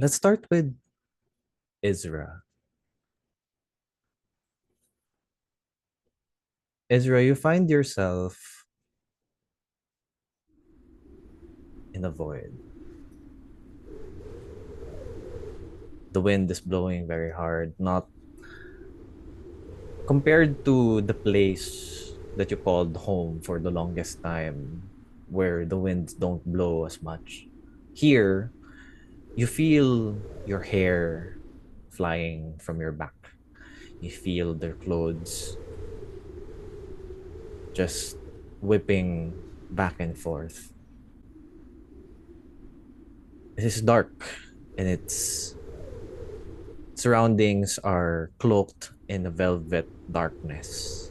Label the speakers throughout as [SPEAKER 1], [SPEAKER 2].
[SPEAKER 1] Let's start with Ezra. Ezra, you find yourself in a void. The wind is blowing very hard, not compared to the place that you called home for the longest time, where the winds don't blow as much. Here, you feel your hair flying from your back. You feel their clothes just whipping back and forth. It is dark and its surroundings are cloaked in a velvet darkness.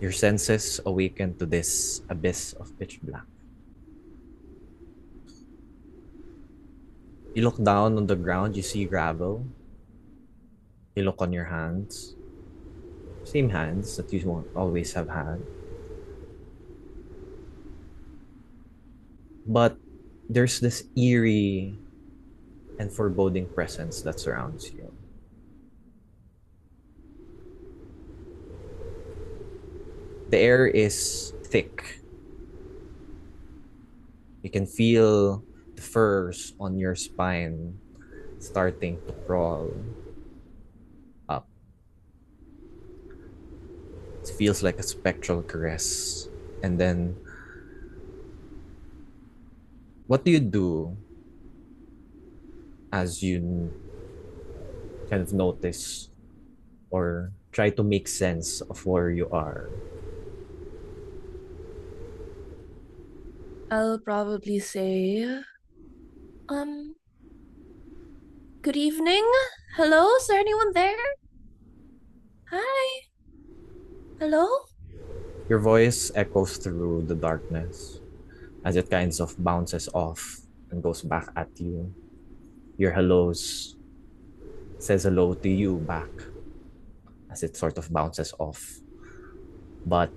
[SPEAKER 1] Your senses awaken to this abyss of pitch black. You look down on the ground, you see gravel. You look on your hands, same hands that you won't always have had. But there's this eerie and foreboding presence that surrounds you. The air is thick. You can feel the furs on your spine starting to crawl up. It feels like a spectral caress. And then, what do you do as you kind of notice or try to make sense of where you are?
[SPEAKER 2] I'll probably say, um, good evening. Hello, is there anyone there? Hi. Hello?
[SPEAKER 1] Your voice echoes through the darkness as it kind of bounces off and goes back at you. Your hellos says hello to you back as it sort of bounces off. But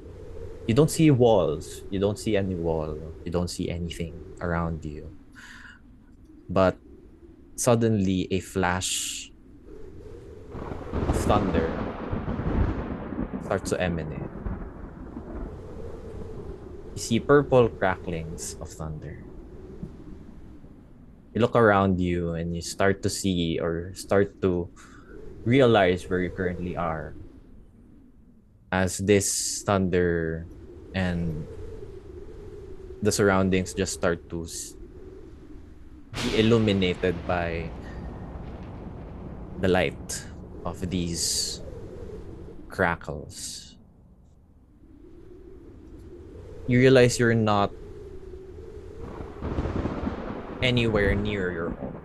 [SPEAKER 1] you don't see walls. You don't see any wall. You don't see anything around you. But suddenly, a flash of thunder starts to emanate. You see purple cracklings of thunder. You look around you and you start to see or start to realize where you currently are as this thunder and the surroundings just start to be illuminated by the light of these crackles. You realize you're not anywhere near your home.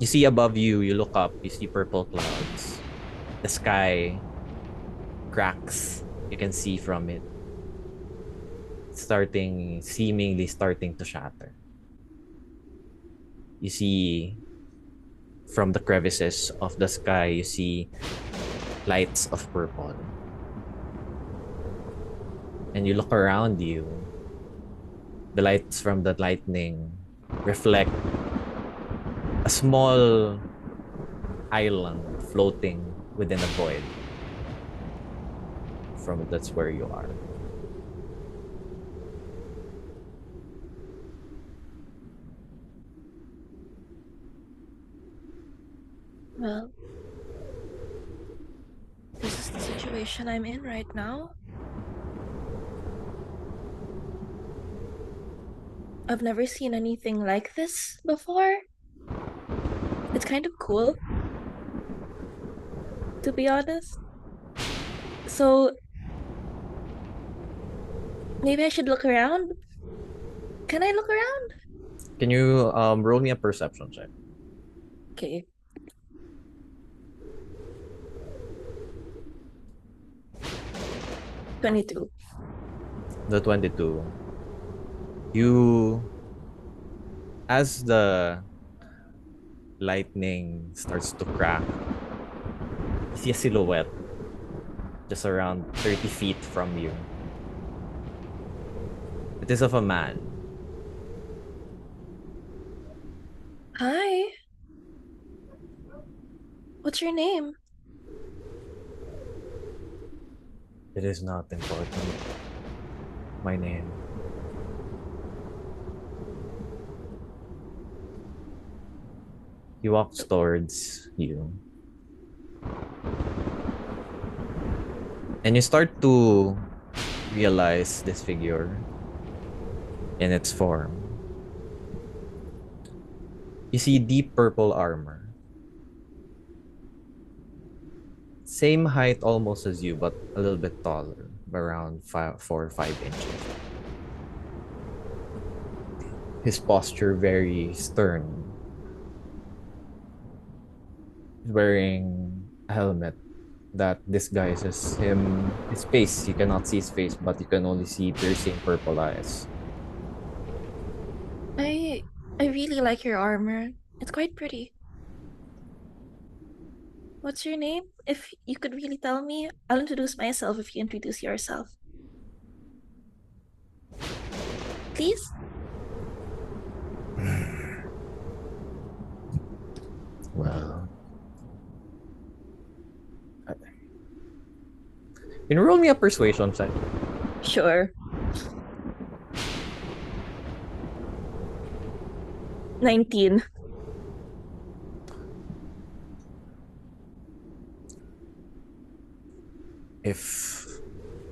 [SPEAKER 1] You see above you, you look up, you see purple clouds. The sky cracks, you can see from it, seemingly starting to shatter. You see from the crevices of the sky, you see lights of purple. And you look around you, the lights from the lightning reflect a small island floating within a void. From that's where you are.
[SPEAKER 2] Well, this is the situation I'm in right now. I've never seen anything like this before. It's kind of cool, to be honest. So maybe I should look around. Can I look around?
[SPEAKER 1] Can you roll me a perception check?
[SPEAKER 2] Okay, 22.
[SPEAKER 1] The 22. You, as the lightning starts to crack, you see a silhouette just around 30 feet from you. It is of a man.
[SPEAKER 2] Hi, what's your name?
[SPEAKER 1] It is not important. My name. He walks towards you, and you start to realize this figure in its form. You see deep purple armor, same height almost as you, but a little bit taller, around 4 or 5 inches. His posture very stern. He's wearing a helmet that disguises his face. You cannot see his face, but you can only see piercing purple eyes.
[SPEAKER 2] I I really like your armor. It's quite pretty. What's your name? If you could really tell me, I'll introduce myself if you introduce yourself. Please?
[SPEAKER 1] Well, can you roll me a persuasion check?
[SPEAKER 2] Sure. 19.
[SPEAKER 1] If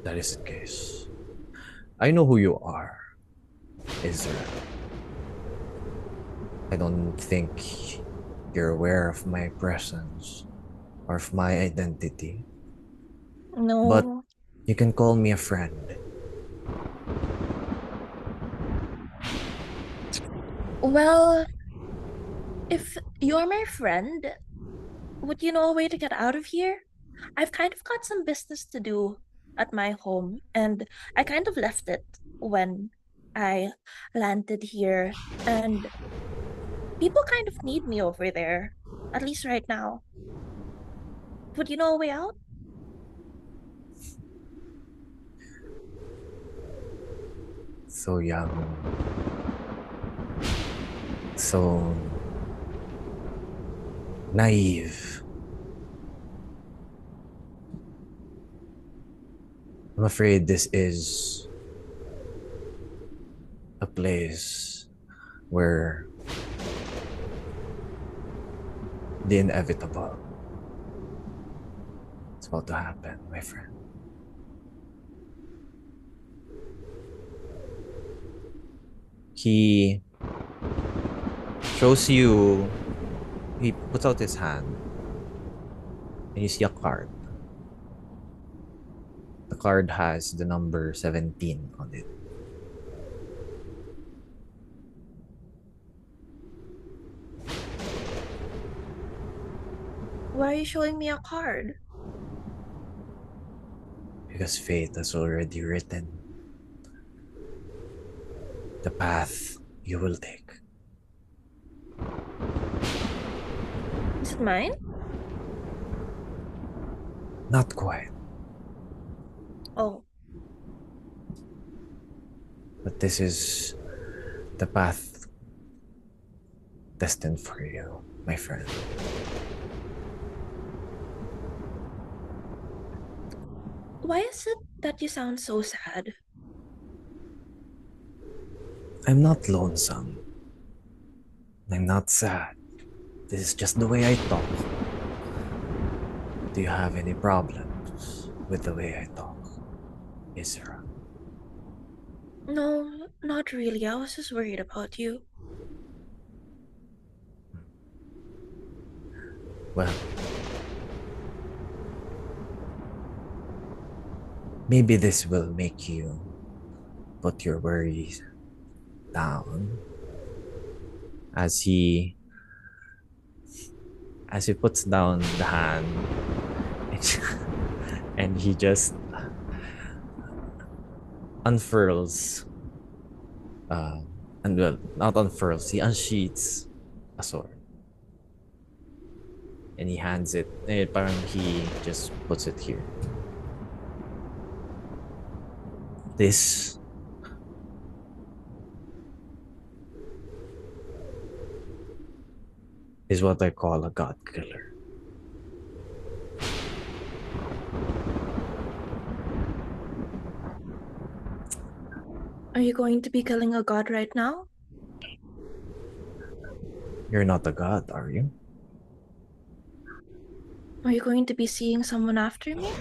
[SPEAKER 1] that is the case, I know who you are, Israel. I don't think you're aware of my presence or of my identity, but
[SPEAKER 2] No.
[SPEAKER 1] you can call me a friend.
[SPEAKER 2] Well, if you're my friend, would you know a way to get out of here? I've kind of got some business to do at my home, and I kind of left it when I landed here, and people kind of need me over there, at least right now. Would you know a way out?
[SPEAKER 1] So young, so naive. I'm afraid this is a place where the inevitable is about to happen, my friend. He shows you, he puts out his hand, and you see a card. The card has the number 17 on it.
[SPEAKER 2] Why are you showing me a card?
[SPEAKER 1] Because fate has already written the path you will take.
[SPEAKER 2] Is it mine?
[SPEAKER 1] Not quite,
[SPEAKER 2] Oh,
[SPEAKER 1] but this is the path destined for you, my friend.
[SPEAKER 2] why is it that you sound so sad?
[SPEAKER 1] I'm not lonesome. I'm not sad. This is just the way I talk. Do you have any problems with the way I talk, Isra?
[SPEAKER 2] No, not really. I was just worried about you.
[SPEAKER 1] Well, maybe this will make you put your worries down as he puts down the hand and he just unfurls uh and well, not unfurls, he unsheaths a sword and he hands it, parang he just puts it here. This is what I call a god killer.
[SPEAKER 2] Are you going to be killing a god right now?
[SPEAKER 1] You're not a god, are you?
[SPEAKER 2] Are you going to be seeing someone after me?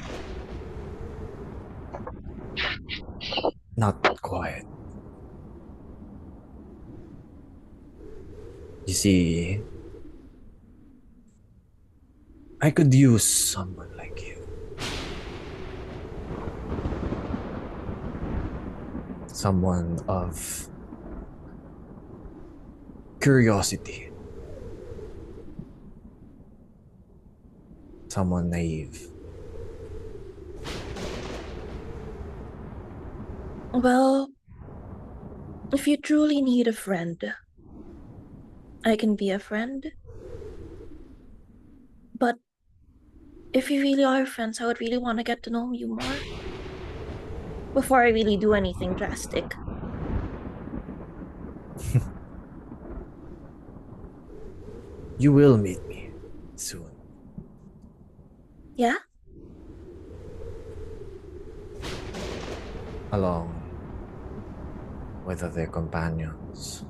[SPEAKER 1] Not quite. You see, I could use someone like you. Someone of curiosity. Someone naive.
[SPEAKER 2] Well, if you truly need a friend, I can be a friend. But if you really are friends, I would really want to get to know you more before I really do anything drastic.
[SPEAKER 1] You will meet me soon.
[SPEAKER 2] Yeah?
[SPEAKER 1] Along with other companions.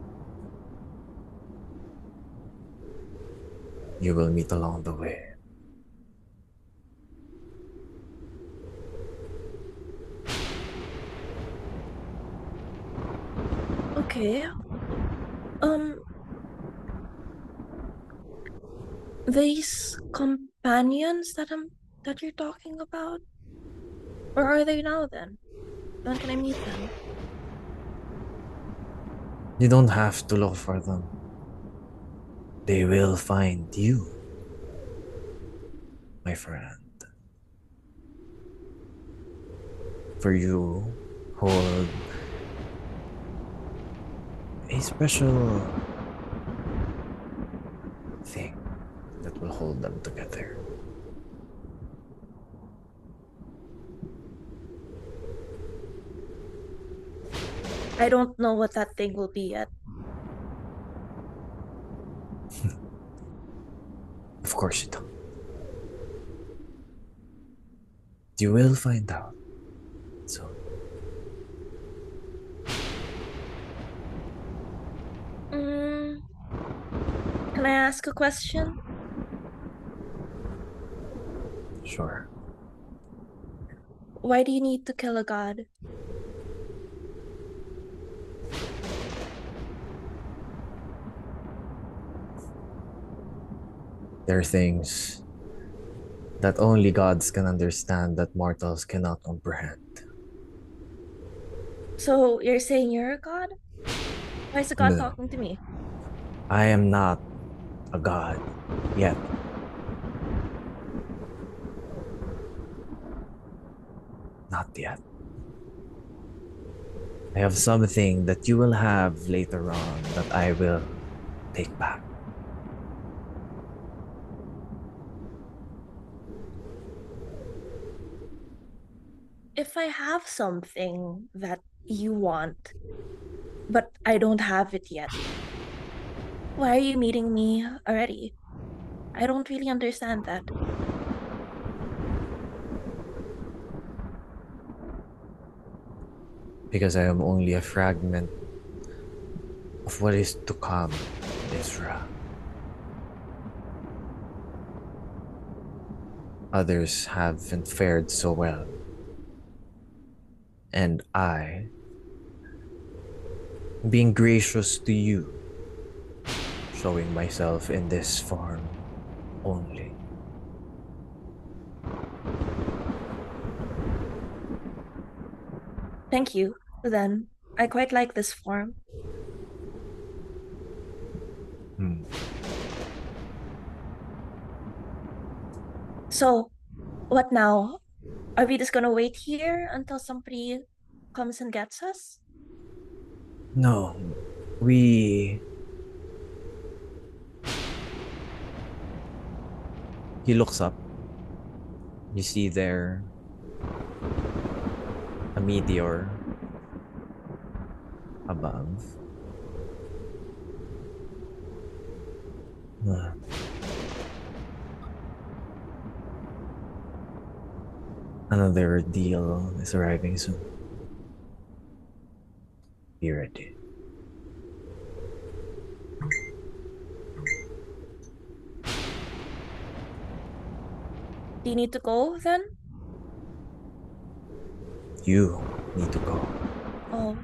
[SPEAKER 1] You will meet along the way.
[SPEAKER 2] Okay. Um, these companions that you're talking about, where are they now then? When can I meet them?
[SPEAKER 1] You don't have to look for them. They will find you, my friend. For you hold a special thing that will hold them together.
[SPEAKER 2] I don't know what that thing will be yet.
[SPEAKER 1] Of course you don't. You will find out soon.
[SPEAKER 2] Mm, can I ask a question?
[SPEAKER 1] Sure.
[SPEAKER 2] Why do you need to kill a god?
[SPEAKER 1] There are things that only gods can understand that mortals cannot comprehend.
[SPEAKER 2] So you're saying you're a god? Why is the god
[SPEAKER 1] No,
[SPEAKER 2] talking to me?
[SPEAKER 1] I am not a god yet. Not yet. I have something that you will have later on that I will take back.
[SPEAKER 2] If I have something that you want, but I don't have it yet, why are you meeting me already? I don't really understand that.
[SPEAKER 1] Because I am only a fragment of what is to come, Isra. Others haven't fared so well. And I, being gracious to you, showing myself in this form only.
[SPEAKER 2] Thank you. Then, I quite like this form.
[SPEAKER 1] Hmm.
[SPEAKER 2] So, what now? Are we just gonna wait here until somebody comes and gets us?
[SPEAKER 1] No, we. He looks up. You see there a meteor above. Ah, another deal is arriving soon. Be ready.
[SPEAKER 2] Do you need to go then?
[SPEAKER 1] You need to go.
[SPEAKER 2] Oh,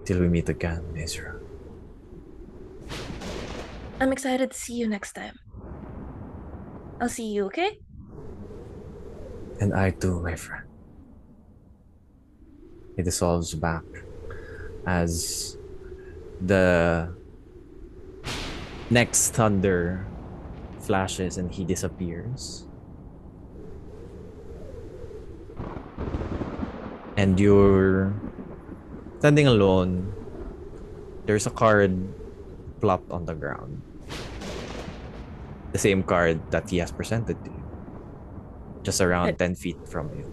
[SPEAKER 1] Till we meet again, Ezra.
[SPEAKER 2] I'm excited to see you next time. I'll see you, okay?
[SPEAKER 1] And I too, my friend. He dissolves back as the next thunder flashes and he disappears. And you're standing alone. There's a card plopped on the ground. The same card that he has presented to you, just
[SPEAKER 2] I,
[SPEAKER 1] around 10 feet from you.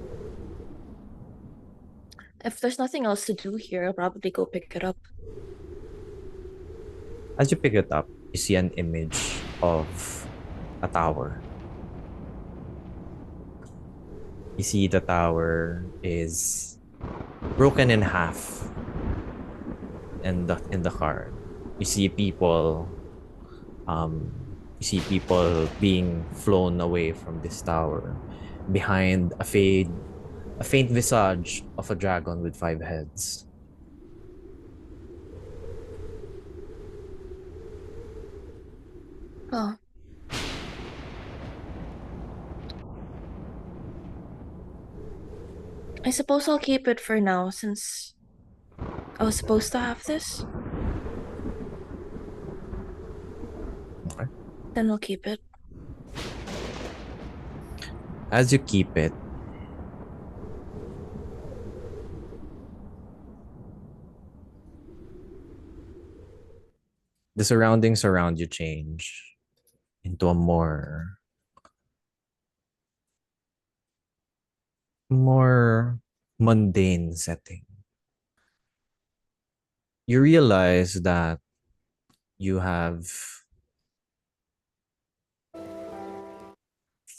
[SPEAKER 2] if there's nothing else to do here, I'll probably go pick it up.
[SPEAKER 1] As you pick it up, you see an image of a tower. You see the tower is broken in half in the card. You see people um you see people being flown away from this tower behind a faint visage of a dragon with five heads.
[SPEAKER 2] Oh, I suppose I'll keep it for now since I was supposed to have this.
[SPEAKER 1] Okay.
[SPEAKER 2] Then I'll keep it.
[SPEAKER 1] As you keep it, the surroundings around you change into a more mundane setting. You realize that you have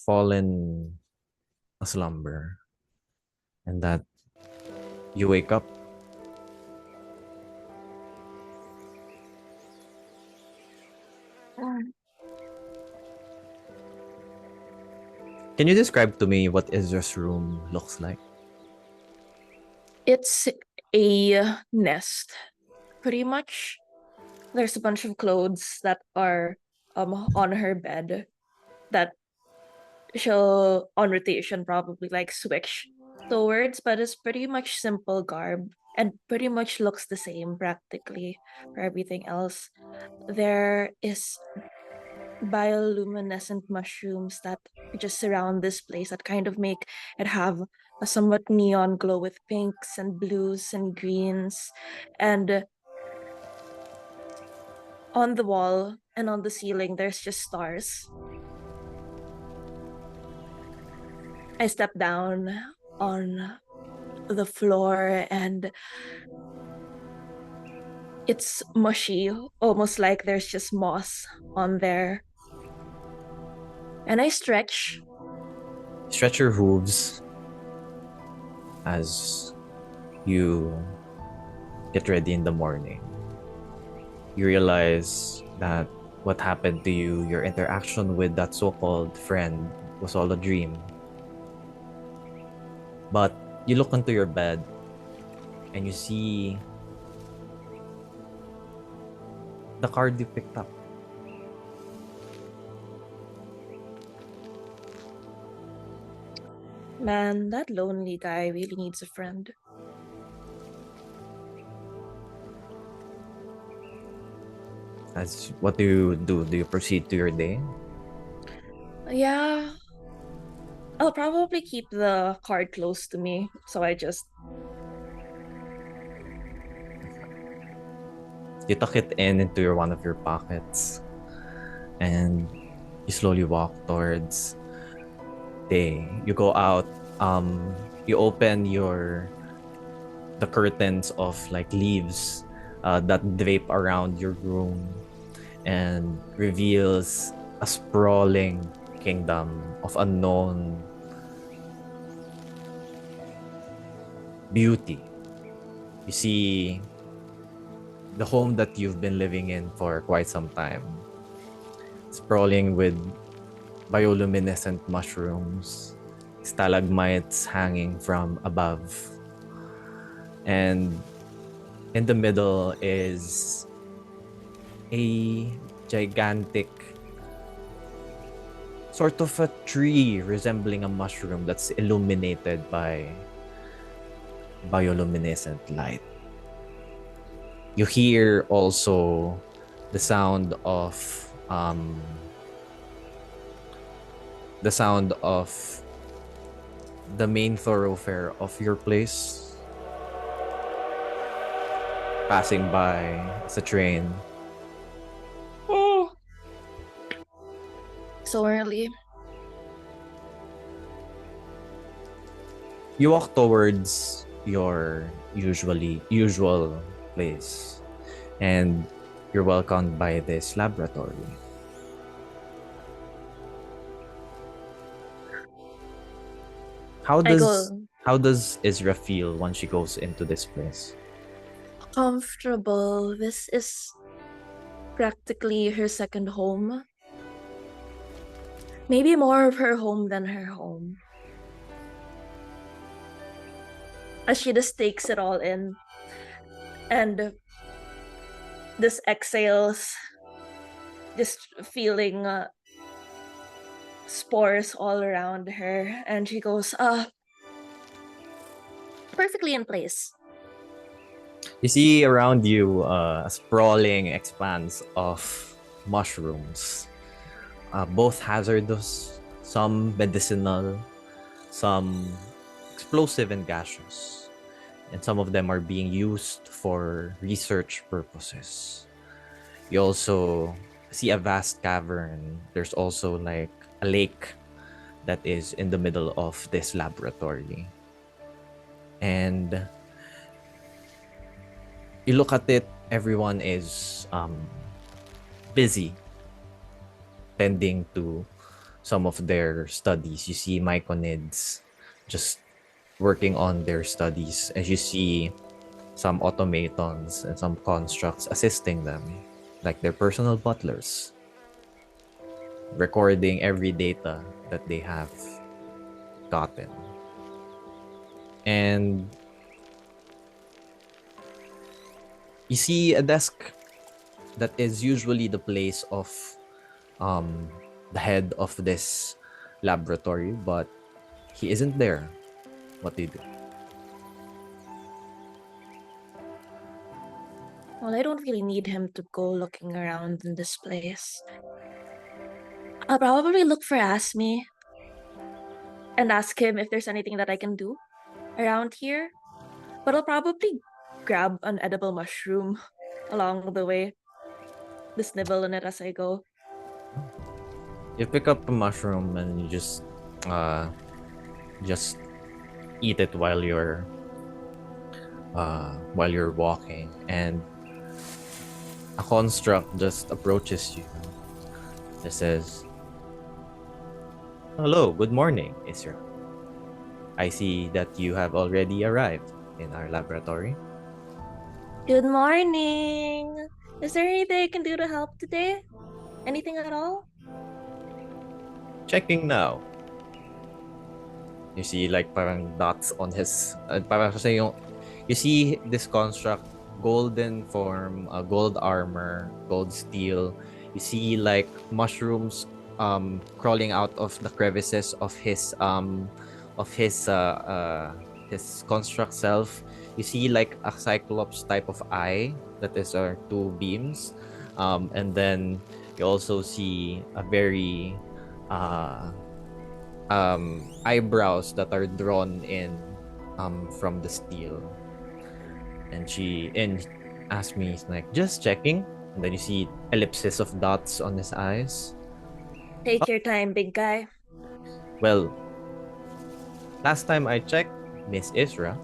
[SPEAKER 1] fallen a slumber and that you wake up.
[SPEAKER 2] Mm.
[SPEAKER 1] Can you describe to me what Ezra's room looks like?
[SPEAKER 2] It's a nest, pretty much. There's a bunch of clothes that are on her bed that she'll on rotation probably like switch towards, but it's pretty much simple garb and pretty much looks the same practically for everything else. There is bioluminescent mushrooms that just surround this place that kind of make it have a somewhat neon glow with pinks and blues and greens. And on the wall and on the ceiling, there's just stars. I step down on the floor and it's mushy, almost like there's just moss on there. And I stretch.
[SPEAKER 1] Stretch your hooves as you get ready in the morning. You realize that what happened to you, your interaction with that so called friend, was all a dream. But you look into your bed and you see the card you picked up.
[SPEAKER 2] Man, that lonely guy really needs a friend.
[SPEAKER 1] As what do you do? Do you proceed to your day?
[SPEAKER 2] Yeah, I'll probably keep the card close to me. So I just,
[SPEAKER 1] You tuck it into your one of your pockets and you slowly walk towards day. You go out, you open your the curtains of like leaves that drape around your room and reveals a sprawling kingdom of unknown beauty. You see the home that you've been living in for quite some time, sprawling with bioluminescent mushrooms, stalagmites hanging from above. And in the middle is a gigantic sort of a tree resembling a mushroom that's illuminated by bioluminescent light. You hear also the sound of um, the sound of the main thoroughfare of your place passing by as a train.
[SPEAKER 2] Oh, so early.
[SPEAKER 1] You walk towards your usual place, and you're welcomed by this laboratory. How
[SPEAKER 2] I
[SPEAKER 1] does
[SPEAKER 2] go
[SPEAKER 1] how does Isra feel once she goes into this place?
[SPEAKER 2] comfortable. This is practically her second home. Maybe more of her home than her home. As she just takes it all in and just exhales, just feeling spores all around her. And she goes, perfectly in place.
[SPEAKER 1] You see around you a sprawling expanse of mushrooms, both hazardous, some medicinal, some explosive and gaseous, and some of them are being used for research purposes. You also see a vast cavern. There's also like a lake that is in the middle of this laboratory. And you look at it, everyone is busy tending to some of their studies. You see myconids just working on their studies, as you see some automatons and some constructs assisting them, like their personal butlers, recording every data that they have gotten. And you see a desk that is usually the place of um, the head of this laboratory, but he isn't there. What do you do?
[SPEAKER 2] Well, I don't really need him to go looking around in this place. I'll probably look for Asmi and ask him if there's anything that I can do around here. But I'll probably grab an edible mushroom along the way, just nibble on it as I go.
[SPEAKER 1] You pick up a mushroom and you uh, just eat it while you're walking, and a construct just approaches you. It says, "Hello, good morning, Isra. I see that you have already arrived in our laboratory.
[SPEAKER 2] Good morning. Is there anything I can do to help today? Anything at all?
[SPEAKER 1] Checking now." You see like parang dots on his parang kasi yung you see this construct, golden form, gold armor, gold steel. You see like mushrooms crawling out of the crevices of his construct self. You see like a cyclops type of eye that is two beams, and then you also see a very uh eyebrows that are drawn in from the steel. And she asked me, like, just checking. And then you see ellipses of dots on his eyes. Oh,
[SPEAKER 2] Take your time, big guy.
[SPEAKER 1] well, last time I checked, Miss Isra,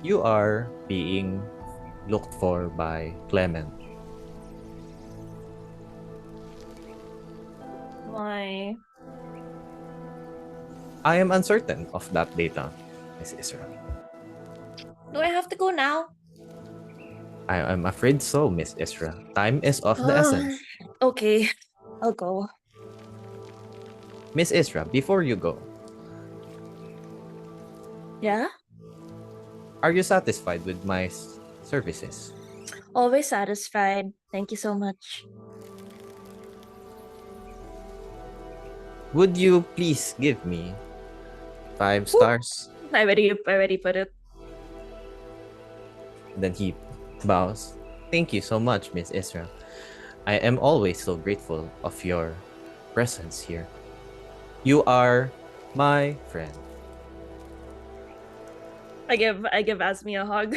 [SPEAKER 1] you are being looked for by Clement.
[SPEAKER 2] Why?
[SPEAKER 1] I am uncertain of that data, Miss Isra.
[SPEAKER 2] Do I have to go now?
[SPEAKER 1] I am afraid so, Miss Isra. Time is of the
[SPEAKER 2] Uh,
[SPEAKER 1] essence.
[SPEAKER 2] okay, I'll go.
[SPEAKER 1] Miss Isra, before you go,
[SPEAKER 2] Yeah?
[SPEAKER 1] are you satisfied with my services?
[SPEAKER 2] Always satisfied. Thank you so much.
[SPEAKER 1] Would you please give me 5
[SPEAKER 2] Woo!
[SPEAKER 1] stars?
[SPEAKER 2] I already put it.
[SPEAKER 1] Then he bows. Thank you so much, Miss Isra. I am always so grateful of your presence here. You are my friend.
[SPEAKER 2] I give Asmi a hug.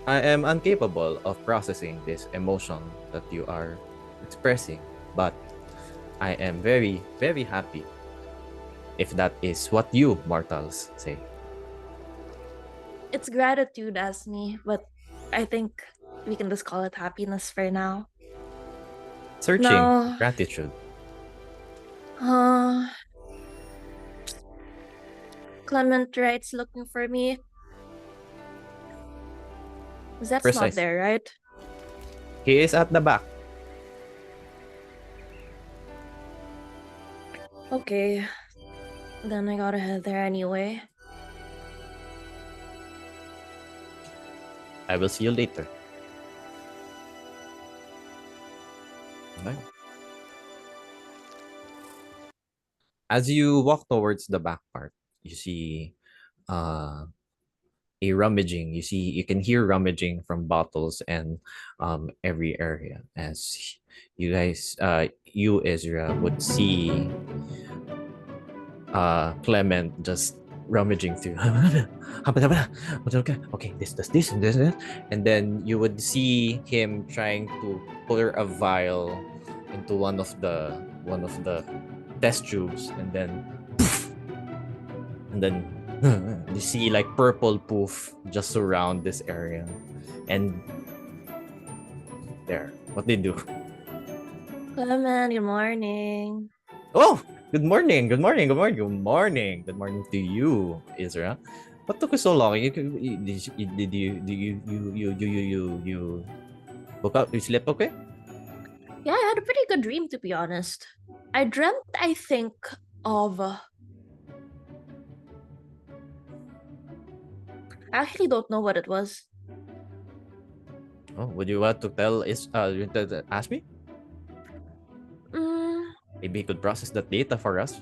[SPEAKER 1] I am incapable of processing this emotion that you are expressing, but I am very, very happy if that is what you mortals say.
[SPEAKER 2] It's gratitude, Asmi, but I think we can just call it happiness for now.
[SPEAKER 1] Searching for
[SPEAKER 2] Now,
[SPEAKER 1] gratitude.
[SPEAKER 2] uh, Clement writes looking for me. That's not
[SPEAKER 1] Precise.
[SPEAKER 2] there, right?
[SPEAKER 1] He is at the back.
[SPEAKER 2] Okay, then I gotta head there anyway.
[SPEAKER 1] I will see you later. Bye. As you walk towards the back part, you see uh, a rummaging. You can hear rummaging from bottles and every area as you Ezra would see Clement just rummaging through. Okay, this does this and this, and then you would see him trying to pour a vial into one of the test tubes, and then you see like purple poof just surround this area, and there, what they do.
[SPEAKER 2] Clement, good morning.
[SPEAKER 1] Oh, good morning, good morning, good morning, good morning, good morning to you, Israel. What took you so long? Did you woke up? You slept okay?
[SPEAKER 2] Yeah, I had a pretty good dream, to be honest. I dreamt, I think, of. I actually don't know what it was.
[SPEAKER 1] Oh, would you want to tell ask me?
[SPEAKER 2] Mm,
[SPEAKER 1] Maybe he could process that data for us.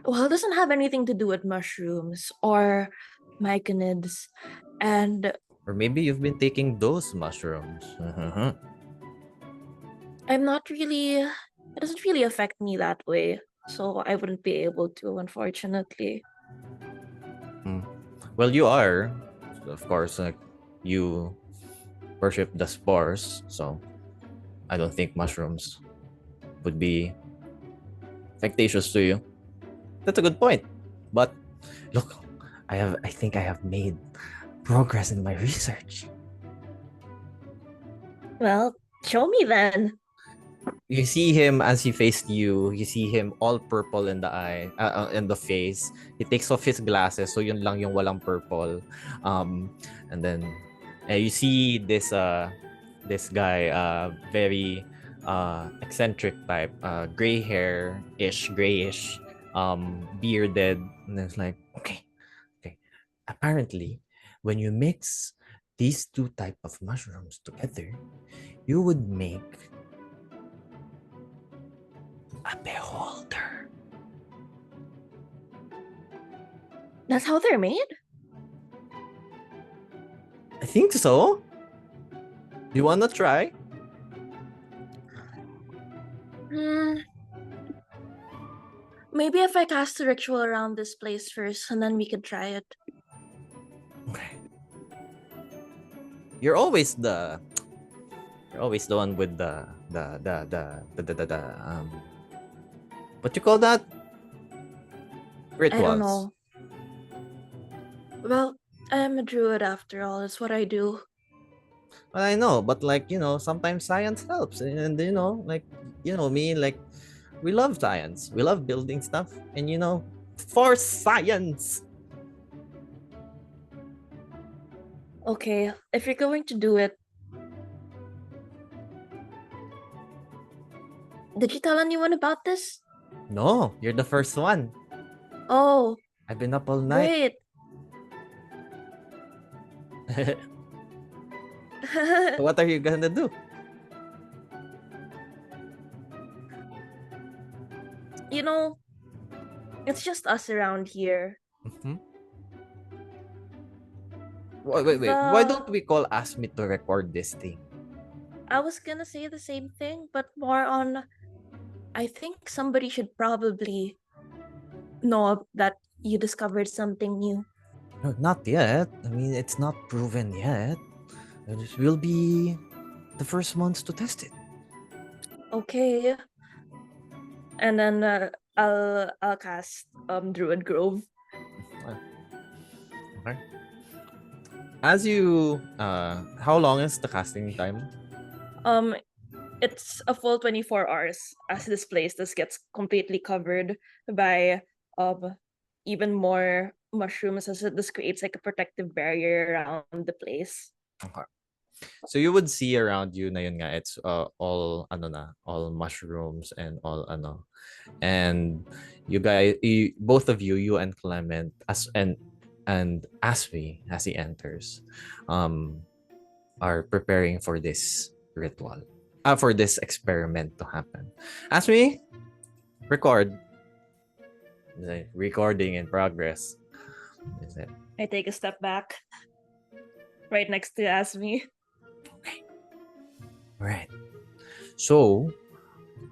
[SPEAKER 2] well, it doesn't have anything to do with mushrooms or myconids. And
[SPEAKER 1] Or maybe you've been taking those mushrooms.
[SPEAKER 2] I'm not really. It doesn't really affect me that way. So I wouldn't be able to, unfortunately.
[SPEAKER 1] Mm. Well, you are, of course, like you worship the spores, so I don't think mushrooms would be factitious to you. That's a good point. But look, I think I have made progress in my research.
[SPEAKER 2] Well, show me then.
[SPEAKER 1] You see him as he faced you. You see him all purple in the eye, in the face. He takes off his glasses, so yun lang yung walang purple. And then you see this guy, very eccentric type, gray hair ish, grayish, bearded, and it's like okay, okay. Apparently, when you mix these two type of mushrooms together, you would make a beholder.
[SPEAKER 2] That's how they're made?
[SPEAKER 1] I think so. You wanna try?
[SPEAKER 2] Hmm. Maybe if I cast a ritual around this place first, and then we could try it.
[SPEAKER 1] Okay. You're always the one with the what you call that?
[SPEAKER 2] I don't
[SPEAKER 1] Rituals.
[SPEAKER 2] know. Well, I am a druid after all. It's what I do.
[SPEAKER 1] Well, I know, but like, sometimes science helps. And me, like, we love science. We love building stuff. And for science.
[SPEAKER 2] Okay, if you're going to do it, did you tell anyone about this?
[SPEAKER 1] No, you're the first one.
[SPEAKER 2] Oh,
[SPEAKER 1] I've been up all night.
[SPEAKER 2] great.
[SPEAKER 1] What are you gonna do?
[SPEAKER 2] You know, it's just us around here.
[SPEAKER 1] Mhm. Wait. Why
[SPEAKER 2] The
[SPEAKER 1] don't we call Asmi to record this thing?
[SPEAKER 2] I was gonna say the same thing, but more on I think somebody should probably know that you discovered something new.
[SPEAKER 1] No, not yet. I mean, it's not proven yet. We'll be the first ones to test it.
[SPEAKER 2] Okay, and then I'll cast Druid Grove.
[SPEAKER 1] Okay. As you, how long is the casting time?
[SPEAKER 2] Um, it's a full 24 hours as this place this gets completely covered by um even more mushrooms as this creates like a protective barrier around the place.
[SPEAKER 1] Okay. So you would see around you na yun nga, it's all ano na, all mushrooms and all ano. And both of you, you and Clement, and Aswi as he enters, um, are preparing for this ritual, for this experiment to happen. Aswi, record. Recording in progress. Is it?
[SPEAKER 2] I take a step back right next to Asmi.
[SPEAKER 1] Right. So,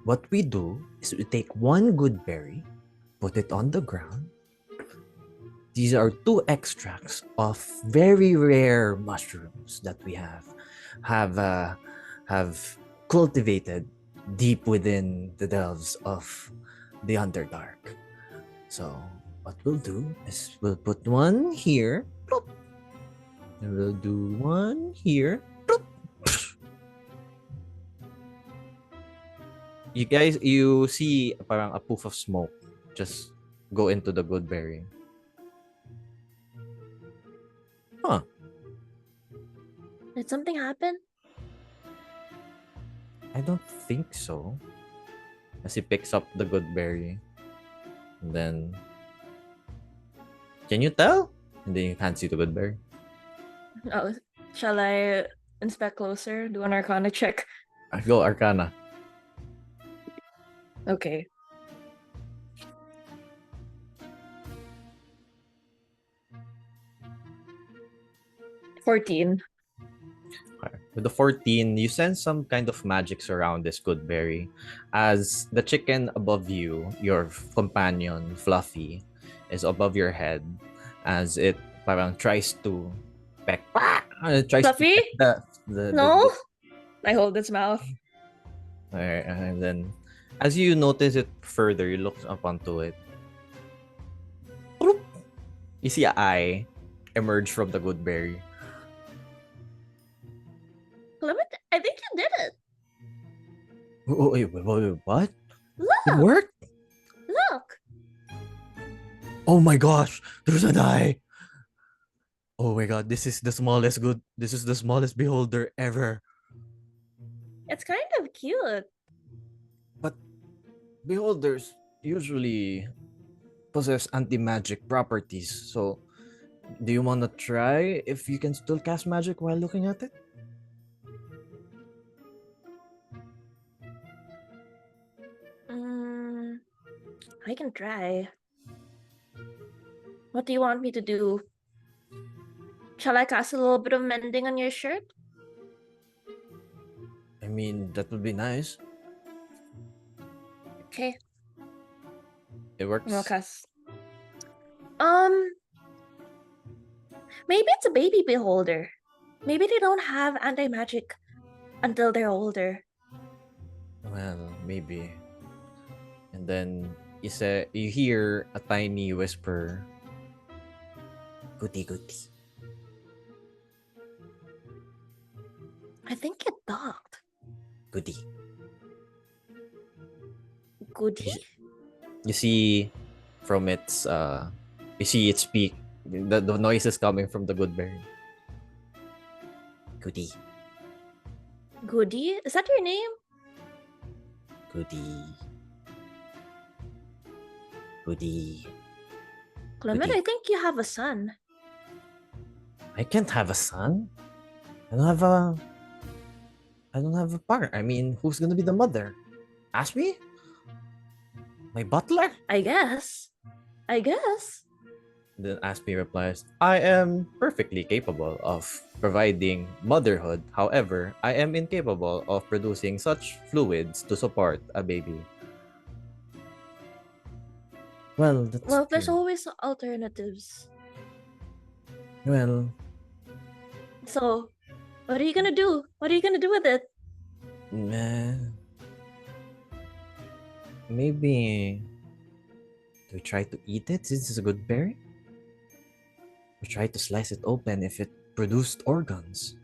[SPEAKER 1] what we do is we take one good berry, put it on the ground. These are two extracts of very rare mushrooms that we have uh, have cultivated deep within the delves of the Underdark. So, what we'll do is we'll put one here, plop, and we'll do one here. Plop. You guys, you see parang a poof of smoke just go into the good berry. Huh.
[SPEAKER 2] Did something happen?
[SPEAKER 1] I don't think so. As he picks up the good berry. And then, can you tell? And then you can't see the good berry.
[SPEAKER 2] Oh, shall I inspect closer? Do an Arcana check.
[SPEAKER 1] Go Arcana.
[SPEAKER 2] Okay. $14.
[SPEAKER 1] Okay. With the 14, you sense some kind of magic surround this good berry. As the chicken above you, your companion, Fluffy, is above your head. As it parang tries to peck. It tries to
[SPEAKER 2] Fluffy?
[SPEAKER 1] peck the
[SPEAKER 2] No?
[SPEAKER 1] good.
[SPEAKER 2] I hold its mouth.
[SPEAKER 1] Alright, and then, as you notice it further, you look up onto it. Bloop. You see an eye emerge from the good berry.
[SPEAKER 2] Clement, I think you did it.
[SPEAKER 1] Wait, what? It
[SPEAKER 2] Look!
[SPEAKER 1] worked?
[SPEAKER 2] Look!
[SPEAKER 1] Oh my gosh, there's an eye. Oh my god, this is the smallest beholder ever.
[SPEAKER 2] It's kind of cute.
[SPEAKER 1] But beholders usually possess anti-magic properties. So, do you want to try if you can still cast magic while looking at it?
[SPEAKER 2] Mm, I can try. What do you want me to do? Shall I cast a little bit of mending on your shirt?
[SPEAKER 1] I mean, that would be nice.
[SPEAKER 2] Okay,
[SPEAKER 1] It
[SPEAKER 2] I'll
[SPEAKER 1] works.
[SPEAKER 2] cast. Um, maybe it's a baby beholder. Maybe they don't have anti magic until they're older.
[SPEAKER 1] Well, maybe. And then you hear a tiny whisper, "Goody goody,
[SPEAKER 2] I think it docked.
[SPEAKER 1] goody."
[SPEAKER 2] Goody?
[SPEAKER 1] You see from its you see it speak. The noise is coming from the Goodberry. Goody,
[SPEAKER 2] Goody? Is that your name?
[SPEAKER 1] goody, goody,
[SPEAKER 2] Clement,
[SPEAKER 1] goody.
[SPEAKER 2] I think you have a son.
[SPEAKER 1] I can't have a son. I don't have a I don't have a partner. I mean, who's gonna be the mother? Ask me? My butler?
[SPEAKER 2] I guess. I guess.
[SPEAKER 1] Then Aspie replies, I am perfectly capable of providing motherhood. However, I am incapable of producing such fluids to support a baby. Well, that's
[SPEAKER 2] Well, there's
[SPEAKER 1] true.
[SPEAKER 2] always alternatives.
[SPEAKER 1] Well,
[SPEAKER 2] So, what are you gonna do? What are you gonna do with it?
[SPEAKER 1] meh, maybe do we try to eat it since it's a good berry? We try to slice it open if it produced organs.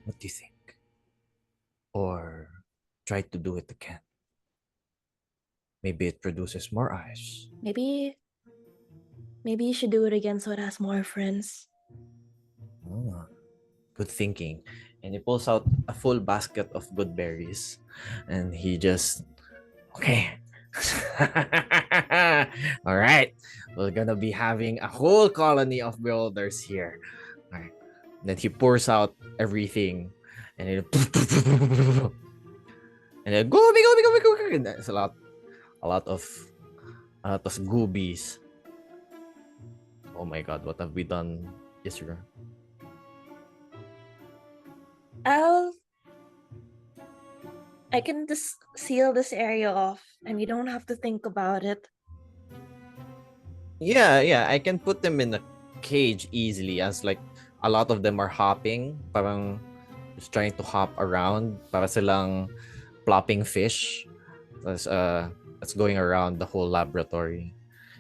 [SPEAKER 1] What do you think? Or try to do it again. Maybe it produces more eyes.
[SPEAKER 2] Maybe you should do it again so it has more friends.
[SPEAKER 1] Oh, good thinking. And he pulls out a full basket of good berries. And he just, okay. All right. We're going to be having a whole colony of builders here. All right. Then he pours out everything. And then, and then, gooby, gooby, gooby, gooby. And there's a lot of, goobies. Oh my god, what have we done, Isra?
[SPEAKER 2] I'll I can just seal this area off and you don't have to think about it.
[SPEAKER 1] Yeah, I can put them in a cage easily as like a lot of them are hopping, parang just trying to hop around, para silang plopping fish. That's going around the whole laboratory.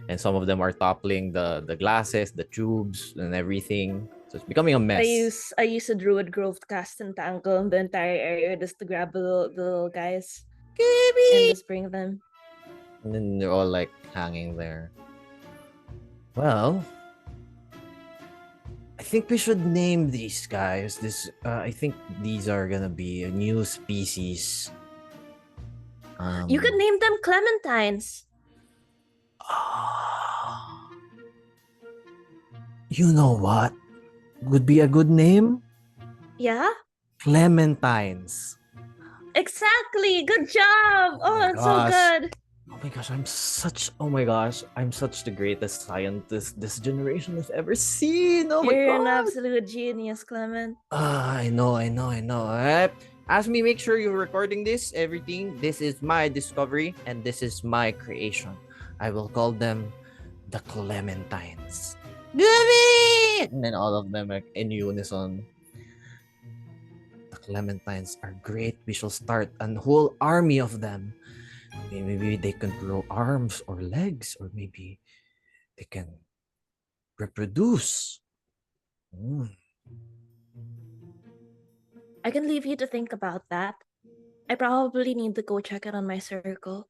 [SPEAKER 1] And some of them are toppling the glasses, the tubes, and everything. So it's becoming a mess.
[SPEAKER 2] I use a druid growth cast and tangle the entire area just to grab the little guys and
[SPEAKER 1] Gibby!
[SPEAKER 2] just bring them.
[SPEAKER 1] And then they're all like hanging there. Well, I think we should name these guys. I think these are gonna be a new species.
[SPEAKER 2] You could name them clementines.
[SPEAKER 1] You know what? Would be a good name?
[SPEAKER 2] Yeah?
[SPEAKER 1] Clementines.
[SPEAKER 2] Exactly. Good job.
[SPEAKER 1] Oh
[SPEAKER 2] Oh,
[SPEAKER 1] my
[SPEAKER 2] that's so
[SPEAKER 1] gosh.
[SPEAKER 2] good.
[SPEAKER 1] Oh my gosh, I'm such the greatest scientist this generation has ever seen. Oh my
[SPEAKER 2] You're an
[SPEAKER 1] god.
[SPEAKER 2] absolute genius, Clement.
[SPEAKER 1] I know. Ask me, make sure you're recording this, everything. This is my discovery and this is my creation. I will call them the Clementines. Gummy! And then all of them are in unison. The Clementines are great. We shall start a whole army of them. Maybe they can grow arms or legs, or maybe they can reproduce. Mm.
[SPEAKER 2] I can leave you to think about that. I probably need to go check it on my circle.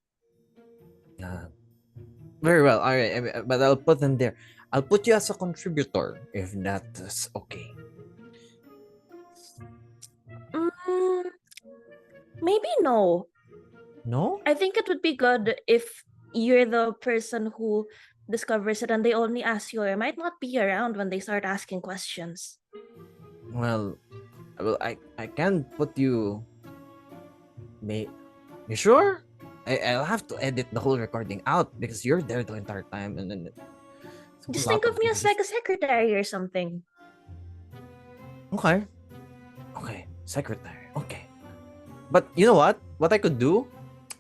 [SPEAKER 1] Very well. All right, but I'll put them there. I'll put you as a contributor if that is okay.
[SPEAKER 2] Mm, maybe no.
[SPEAKER 1] No?
[SPEAKER 2] I think it would be good if you're the person who discovers it and they only ask you or might not be around when they start asking questions.
[SPEAKER 1] Well, I can put you. May you sure? I'll have to edit the whole recording out because you're there the entire time, and then it's a
[SPEAKER 2] Just
[SPEAKER 1] lot
[SPEAKER 2] think
[SPEAKER 1] of
[SPEAKER 2] of me
[SPEAKER 1] things.
[SPEAKER 2] as like a secretary or something.
[SPEAKER 1] Okay, okay, secretary. Okay, but you know what? What I could do?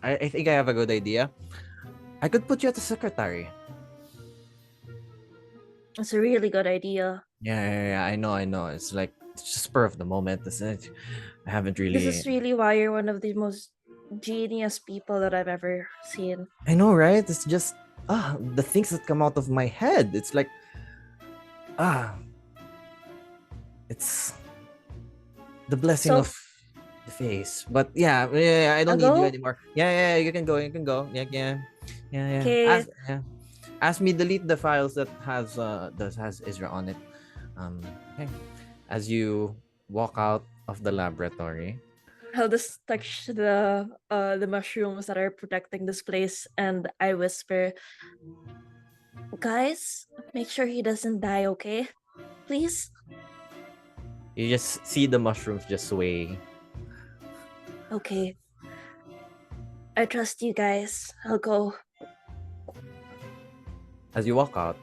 [SPEAKER 1] I think I have a good idea. I could put you as a secretary.
[SPEAKER 2] It's a really good idea.
[SPEAKER 1] Yeah. I know. It's like it's just spur of the moment. I haven't
[SPEAKER 2] This is
[SPEAKER 1] really.
[SPEAKER 2] really why you're one of the most genius people that I've ever seen.
[SPEAKER 1] I know, right? It's just the things that come out of my head. It's like ah, it's the blessing of
[SPEAKER 2] So
[SPEAKER 1] the face. But yeah, I don't
[SPEAKER 2] I'll
[SPEAKER 1] need you
[SPEAKER 2] go.
[SPEAKER 1] anymore. Yeah, you can go. You can go. Yeah.
[SPEAKER 2] Okay,
[SPEAKER 1] Ask me delete the files that has Isra on it. Okay. As you walk out of the laboratory,
[SPEAKER 2] I'll just touch the mushrooms that are protecting this place, and I whisper, "Guys, make sure he doesn't die, okay? Please."
[SPEAKER 1] you just see the mushrooms just sway.
[SPEAKER 2] Okay, I trust you guys. I'll go.
[SPEAKER 1] As you walk out,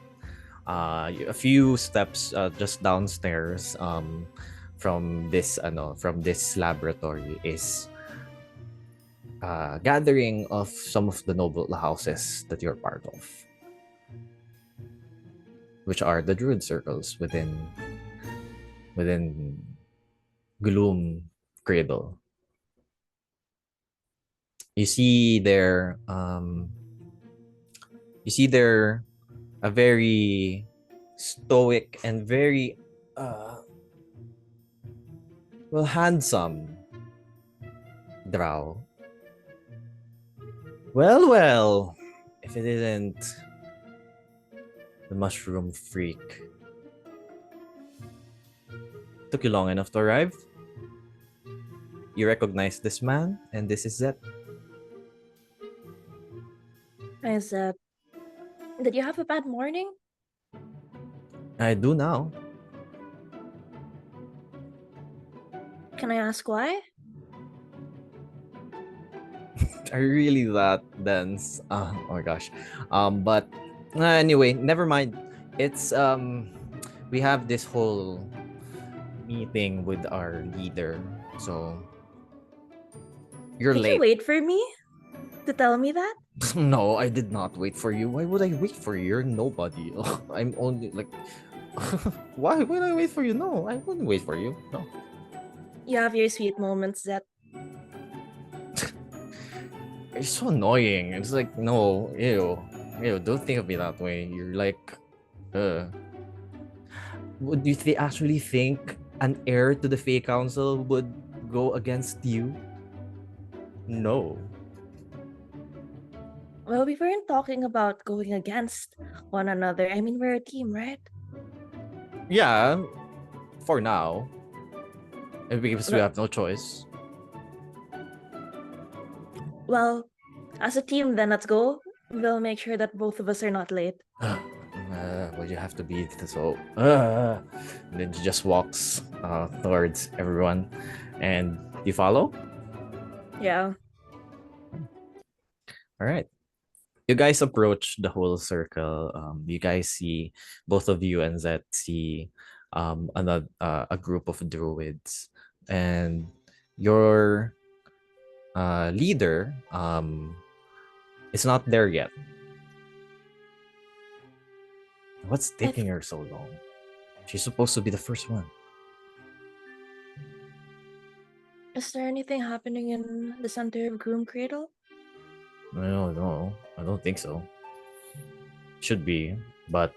[SPEAKER 1] a few steps just downstairs from this laboratory is gathering of some of the noble houses that you're part of, which are the druid circles within Gloom Cradle. You see there, you see there a very stoic and very uh, handsome drow. Well, if it isn't the mushroom freak. Took you long enough to arrive? You recognize this man, and this is it.
[SPEAKER 2] I said, "Did you have a bad morning?
[SPEAKER 1] I do now.
[SPEAKER 2] Can I ask why?"
[SPEAKER 1] Are you really that dense? Oh my gosh. But anyway, never mind. It's we have this whole meeting with our leader. So you're
[SPEAKER 2] Did you
[SPEAKER 1] late.
[SPEAKER 2] wait for me to tell me that?
[SPEAKER 1] No, I did not wait for you. Why would I wait for you? You're nobody. I'm only like why would I wait for you? No, I wouldn't wait for you. No.
[SPEAKER 2] You have your sweet moments, that
[SPEAKER 1] It's so annoying. It's like, no, ew, don't think of me that way. You're like, uh, would you actually think an heir to the Fey Council would go against you? No.
[SPEAKER 2] Well, we weren't talking about going against one another. I mean, we're a team, right?
[SPEAKER 1] Yeah, for now, because we
[SPEAKER 2] Well,
[SPEAKER 1] have no choice.
[SPEAKER 2] well, as a team, then let's go. We'll make sure that both of us are not late.
[SPEAKER 1] Would you have to be so? And then she just walks towards everyone, and you follow.
[SPEAKER 2] Yeah.
[SPEAKER 1] All right. You guys approach the whole circle. You guys see both of you and Zet see another a group of druids, and your leader is not there yet. What's
[SPEAKER 2] I
[SPEAKER 1] taking her so long? She's supposed to be the first one.
[SPEAKER 2] Is there anything happening in the center of Groom Cradle?
[SPEAKER 1] No, I don't think so. Should be, but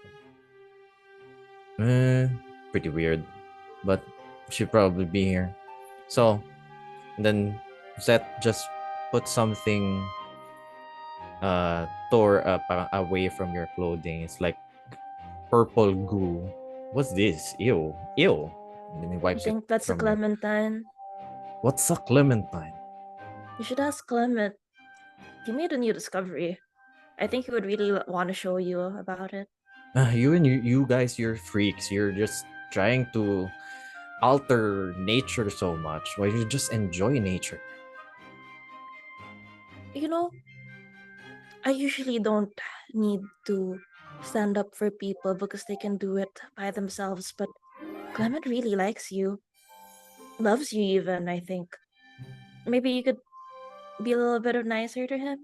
[SPEAKER 1] eh, pretty weird. But she'd probably be here. So then Zet just put something tore parang away from your clothing. It's like purple goo. What's this? Ew. And then he
[SPEAKER 2] I
[SPEAKER 1] wipes it
[SPEAKER 2] think that's a
[SPEAKER 1] from your.
[SPEAKER 2] Clementine.
[SPEAKER 1] What's a clementine?
[SPEAKER 2] You should ask Clement. He made a new discovery. I think he would really want to show you about it.
[SPEAKER 1] You guys, you're freaks. You're just trying to alter nature so much. Why you just enjoy nature?
[SPEAKER 2] You know, I usually don't need to stand up for people because they can do it by themselves, but Clement really likes you, loves you even, I think. Maybe you could be a little bit of nicer to him.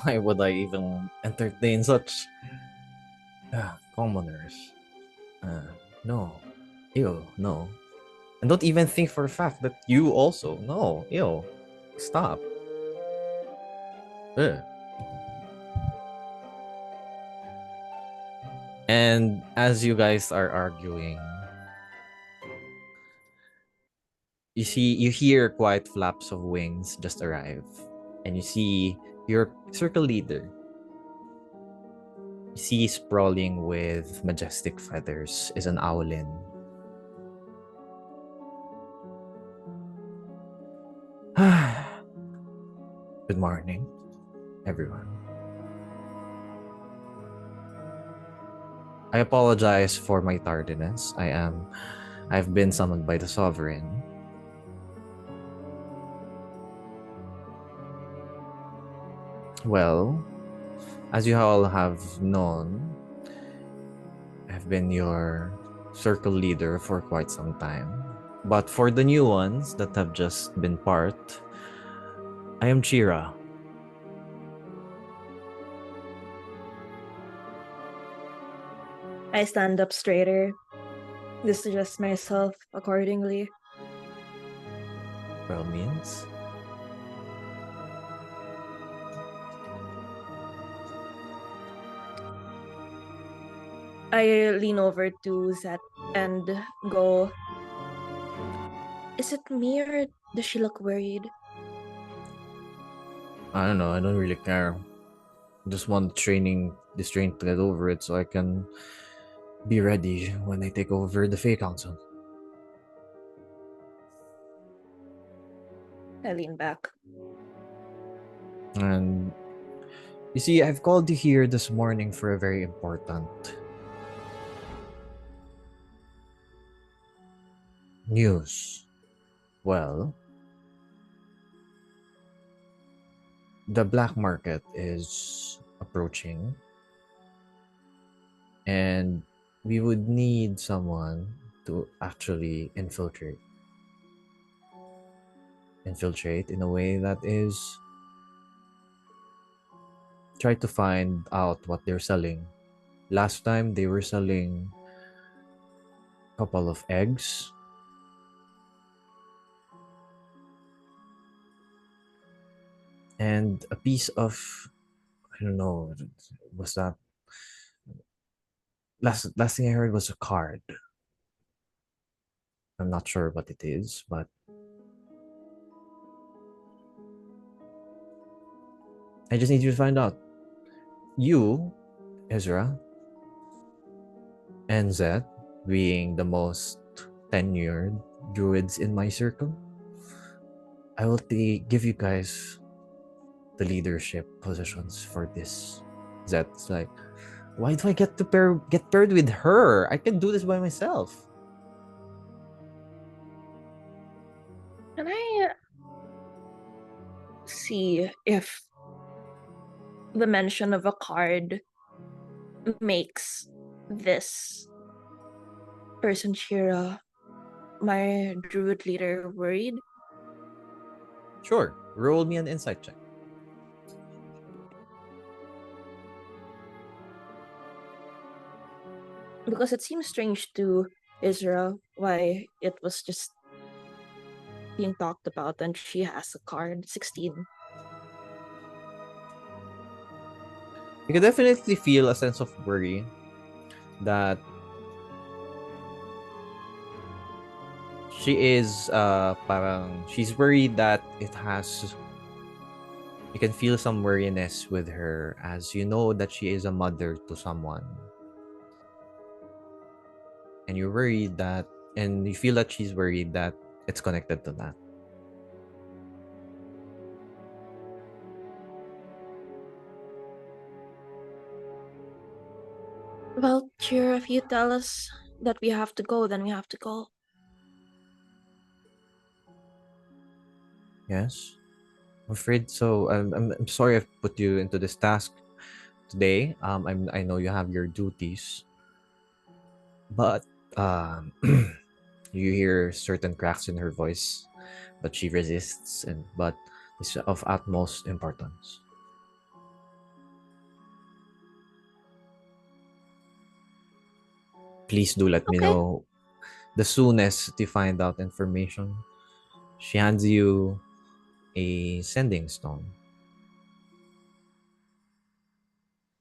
[SPEAKER 1] Why would I even entertain such commoners? No. Ew, no. And don't even think for a fact that you also. No, ew. Stop. Ugh. And as you guys are arguing, you hear quiet flaps of wings just arrive. And you see your circle leader. You see sprawling with majestic feathers is an owlin. Good morning, everyone. I apologize for my tardiness. I've been summoned by the sovereign. Well, as you all have known, I've been your circle leader for quite some time. But for the new ones that have just been part, I am Chira.
[SPEAKER 2] I stand up straighter, disadjust myself accordingly.
[SPEAKER 1] Well means.
[SPEAKER 2] I lean over to Zet and go, is it me or does she look worried?
[SPEAKER 1] I don't know, I don't really care. Just want this training to get over it so I can be ready when I take over the Fey Council.
[SPEAKER 2] I lean back.
[SPEAKER 1] And you see, I've called you here this morning for a very important news. Well, the black market is approaching, and we would need someone to actually infiltrate in a way that is try to find out what they're selling. Last time they were selling a couple of eggs and a piece of, I don't know, was that last thing I heard was a card. I'm not sure what it is, but I just need you to find out. You, Ezra, and Zed, being the most tenured druids in my circle, I will give you guys the leadership positions for this. Zed's like, why do I get to get paired with her? I can do this by myself.
[SPEAKER 2] Can I see if the mention of a card makes this person Shira, my druid leader, worried?
[SPEAKER 1] Sure, roll me an insight check.
[SPEAKER 2] Because it seems strange to Israel why it was just being talked about and she has a card 16.
[SPEAKER 1] You can definitely feel a sense of worry that she is parang she's worried that it has you can feel some worriness with her as you know that she is a mother to someone, and you're worried that and you feel that she's worried that it's connected to that.
[SPEAKER 2] Well, Shira, if you tell us that we have to go, then we have to go.
[SPEAKER 1] Yes, I'm afraid so. I'm sorry I've put you into this task today. I know you have your duties, but um you hear certain cracks in her voice, but she resists, and but it's of utmost importance. Please do let me
[SPEAKER 2] Okay.
[SPEAKER 1] know The soonest you find out information, she hands you a sending stone.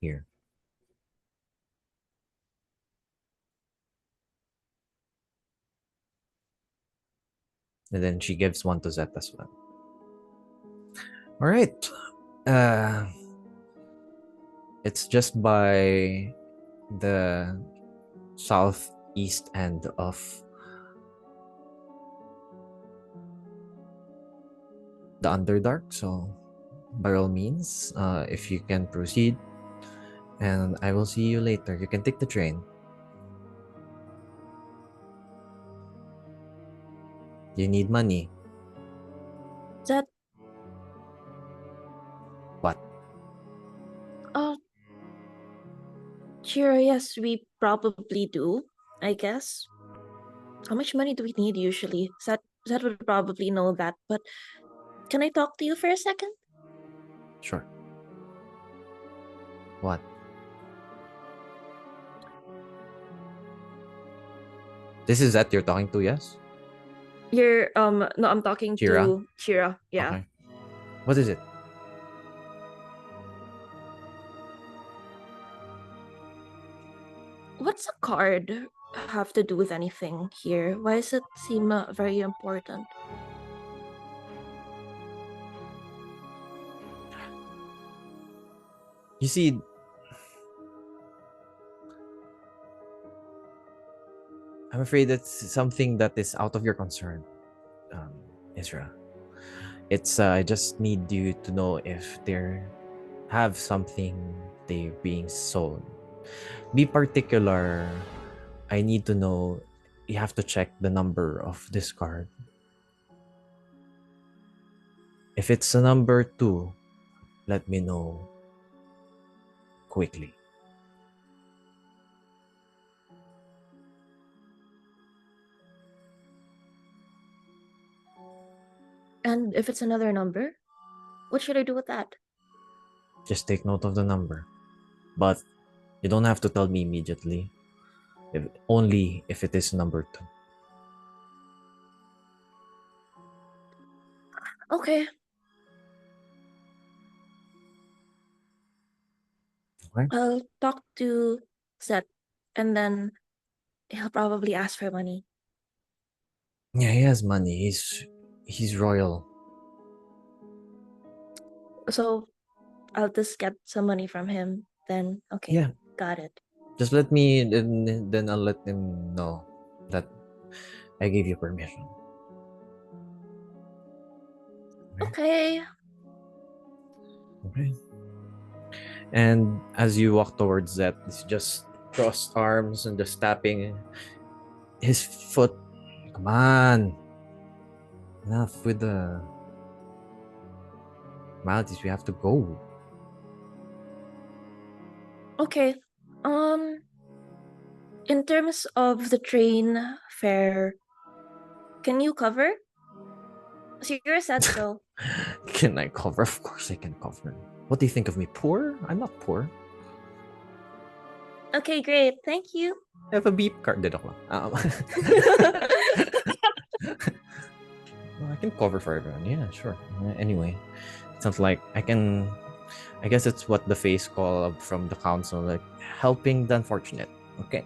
[SPEAKER 1] Here. And then she gives one to Zet as well. All right. Uh, it's just by the southeast end of the Underdark. So, by all means, if you can proceed, and I will see you later. You can take the train. You need money.
[SPEAKER 2] That,
[SPEAKER 1] What?
[SPEAKER 2] oh, sure, yes, we probably do, I guess. How much money do we need usually? That would probably know that, but can I talk to you for a second?
[SPEAKER 1] Sure. What? This is that you're talking to, yes?
[SPEAKER 2] You're no, I'm talking
[SPEAKER 1] Kira?
[SPEAKER 2] to Shira. Yeah.
[SPEAKER 1] Okay. What is it?
[SPEAKER 2] What's a card have to do with anything here? Why does it seem very important?
[SPEAKER 1] You see, I'm afraid it's something that is out of your concern, um, Isra. It's I just need you to know if they have something they're being sold. Be particular. I need to know. You have to check the number of this card. If it's a number two, let me know quickly.
[SPEAKER 2] And if it's another number, what should I do with that?
[SPEAKER 1] Just take note of the number. But you don't have to tell me immediately. Only if it is number two.
[SPEAKER 2] Okay,
[SPEAKER 1] Okay?
[SPEAKER 2] I'll talk to Seth, and then he'll probably ask for money.
[SPEAKER 1] Yeah, he has money. He's royal.
[SPEAKER 2] So I'll just get some money from him. Then okay,
[SPEAKER 1] Yeah,
[SPEAKER 2] got it.
[SPEAKER 1] just let me then I'll let him know that I gave you permission. Okay.
[SPEAKER 2] Okay.
[SPEAKER 1] Okay. And as you walk towards that, it's just crossed arms and just tapping his foot. Come on. Enough with the formalities. We have to go.
[SPEAKER 2] Okay. Um, in terms of the train fare, can you cover? Sierra said so.
[SPEAKER 1] Can I cover? Of course I can cover. What do you think of me? Poor? I'm not poor.
[SPEAKER 2] Okay, great. Thank you.
[SPEAKER 1] I have a beep card. Di, joke lang. Well, I can cover for everyone. Yeah, sure. Anyway, it sounds like I can. I guess it's what the face call from the council, like helping the unfortunate. Okay.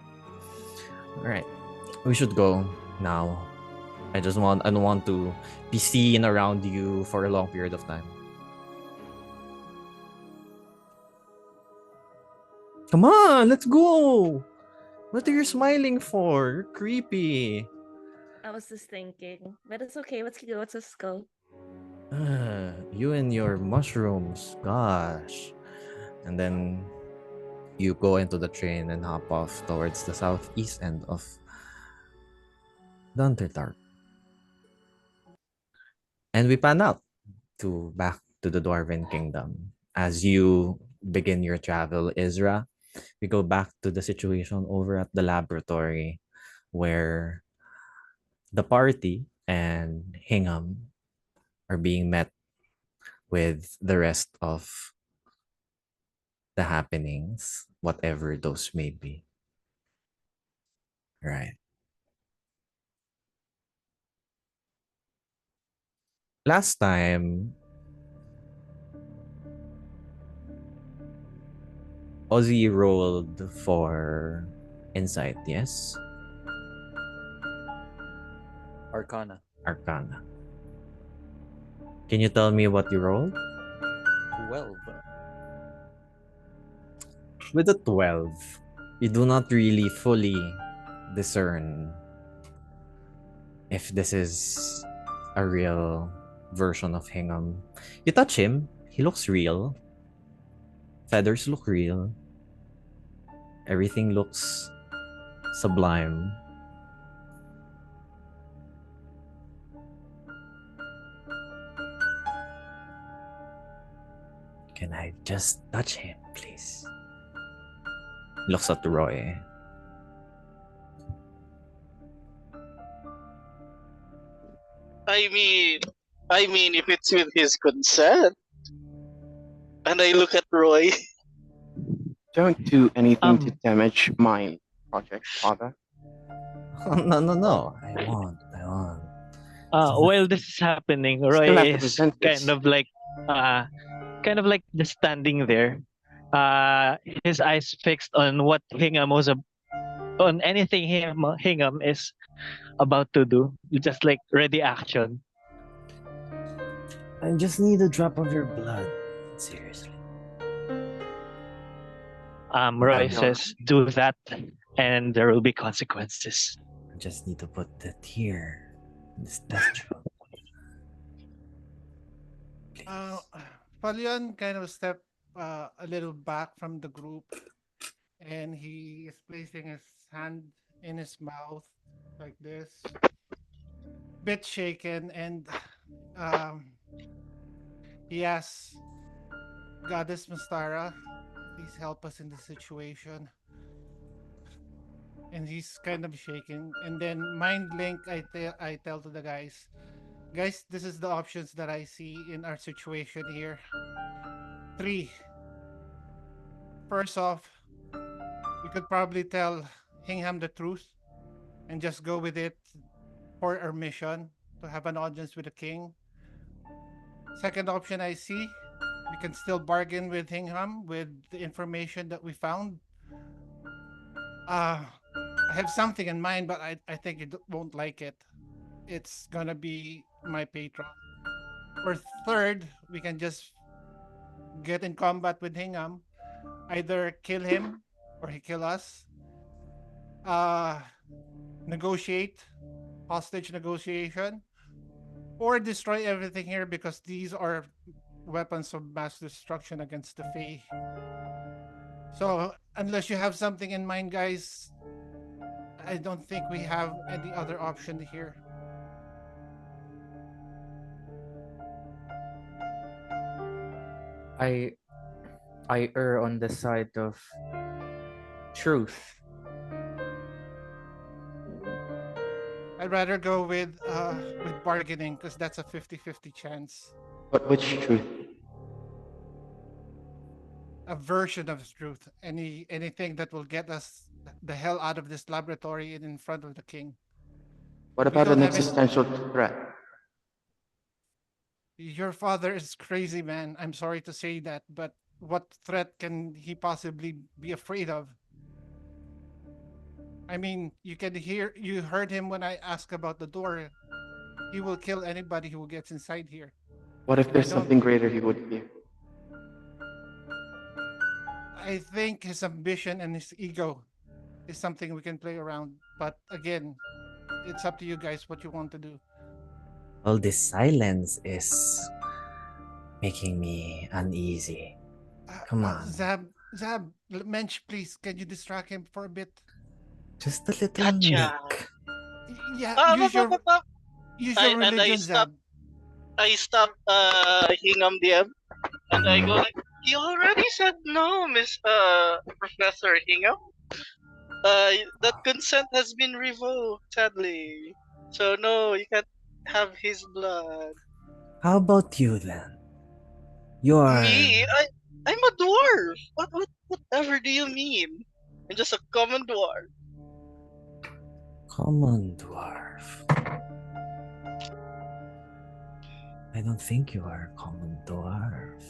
[SPEAKER 1] All right. We should go now. I don't want to be seen around you for a long period of time. Come on, let's go. What are you smiling for? You're creepy.
[SPEAKER 2] I was just thinking, but it's okay. Let's go. Let's just go.
[SPEAKER 1] You and your mushrooms. Gosh. And then you go into the train and hop off towards the southeast end of the Underdark. And we pan out to back to the Dwarven Kingdom. As you begin your travel, Isra, we go back to the situation over at the laboratory where the party and Hingham are being met with the rest of the happenings, whatever those may be. Right. Last time, Ozzy rolled for insight, yes?
[SPEAKER 3] Arcana.
[SPEAKER 1] Arcana. Can you tell me what you rolled?
[SPEAKER 3] 12.
[SPEAKER 1] With a 12, you do not really fully discern if this is a real version of Hingham. You touch him, he looks real. Feathers look real. Everything looks sublime. Can I just touch him, please? Looks at Roy.
[SPEAKER 4] I mean, if it's with his consent, and I look at Roy.
[SPEAKER 5] Don't do anything to
[SPEAKER 6] Um,
[SPEAKER 5] damage my project, father.
[SPEAKER 1] No. I won't.
[SPEAKER 6] while this is happening,
[SPEAKER 5] Still have
[SPEAKER 6] Roy
[SPEAKER 5] to
[SPEAKER 6] is
[SPEAKER 5] present this.
[SPEAKER 6] uh, kind of like just standing there. His eyes fixed on what Hingham on anything Hingham is about to do, just like ready action.
[SPEAKER 1] I just need a drop of your blood. Seriously.
[SPEAKER 6] Roy
[SPEAKER 5] Your
[SPEAKER 6] says, "Do that, and there will be consequences."
[SPEAKER 1] I just need to put that here. This death drop. Please.
[SPEAKER 7] Palyon kind of step a little back from the group, and he is placing his hand in his mouth like this, bit shaken, and um, he asks, "Goddess Mastara, please help us in this situation." And he's kind of shaking. And then mind link, I tell to the guys, this is the options that I see in our situation here. Three. First off, we could probably tell Hingham the truth and just go with it for our mission to have an audience with the king. Second option I see, we can still bargain with Hingham with the information that we found. Uh, I have something in mind, but I think it won't like it. It's gonna be my patron. Or third, we can just get in combat with Hingham, either kill him or he kill us. Uh, negotiate, hostage negotiation, or destroy everything here because these are weapons of mass destruction against the Fae. So unless you have something in mind, guys, I don't think we have any other option here.
[SPEAKER 3] I I err on the side of truth.
[SPEAKER 7] I'd rather go with bargaining because that's a 50-50 chance.
[SPEAKER 5] But which truth?
[SPEAKER 7] A version of truth. Anything that will get us the hell out of this laboratory and in front of the king.
[SPEAKER 5] What
[SPEAKER 7] We
[SPEAKER 5] about
[SPEAKER 7] don't
[SPEAKER 5] an
[SPEAKER 7] have any.
[SPEAKER 5] existential threat?
[SPEAKER 7] Your father is crazy, man. I'm sorry to say that, but what threat can he possibly be afraid of? I mean, you heard him when I asked about the door. He will kill anybody who gets inside here.
[SPEAKER 5] What if
[SPEAKER 7] And I
[SPEAKER 5] there's
[SPEAKER 7] don't
[SPEAKER 5] something greater he would fear?
[SPEAKER 7] I think his ambition and his ego is something we can play around. But again, it's up to you guys what you want to do.
[SPEAKER 1] All this silence is making me uneasy. Come on.
[SPEAKER 7] Zab, Mensch, please, can you distract him for a bit?
[SPEAKER 1] Just a little
[SPEAKER 4] Gotcha.
[SPEAKER 1] nick.
[SPEAKER 7] Yeah,
[SPEAKER 4] Ah,
[SPEAKER 7] use your religion, Zab.
[SPEAKER 4] I stop Hingham DM and I go
[SPEAKER 1] Mhm.
[SPEAKER 4] like, you already said no, Miss Professor Hingham. That consent has been revoked, sadly. So no, you can't have his blood.
[SPEAKER 1] How about you then? You are
[SPEAKER 4] Me, I'm a dwarf. Whatever do you mean? I'm just a common dwarf.
[SPEAKER 1] common dwarf. I don't think you are a common dwarf.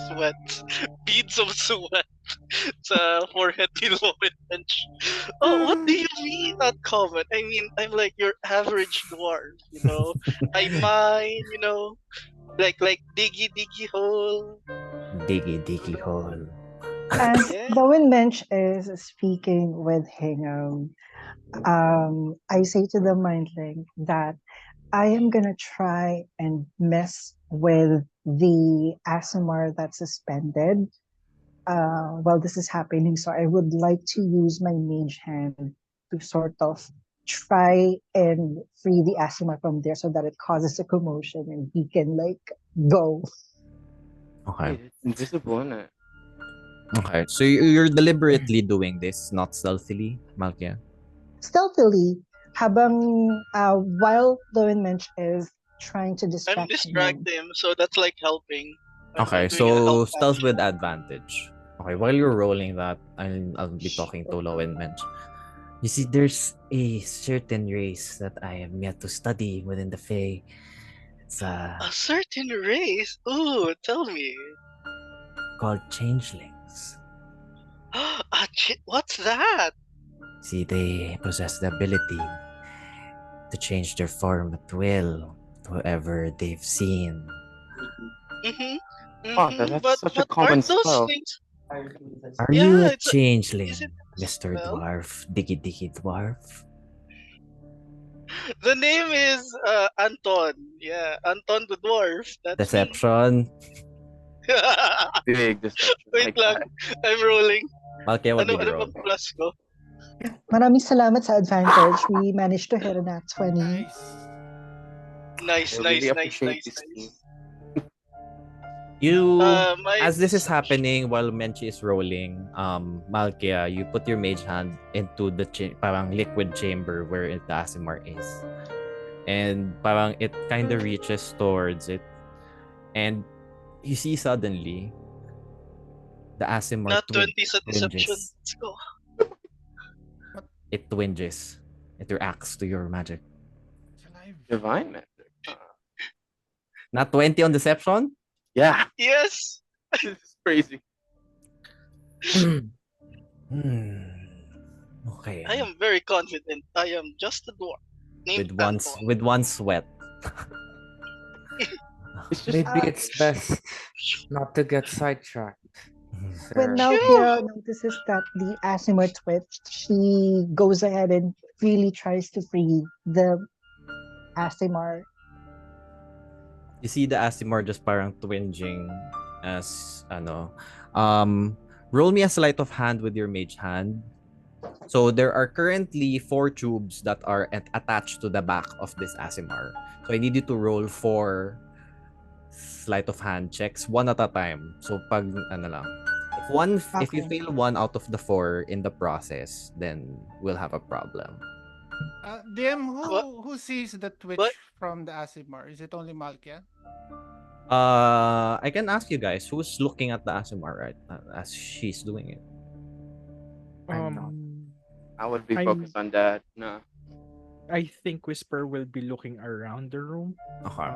[SPEAKER 4] Sweat. Beads of sweat. Sa forehead ni Lowenmensch. Oh, what do you mean uncommon? I mean, I'm like your average dwarf, you know? I mine, you know? Like diggy diggy hole.
[SPEAKER 1] Diggy diggy hole.
[SPEAKER 8] As
[SPEAKER 4] Yeah.
[SPEAKER 8] Lowenmensch is speaking with Hingham, I say to the Mindling that I am gonna try and mess with the ASMR that's suspended while this is happening. So I would like to use my mage hand to sort of try and free the ASMR from there so that it causes a commotion and he can like go.
[SPEAKER 1] Okay.
[SPEAKER 5] Wait, it's invisible, isn't it?
[SPEAKER 1] Okay. So you're deliberately doing this, not stealthily, Malkia?
[SPEAKER 8] Stealthily, habang while Lowenmensch is trying to
[SPEAKER 4] I'm
[SPEAKER 8] distract him.
[SPEAKER 4] distracting him, so that's like helping. I'm
[SPEAKER 1] Okay,
[SPEAKER 4] doing a help
[SPEAKER 1] so stealth
[SPEAKER 4] action.
[SPEAKER 1] with advantage. Okay, while you're rolling that, I'll be talking to Lo and Mensch. You see, there's a certain race that I am yet to study within the Fae. It's
[SPEAKER 4] A certain race? Ooh, tell me.
[SPEAKER 1] called changelings.
[SPEAKER 4] What's that?
[SPEAKER 1] See, they possess the ability to change their form at will to whoever they've seen.
[SPEAKER 4] Mm-hmm.
[SPEAKER 5] Father,
[SPEAKER 4] Mm-hmm.
[SPEAKER 5] that's such a
[SPEAKER 4] But
[SPEAKER 5] common
[SPEAKER 4] aren't those
[SPEAKER 5] spell.
[SPEAKER 4] things?
[SPEAKER 1] Are you
[SPEAKER 4] Yeah,
[SPEAKER 1] a
[SPEAKER 4] it's a.
[SPEAKER 1] changeling,
[SPEAKER 4] Is it a
[SPEAKER 1] Mr.
[SPEAKER 4] spell?
[SPEAKER 1] Dwarf? Diggy diggy dwarf?
[SPEAKER 4] The name is Anton. Yeah, Anton the dwarf. That's me.
[SPEAKER 1] Deception?
[SPEAKER 5] Big deception.
[SPEAKER 4] Wait
[SPEAKER 5] My
[SPEAKER 4] lang,
[SPEAKER 5] God.
[SPEAKER 4] I'm rolling.
[SPEAKER 1] Malkia, what did you
[SPEAKER 4] Ano
[SPEAKER 1] roll?
[SPEAKER 4] bang plus ko?
[SPEAKER 8] Maraming salamat sa advantage. We managed to hit a nat 20.
[SPEAKER 7] Nice.
[SPEAKER 4] Nice,
[SPEAKER 5] I really
[SPEAKER 4] nice, nice,
[SPEAKER 5] appreciate
[SPEAKER 4] nice,
[SPEAKER 5] this team.
[SPEAKER 4] nice.
[SPEAKER 1] You,
[SPEAKER 4] My
[SPEAKER 1] as this is
[SPEAKER 4] deception.
[SPEAKER 1] happening while Menchi is rolling, Malkia, you put your mage hand into the parang liquid chamber where the Asimar is. And parang it kind of reaches towards it. And you see suddenly, the Asimar
[SPEAKER 4] Not 20 sa deception.
[SPEAKER 1] twinges.
[SPEAKER 4] Let's go.
[SPEAKER 1] It twinges. It reacts to your magic.
[SPEAKER 7] It's alive.
[SPEAKER 5] Divine magic.
[SPEAKER 1] Not 20 on deception?
[SPEAKER 5] Yeah,
[SPEAKER 4] Yes,
[SPEAKER 5] this is crazy.
[SPEAKER 1] Okay.
[SPEAKER 4] I am very confident. I am just a dwarf named Anton.
[SPEAKER 1] With one sweat.
[SPEAKER 5] It's just
[SPEAKER 3] Maybe it's best not to get sidetracked,
[SPEAKER 8] When
[SPEAKER 3] sir.
[SPEAKER 8] Malkia notices that the Asimar twitched, she goes ahead and really tries to free the Asimar.
[SPEAKER 1] You see the Asimar just parang twinging as roll me a sleight of hand with your mage hand. So there are currently 4 tubes that are attached to the back of this Asimar. So I need you to roll 4 sleight of hand checks one at a time. So pag lang. If you
[SPEAKER 8] Okay.
[SPEAKER 1] fail one out of the 4 in the process, then we'll have a problem.
[SPEAKER 7] DM,
[SPEAKER 4] What?
[SPEAKER 7] who sees the
[SPEAKER 4] What?
[SPEAKER 7] twitch from the Asimar? Is it only Malkia?
[SPEAKER 1] I can ask you guys who's looking at the Asimar right as she's doing it.
[SPEAKER 3] I'm not.
[SPEAKER 5] I would be
[SPEAKER 9] I
[SPEAKER 5] focused on that. No.
[SPEAKER 9] I think Whisper will be looking around the room.
[SPEAKER 1] Okay.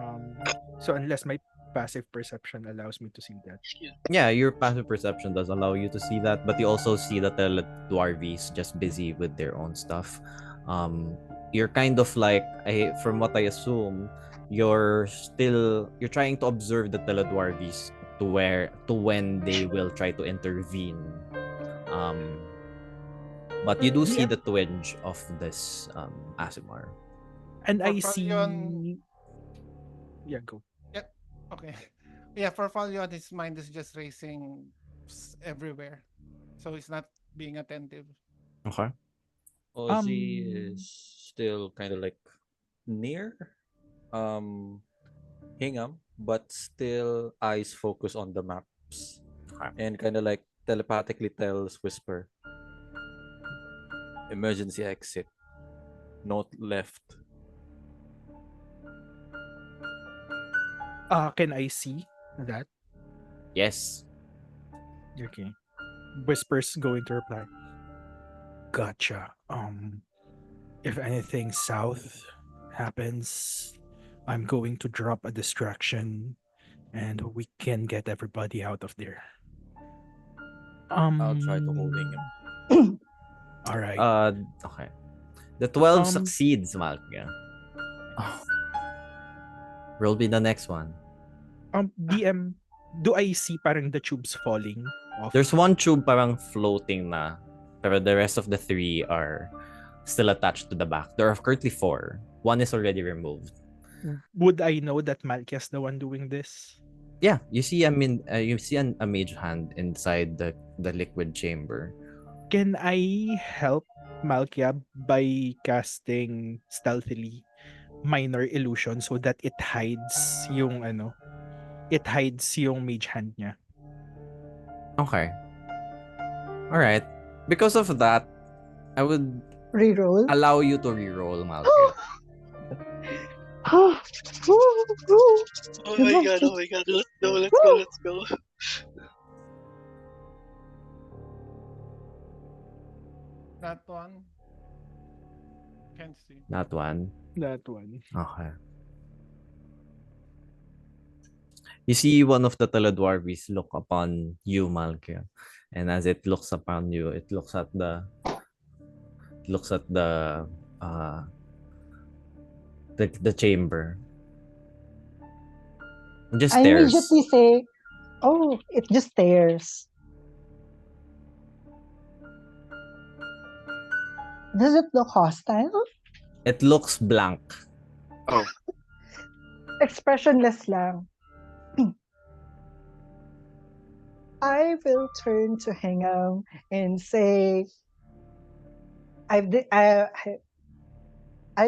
[SPEAKER 9] So unless my passive perception allows me to see that.
[SPEAKER 4] Excuse me.
[SPEAKER 1] Yeah, your passive perception does allow you to see that, but you also see that the dwarvies just busy with their own stuff. You're kind of like, from what I assume, you're trying to observe the Teledwarvies to when they will try to intervene. But you do see the twinge of this Asimar.
[SPEAKER 9] And
[SPEAKER 7] For
[SPEAKER 9] I see.
[SPEAKER 7] Falyon,
[SPEAKER 9] Yeah, go.
[SPEAKER 7] yeah, okay. Yeah, for Falyon, his mind is just racing everywhere. So he's not being attentive.
[SPEAKER 1] Okay.
[SPEAKER 10] Ozzy is still kind of like near um Hingham, but still eyes focus on the maps and kind of like telepathically tells Whisper, emergency exit, note left.
[SPEAKER 9] Can I see that?
[SPEAKER 1] Yes.
[SPEAKER 9] Okay. Whisper's going to reply. Gotcha. If anything south happens, I'm going to drop a distraction and we can get everybody out of there.
[SPEAKER 10] I'll try to hold him.
[SPEAKER 9] All right.
[SPEAKER 1] Okay. The 12
[SPEAKER 9] Um,
[SPEAKER 1] succeeds, Malkia.
[SPEAKER 3] Oh,
[SPEAKER 1] Will be the next one.
[SPEAKER 9] DM, do I see parang the tubes falling off?
[SPEAKER 1] There's one tube parang floating na, pero the rest of the three are still attached to the back. There are currently four. One is already removed.
[SPEAKER 9] Would I know that Malkia's the one doing this?
[SPEAKER 1] Yeah, you see, a mage hand inside the liquid chamber.
[SPEAKER 9] Can I help Malkia by casting stealthily minor illusion so that it hides yung mage hand niya?
[SPEAKER 1] Okay. All right. Because of that, I would
[SPEAKER 8] Reroll.
[SPEAKER 1] allow you to reroll, Malkia.
[SPEAKER 4] Oh my god, oh my god, let's go, let's go, let's go.
[SPEAKER 7] That one. Can't see.
[SPEAKER 1] That one.
[SPEAKER 9] That one.
[SPEAKER 1] Okay. You see one of the Taladwarvis look upon you, Malkia. And as it looks upon you, it looks at uh the chamber. It just
[SPEAKER 8] I
[SPEAKER 1] stares.
[SPEAKER 8] immediately say, oh, it just stares. Does it look hostile?
[SPEAKER 1] It looks blank.
[SPEAKER 5] Oh,
[SPEAKER 8] Expressionless lang. I will turn to Hingham and say, I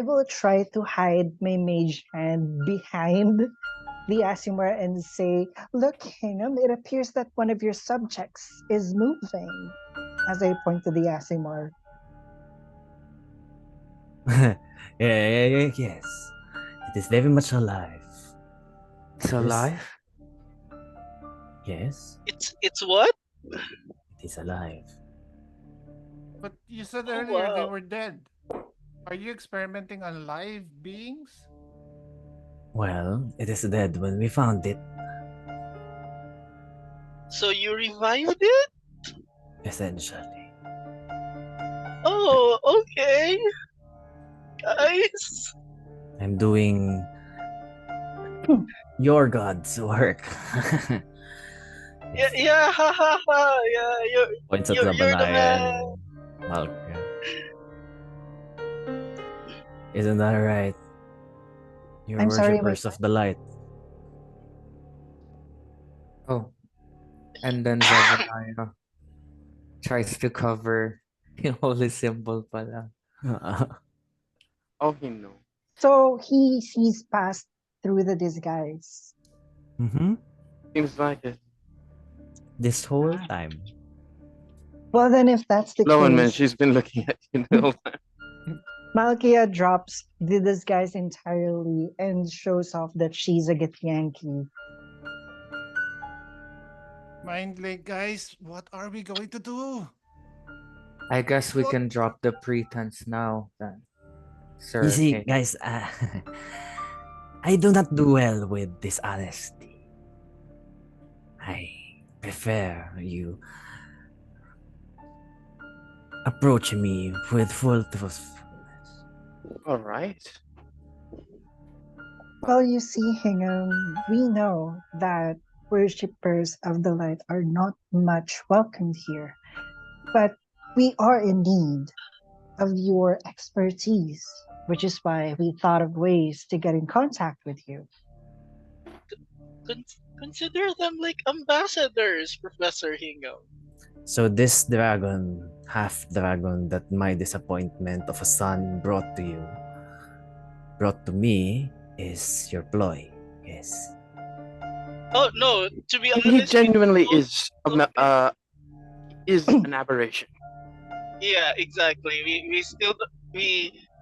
[SPEAKER 8] will try to hide my mage hand behind the Asimar and say, look, Hingham, it appears that one of your subjects is moving. As I point to the Asimar.
[SPEAKER 1] Yes. It is very much alive.
[SPEAKER 3] it's
[SPEAKER 1] Yes.
[SPEAKER 3] alive?
[SPEAKER 1] Yes,
[SPEAKER 4] It's what?
[SPEAKER 1] it is alive.
[SPEAKER 7] But you said
[SPEAKER 4] Oh,
[SPEAKER 7] earlier they
[SPEAKER 4] wow.
[SPEAKER 7] were dead. Are you experimenting on live beings?
[SPEAKER 1] Well, it is dead when we found it,
[SPEAKER 4] So you revived it?
[SPEAKER 1] essentially.
[SPEAKER 4] Oh, okay. Guys.
[SPEAKER 1] I'm doing your god's work.
[SPEAKER 4] Yeah, ha ha ha. Yeah,
[SPEAKER 1] Points at
[SPEAKER 4] you're the
[SPEAKER 1] Zabanaya
[SPEAKER 4] man.
[SPEAKER 1] and Malkia. Isn't that right? You're
[SPEAKER 8] I'm sorry,
[SPEAKER 1] worshippers of the light.
[SPEAKER 3] Oh. And then Zabanaya tries to cover yung holy symbol pala.
[SPEAKER 5] oh, he knows.
[SPEAKER 8] So he sees past through the disguise.
[SPEAKER 1] Mm-hmm.
[SPEAKER 5] Seems like it.
[SPEAKER 1] This whole time.
[SPEAKER 8] Well, then, if that's the
[SPEAKER 5] Lowen, man,
[SPEAKER 8] case,
[SPEAKER 5] she's been looking at you the whole time.
[SPEAKER 8] Malkia drops the disguise entirely and shows off that she's a Githyanki.
[SPEAKER 7] Mind link, guys. What are we going to do?
[SPEAKER 3] I guess we
[SPEAKER 7] What?
[SPEAKER 3] can drop the pretense now then. Sir
[SPEAKER 1] You see,
[SPEAKER 3] King.
[SPEAKER 1] guys, I do not do well with dishonesty. I prefer you approach me with full truthfulness.
[SPEAKER 5] All right.
[SPEAKER 8] Well, you see, Hingham, we know that worshippers of the light are not much welcomed here, but we are in need of your expertise, which is why we thought of ways to get in contact with you.
[SPEAKER 4] Consider them like ambassadors, Professor Hingo.
[SPEAKER 1] So this dragon, half dragon that my disappointment of a son brought to you, brought to me, is your ploy. Yes.
[SPEAKER 4] Oh no, to be honest,
[SPEAKER 5] He genuinely
[SPEAKER 4] we
[SPEAKER 5] is an aberration.
[SPEAKER 4] yeah, exactly.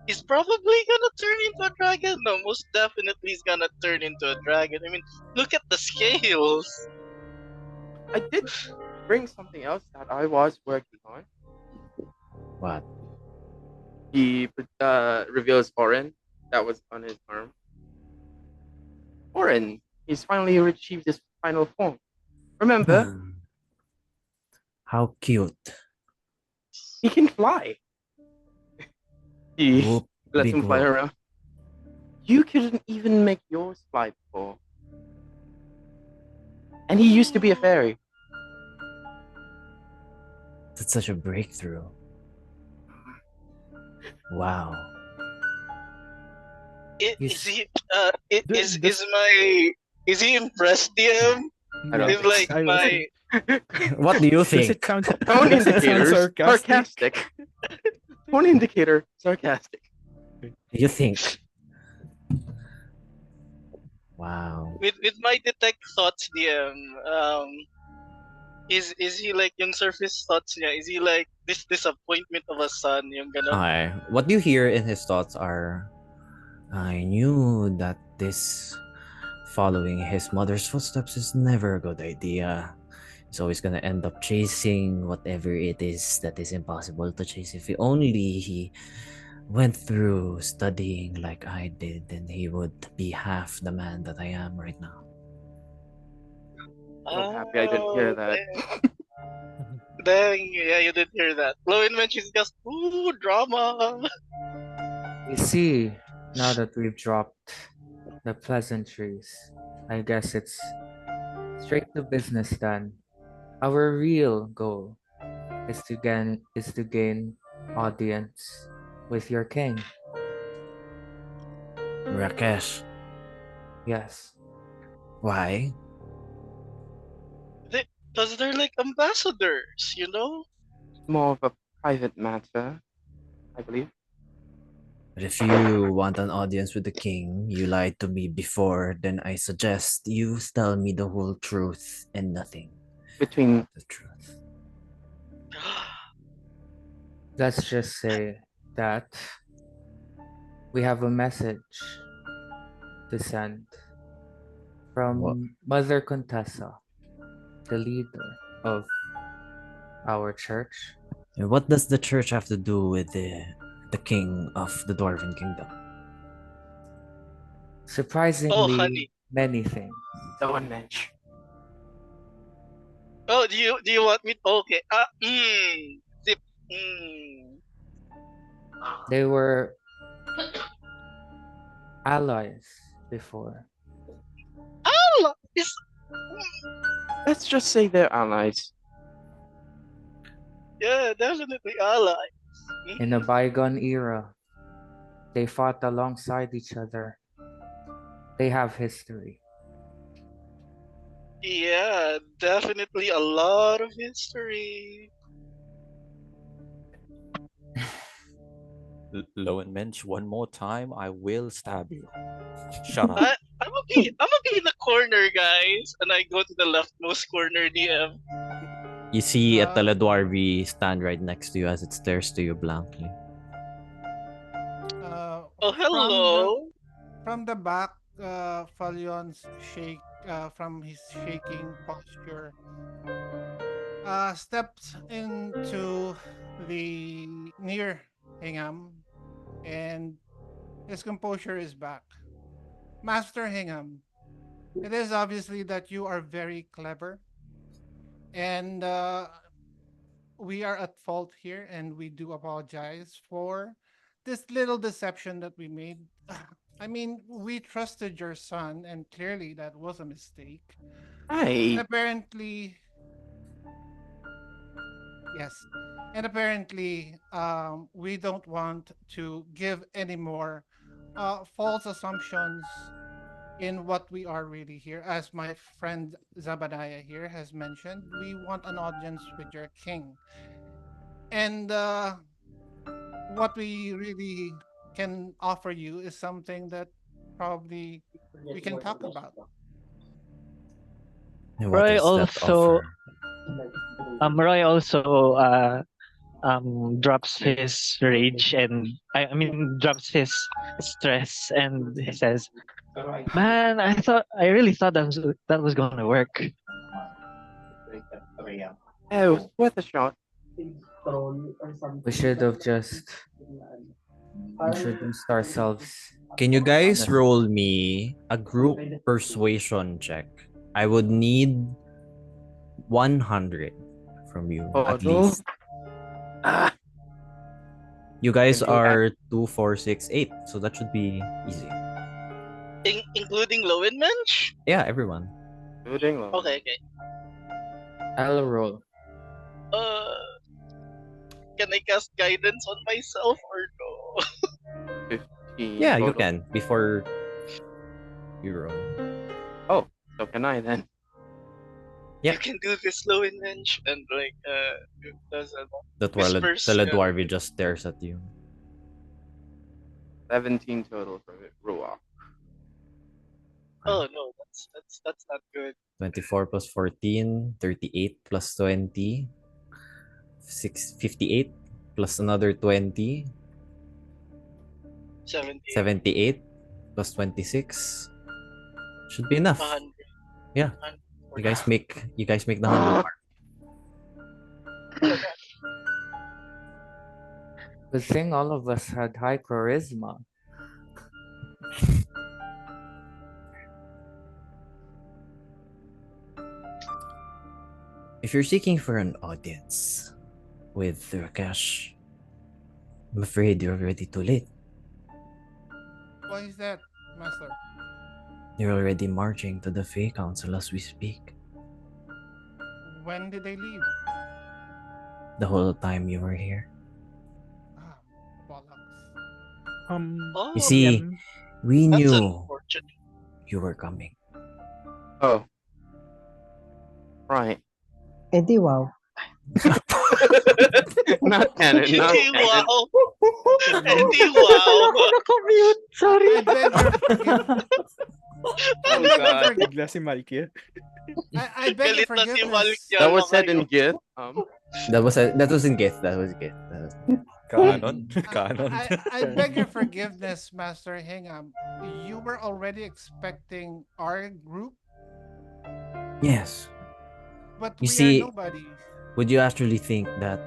[SPEAKER 4] He's probably gonna turn into a dragon. No, most definitely he's gonna turn into a dragon. I mean, look at the scales.
[SPEAKER 5] I did bring something else that I was working on.
[SPEAKER 1] What?
[SPEAKER 5] He reveals foreign that was on his arm. Orin, he's finally achieved his final form. Remember,
[SPEAKER 1] How cute.
[SPEAKER 5] he can fly. He
[SPEAKER 1] Whoop,
[SPEAKER 5] lets
[SPEAKER 1] big
[SPEAKER 5] him fly
[SPEAKER 1] whoop.
[SPEAKER 5] around. You couldn't even make yours fly before. And he used to be a fairy.
[SPEAKER 1] That's such a breakthrough. Wow.
[SPEAKER 4] Is
[SPEAKER 3] He's
[SPEAKER 4] he
[SPEAKER 9] The
[SPEAKER 4] is he impressed, DM?
[SPEAKER 5] I don't
[SPEAKER 4] Is
[SPEAKER 5] think
[SPEAKER 9] yes,
[SPEAKER 4] like
[SPEAKER 5] so.
[SPEAKER 9] I was.
[SPEAKER 4] my
[SPEAKER 1] What do you
[SPEAKER 9] Does it
[SPEAKER 1] think?
[SPEAKER 9] sound?
[SPEAKER 5] Tone
[SPEAKER 9] Does it sound
[SPEAKER 5] indicators
[SPEAKER 9] sarcastic?
[SPEAKER 5] sarcastic. Tone indicator sarcastic.
[SPEAKER 1] You think? Wow.
[SPEAKER 4] with my detect thoughts, DM. Is he like yung surface thoughts niya? Is he like this disappointment of a son, yung ganon?
[SPEAKER 1] Okay. What you hear in his thoughts are, I knew that this following his mother's footsteps is never a good idea. He's always gonna end up chasing whatever it is that is impossible to chase. If only he went through studying like I did, then he would be half the man that I am right now.
[SPEAKER 5] I'm happy I didn't hear that.
[SPEAKER 4] Dang, yeah, you did hear that. Lowen when she's just ooh drama.
[SPEAKER 3] You see, now that we've dropped the pleasantries, I guess it's straight to business then. Our real goal is to gain audience with your king.
[SPEAKER 1] Rakesh,
[SPEAKER 3] Yes.
[SPEAKER 1] why?
[SPEAKER 4] Because they're like ambassadors, you know?
[SPEAKER 5] It's more of a private matter, I believe.
[SPEAKER 1] But if you want an audience with the king, you lied to me before, then I suggest you tell me the whole truth and nothing
[SPEAKER 5] Between
[SPEAKER 1] but the truth.
[SPEAKER 3] Let's just say that we have a message to send
[SPEAKER 1] What?
[SPEAKER 3] from Mother Contessa, the leader of our church.
[SPEAKER 1] And what does the church have to do with the king of the Dwarven Kingdom?
[SPEAKER 4] Oh,
[SPEAKER 3] Surprisingly,
[SPEAKER 4] honey.
[SPEAKER 3] many things.
[SPEAKER 5] the one match.
[SPEAKER 4] Oh, do you want me? Okay. Zip.
[SPEAKER 3] They were allies before.
[SPEAKER 4] Allah is
[SPEAKER 5] Let's just say they're allies.
[SPEAKER 4] yeah, definitely allies.
[SPEAKER 3] In a bygone era, they fought alongside each other. They have history.
[SPEAKER 4] Yeah, definitely a lot of history.
[SPEAKER 10] Lowen Mensch, one more time, I will stab you. Shut up.
[SPEAKER 4] I'm gonna be in the corner, guys, and I go to the leftmost corner, DM.
[SPEAKER 1] You see a
[SPEAKER 7] Uh,
[SPEAKER 1] Teledwarvi stand right next to you as it stares to you blankly.
[SPEAKER 4] Oh, hello.
[SPEAKER 7] From the back, Falion's from his shaking posture, steps into the near Hingham, and his composure is back. Master Hingham, it is obviously that you are very clever, and we are at fault here, and we do apologize for this little deception that we made. I mean, we trusted your son, and clearly that was a mistake. And
[SPEAKER 5] Hey,
[SPEAKER 7] apparently, yes, and apparently, we don't want to give any more false assumptions in what we are really here. As my friend Zabadiah here has mentioned, we want an audience with your king. And what we really can offer you is something that probably we can talk about.
[SPEAKER 1] What
[SPEAKER 6] Roy
[SPEAKER 1] is that
[SPEAKER 6] also
[SPEAKER 1] offer?
[SPEAKER 6] Roy also drops his rage and I mean drops his stress and he says, "Man, I really thought that was gonna work."
[SPEAKER 5] it was worth a shot.
[SPEAKER 3] We should have just introduced ourselves
[SPEAKER 1] Can you guys
[SPEAKER 3] Honest.
[SPEAKER 1] roll me a group persuasion check? I would need 100 from you
[SPEAKER 5] Oh
[SPEAKER 1] at
[SPEAKER 5] no.
[SPEAKER 1] least.
[SPEAKER 5] Ah,
[SPEAKER 1] You guys
[SPEAKER 5] can you add
[SPEAKER 1] are 2, 4, 6, 8, so that should be easy.
[SPEAKER 4] Including low and mensch?
[SPEAKER 1] Yeah, everyone.
[SPEAKER 5] including loan?
[SPEAKER 4] Okay, okay.
[SPEAKER 3] I'll roll.
[SPEAKER 4] Uh, can I cast guidance on myself or no?
[SPEAKER 5] 15
[SPEAKER 1] Yeah, you
[SPEAKER 5] total.
[SPEAKER 1] can before you roll.
[SPEAKER 5] Oh, so can I then?
[SPEAKER 1] Yeah.
[SPEAKER 4] You can do this low and mensch and like it does
[SPEAKER 1] The
[SPEAKER 4] whispers.
[SPEAKER 1] Teledwarvi just stares at you.
[SPEAKER 5] 17 total for Ruach.
[SPEAKER 4] Oh no, that's not good.
[SPEAKER 1] 24 plus 14, 38 plus 20, 58 plus another 20,
[SPEAKER 4] 78,
[SPEAKER 1] 78 plus 26. Should be enough.
[SPEAKER 4] 100,
[SPEAKER 1] Yeah. You guys make the 100 mark.
[SPEAKER 3] Good thing all of us had high charisma.
[SPEAKER 1] If you're seeking for an audience with Rakesh, I'm afraid you're already too late.
[SPEAKER 7] Why is that, Master?
[SPEAKER 1] You're already marching to the Fey Council as we speak.
[SPEAKER 7] When did they leave?
[SPEAKER 1] The whole time you were here.
[SPEAKER 7] Ah, bollocks.
[SPEAKER 4] Oh,
[SPEAKER 1] You see,
[SPEAKER 9] PM,
[SPEAKER 1] we
[SPEAKER 4] that's
[SPEAKER 1] knew
[SPEAKER 4] unfortunate.
[SPEAKER 1] you were coming.
[SPEAKER 5] Oh. Right.
[SPEAKER 8] Edi wow.
[SPEAKER 5] Not canon, not
[SPEAKER 4] Eddie,
[SPEAKER 5] canon.
[SPEAKER 4] wow. Eddie, wow.
[SPEAKER 3] Nakamute, sorry.
[SPEAKER 7] I beg your forgiveness. I
[SPEAKER 5] Oh
[SPEAKER 7] beg your
[SPEAKER 5] god.
[SPEAKER 7] forgiveness.
[SPEAKER 9] bigla si Malkia.
[SPEAKER 7] I beg your
[SPEAKER 4] Galit na si
[SPEAKER 7] forgiveness.
[SPEAKER 4] Malkia.
[SPEAKER 5] That was
[SPEAKER 4] ano
[SPEAKER 5] said
[SPEAKER 4] kayo?
[SPEAKER 5] in Gith.
[SPEAKER 1] That was in gift. That was gift.
[SPEAKER 10] Canon. Canon.
[SPEAKER 7] I beg your forgiveness, Master Hingham. You were already expecting our group,
[SPEAKER 1] Yes.
[SPEAKER 7] but
[SPEAKER 1] You
[SPEAKER 7] we are
[SPEAKER 1] see,
[SPEAKER 7] nobodies.
[SPEAKER 1] would you actually think that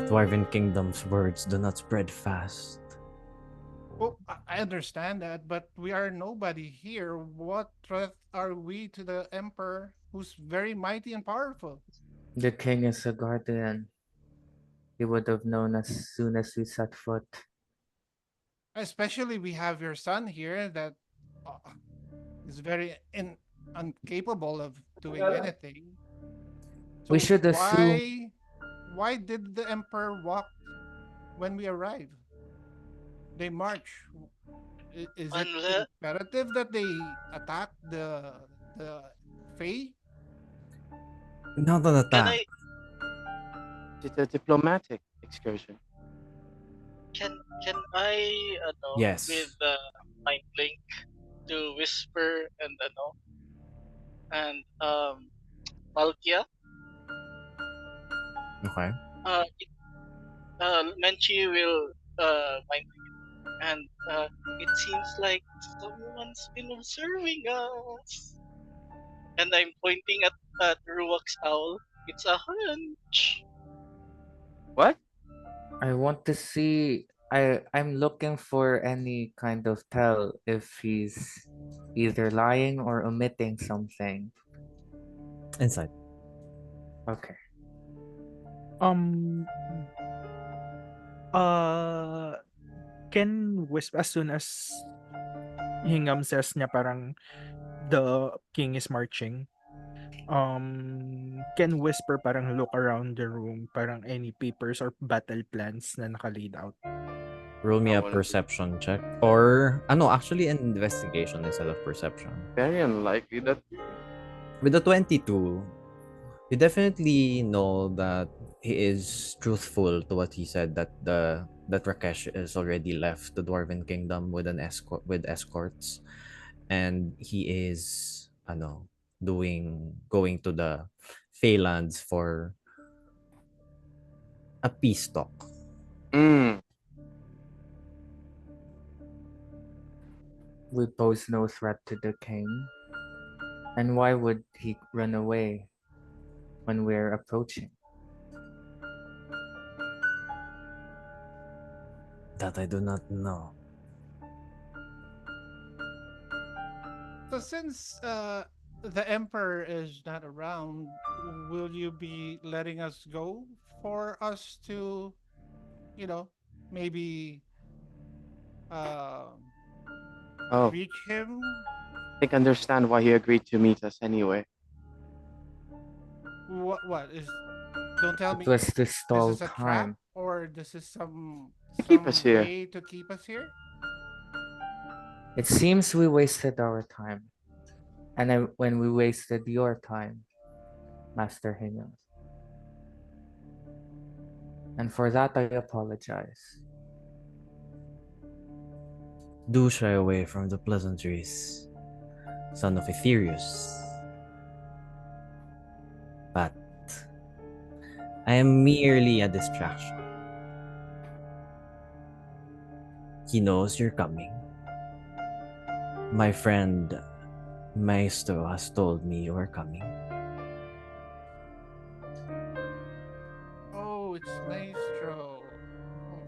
[SPEAKER 1] Dwarven Kingdom's words do not spread fast?
[SPEAKER 7] Oh, I understand that, but we are nobody here. What threat are we to the Emperor, who's very mighty and powerful?
[SPEAKER 3] The king is a guardian. He would have known as soon as we set foot.
[SPEAKER 7] Especially we have your son here that uh, is very incapable of doing anything.
[SPEAKER 3] We
[SPEAKER 7] So
[SPEAKER 3] should assume
[SPEAKER 7] why did the Emperor walk when we arrived? They march. Is it
[SPEAKER 4] Unless,
[SPEAKER 7] imperative that they attack the Fae?
[SPEAKER 1] Not an
[SPEAKER 4] can
[SPEAKER 1] attack.
[SPEAKER 4] I
[SPEAKER 5] It's a diplomatic excursion.
[SPEAKER 4] can I with
[SPEAKER 1] Yes.
[SPEAKER 4] mind link to whisper and Malkia?
[SPEAKER 1] Okay.
[SPEAKER 4] It, Menchi will mind link and it seems like someone's been observing us. And I'm pointing at Ruak's owl. It's a hunch.
[SPEAKER 5] What?
[SPEAKER 3] I want to see I'm looking for any kind of tell if he's either lying or omitting something.
[SPEAKER 1] Inside.
[SPEAKER 3] Okay.
[SPEAKER 9] Um uh can whisper as soon as Hingham says niya parang the king is marching. Can whisper parang look around the room, parang any papers or battle plans na naka-laid out.
[SPEAKER 1] Roll me
[SPEAKER 5] I
[SPEAKER 1] a
[SPEAKER 5] wanna do
[SPEAKER 1] perception check. Or, no, actually an investigation instead of perception.
[SPEAKER 5] very unlikely that
[SPEAKER 1] With the 22, you definitely know that he is truthful to what he said that Rakesh is already left the Dwarven Kingdom with with escorts, and he is going to the Feylands for a peace talk.
[SPEAKER 5] Mm.
[SPEAKER 3] We pose no threat to the king. And why would he run away when we're approaching?
[SPEAKER 1] That I do not know.
[SPEAKER 7] So since the emperor is not around, will you be letting us go for us to, you know, maybe uh,
[SPEAKER 5] Oh,
[SPEAKER 7] reach him?
[SPEAKER 5] I think understand why he agreed to meet us anyway.
[SPEAKER 7] What is? Don't tell
[SPEAKER 3] It
[SPEAKER 7] me
[SPEAKER 3] was to
[SPEAKER 7] this
[SPEAKER 3] stall
[SPEAKER 7] is a trap
[SPEAKER 3] time.
[SPEAKER 7] or this is some
[SPEAKER 5] To keep us here.
[SPEAKER 7] way to keep us here.
[SPEAKER 3] It seems we wasted our time. And when we wasted your time, Master Hingham. And for that I apologize.
[SPEAKER 1] Do shy away from the pleasantries, son of Aetherius. But I am merely a distraction. He knows you're coming. My friend Maestro has told me you are coming.
[SPEAKER 7] Oh, it's Maestro.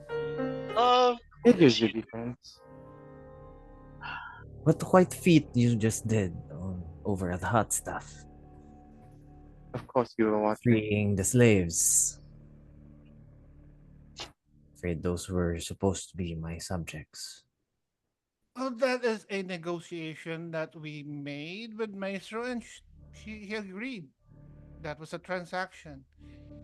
[SPEAKER 7] I see.
[SPEAKER 4] Of
[SPEAKER 5] They'd
[SPEAKER 4] course
[SPEAKER 5] usually
[SPEAKER 4] you
[SPEAKER 5] be friends.
[SPEAKER 1] What quite feat you just did over at Hot Stuff,
[SPEAKER 5] Of course you were watching.
[SPEAKER 1] freeing the slaves. Afraid those were supposed to be my subjects.
[SPEAKER 7] Oh, that is a negotiation that we made with Maestro, and he agreed. That was a transaction.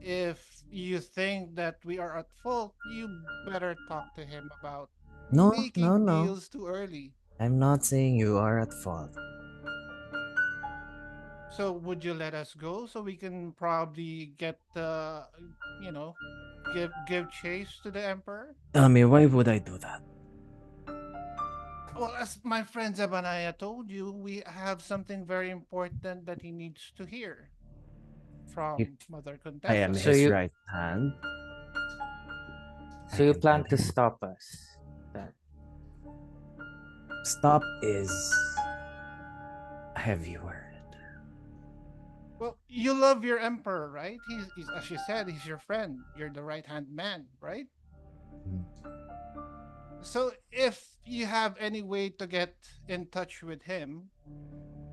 [SPEAKER 7] If you think that we are at fault, you better talk to him about
[SPEAKER 1] No, no,
[SPEAKER 7] making
[SPEAKER 1] no.
[SPEAKER 7] deals too early.
[SPEAKER 1] I'm not saying you are at fault.
[SPEAKER 7] So would you let us go so we can probably get you know, give chase to the emperor?
[SPEAKER 1] Tell me, why would I do that?
[SPEAKER 7] Well, as my friend Zabanaya told you, we have something very important that he needs to hear
[SPEAKER 1] You,
[SPEAKER 7] from Mother
[SPEAKER 1] I am
[SPEAKER 7] Contessa.
[SPEAKER 3] So
[SPEAKER 1] his
[SPEAKER 3] you
[SPEAKER 1] right hand. I
[SPEAKER 3] so you
[SPEAKER 1] can tell
[SPEAKER 3] plan to
[SPEAKER 1] him.
[SPEAKER 3] stop us then.
[SPEAKER 1] Stop is a heavy word.
[SPEAKER 7] Well, you love your emperor, right? He's as you said, he's your friend. You're the right hand man, right?
[SPEAKER 1] Hmm.
[SPEAKER 7] So if you have any way to get in touch with him,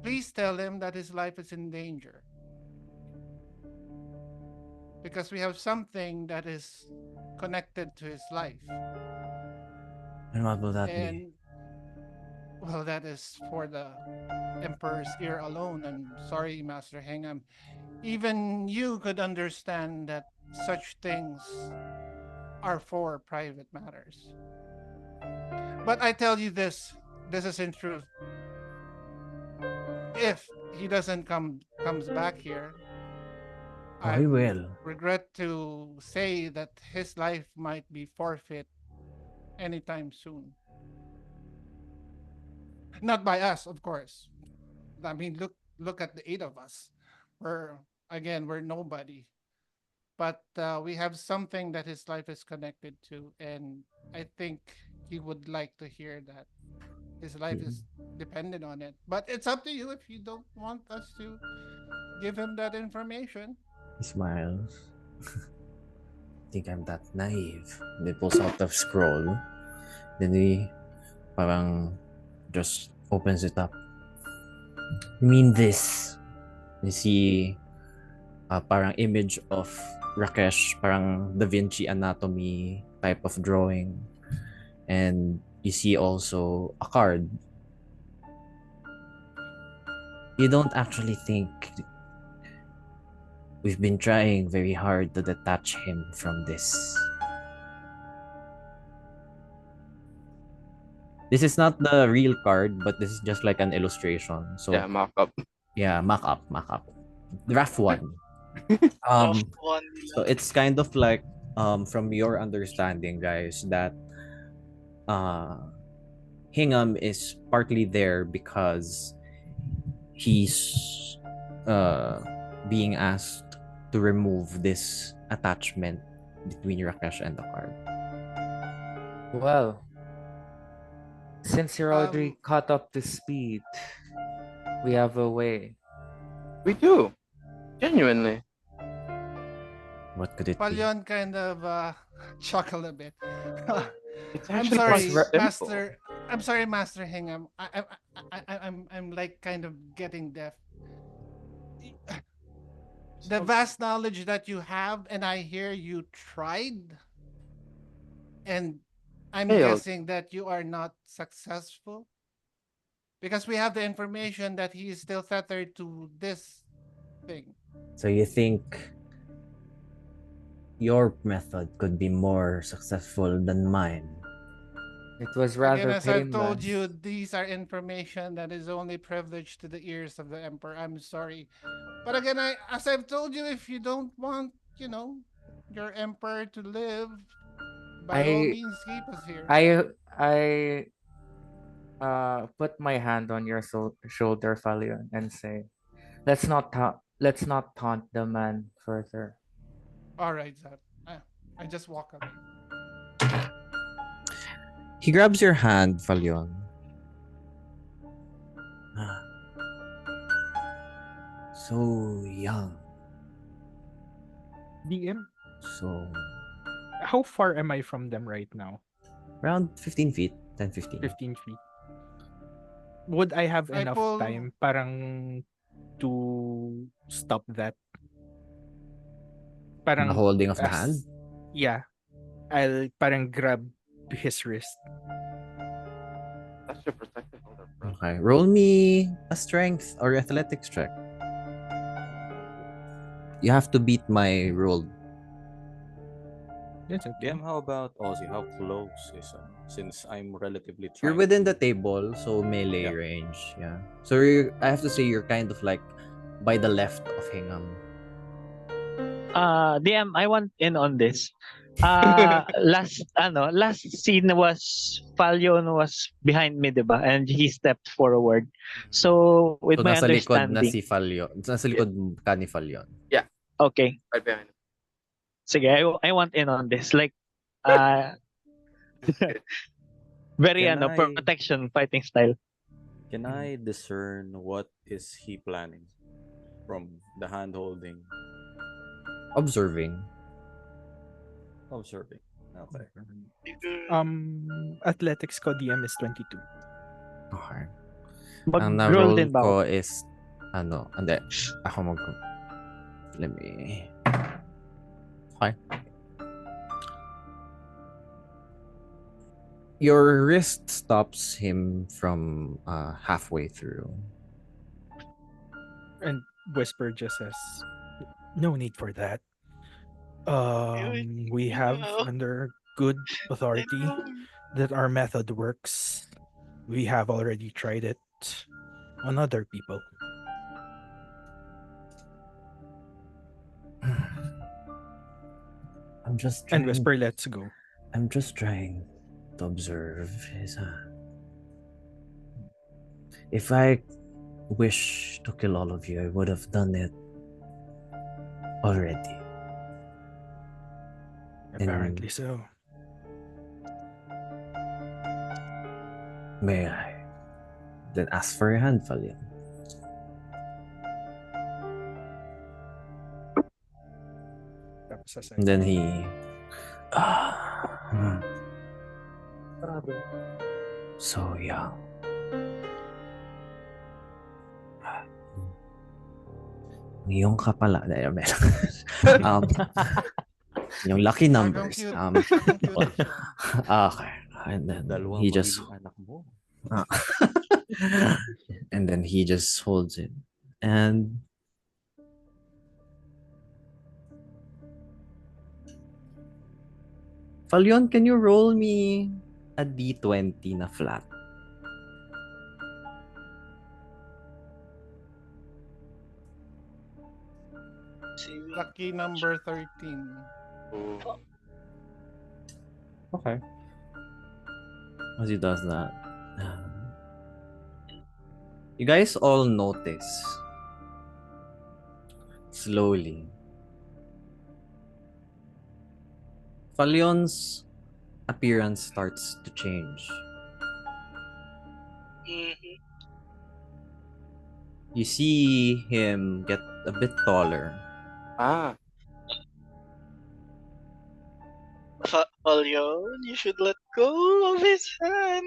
[SPEAKER 7] please tell him that his life is in danger because we have something that is connected to his life.
[SPEAKER 1] And what will that be?
[SPEAKER 7] And well, that is for the emperor's ear alone. And sorry, Master Hingham, even you could understand that such things are for private matters. But I tell you this is in truth. If he doesn't comes back here,
[SPEAKER 1] Oh, he
[SPEAKER 7] I'm
[SPEAKER 1] will.
[SPEAKER 7] regret to say that his life might be forfeit anytime soon. Not by us, of course. I mean, look at the eight of us. We're we're nobody, but we have something that his life is connected to, and I think he would like to hear that his life
[SPEAKER 1] He,
[SPEAKER 7] is dependent on it. But it's up to you if you don't want us to give him that information.
[SPEAKER 1] he smiles. Think I'm that naive. And he pulls out the scroll. Then he parang just opens it up. You mean this? You see parang image of Rakesh, parang Da Vinci anatomy type of drawing. And you see also a card. You don't actually think we've been trying very hard to detach him from this. This is not the real card, but this is just like an illustration. So
[SPEAKER 5] Yeah, mock up.
[SPEAKER 1] yeah, mock up. Draft one.
[SPEAKER 4] rough
[SPEAKER 1] Um
[SPEAKER 4] one
[SPEAKER 1] so
[SPEAKER 4] nila.
[SPEAKER 1] it's kind of like from your understanding, guys, that uh Hingham is partly there because he's uh being asked to remove this attachment between Rakesh and the card.
[SPEAKER 3] Well, since you're already
[SPEAKER 7] Um,
[SPEAKER 3] caught up to speed, we have a way.
[SPEAKER 5] We do. Genuinely.
[SPEAKER 1] What could it be?
[SPEAKER 7] Palyon kind of chuckle a bit.
[SPEAKER 5] It's
[SPEAKER 7] I'm
[SPEAKER 5] actually
[SPEAKER 3] It's
[SPEAKER 5] quite
[SPEAKER 7] sorry,
[SPEAKER 3] re-
[SPEAKER 5] simple.
[SPEAKER 7] Master. I'm sorry, Master Hingham. I'm like kind of getting deaf. The
[SPEAKER 5] So,
[SPEAKER 7] vast knowledge that you have, and I hear you tried, and I'm
[SPEAKER 5] failed.
[SPEAKER 7] guessing that you are not successful because we have the information that he is still tethered to this thing.
[SPEAKER 1] So you think your method could be more successful than mine?
[SPEAKER 3] It was
[SPEAKER 7] Again,
[SPEAKER 3] rather
[SPEAKER 7] as I've told you,
[SPEAKER 3] painless.
[SPEAKER 7] these are information that is only privileged to the ears of the emperor. I'm sorry. But again, as I've told you, if you don't want, your emperor to live, by all
[SPEAKER 3] I
[SPEAKER 7] means, keep us here.
[SPEAKER 3] I put my hand on your shoulder, Falion, and say, let's not taunt the man further.
[SPEAKER 7] All right, Zat. I just walk away.
[SPEAKER 1] He grabs your hand, Falyon. So young.
[SPEAKER 9] DM,
[SPEAKER 1] So
[SPEAKER 9] how far am I from them right now?
[SPEAKER 1] around 15 feet, 10, 15.
[SPEAKER 9] 15 feet. Would I have
[SPEAKER 7] I
[SPEAKER 9] enough
[SPEAKER 7] pull.
[SPEAKER 9] time parang to stop that?
[SPEAKER 1] The
[SPEAKER 9] Parang
[SPEAKER 1] holding of the hand?
[SPEAKER 9] as yeah, I'll parang grab his wrist.
[SPEAKER 5] That's your protective holder, bro.
[SPEAKER 1] Okay. Roll me a strength or athletics check. You have to beat my roll.
[SPEAKER 9] That's okay.
[SPEAKER 10] DM, how about Ozzy? How close is since I'm relatively
[SPEAKER 1] You're
[SPEAKER 10] trying
[SPEAKER 1] within the
[SPEAKER 10] to.
[SPEAKER 1] table, so melee
[SPEAKER 10] Yeah.
[SPEAKER 1] range. Yeah. So I have to say you're kind of like by the left of Hingham.
[SPEAKER 6] DM, I want in on this. Last scene was Falyon was behind me, 'di ba? And he stepped forward.
[SPEAKER 5] Mhm.
[SPEAKER 6] So with
[SPEAKER 1] So
[SPEAKER 6] my
[SPEAKER 1] nasa likod na
[SPEAKER 6] understanding,
[SPEAKER 1] si Falyon. Nasa
[SPEAKER 5] Yeah,
[SPEAKER 1] likod ka ni Falyon.
[SPEAKER 5] yeah,
[SPEAKER 6] okay.
[SPEAKER 5] right behind him.
[SPEAKER 6] Sige, I want in on this. Like uh
[SPEAKER 5] This is good.
[SPEAKER 6] very
[SPEAKER 10] Can I
[SPEAKER 6] protection fighting style.
[SPEAKER 10] can
[SPEAKER 9] Mhm.
[SPEAKER 10] I discern what is he planning from the hand holding,
[SPEAKER 1] Observing.
[SPEAKER 10] observing? Okay.
[SPEAKER 9] Athletics ko DM is 22.
[SPEAKER 1] Okay. Ang
[SPEAKER 6] Mag-roll
[SPEAKER 1] na-roll
[SPEAKER 6] din ba ako?
[SPEAKER 1] ko is hindi. Ako let me. Okay. Your wrist stops him from halfway through.
[SPEAKER 9] And Whisper just says, no need for that. We
[SPEAKER 4] You
[SPEAKER 9] have
[SPEAKER 4] know,
[SPEAKER 9] under good
[SPEAKER 4] I
[SPEAKER 9] authority
[SPEAKER 4] know.
[SPEAKER 9] that our method works. We have already tried it on other people.
[SPEAKER 1] I'm just
[SPEAKER 9] And
[SPEAKER 1] trying.
[SPEAKER 9] Whisper lets go.
[SPEAKER 1] I'm just trying to observe his. If I wish to kill all of you, I would have done it already.
[SPEAKER 9] Apparently so.
[SPEAKER 1] May I then ask for your hand, Falyon?
[SPEAKER 9] Tapos sasabihin,
[SPEAKER 1] And then he. So young. Ngayong ka pala. um, yung lucky
[SPEAKER 7] Bagong
[SPEAKER 1] numbers.
[SPEAKER 7] cute. Bagong cute siya.
[SPEAKER 1] Okay. And then
[SPEAKER 10] Dalawang
[SPEAKER 1] he just.
[SPEAKER 10] magiging anak mo.
[SPEAKER 1] And then he just holds it. And. Falyon, can you roll me a d20 na flat?
[SPEAKER 4] See,
[SPEAKER 7] Lucky number 13.
[SPEAKER 5] Ooh.
[SPEAKER 1] Okay. As he does that, you guys all notice slowly Falyon's appearance starts to change.
[SPEAKER 4] mhm.
[SPEAKER 1] You see him get a bit taller.
[SPEAKER 5] Ah,
[SPEAKER 4] Falyon, you should let go of his hand.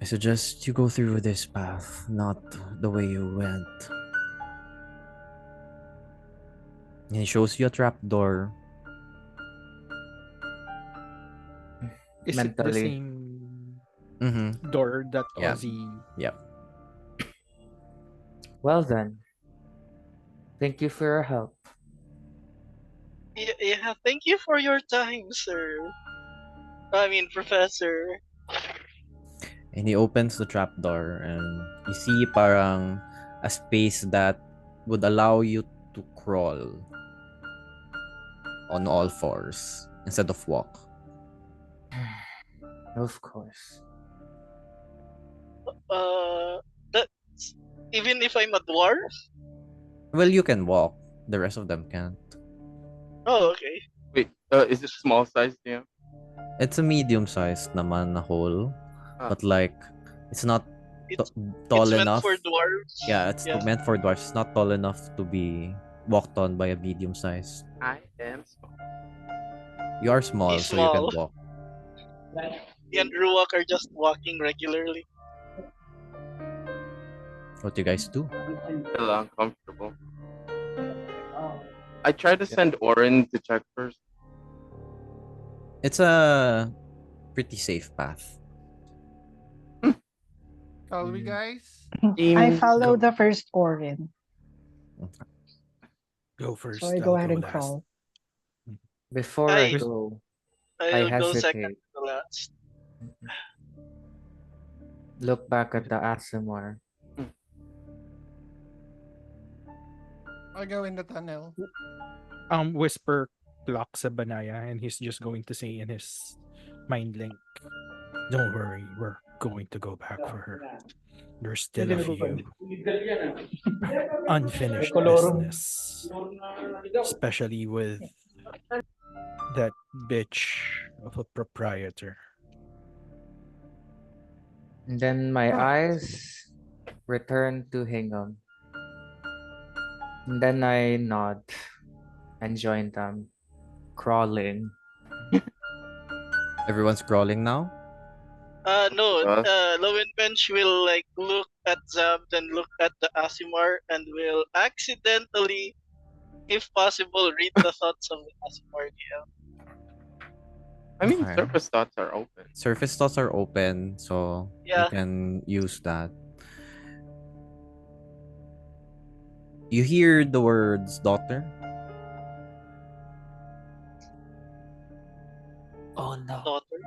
[SPEAKER 1] I suggest you go through this path, not the way you went. And he shows you a trapdoor.
[SPEAKER 9] Is it the
[SPEAKER 3] Mentally.
[SPEAKER 9] same
[SPEAKER 1] Mm-hmm.
[SPEAKER 9] door that
[SPEAKER 1] Yeah.
[SPEAKER 9] Ozzy?
[SPEAKER 1] Yep.
[SPEAKER 3] Well then, thank you for your help.
[SPEAKER 4] Yeah, thank you for your time, sir. I mean, Professor.
[SPEAKER 1] And he opens the trapdoor and you see parang a space that would allow you to crawl on all fours instead of walk.
[SPEAKER 3] Of course.
[SPEAKER 4] That's even if I'm a dwarf.
[SPEAKER 1] Well, you can walk. The rest of them can't.
[SPEAKER 4] Oh, okay.
[SPEAKER 5] Wait, is it small size, yeah?
[SPEAKER 1] It's a medium-sized naman na hole,
[SPEAKER 5] Ah,
[SPEAKER 1] but like it's not
[SPEAKER 4] It's
[SPEAKER 1] tall
[SPEAKER 4] it's meant
[SPEAKER 1] enough.
[SPEAKER 4] for dwarves.
[SPEAKER 1] Yeah, it's
[SPEAKER 4] Yeah,
[SPEAKER 1] meant for dwarfs. It's not tall enough to be walked on by a medium-sized.
[SPEAKER 5] I am small.
[SPEAKER 1] You are small,
[SPEAKER 4] he's
[SPEAKER 1] so you can
[SPEAKER 4] small.
[SPEAKER 1] walk.
[SPEAKER 4] He and Ruak are just walking regularly.
[SPEAKER 1] What do you guys do?
[SPEAKER 5] Still uncomfortable. I tried to send Oren to check first.
[SPEAKER 1] It's a pretty safe path.
[SPEAKER 7] Shall we,
[SPEAKER 3] Mm.
[SPEAKER 7] guys?
[SPEAKER 8] I
[SPEAKER 5] Seems
[SPEAKER 8] follow
[SPEAKER 9] Go.
[SPEAKER 8] the first Orin,
[SPEAKER 9] Go
[SPEAKER 8] so I
[SPEAKER 9] first.
[SPEAKER 8] go
[SPEAKER 9] I'll
[SPEAKER 8] ahead
[SPEAKER 9] go
[SPEAKER 8] and
[SPEAKER 9] last.
[SPEAKER 8] crawl.
[SPEAKER 3] Before I
[SPEAKER 4] I
[SPEAKER 9] Who's-
[SPEAKER 3] go, I
[SPEAKER 4] I'll go second
[SPEAKER 3] hesitate.
[SPEAKER 4] to the last.
[SPEAKER 3] Look back at the Asimar.
[SPEAKER 7] I go in the tunnel.
[SPEAKER 9] Whisper clocks a Banaya, and he's just going to say in his mind link, "Don't worry, we're going to go back for her. There's still a few unfinished business, especially with that bitch of a proprietor."
[SPEAKER 3] And then my eyes return to Hingham. And then I nod and join them, crawling.
[SPEAKER 1] Everyone's crawling now.
[SPEAKER 4] No.
[SPEAKER 5] uh,
[SPEAKER 4] Lowenbench will like look at Zab, then look at the Asimar, and will accidentally, if possible, read the thoughts of the Asimar DM.
[SPEAKER 5] I mean,
[SPEAKER 1] Okay.
[SPEAKER 5] surface thoughts are open.
[SPEAKER 1] Surface thoughts are open, so you
[SPEAKER 4] Yeah.
[SPEAKER 1] can use that. You hear the words daughter.
[SPEAKER 3] Oh no.
[SPEAKER 4] Daughter.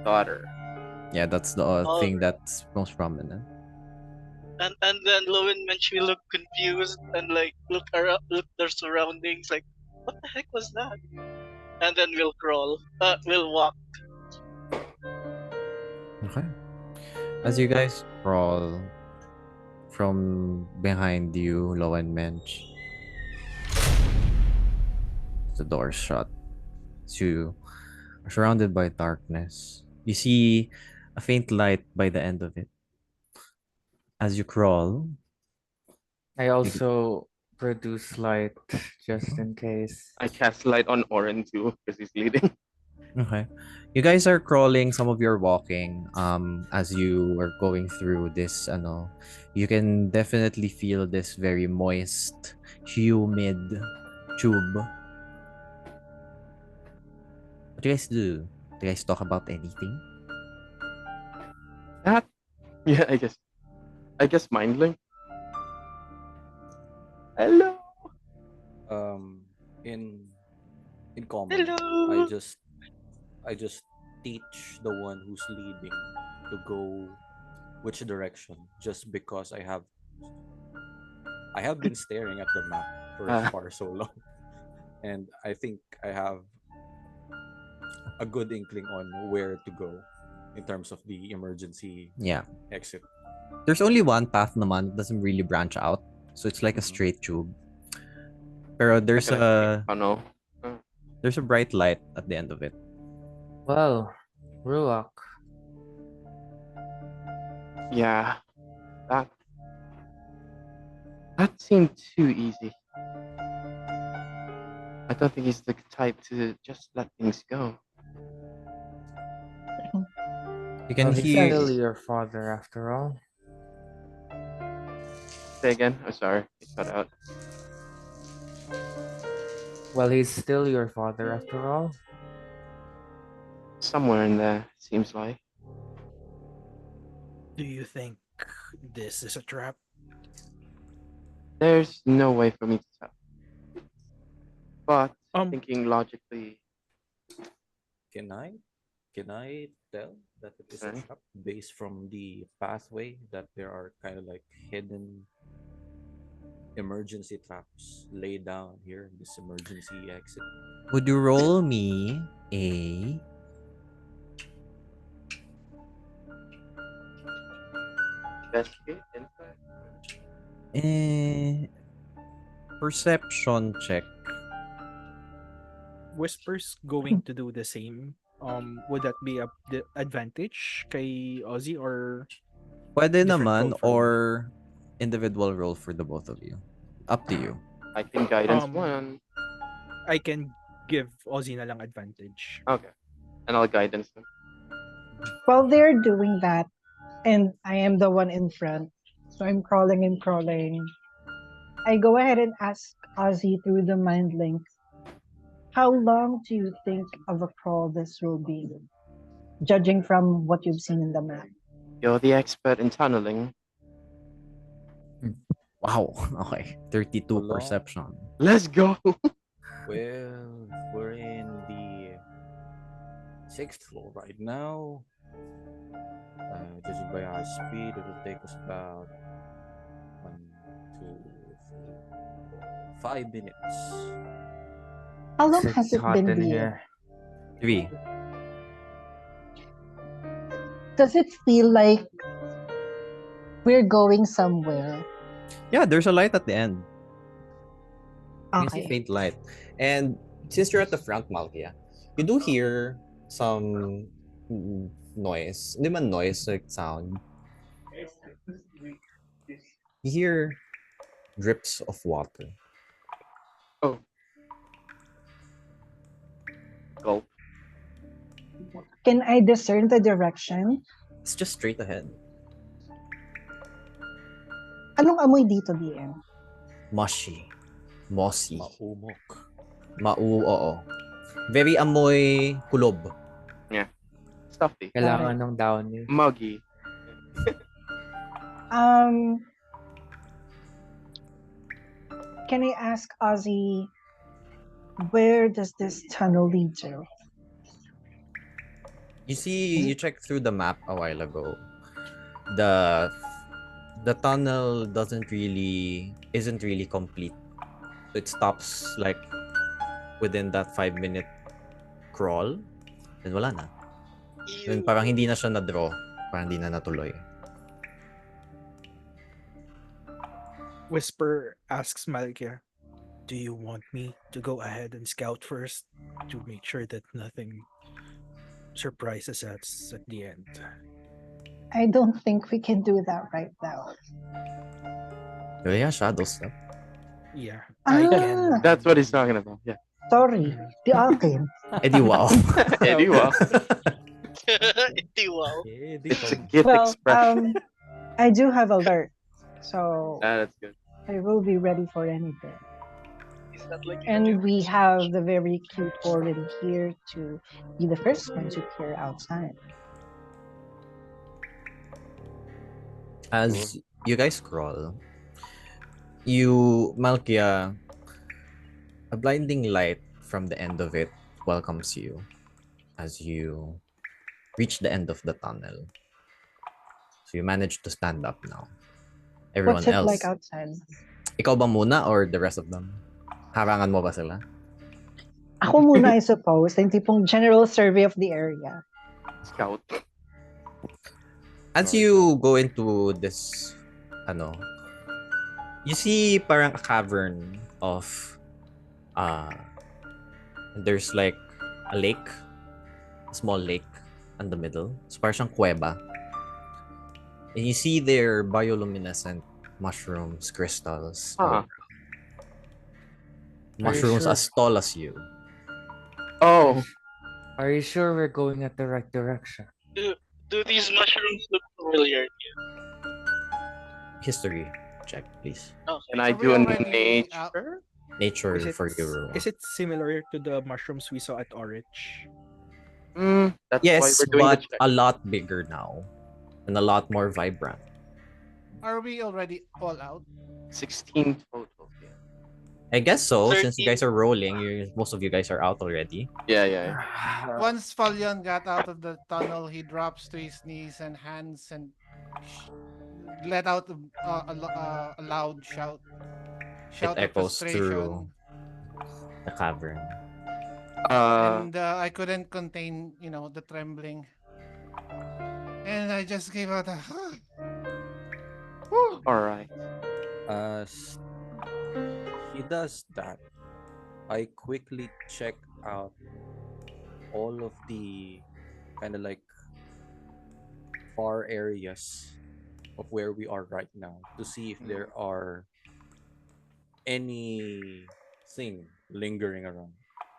[SPEAKER 5] Daughter.
[SPEAKER 1] Yeah, that's the
[SPEAKER 4] Oh,
[SPEAKER 1] thing that's most prominent.
[SPEAKER 4] and then Lowenbench will look confused and like look around, look their surroundings, like what the heck was that? And then we'll crawl. We'll walk.
[SPEAKER 1] Okay. As you guys crawl from behind you, Low and Mensch, the door's shut. So you are surrounded by darkness. You see a faint light by the end of it. As you crawl,
[SPEAKER 3] I
[SPEAKER 1] you,
[SPEAKER 3] also produce light just in case.
[SPEAKER 5] I cast light on Oren too because he's leading.
[SPEAKER 1] okay. You guys are crawling, some of you are walking. As you are going through this, you can definitely feel this very moist, humid tube. What do you guys do? Do you guys talk about anything?
[SPEAKER 5] That? Yeah, I guess mind link. Hello.
[SPEAKER 10] Um, in common, I
[SPEAKER 4] Hello.
[SPEAKER 10] just I just teach the one who's leading to go which direction, just because I have been staring at the map for
[SPEAKER 5] Uh,
[SPEAKER 10] far so long, and I think I have a good inkling on where to go in terms of the emergency
[SPEAKER 1] Yeah.
[SPEAKER 10] exit.
[SPEAKER 1] There's only one path naman. It doesn't really branch out. So it's like a
[SPEAKER 10] Mhm.
[SPEAKER 1] straight tube. Pero
[SPEAKER 5] like an escape tunnel.
[SPEAKER 1] there's a bright light at the end of it.
[SPEAKER 3] Well, Ruak,
[SPEAKER 5] Yeah, that that seemed too easy. I don't think he's the type to just let things go.
[SPEAKER 1] You can
[SPEAKER 3] Well, he's
[SPEAKER 1] hear.
[SPEAKER 3] still your father after all.
[SPEAKER 5] Say again. I'm sorry. It cut out.
[SPEAKER 3] Well, he's still your father after all.
[SPEAKER 5] Somewhere in there, seems like.
[SPEAKER 9] Do you think this is a trap?
[SPEAKER 5] There's no way for me to tell. But
[SPEAKER 9] Um,
[SPEAKER 5] thinking logically,
[SPEAKER 10] Can I tell that it is a
[SPEAKER 5] sorry.
[SPEAKER 10] trap based from the pathway that there are kind of like hidden emergency traps laid down here in this emergency exit?
[SPEAKER 1] Would you roll me a
[SPEAKER 5] Investigate, insight.
[SPEAKER 1] eh, perception check?
[SPEAKER 9] Whisper's going to do the same. Would that be a the advantage kay Ozzy or
[SPEAKER 1] Pwede
[SPEAKER 9] different
[SPEAKER 1] naman
[SPEAKER 9] roll for you?
[SPEAKER 1] or individual roll for the both of you. Up to you.
[SPEAKER 5] I think guidance
[SPEAKER 9] Um,
[SPEAKER 5] one.
[SPEAKER 9] I can give Ozzy na lang advantage.
[SPEAKER 5] Okay. And I'll guidance them.
[SPEAKER 8] While they're doing that, and I am the one in front, so I'm crawling and crawling. I go ahead and ask Ozzy through the mind link, how long do you think of a crawl this will be, judging from what you've seen in the map?
[SPEAKER 5] You're the expert in tunneling.
[SPEAKER 1] Wow. Okay. 32
[SPEAKER 10] How long?
[SPEAKER 1] perception.
[SPEAKER 5] Let's go.
[SPEAKER 10] Well, we're in the 6th floor right now. Judging by our speed, it will take us about 5 minutes.
[SPEAKER 8] How long
[SPEAKER 3] It's
[SPEAKER 8] has it
[SPEAKER 3] hot
[SPEAKER 8] been
[SPEAKER 3] in
[SPEAKER 8] the
[SPEAKER 3] here.
[SPEAKER 1] 3.
[SPEAKER 8] Does it feel like we're going somewhere?
[SPEAKER 1] Yeah, there's a light at the end. You can see
[SPEAKER 8] Okay.
[SPEAKER 1] faint light. And since you're at the front, Malkia, you do hear some noise. Hindi man noise, like sound. You hear drips of water.
[SPEAKER 5] Oh. Gulp.
[SPEAKER 8] Can I discern the direction?
[SPEAKER 1] It's just straight ahead.
[SPEAKER 8] Anong amoy dito, DM?
[SPEAKER 1] Mushy. Mossy.
[SPEAKER 10] Maumok.
[SPEAKER 1] Oo. Very amoy kulob.
[SPEAKER 5] Yeah. Stuffy.
[SPEAKER 3] Kailangan ng downy.
[SPEAKER 5] Muggy.
[SPEAKER 8] Can I ask Ozzy, where does this tunnel lead to?
[SPEAKER 1] You checked through the map a while ago. The tunnel isn't really complete. It stops like within that 5-minute crawl. Then wala na. Then parang hindi na siya na-draw. Parang hindi na natuloy.
[SPEAKER 9] Whisper asks Malkia, do you want me to go ahead and scout first to make sure that nothing surprises us at the end?
[SPEAKER 8] I don't think we can do that right now.
[SPEAKER 1] Yeah, shadow stuff.
[SPEAKER 9] Yeah,
[SPEAKER 8] Ah,
[SPEAKER 9] I can.
[SPEAKER 5] That's what he's talking about. Yeah.
[SPEAKER 8] Sorry, the akin.
[SPEAKER 1] Eddie wow.
[SPEAKER 5] Eddie, wow.
[SPEAKER 4] Iti wow.
[SPEAKER 5] It's a gift
[SPEAKER 8] Well,
[SPEAKER 5] expression.
[SPEAKER 8] I do have alert, so
[SPEAKER 5] That's good.
[SPEAKER 8] I will be ready for anything.
[SPEAKER 4] Is that like
[SPEAKER 8] And we have the very cute Orin here to be the first one to clear outside.
[SPEAKER 1] As you guys crawl, Malkia, a blinding light from the end of it welcomes you as you reach the end of the tunnel. So you manage to stand up now. Everyone
[SPEAKER 8] What's it
[SPEAKER 1] else.
[SPEAKER 8] like outside?
[SPEAKER 1] Ikaw ba muna or the rest of them? Harangan mo ba sila?
[SPEAKER 8] Ako muna, I suppose. Yung tipong general survey of the area.
[SPEAKER 5] Scout.
[SPEAKER 1] As you go into this, you see parang a cavern of, there's like a lake, a small lake in the middle. So parang siyang kuweba. And you see there bioluminescent mushrooms, crystals. all around. Mushrooms
[SPEAKER 3] sure?
[SPEAKER 1] as tall as you.
[SPEAKER 5] Oh.
[SPEAKER 3] Are you sure we're going at the right direction?
[SPEAKER 4] Do Do these mushrooms look familiar?
[SPEAKER 1] History check, please.
[SPEAKER 5] Can
[SPEAKER 4] Okay.
[SPEAKER 5] I
[SPEAKER 7] Are we
[SPEAKER 5] do a
[SPEAKER 7] already out?
[SPEAKER 5] nature?
[SPEAKER 1] Nature for you.
[SPEAKER 9] Is it similar to the mushrooms we saw at Orich?
[SPEAKER 5] That's why
[SPEAKER 1] Yes,
[SPEAKER 5] we're doing the
[SPEAKER 1] but
[SPEAKER 5] check.
[SPEAKER 1] a lot bigger now and a lot more vibrant.
[SPEAKER 7] Are we already all out?
[SPEAKER 5] 16 total.
[SPEAKER 1] I guess so, since you
[SPEAKER 4] 13.
[SPEAKER 1] guys are rolling, most of you guys are out already.
[SPEAKER 5] Yeah.
[SPEAKER 7] Once Falyon got out of the tunnel, he drops to his knees and hands and sh- let out a loud
[SPEAKER 1] It
[SPEAKER 7] shout of
[SPEAKER 1] echoes through
[SPEAKER 7] frustration.
[SPEAKER 1] the cavern.
[SPEAKER 7] And I couldn't contain, the trembling. And I just gave out a.
[SPEAKER 5] All right.
[SPEAKER 10] As he does that, I quickly check out all of the kind of like far areas of where we are right now to see if there are anything lingering around,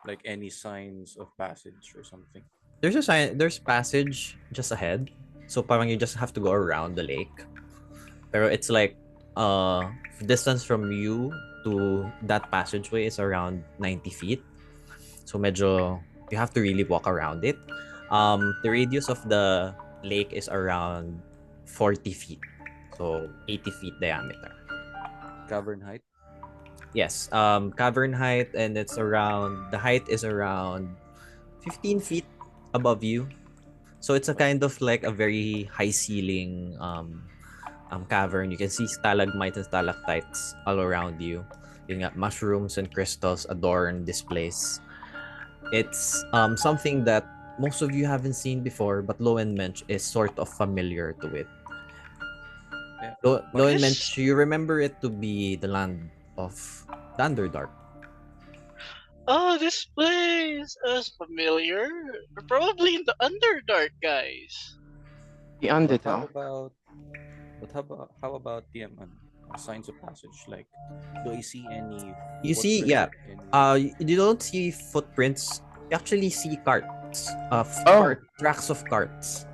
[SPEAKER 10] like any signs of passage or something.
[SPEAKER 1] There's a sign. There's passage just ahead, so parang you just have to go around the lake. Pero it's like distance from you to that passageway is around 90 feet. So medyo you have to really walk around it. The radius of the lake is around 40 feet. So 80 feet diameter.
[SPEAKER 10] Cavern height.
[SPEAKER 1] Yes, cavern height, and the height is around 15 feet above you. So it's a kind of like a very high ceiling cavern. You can see stalagmites and stalactites all around you. You got mushrooms and crystals adorn this place. It's something that most of you haven't seen before, but Lowen Mensch is sort of familiar to it.
[SPEAKER 10] Yeah.
[SPEAKER 4] What
[SPEAKER 1] Lowen
[SPEAKER 4] is?
[SPEAKER 1] Mensch, you remember it to be the land of the Underdark.
[SPEAKER 4] Oh, this place is familiar. We're probably in the Underdark, guys.
[SPEAKER 5] The
[SPEAKER 10] But how
[SPEAKER 5] Underdark.
[SPEAKER 10] about the signs of passage? Like, do I see any
[SPEAKER 1] You see,
[SPEAKER 10] footprints
[SPEAKER 1] yeah.
[SPEAKER 10] of any?
[SPEAKER 1] You don't see footprints. You actually see carts.
[SPEAKER 5] Oh,
[SPEAKER 1] Tracks of carts.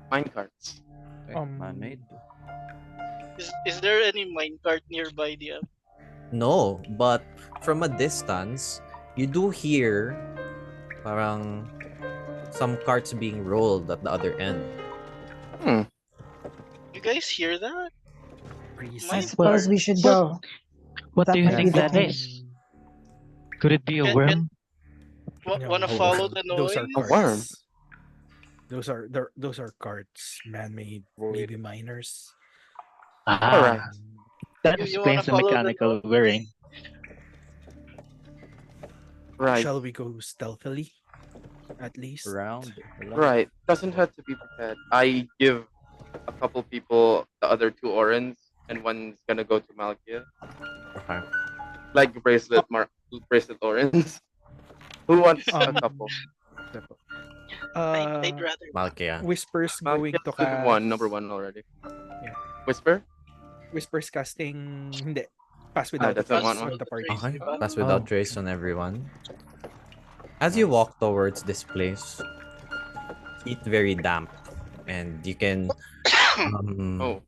[SPEAKER 5] mine carts.
[SPEAKER 10] Man-made.
[SPEAKER 4] Is there any minecart nearby, DM?
[SPEAKER 1] No, but from a distance, you do hear parang some carts being rolled at the other end.
[SPEAKER 4] You guys hear that?
[SPEAKER 8] I
[SPEAKER 6] What?
[SPEAKER 8] suppose we should
[SPEAKER 6] What?
[SPEAKER 8] go.
[SPEAKER 6] What do
[SPEAKER 8] That
[SPEAKER 6] you
[SPEAKER 8] might be
[SPEAKER 6] think
[SPEAKER 8] the
[SPEAKER 6] that
[SPEAKER 8] time.
[SPEAKER 6] is? Could it be a
[SPEAKER 4] Can
[SPEAKER 6] worm?
[SPEAKER 4] wanna
[SPEAKER 9] No,
[SPEAKER 4] follow the
[SPEAKER 9] those are
[SPEAKER 5] A
[SPEAKER 4] noise?
[SPEAKER 5] worm.
[SPEAKER 9] carts. Those are carts, man-made,
[SPEAKER 10] Void.
[SPEAKER 9] maybe miners.
[SPEAKER 5] All right.
[SPEAKER 6] Ah, that
[SPEAKER 4] You wanna
[SPEAKER 6] explains the
[SPEAKER 4] follow the
[SPEAKER 6] mechanical whirring.
[SPEAKER 5] Right.
[SPEAKER 9] Shall we go stealthily? At least.
[SPEAKER 10] Round.
[SPEAKER 5] Right. Doesn't have to be prepared. I give a couple people the other two orans, and one's gonna go to Malkia.
[SPEAKER 1] Okay.
[SPEAKER 5] Like bracelet orans. Who wants a
[SPEAKER 9] Um,
[SPEAKER 5] couple?
[SPEAKER 4] I'd rather not.
[SPEAKER 1] Malkia.
[SPEAKER 9] Whispers going
[SPEAKER 5] Malkia's
[SPEAKER 9] to
[SPEAKER 5] with
[SPEAKER 9] cast.
[SPEAKER 5] one, number one already.
[SPEAKER 9] Yeah.
[SPEAKER 5] Whisper?
[SPEAKER 9] Whispers casting. Hindi. Pass without
[SPEAKER 5] that's
[SPEAKER 9] trace
[SPEAKER 5] not one.
[SPEAKER 9] on the party.
[SPEAKER 1] Okay.
[SPEAKER 4] Diba?
[SPEAKER 1] Pass without
[SPEAKER 6] Oh.
[SPEAKER 1] trace on everyone. As you walk towards this place, it's very damp, and you can.
[SPEAKER 5] Oh,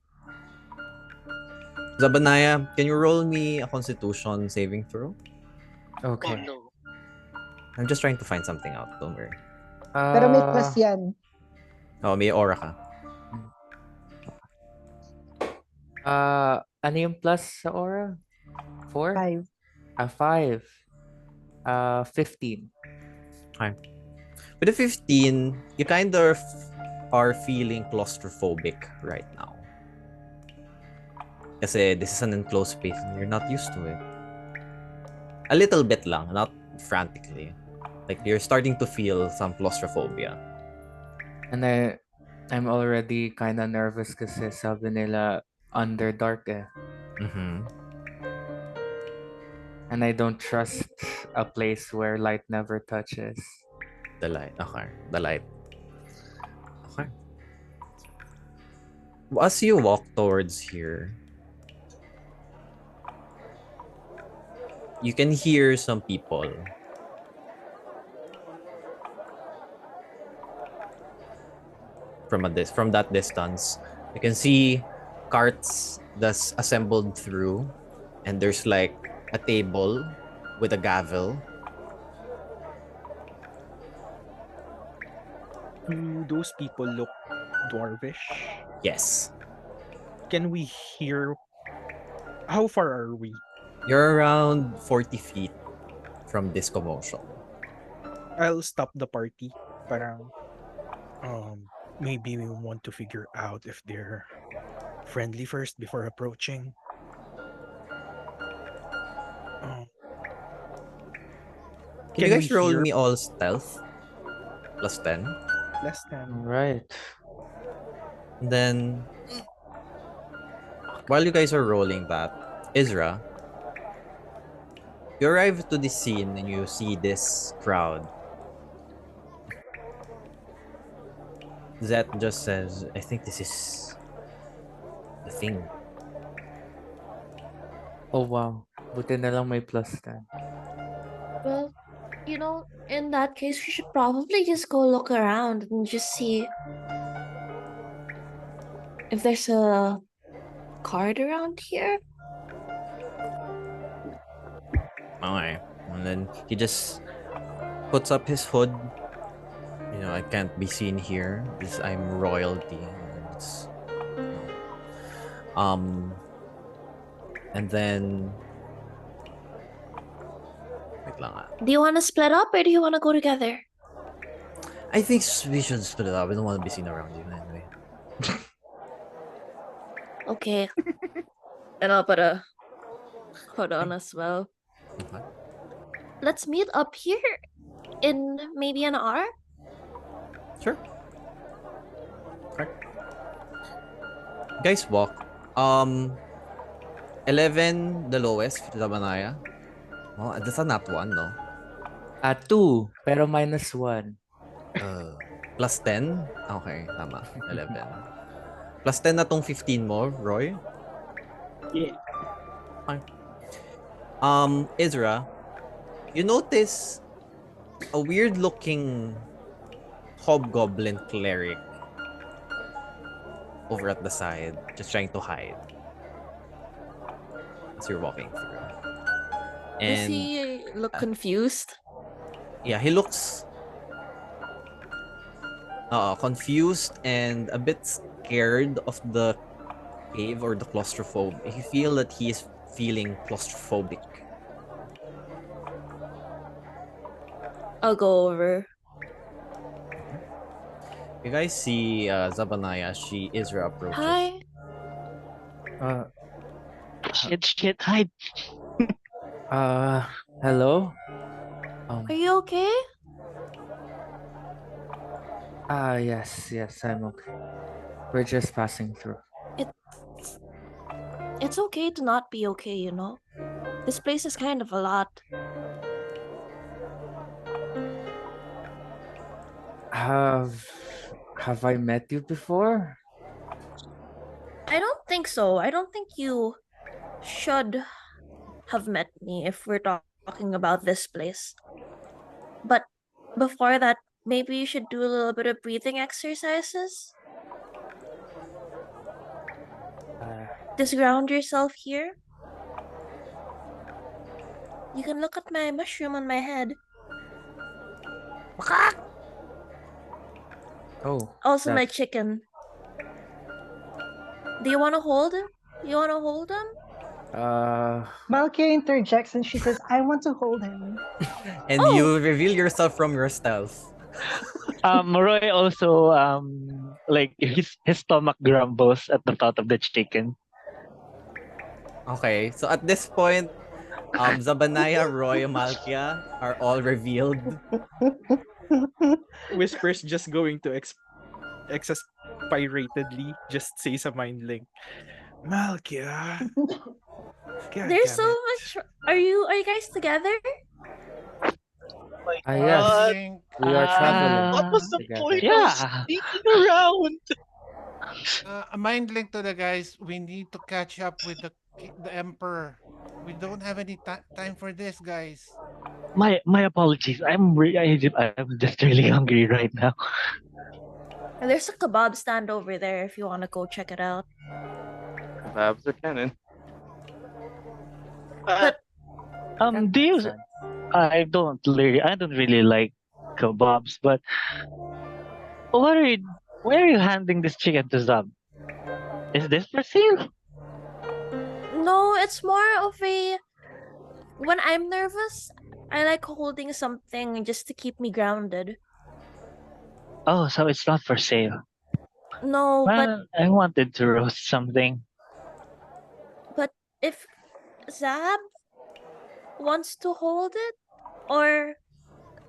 [SPEAKER 1] Zabanaya, can you roll me a Constitution saving throw?
[SPEAKER 4] Oh
[SPEAKER 3] Okay.
[SPEAKER 4] no.
[SPEAKER 1] I'm just trying to find something out. Don't worry.
[SPEAKER 8] Pero may plus yan.
[SPEAKER 1] Oh, may aura ka.
[SPEAKER 3] Ano yung plus sa aura? 4?
[SPEAKER 8] 5.
[SPEAKER 3] 5. 15.
[SPEAKER 1] Okay. With a 15, you kind of are feeling claustrophobic right now. Kasi this is an enclosed space and you're not used to it. A little bit lang, not frantically. Like you're starting to feel some claustrophobia.
[SPEAKER 3] And I'm already kind of nervous kasi sabi nila Underdark eh.
[SPEAKER 1] Mm-hmm.
[SPEAKER 3] And I don't trust a place where light never touches.
[SPEAKER 1] The light. Okay. The light. Okay. As you walk towards here, you can hear some people. from that distance. You can see carts that's assembled through, and there's like a table with a gavel.
[SPEAKER 9] Do those people look dwarvish?
[SPEAKER 1] Yes,
[SPEAKER 9] Can we hear? How far are we?
[SPEAKER 1] you're around 40 feet from this commotion.
[SPEAKER 9] I'll stop the party. Parang, maybe we want to figure out if they're friendly first before approaching. Um,
[SPEAKER 1] Can you
[SPEAKER 9] can we
[SPEAKER 1] guys roll
[SPEAKER 9] hear
[SPEAKER 1] me all stealth plus 10?
[SPEAKER 9] less than?
[SPEAKER 3] Right.
[SPEAKER 1] And then while you guys are rolling that, Isra, you arrive to the scene and you see this crowd. Zet just says, I think this is the thing.
[SPEAKER 3] Oh wow. Buti na lang may plus 10.
[SPEAKER 2] Well, in that case, we should probably just go look around and just see if there's a card around here.
[SPEAKER 1] Okay. And then he just puts up his hood. You know, I can't be seen here. This I'm royalty. It's, and then wait lang.
[SPEAKER 2] Do you want to split up or do you want to go together?
[SPEAKER 1] I think we should split it up. We don't want to be seen around you anyway.
[SPEAKER 2] Okay. And I'll put a hood on as well.
[SPEAKER 1] Okay.
[SPEAKER 2] Let's meet up here in maybe an hour.
[SPEAKER 1] Sure. Okay. Guys walk. 11 the lowest for Zabanaya. Oh, that's a nat 1, no?
[SPEAKER 3] 2, pero minus 1.
[SPEAKER 1] Plus 10? Okay, tama. 11. Plus 10 na tong 15 mo, Roy?
[SPEAKER 6] Yeah.
[SPEAKER 1] Okay. Ezra, you notice a weird looking hobgoblin cleric over at the side, just trying to hide as you're walking through.
[SPEAKER 2] Does
[SPEAKER 1] And
[SPEAKER 2] he look confused?
[SPEAKER 1] yeah, he looks confused and a bit scared of the cave or the claustrophobe. You feel that he is feeling claustrophobic.
[SPEAKER 2] I'll go over.
[SPEAKER 1] You guys see Zabanaya, Isra approaches.
[SPEAKER 2] Hi.
[SPEAKER 6] Shit, hide.
[SPEAKER 3] Hello?
[SPEAKER 2] Are you okay?
[SPEAKER 3] Yes, I'm okay. We're just passing through.
[SPEAKER 2] It's okay to not be okay, This place is kind of a lot.
[SPEAKER 3] Have I met you before?
[SPEAKER 2] I don't think so. I don't think you should have met me if we're talking about this place. But before that, maybe you should do a little bit of breathing exercises. Just ground yourself here. You can look at my mushroom on my head.
[SPEAKER 3] Oh.
[SPEAKER 2] Also my chicken. Do you want to hold him? You want to hold him?
[SPEAKER 8] Malkia interjects and she says, I want to hold him.
[SPEAKER 1] And you reveal yourself from your stealth.
[SPEAKER 6] Roy also like his stomach grumbles at the thought of the chicken.
[SPEAKER 1] Okay, so at this point, Zabanaya, Roy, Malkia are all revealed.
[SPEAKER 9] Whisper's just going to exaspiratedly just say sa mind link. Malkia.
[SPEAKER 2] There's so much. Are you guys together?
[SPEAKER 3] Yes. We are traveling.
[SPEAKER 4] What was the
[SPEAKER 3] together.
[SPEAKER 4] point
[SPEAKER 6] Yeah.
[SPEAKER 4] of sneaking around?
[SPEAKER 7] A mind link to the guys. We need to catch up with the emperor. We don't have any time for this, guys.
[SPEAKER 6] My apologies. I'm just really hungry right now.
[SPEAKER 2] There's a kebab stand over there if you want to go check it out.
[SPEAKER 5] Kebabs are canon.
[SPEAKER 4] Uh,
[SPEAKER 2] But
[SPEAKER 3] That
[SPEAKER 6] Do
[SPEAKER 3] makes
[SPEAKER 6] you?
[SPEAKER 3] sense.
[SPEAKER 6] I don't really like kebabs, but what are you? Why are you handing this chicken to Zab? Is this for sale?
[SPEAKER 2] no, it's more of a when I'm nervous, I like holding something just to keep me grounded.
[SPEAKER 6] Oh, so it's not for sale.
[SPEAKER 2] No,
[SPEAKER 6] Well, I wanted to roast something.
[SPEAKER 2] but if Zab wants to hold it, or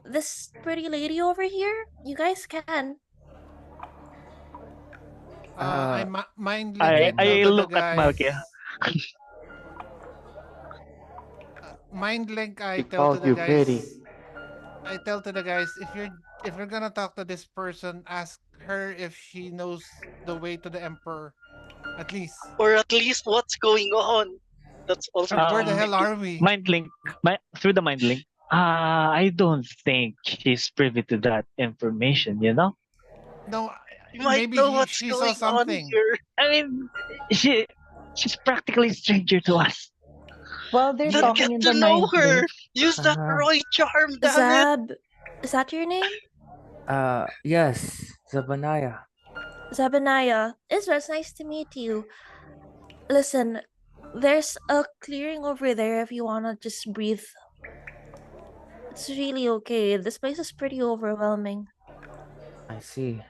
[SPEAKER 2] this pretty lady over here, you guys can.
[SPEAKER 7] I
[SPEAKER 3] Uh,
[SPEAKER 7] mind link. I tell
[SPEAKER 6] I
[SPEAKER 7] to
[SPEAKER 3] mm,
[SPEAKER 7] the
[SPEAKER 6] look at Malkia.
[SPEAKER 7] guys. Mind link. I
[SPEAKER 5] She
[SPEAKER 7] tell to
[SPEAKER 5] calls
[SPEAKER 7] the
[SPEAKER 5] you pretty.
[SPEAKER 7] guys. I tell to the guys, if you're gonna talk to this person, ask her if she knows the way to the emperor. At least.
[SPEAKER 4] or at least what's going on. That's also
[SPEAKER 7] Where the
[SPEAKER 6] Um,
[SPEAKER 7] hell
[SPEAKER 4] important.
[SPEAKER 7] are we?
[SPEAKER 6] Mind link, through the mind link. I don't think she's privy to that information. You know.
[SPEAKER 7] No,
[SPEAKER 4] You might
[SPEAKER 7] maybe
[SPEAKER 4] know what's
[SPEAKER 7] she saw
[SPEAKER 4] going on
[SPEAKER 7] something.
[SPEAKER 4] here.
[SPEAKER 6] I mean, she she's practically a stranger to us.
[SPEAKER 8] Well, they're
[SPEAKER 4] Then
[SPEAKER 3] yeah.
[SPEAKER 8] talking
[SPEAKER 4] get
[SPEAKER 8] in
[SPEAKER 4] to
[SPEAKER 8] the
[SPEAKER 4] know
[SPEAKER 8] mind
[SPEAKER 4] her.
[SPEAKER 8] link.
[SPEAKER 4] Use that
[SPEAKER 3] Uh,
[SPEAKER 4] Roy charm, damn it.
[SPEAKER 2] Zab, is that your name?
[SPEAKER 3] yes, Zabanaya.
[SPEAKER 2] Zabanaya. It's nice to meet you. Listen, there's a clearing over there if you wanna just breathe. It's really okay. This place is pretty overwhelming.
[SPEAKER 3] I see.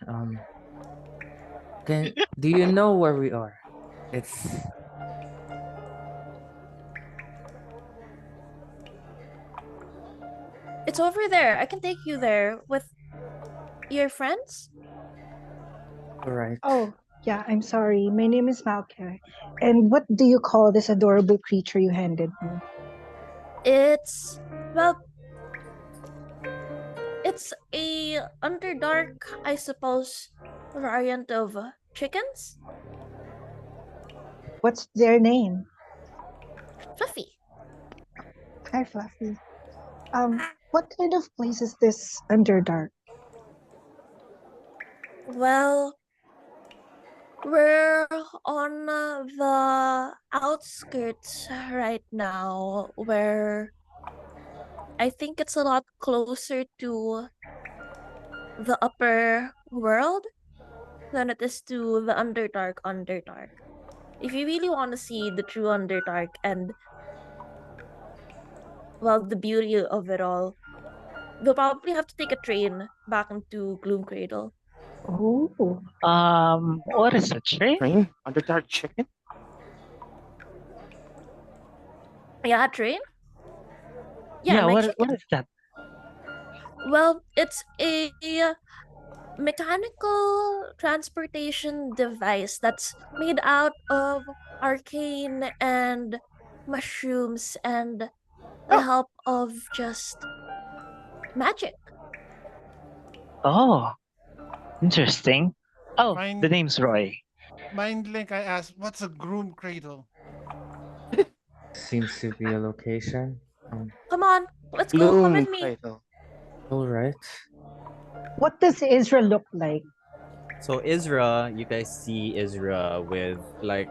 [SPEAKER 3] Do you know where we are? It's
[SPEAKER 2] It's over there. I can take you there with your friends.
[SPEAKER 3] all right.
[SPEAKER 8] Oh, yeah, I'm sorry. My name is Malka. And what do you call this adorable creature you handed me?
[SPEAKER 2] It's well, it's a Underdark, I suppose, variant of chickens.
[SPEAKER 8] What's their name?
[SPEAKER 2] Fluffy.
[SPEAKER 8] Hi, Fluffy. What kind of place is this Underdark?
[SPEAKER 2] Well, we're on the outskirts right now, where I think it's a lot closer to the upper world than it is to the Underdark. If you really want to see the true Underdark and, well, the beauty of it all, you'll probably have to take a train back into Gloom Cradle.
[SPEAKER 8] Oh,
[SPEAKER 6] What is a train?
[SPEAKER 5] Train? Underdark chicken?
[SPEAKER 2] Yeah, train? Yeah,
[SPEAKER 6] Yeah,
[SPEAKER 2] my
[SPEAKER 6] what
[SPEAKER 2] chicken.
[SPEAKER 6] is that?
[SPEAKER 2] Well, it's a mechanical transportation device that's made out of arcane and mushrooms and the
[SPEAKER 5] Oh,
[SPEAKER 2] help of just magic.
[SPEAKER 6] Oh, interesting. Oh, the
[SPEAKER 7] Mind
[SPEAKER 6] name's Roy.
[SPEAKER 7] mind link. I asked, what's a groom cradle?
[SPEAKER 3] Seems to be a location.
[SPEAKER 2] Come on, let's go. Come
[SPEAKER 5] gloom
[SPEAKER 2] with me.
[SPEAKER 5] cradle.
[SPEAKER 3] All right.
[SPEAKER 8] what does Israel look like?
[SPEAKER 1] So Isra, you guys see Isra with like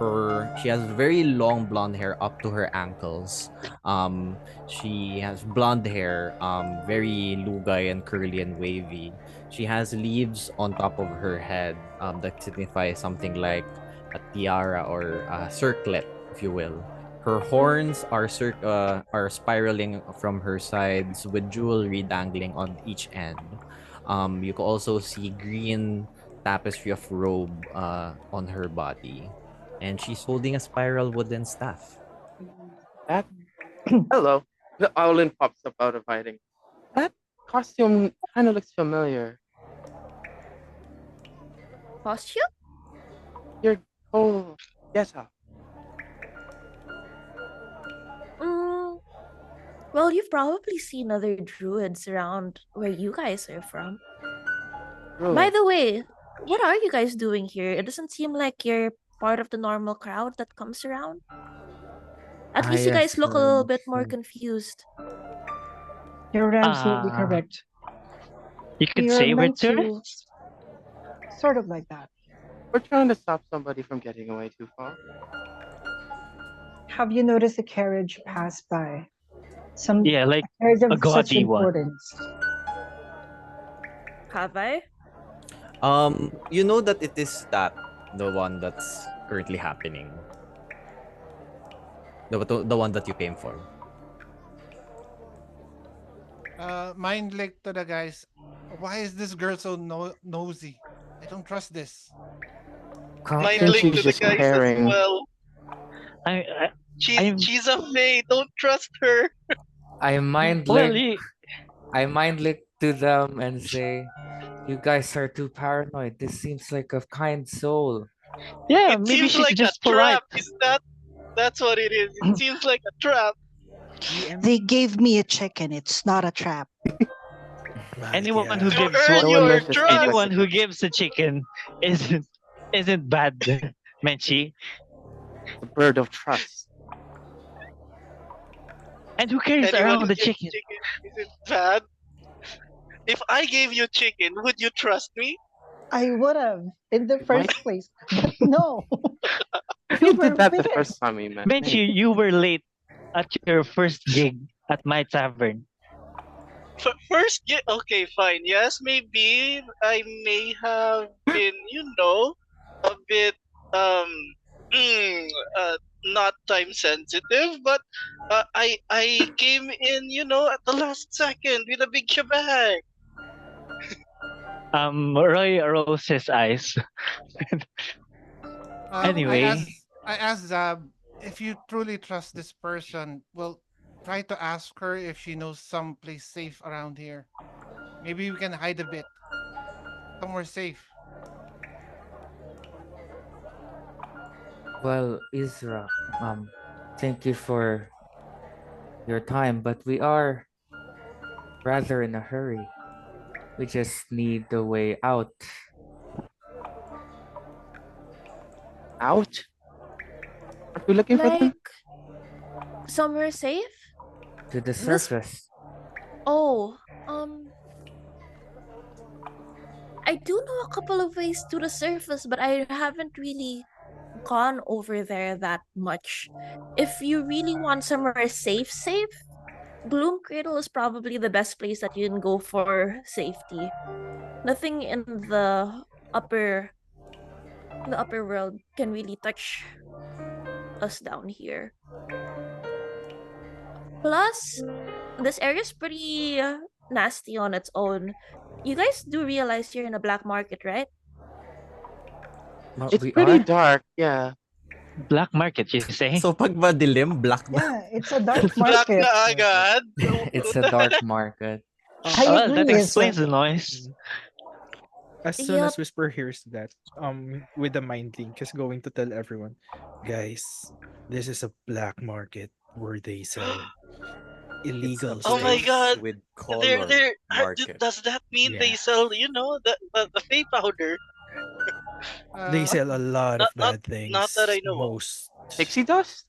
[SPEAKER 1] her she has very long blonde hair up to her ankles. She has blonde hair, very lugay and curly and wavy. She has leaves on top of her head that signify something like a tiara or a circlet, if you will. Her horns are spiraling from her sides with jewelry dangling on each end. You can also see green tapestry of robe on her body, and she's holding a spiral wooden staff.
[SPEAKER 5] That hello. The Owlin pops up out of hiding. That costume kind of looks familiar.
[SPEAKER 2] Costume?
[SPEAKER 5] Your whole getup.
[SPEAKER 2] Mm, well, you've probably seen other druids around where you guys are from. By
[SPEAKER 5] Druid.
[SPEAKER 2] the way, what are you guys doing here? It doesn't seem like you're part of the normal crowd that comes around. At
[SPEAKER 3] Ah,
[SPEAKER 2] least you guys
[SPEAKER 3] yes.
[SPEAKER 2] look a little bit more confused.
[SPEAKER 8] You're absolutely
[SPEAKER 6] Uh,
[SPEAKER 8] correct.
[SPEAKER 6] you
[SPEAKER 8] We
[SPEAKER 6] could
[SPEAKER 8] are
[SPEAKER 6] say we're
[SPEAKER 8] meant to.
[SPEAKER 6] tourists.
[SPEAKER 8] Sort of like that.
[SPEAKER 5] We're trying to stop somebody from getting away too far.
[SPEAKER 8] Have you noticed a carriage pass by? Some
[SPEAKER 6] Yeah, like
[SPEAKER 8] a carriage
[SPEAKER 6] a
[SPEAKER 8] of such
[SPEAKER 6] gaudy one.
[SPEAKER 8] importance.
[SPEAKER 2] Have I?
[SPEAKER 1] You know that it is that the one that's currently happening. The one that you came for.
[SPEAKER 7] Mind link to the guys. Why is this girl so nosy? I don't trust this. Be
[SPEAKER 5] I
[SPEAKER 4] Mind
[SPEAKER 5] think
[SPEAKER 4] link
[SPEAKER 7] careful.
[SPEAKER 4] to
[SPEAKER 5] she's
[SPEAKER 4] the
[SPEAKER 5] just
[SPEAKER 4] guys as
[SPEAKER 5] caring.
[SPEAKER 4] well.
[SPEAKER 6] I, I
[SPEAKER 4] She's
[SPEAKER 6] I'm
[SPEAKER 4] she's a fae. Don't trust her.
[SPEAKER 3] I mind
[SPEAKER 6] well.
[SPEAKER 3] link I mind link to them and say, "You guys are too paranoid. This seems like a kind soul."
[SPEAKER 6] Yeah,
[SPEAKER 4] It
[SPEAKER 6] maybe
[SPEAKER 4] seems
[SPEAKER 6] she's
[SPEAKER 4] like a
[SPEAKER 6] just polite.
[SPEAKER 4] trap. Is that's what it is? It seems like a trap.
[SPEAKER 9] GM
[SPEAKER 11] They gave me a chicken. It's not a trap.
[SPEAKER 6] Anyone who
[SPEAKER 4] To
[SPEAKER 6] gives
[SPEAKER 9] Malkia.
[SPEAKER 4] earn
[SPEAKER 5] So
[SPEAKER 4] your
[SPEAKER 5] Alicia's
[SPEAKER 6] anyone
[SPEAKER 4] trust.
[SPEAKER 6] who
[SPEAKER 5] complicit.
[SPEAKER 6] gives a chicken isn't bad, Menchi.
[SPEAKER 5] The bird of trust.
[SPEAKER 6] And who carries
[SPEAKER 4] Anyone who
[SPEAKER 6] around the
[SPEAKER 4] gets
[SPEAKER 6] chicken?
[SPEAKER 4] chicken isn't bad. If I gave you chicken, would you trust me?
[SPEAKER 8] I would have in the
[SPEAKER 5] You might.
[SPEAKER 8] first place, but no,
[SPEAKER 5] You
[SPEAKER 8] you
[SPEAKER 5] did
[SPEAKER 8] were
[SPEAKER 5] that the
[SPEAKER 8] bigger.
[SPEAKER 5] first time we met.
[SPEAKER 6] Menchi, you were late at your first gig at my tavern.
[SPEAKER 4] First, okay, fine. Yes, maybe I may have been, a bit um, mm, uh, not time sensitive, but I came in, at the last second with a big shebang.
[SPEAKER 6] Roy rolls his eyes.
[SPEAKER 7] I
[SPEAKER 6] Anyway,
[SPEAKER 7] asked Zab if you truly trust this person. Well, try to ask her if she knows some place safe around here. Maybe we can hide a bit, somewhere safe.
[SPEAKER 3] Well, Isra, thank you for your time, but we are rather in a hurry. We just need the way out
[SPEAKER 5] Out? Aren't we looking for them?
[SPEAKER 2] Like somewhere safe?
[SPEAKER 3] to the
[SPEAKER 2] This
[SPEAKER 3] surface.
[SPEAKER 2] oh, I do know a couple of ways to the surface, but I haven't really gone over there that much. If you really want somewhere safe, Gloom Cradle is probably the best place that you can go for safety. Nothing in upper the upper world can really touch us down here. Plus, this area is pretty nasty on its own. You guys do realize you're in a black market, right?
[SPEAKER 3] What
[SPEAKER 5] It's
[SPEAKER 3] we
[SPEAKER 5] pretty
[SPEAKER 3] are?
[SPEAKER 5] dark, yeah.
[SPEAKER 6] black market, you say?
[SPEAKER 1] So pag madilim, black na.
[SPEAKER 8] Yeah, it's a dark
[SPEAKER 4] Black
[SPEAKER 8] market.
[SPEAKER 4] na agad.
[SPEAKER 3] It's
[SPEAKER 4] What
[SPEAKER 3] a
[SPEAKER 4] the
[SPEAKER 3] dark
[SPEAKER 4] heck?
[SPEAKER 3] market.
[SPEAKER 8] I
[SPEAKER 9] Um,
[SPEAKER 6] Well, that
[SPEAKER 8] agree,
[SPEAKER 6] explains
[SPEAKER 8] Ezra.
[SPEAKER 6] the noise.
[SPEAKER 9] as soon as
[SPEAKER 2] Yep.
[SPEAKER 9] Whisper hears that, with the mind link, is going to tell everyone, guys, this is a black market where they sell
[SPEAKER 10] It's a
[SPEAKER 9] illegal
[SPEAKER 4] Oh my
[SPEAKER 9] stuff.
[SPEAKER 10] place
[SPEAKER 4] god.
[SPEAKER 10] with
[SPEAKER 4] There,
[SPEAKER 10] color
[SPEAKER 4] there.
[SPEAKER 10] market.
[SPEAKER 4] Does that mean
[SPEAKER 9] Yeah,
[SPEAKER 4] they sell, the fey powder?
[SPEAKER 9] they
[SPEAKER 7] Uh,
[SPEAKER 9] sell a lot of
[SPEAKER 4] Not, not,
[SPEAKER 9] bad
[SPEAKER 4] not that
[SPEAKER 9] things.
[SPEAKER 4] I know of.
[SPEAKER 9] Most,
[SPEAKER 5] Pixie dust?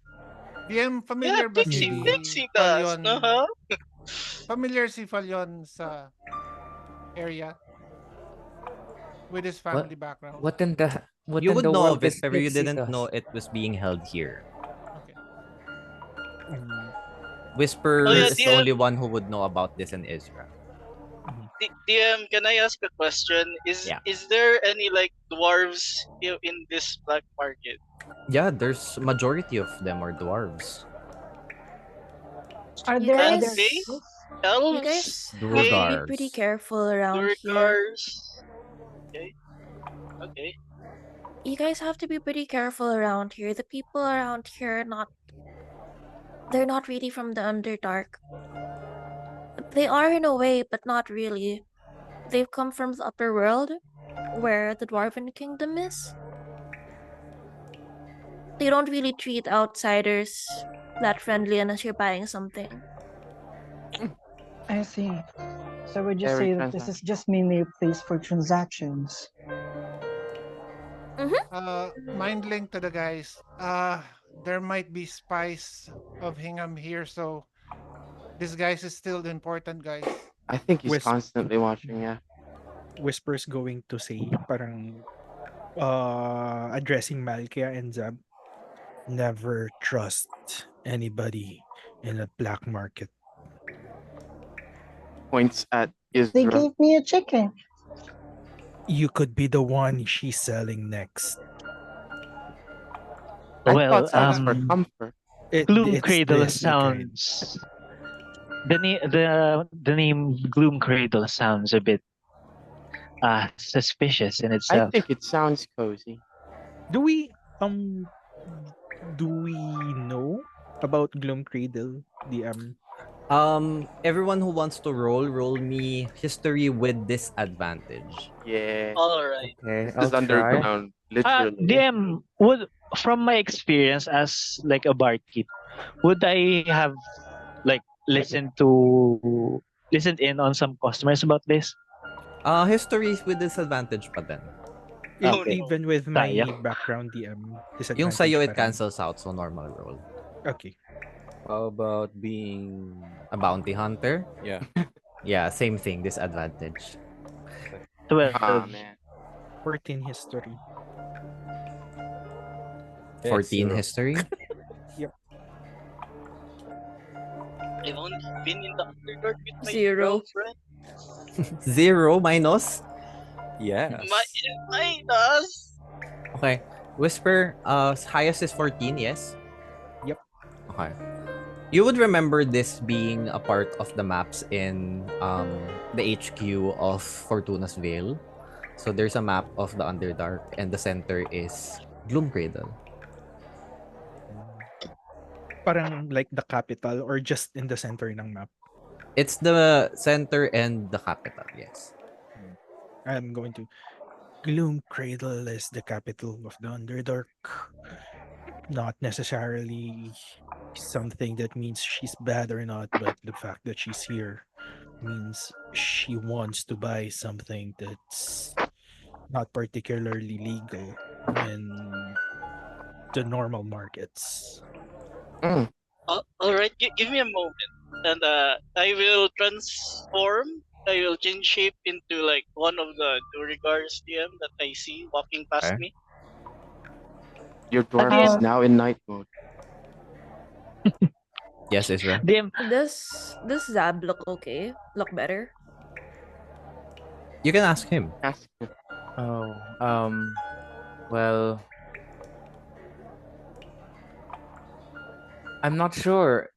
[SPEAKER 7] DM,
[SPEAKER 4] Yeah,
[SPEAKER 7] familiar ba
[SPEAKER 4] Pixie,
[SPEAKER 7] si
[SPEAKER 9] maybe.
[SPEAKER 4] Pixie does. Uh
[SPEAKER 7] Falyon?
[SPEAKER 4] huh.
[SPEAKER 7] Familiar si Falyon sa area with his
[SPEAKER 3] What
[SPEAKER 7] family background.
[SPEAKER 3] what
[SPEAKER 1] You
[SPEAKER 3] in
[SPEAKER 1] would
[SPEAKER 3] the
[SPEAKER 1] know
[SPEAKER 3] world
[SPEAKER 1] of it,
[SPEAKER 3] is
[SPEAKER 1] pero you
[SPEAKER 3] pixie
[SPEAKER 1] didn't know
[SPEAKER 3] dust?
[SPEAKER 1] it was being held here.
[SPEAKER 7] Okay.
[SPEAKER 9] Mm,
[SPEAKER 4] Oh
[SPEAKER 1] Whisper
[SPEAKER 4] yeah,
[SPEAKER 1] is the
[SPEAKER 9] there's
[SPEAKER 4] DM.
[SPEAKER 1] only one who would know about this in Israel.
[SPEAKER 9] mhm.
[SPEAKER 4] DM, can I ask a question? Is
[SPEAKER 1] Yeah.
[SPEAKER 4] is there any like dwarves in this black market?
[SPEAKER 1] Yeah, there's majority of them are dwarves.
[SPEAKER 8] Are
[SPEAKER 2] You
[SPEAKER 8] there
[SPEAKER 4] And
[SPEAKER 8] other
[SPEAKER 4] they,
[SPEAKER 2] guys
[SPEAKER 8] races?
[SPEAKER 2] you
[SPEAKER 4] elves,
[SPEAKER 2] guys have to be
[SPEAKER 4] they,
[SPEAKER 2] pretty
[SPEAKER 1] Durgars.
[SPEAKER 2] careful around here.
[SPEAKER 4] durgars. Okay, okay.
[SPEAKER 2] You guys have to be pretty careful around here. The people around here are not they're not really from the Underdark. They are in a way, but not really. They've come from the upper world, where the Dwarven Kingdom is. They don't really treat outsiders that friendly unless you're buying something.
[SPEAKER 8] I see. So would you
[SPEAKER 5] Very
[SPEAKER 8] say that this is
[SPEAKER 5] transactional.
[SPEAKER 8] just mainly a place for transactions?
[SPEAKER 2] Mm-hmm.
[SPEAKER 7] Mind link to the guys. There might be spies of Hingham here, so this guys is still important, guys.
[SPEAKER 5] I think he's
[SPEAKER 9] Wisp.
[SPEAKER 5] constantly watching, yeah.
[SPEAKER 9] Whisper's going to say, parang addressing Malkia and Zab, never trust anybody in a black market.
[SPEAKER 5] Points at
[SPEAKER 8] They
[SPEAKER 5] Isra.
[SPEAKER 8] gave me a chicken.
[SPEAKER 9] You could be the one she's selling next.
[SPEAKER 5] I
[SPEAKER 6] Well,
[SPEAKER 5] thought that was for comfort.
[SPEAKER 6] Gloom
[SPEAKER 9] It's
[SPEAKER 6] Cradle
[SPEAKER 9] this again.
[SPEAKER 6] sounds the name Gloom Cradle sounds a bit suspicious in
[SPEAKER 5] I
[SPEAKER 6] itself.
[SPEAKER 5] think it sounds cozy.
[SPEAKER 9] Do we do we know about Gloom Cradle, DM?
[SPEAKER 1] Everyone who wants to roll me history with disadvantage.
[SPEAKER 5] Yeah.
[SPEAKER 4] All right.
[SPEAKER 3] Okay,
[SPEAKER 5] This
[SPEAKER 3] I'll
[SPEAKER 5] is
[SPEAKER 3] try.
[SPEAKER 5] underground, literally.
[SPEAKER 6] DM, would from my experience as like a barkeep, would I have like listened in on some customers about this?
[SPEAKER 1] History with disadvantage pa din.
[SPEAKER 4] Oh
[SPEAKER 6] Okay.
[SPEAKER 4] no.
[SPEAKER 9] Even with
[SPEAKER 6] Kaya.
[SPEAKER 9] my background DM,
[SPEAKER 1] Yung sa'yo,
[SPEAKER 9] disadvantage
[SPEAKER 1] it
[SPEAKER 9] pa rin.
[SPEAKER 1] cancels out, so normal roll.
[SPEAKER 9] Okay.
[SPEAKER 10] How about being
[SPEAKER 1] A bounty hunter?
[SPEAKER 10] yeah?
[SPEAKER 1] Yeah, same thing, disadvantage.
[SPEAKER 6] 12.
[SPEAKER 5] Ah man.
[SPEAKER 9] 14 history.
[SPEAKER 1] 14
[SPEAKER 10] 0.
[SPEAKER 1] history?
[SPEAKER 4] I've only been in the Underdark with my
[SPEAKER 2] 0.
[SPEAKER 4] girlfriend.
[SPEAKER 1] 0 minus?
[SPEAKER 10] Yes.
[SPEAKER 4] Minus.
[SPEAKER 1] Okay. Whisper, highest is 14, yes?
[SPEAKER 9] Yep.
[SPEAKER 1] Okay. You would remember this being a part of the maps in the HQ of Fortuna's Vale. So there's a map of the Underdark and the center is Gloom Cradle.
[SPEAKER 9] Parang like the capital or just in the center ng map.
[SPEAKER 1] It's the center and the capital, yes.
[SPEAKER 9] I'm going to Gloom Cradle is the capital of the Underdark. Not necessarily something that means she's bad or not, but the fact that she's here means she wants to buy something that's not particularly legal in the normal markets.
[SPEAKER 5] Mm.
[SPEAKER 4] All right. Give me a moment, and I will transform. I will change shape into like one of the Durigar's DM that I see walking past
[SPEAKER 1] Okay.
[SPEAKER 4] me.
[SPEAKER 5] Your dwarf
[SPEAKER 2] Um,
[SPEAKER 5] is now in night mode.
[SPEAKER 1] Yes, Isra.
[SPEAKER 6] DM,
[SPEAKER 2] Does Zab look okay? Look better?
[SPEAKER 1] You can ask him.
[SPEAKER 5] Ask him.
[SPEAKER 3] Oh, well, I'm not sure.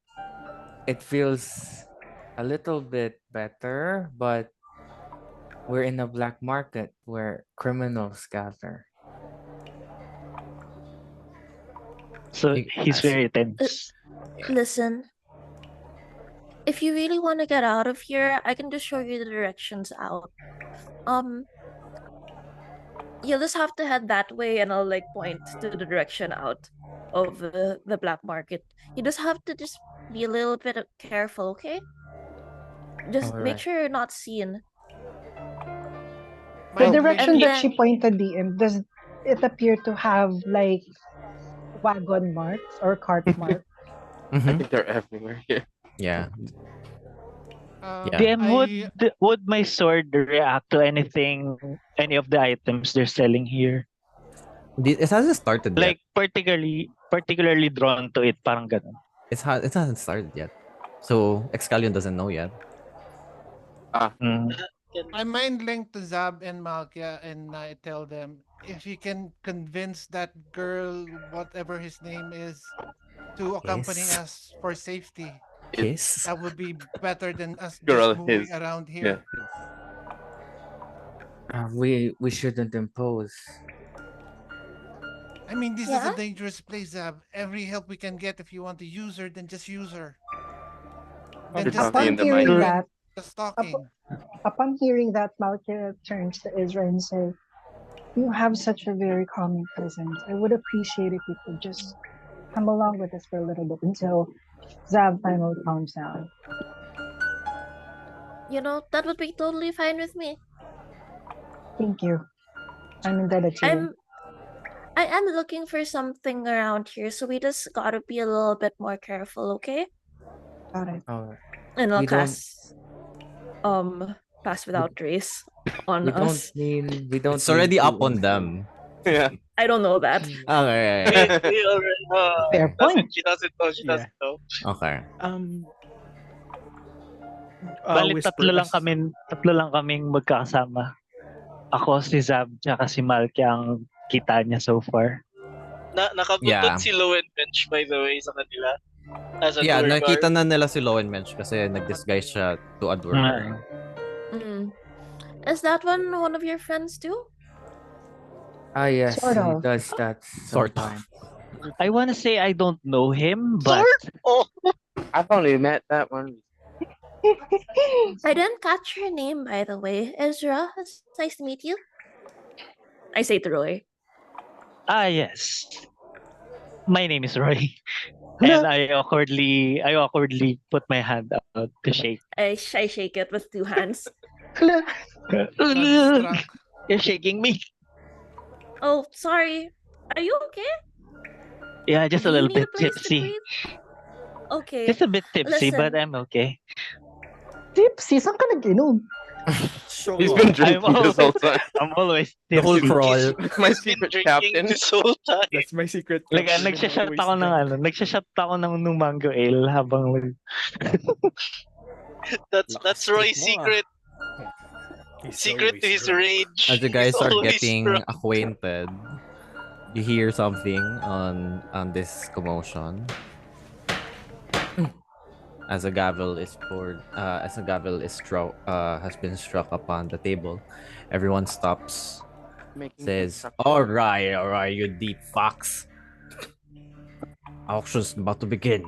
[SPEAKER 3] It feels a little bit better, but we're in a black market where criminals gather.
[SPEAKER 6] so
[SPEAKER 1] You
[SPEAKER 6] he's
[SPEAKER 1] ask.
[SPEAKER 6] very tense.
[SPEAKER 2] Listen, if you really want to get out of here, I can just show you the directions out. Um, you'll just have to head that way, and I'll like point to the direction out of the black market. You just have to just be a little bit careful, okay? Just
[SPEAKER 3] All
[SPEAKER 2] make
[SPEAKER 3] right.
[SPEAKER 2] sure you're not seen.
[SPEAKER 8] The
[SPEAKER 7] Mind
[SPEAKER 8] direction
[SPEAKER 2] And
[SPEAKER 7] link.
[SPEAKER 8] that
[SPEAKER 2] then
[SPEAKER 8] she pointed, DM, does it appear to have like wagon marks or cart marks?
[SPEAKER 5] I
[SPEAKER 1] Mm-hmm.
[SPEAKER 5] think they're everywhere here.
[SPEAKER 1] Yeah. Yeah.
[SPEAKER 6] DM,
[SPEAKER 7] I
[SPEAKER 6] would my sword react to anything, any of the items they're selling here?
[SPEAKER 1] It hasn't started yet.
[SPEAKER 6] Like particularly drawn to it, parang ganun.
[SPEAKER 1] It hasn't started yet. So Excalion doesn't know yet.
[SPEAKER 6] Mm.
[SPEAKER 7] I mind link to Zab and Malkia, and I tell them if you can convince that girl, whatever his name is, to accompany
[SPEAKER 1] His.
[SPEAKER 7] us for safety.
[SPEAKER 1] His.
[SPEAKER 7] That would be better than us just
[SPEAKER 5] Girl,
[SPEAKER 7] moving
[SPEAKER 5] his.
[SPEAKER 7] around
[SPEAKER 5] Yeah.
[SPEAKER 7] here.
[SPEAKER 3] We shouldn't impose.
[SPEAKER 7] I mean, this is
[SPEAKER 2] yeah,
[SPEAKER 7] a dangerous place, Zab. Every help we can get, if you want to use her, then just use her. Then
[SPEAKER 5] You're
[SPEAKER 7] just
[SPEAKER 5] talking
[SPEAKER 8] Upon
[SPEAKER 5] in
[SPEAKER 7] stand
[SPEAKER 5] the
[SPEAKER 7] here
[SPEAKER 8] hearing
[SPEAKER 5] mind.
[SPEAKER 8] that,
[SPEAKER 7] and just
[SPEAKER 8] up,
[SPEAKER 7] talking.
[SPEAKER 8] upon hearing that, Malkia turns to Israel and says, "You have such a very calming presence. I would appreciate if you could just come along with us for a little bit until Zab finally calms down."
[SPEAKER 2] that would be totally fine with me.
[SPEAKER 8] Thank you. I'm indebted to you.
[SPEAKER 2] I am looking for something around here, so we just gotta be a little bit more careful, okay?
[SPEAKER 8] Got it.
[SPEAKER 3] All right.
[SPEAKER 2] And I'll
[SPEAKER 3] We don't.
[SPEAKER 2] cast pass without trace on
[SPEAKER 3] We don't
[SPEAKER 2] us.
[SPEAKER 3] mean we don't
[SPEAKER 1] It's
[SPEAKER 3] mean
[SPEAKER 1] already
[SPEAKER 3] to
[SPEAKER 1] up on
[SPEAKER 3] intrude.
[SPEAKER 1] them.
[SPEAKER 5] Yeah.
[SPEAKER 2] I don't know that.
[SPEAKER 1] Okay.
[SPEAKER 4] We already
[SPEAKER 8] Fair point.
[SPEAKER 4] she doesn't know, she
[SPEAKER 9] Yeah.
[SPEAKER 4] doesn't know.
[SPEAKER 1] Okay.
[SPEAKER 6] Bali,
[SPEAKER 9] Whisper as
[SPEAKER 6] tatlo lang kaming magkakasama. Ako, si Zab, tsaka si Malky ang kita niya so far.
[SPEAKER 4] Nakabuntot
[SPEAKER 1] Yeah.
[SPEAKER 4] si Lowen Bench, by the way, sa kanila. As a
[SPEAKER 1] Yeah,
[SPEAKER 4] tour
[SPEAKER 1] nakita
[SPEAKER 4] guard.
[SPEAKER 1] na nila si Lowen Mensch kasi nag-disguise siya to a dwarf.
[SPEAKER 2] Mm. Is that one of your friends too?
[SPEAKER 3] Ah, yes,
[SPEAKER 8] Sort
[SPEAKER 3] he
[SPEAKER 8] of.
[SPEAKER 3] does that
[SPEAKER 1] Sort of.
[SPEAKER 3] sometimes.
[SPEAKER 6] I wanna say I don't know him, but
[SPEAKER 4] Oh,
[SPEAKER 5] I've only met that one.
[SPEAKER 2] I didn't catch your name, by the way. Ezra, it's nice to meet you. I say to Roy.
[SPEAKER 6] yes. My name is Roy. And I awkwardly put my hand out to shake.
[SPEAKER 2] I shake it with two hands.
[SPEAKER 7] Sunstruck.
[SPEAKER 6] You're shaking me.
[SPEAKER 2] Oh, sorry. Are you okay?
[SPEAKER 6] Yeah, just
[SPEAKER 2] Do
[SPEAKER 6] a
[SPEAKER 2] you
[SPEAKER 6] little
[SPEAKER 2] need a
[SPEAKER 6] bit
[SPEAKER 2] place to
[SPEAKER 6] tipsy.
[SPEAKER 2] breathe? Okay.
[SPEAKER 6] Just a bit tipsy, but
[SPEAKER 2] Listen.
[SPEAKER 6] I'm okay.
[SPEAKER 8] Tipsy, saan ka nag-inom?
[SPEAKER 5] He's been
[SPEAKER 6] I'm
[SPEAKER 5] drinking this whole time.
[SPEAKER 6] I'm always
[SPEAKER 1] The whole
[SPEAKER 6] tipsy.
[SPEAKER 1] crawl.
[SPEAKER 5] My
[SPEAKER 4] he's been
[SPEAKER 5] secret
[SPEAKER 4] drinking
[SPEAKER 5] captain.
[SPEAKER 4] this whole time.
[SPEAKER 9] That's my secret.
[SPEAKER 6] Like,
[SPEAKER 9] captain, I'm
[SPEAKER 6] nagsashot
[SPEAKER 9] always
[SPEAKER 6] ako ng
[SPEAKER 9] drunk.
[SPEAKER 6] nagsashot ako ng mango ale habang
[SPEAKER 4] That's
[SPEAKER 10] Lakas
[SPEAKER 4] Roy's
[SPEAKER 10] trip mo,
[SPEAKER 4] secret
[SPEAKER 9] He's
[SPEAKER 4] secret to
[SPEAKER 9] always
[SPEAKER 4] his
[SPEAKER 9] drunk.
[SPEAKER 4] rage.
[SPEAKER 1] As you
[SPEAKER 4] He's
[SPEAKER 1] guys are
[SPEAKER 4] always
[SPEAKER 1] getting
[SPEAKER 4] drunk.
[SPEAKER 1] acquainted, you hear something on this commotion. As a gavel is poured, as a gavel is struck, has been struck upon the table, everyone stops.
[SPEAKER 5] Making
[SPEAKER 1] Says,
[SPEAKER 5] construction.
[SPEAKER 1] all right, you deep fox. Auction's about to begin.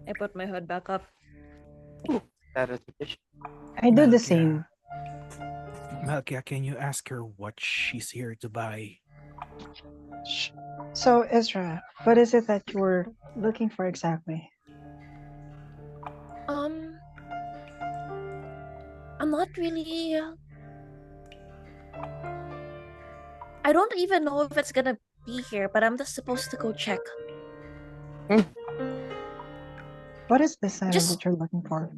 [SPEAKER 2] I put my hood back up.
[SPEAKER 5] That is tradition.
[SPEAKER 8] I do the
[SPEAKER 9] Malkia.
[SPEAKER 8] same.
[SPEAKER 9] Malkia, can you ask her what she's here to buy?
[SPEAKER 8] So, Ezra, what is it that you were looking for exactly?
[SPEAKER 2] I'm not really. I don't even know if it's gonna be here, but I'm just supposed to go check.
[SPEAKER 8] What is this item
[SPEAKER 2] Just-
[SPEAKER 8] that you're looking for?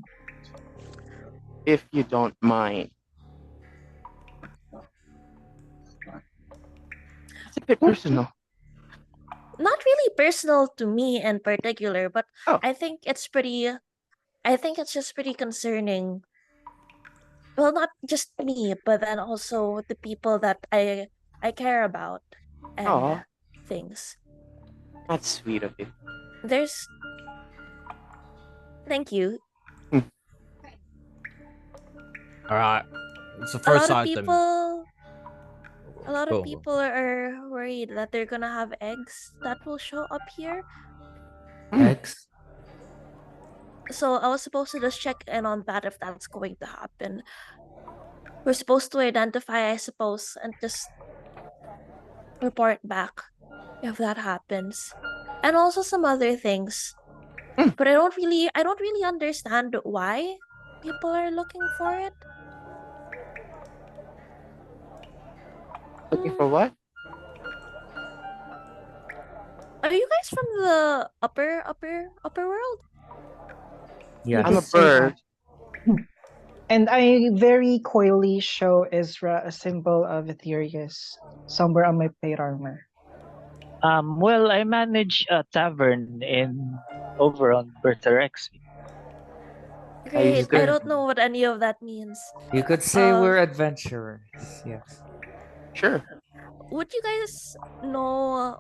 [SPEAKER 5] If you don't mind. It's a bit personal.
[SPEAKER 2] Not really personal to me in particular, but
[SPEAKER 5] Oh.
[SPEAKER 2] I think it's just pretty concerning. Well, not just me, but then also the people that I care about and
[SPEAKER 5] Aw.
[SPEAKER 2] things.
[SPEAKER 5] That's sweet of you.
[SPEAKER 2] There's Thank you.
[SPEAKER 1] All right, it's the
[SPEAKER 2] A
[SPEAKER 1] first
[SPEAKER 2] lot of
[SPEAKER 1] item. Go.
[SPEAKER 2] people are worried that they're gonna have eggs that will show up here.
[SPEAKER 3] Eggs.
[SPEAKER 2] So I was supposed to just check in on that if that's going to happen. We're supposed to identify, I suppose, and just report back if that happens. And also some other things. But I don't really understand why people are looking for it.
[SPEAKER 5] Looking for what?
[SPEAKER 2] Are you guys from the upper world?
[SPEAKER 3] Yeah.
[SPEAKER 5] I'm a
[SPEAKER 8] could say that.
[SPEAKER 5] bird.
[SPEAKER 8] And I very coyly show Ezra a symbol of Aetherius somewhere on my plate armor.
[SPEAKER 6] Well, I manage a tavern over on Bertherex.
[SPEAKER 2] Great.
[SPEAKER 3] used
[SPEAKER 2] I
[SPEAKER 3] to-
[SPEAKER 2] don't know what any of that means.
[SPEAKER 3] You could say
[SPEAKER 2] Uh,
[SPEAKER 3] we're adventurers. Yes.
[SPEAKER 5] Sure.
[SPEAKER 2] Would you guys know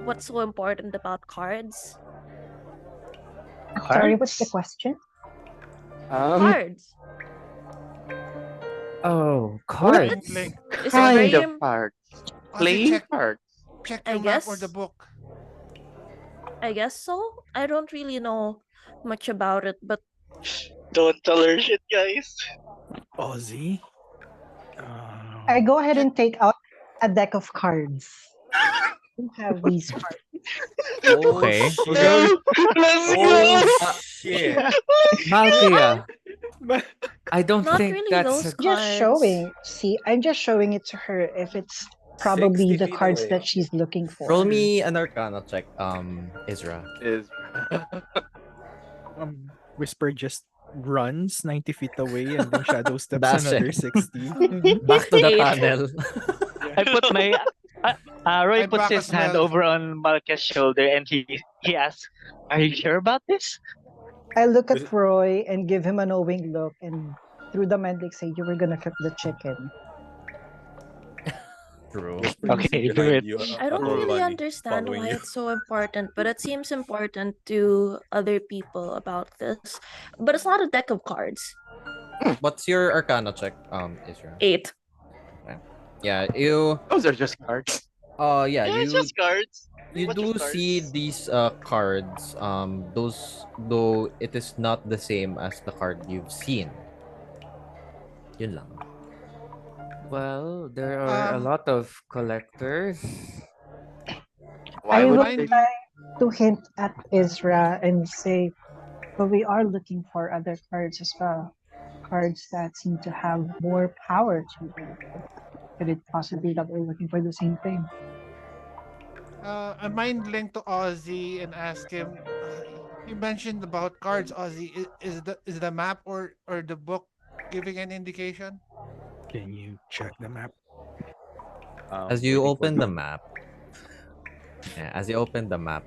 [SPEAKER 2] what's so important about cards?
[SPEAKER 8] Sorry, what's the question?
[SPEAKER 2] Cards.
[SPEAKER 3] Oh,
[SPEAKER 7] Mind
[SPEAKER 3] cards.
[SPEAKER 7] link.
[SPEAKER 2] It's
[SPEAKER 5] Kind
[SPEAKER 2] very
[SPEAKER 5] of cards.
[SPEAKER 7] Also,
[SPEAKER 5] Playing cards.
[SPEAKER 7] check
[SPEAKER 2] I
[SPEAKER 7] your map or
[SPEAKER 2] guess.
[SPEAKER 7] the book.
[SPEAKER 2] I guess so. I don't really know much about it, but
[SPEAKER 4] Don't tell her shit, guys.
[SPEAKER 9] Ozzy?
[SPEAKER 8] I go ahead and take out a deck of cards. You have these cards.
[SPEAKER 10] Oh,
[SPEAKER 1] Okay.
[SPEAKER 10] shit.
[SPEAKER 4] Let's
[SPEAKER 10] Oh, shit.
[SPEAKER 3] Malkia. I don't
[SPEAKER 2] not
[SPEAKER 3] think
[SPEAKER 2] really
[SPEAKER 3] that's
[SPEAKER 2] those
[SPEAKER 3] a
[SPEAKER 2] cards.
[SPEAKER 8] Just showing. See, I'm just showing it to her if it's probably
[SPEAKER 10] 60
[SPEAKER 8] the
[SPEAKER 10] feet
[SPEAKER 8] cards
[SPEAKER 10] away.
[SPEAKER 8] that she's looking for.
[SPEAKER 1] Roll me an Arcana check, Ezra.
[SPEAKER 5] Is
[SPEAKER 9] Whisper just runs 90 feet away and then shadow steps
[SPEAKER 1] Dashing.
[SPEAKER 9] another 60.
[SPEAKER 1] Back to the
[SPEAKER 2] 8.
[SPEAKER 1] tunnel.
[SPEAKER 6] I put my Roy
[SPEAKER 7] I
[SPEAKER 6] puts
[SPEAKER 7] back
[SPEAKER 6] his
[SPEAKER 7] as
[SPEAKER 6] hand
[SPEAKER 7] well.
[SPEAKER 6] over on Malka's shoulder and he asks, "Are you sure about this?"
[SPEAKER 8] I look
[SPEAKER 10] Will-
[SPEAKER 8] at Roy and give him a knowing look, and through the mind like say, "You were gonna cook the chicken."
[SPEAKER 1] True.
[SPEAKER 10] Whispering
[SPEAKER 6] Okay, do
[SPEAKER 10] behind
[SPEAKER 6] it.
[SPEAKER 10] you,
[SPEAKER 2] I
[SPEAKER 10] a
[SPEAKER 2] don't
[SPEAKER 10] whole
[SPEAKER 2] really
[SPEAKER 10] bunny
[SPEAKER 2] understand
[SPEAKER 10] following
[SPEAKER 2] why
[SPEAKER 10] you.
[SPEAKER 2] it's so important, but it seems important to other people about this. But it's not a deck of cards.
[SPEAKER 1] What's your Arcana check, Israel?
[SPEAKER 2] 8.
[SPEAKER 1] Yeah, you.
[SPEAKER 5] Those are just cards.
[SPEAKER 1] Yeah,
[SPEAKER 4] Yeah, it's just cards.
[SPEAKER 1] you
[SPEAKER 4] Bunch of
[SPEAKER 1] do see
[SPEAKER 4] cards.
[SPEAKER 1] these cards. Those though it is not the same as the card you've seen. Yun lang.
[SPEAKER 3] Well, there are a
[SPEAKER 7] Um,
[SPEAKER 3] lot of collectors.
[SPEAKER 5] Why
[SPEAKER 8] I
[SPEAKER 5] would
[SPEAKER 8] would
[SPEAKER 5] they?
[SPEAKER 7] mind
[SPEAKER 8] to hint at Isra and say, but we are looking for other cards as well. Cards that seem to have more power to them. Could it possibly that we're looking for the same thing?
[SPEAKER 7] I mind link to Ozzy and ask him. You mentioned about cards, Ozzy. Is the map or the book giving an indication?
[SPEAKER 9] Can you check the map?
[SPEAKER 1] As you
[SPEAKER 10] Waiting for
[SPEAKER 1] open the map, yeah, as you open the map,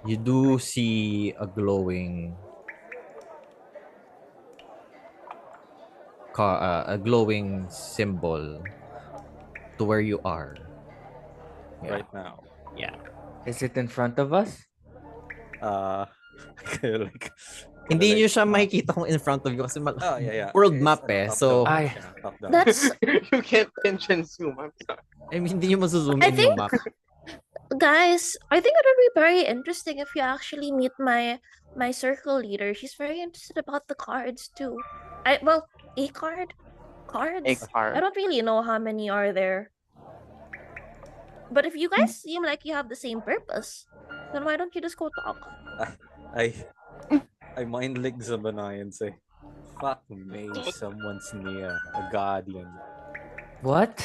[SPEAKER 1] you do see a glowing symbol to where you are. Yeah.
[SPEAKER 10] right now.
[SPEAKER 1] Yeah.
[SPEAKER 3] Is it in front of us?
[SPEAKER 10] Uh, kinda like, kinda
[SPEAKER 1] Hindi
[SPEAKER 10] like,
[SPEAKER 1] nyo siya makikita kung in front of you kasi
[SPEAKER 10] oh yeah, yeah.
[SPEAKER 1] world
[SPEAKER 10] It's
[SPEAKER 1] map
[SPEAKER 10] like
[SPEAKER 1] eh.
[SPEAKER 10] top
[SPEAKER 1] So,
[SPEAKER 10] down.
[SPEAKER 3] I
[SPEAKER 10] Yeah, top down.
[SPEAKER 2] That's
[SPEAKER 5] You can't pinch and zoom. I'm sorry.
[SPEAKER 1] I mean, hindi nyo mazozoom
[SPEAKER 2] I
[SPEAKER 1] in yung
[SPEAKER 2] think
[SPEAKER 1] map.
[SPEAKER 2] guys, I think it would be very interesting if you actually meet my circle leader. She's very interested about the cards too. A card?
[SPEAKER 5] A
[SPEAKER 2] Cards? I
[SPEAKER 5] card.
[SPEAKER 2] don't really know how many are there. But if you guys seem like you have the same purpose, then why don't you just go talk?
[SPEAKER 10] I I mind lick Zabanai and say, "Fuck me, someone's near a guardian."
[SPEAKER 3] what?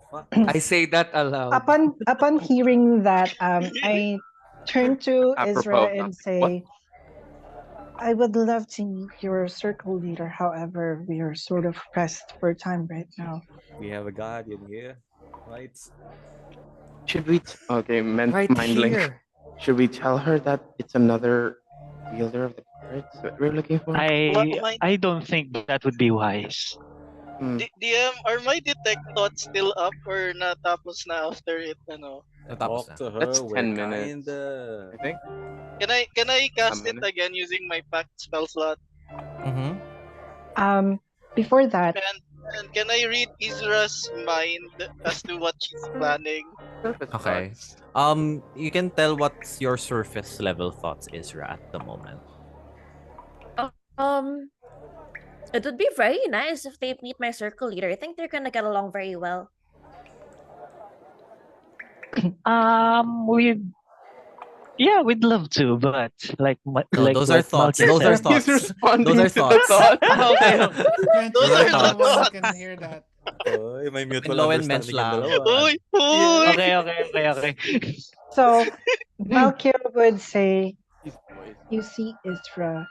[SPEAKER 10] Fuck.
[SPEAKER 3] I say that aloud.
[SPEAKER 8] Upon hearing that, I turn to
[SPEAKER 5] Apropos
[SPEAKER 8] Isra
[SPEAKER 5] of
[SPEAKER 8] and
[SPEAKER 5] nothing. What?
[SPEAKER 8] say, I would love to meet your circle leader. However, we are sort of pressed for time right now.
[SPEAKER 10] We have a guardian here, right?
[SPEAKER 5] Should we? Okay,
[SPEAKER 3] Right
[SPEAKER 5] mind link.
[SPEAKER 3] here.
[SPEAKER 5] Should we tell her that it's another wielder of the cards that we're looking for?
[SPEAKER 6] I don't think that would be wise.
[SPEAKER 4] DM, are my detect thoughts still up or natapos na after it, ano?
[SPEAKER 1] Natapos
[SPEAKER 10] Talk
[SPEAKER 1] na.
[SPEAKER 10] to her.
[SPEAKER 5] That's
[SPEAKER 10] We're
[SPEAKER 5] 10 minutes.
[SPEAKER 10] kinda.
[SPEAKER 5] I think.
[SPEAKER 4] Can I cast it
[SPEAKER 5] minute?
[SPEAKER 4] again using my packed spell slot?
[SPEAKER 8] Before that,
[SPEAKER 4] And can I read Izra's mind as to what she's planning?
[SPEAKER 5] Surface
[SPEAKER 1] Okay.
[SPEAKER 5] thoughts.
[SPEAKER 1] You can tell what's your surface level thoughts, Isra, at the moment.
[SPEAKER 2] It would be very nice if they meet my circle leader. I think they're gonna get along very well.
[SPEAKER 6] We we'd love to, but like
[SPEAKER 1] No,
[SPEAKER 6] like
[SPEAKER 1] those are
[SPEAKER 6] what
[SPEAKER 1] thoughts.
[SPEAKER 6] Malka
[SPEAKER 1] Those are
[SPEAKER 6] said.
[SPEAKER 5] He's
[SPEAKER 1] thoughts.
[SPEAKER 5] responding
[SPEAKER 1] Those are
[SPEAKER 5] to the
[SPEAKER 1] thoughts.
[SPEAKER 5] thought.
[SPEAKER 6] Okay.
[SPEAKER 7] mention
[SPEAKER 4] Those
[SPEAKER 1] are
[SPEAKER 7] it, no
[SPEAKER 1] thoughts.
[SPEAKER 7] one can hear that.
[SPEAKER 10] May mutual
[SPEAKER 1] Low and mensch
[SPEAKER 10] understanding yung
[SPEAKER 1] lang.
[SPEAKER 10] dalawa.
[SPEAKER 4] Uy! Uy!
[SPEAKER 6] Okay.
[SPEAKER 8] so Valkyr would say,
[SPEAKER 5] These boys.
[SPEAKER 8] you see, Isra,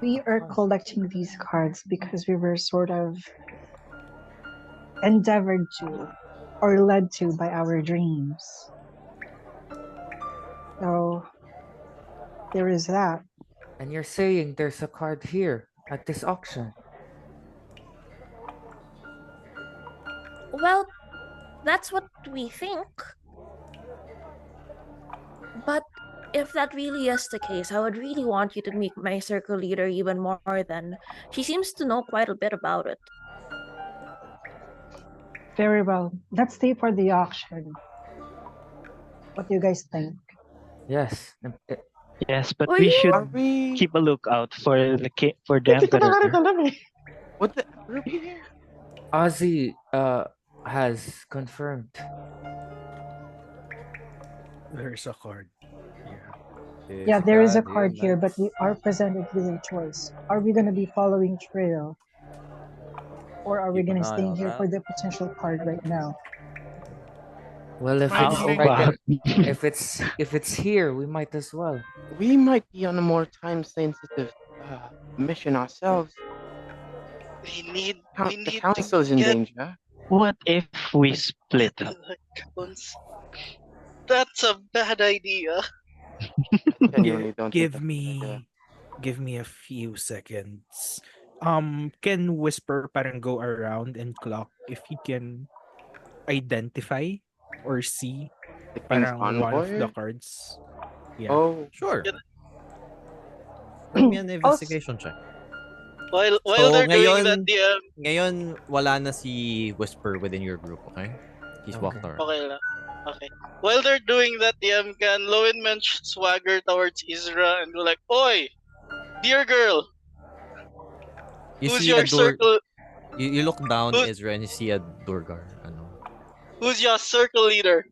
[SPEAKER 8] we are collecting these cards because we were sort of endeavored to or led to by our dreams. So there is that.
[SPEAKER 3] And you're saying there's a card here at this auction.
[SPEAKER 2] Well, that's what we think. But if that really is the case, I would really want you to meet my circle leader even more than she seems to know quite a bit about it.
[SPEAKER 8] Very well. Let's stay for the auction. What do you guys think?
[SPEAKER 3] Yes.
[SPEAKER 6] Yes, but
[SPEAKER 2] Were
[SPEAKER 6] we
[SPEAKER 2] you-
[SPEAKER 6] should
[SPEAKER 5] Are we?
[SPEAKER 6] keep a lookout for the emperor.
[SPEAKER 5] What the? Are we here?
[SPEAKER 3] Ozzy has confirmed.
[SPEAKER 9] There's a card. Yeah.
[SPEAKER 8] Yeah, there is a card here, but we are presented with a choice. Are we going to be following trail? Or are we
[SPEAKER 10] Keep
[SPEAKER 8] going
[SPEAKER 10] an
[SPEAKER 8] to
[SPEAKER 10] eye
[SPEAKER 8] stay
[SPEAKER 10] on
[SPEAKER 8] here
[SPEAKER 10] that.
[SPEAKER 8] for the potential card right now?
[SPEAKER 3] Well, if
[SPEAKER 7] Mind
[SPEAKER 3] it's
[SPEAKER 7] link.
[SPEAKER 3] right, if it's here, we might as well.
[SPEAKER 5] We might be on a more time sensitive mission ourselves.
[SPEAKER 4] We
[SPEAKER 5] The
[SPEAKER 4] need to
[SPEAKER 5] council is in
[SPEAKER 4] get
[SPEAKER 5] danger.
[SPEAKER 6] What if we split
[SPEAKER 4] to
[SPEAKER 6] up?
[SPEAKER 4] the cons- That's a bad idea.
[SPEAKER 5] Genuinely don't think
[SPEAKER 9] Give
[SPEAKER 5] that's a good idea.
[SPEAKER 9] me a few seconds. Can Whisper parang go around and clock if he can identify or see
[SPEAKER 5] The king's
[SPEAKER 9] parang one of the
[SPEAKER 5] envoy?
[SPEAKER 9] cards? Yeah.
[SPEAKER 5] Oh,
[SPEAKER 1] Sure.
[SPEAKER 4] Can-
[SPEAKER 1] Roll me an
[SPEAKER 8] Also,
[SPEAKER 1] investigation check.
[SPEAKER 4] While
[SPEAKER 1] So
[SPEAKER 4] they're doing that,
[SPEAKER 1] ngayon wala na si Whisper within your group, okay? He's walked
[SPEAKER 3] Okay.
[SPEAKER 1] around.
[SPEAKER 4] okay lang. Okay. While they're doing that, can Lowen Mensch swagger towards Isra and go like, "Oi, dear girl,
[SPEAKER 1] You
[SPEAKER 4] who's
[SPEAKER 1] see a
[SPEAKER 4] your circle?
[SPEAKER 1] you look down,
[SPEAKER 4] Who's
[SPEAKER 1] Ezra, and you see a Durgar. Ano?
[SPEAKER 4] who's your circle leader?"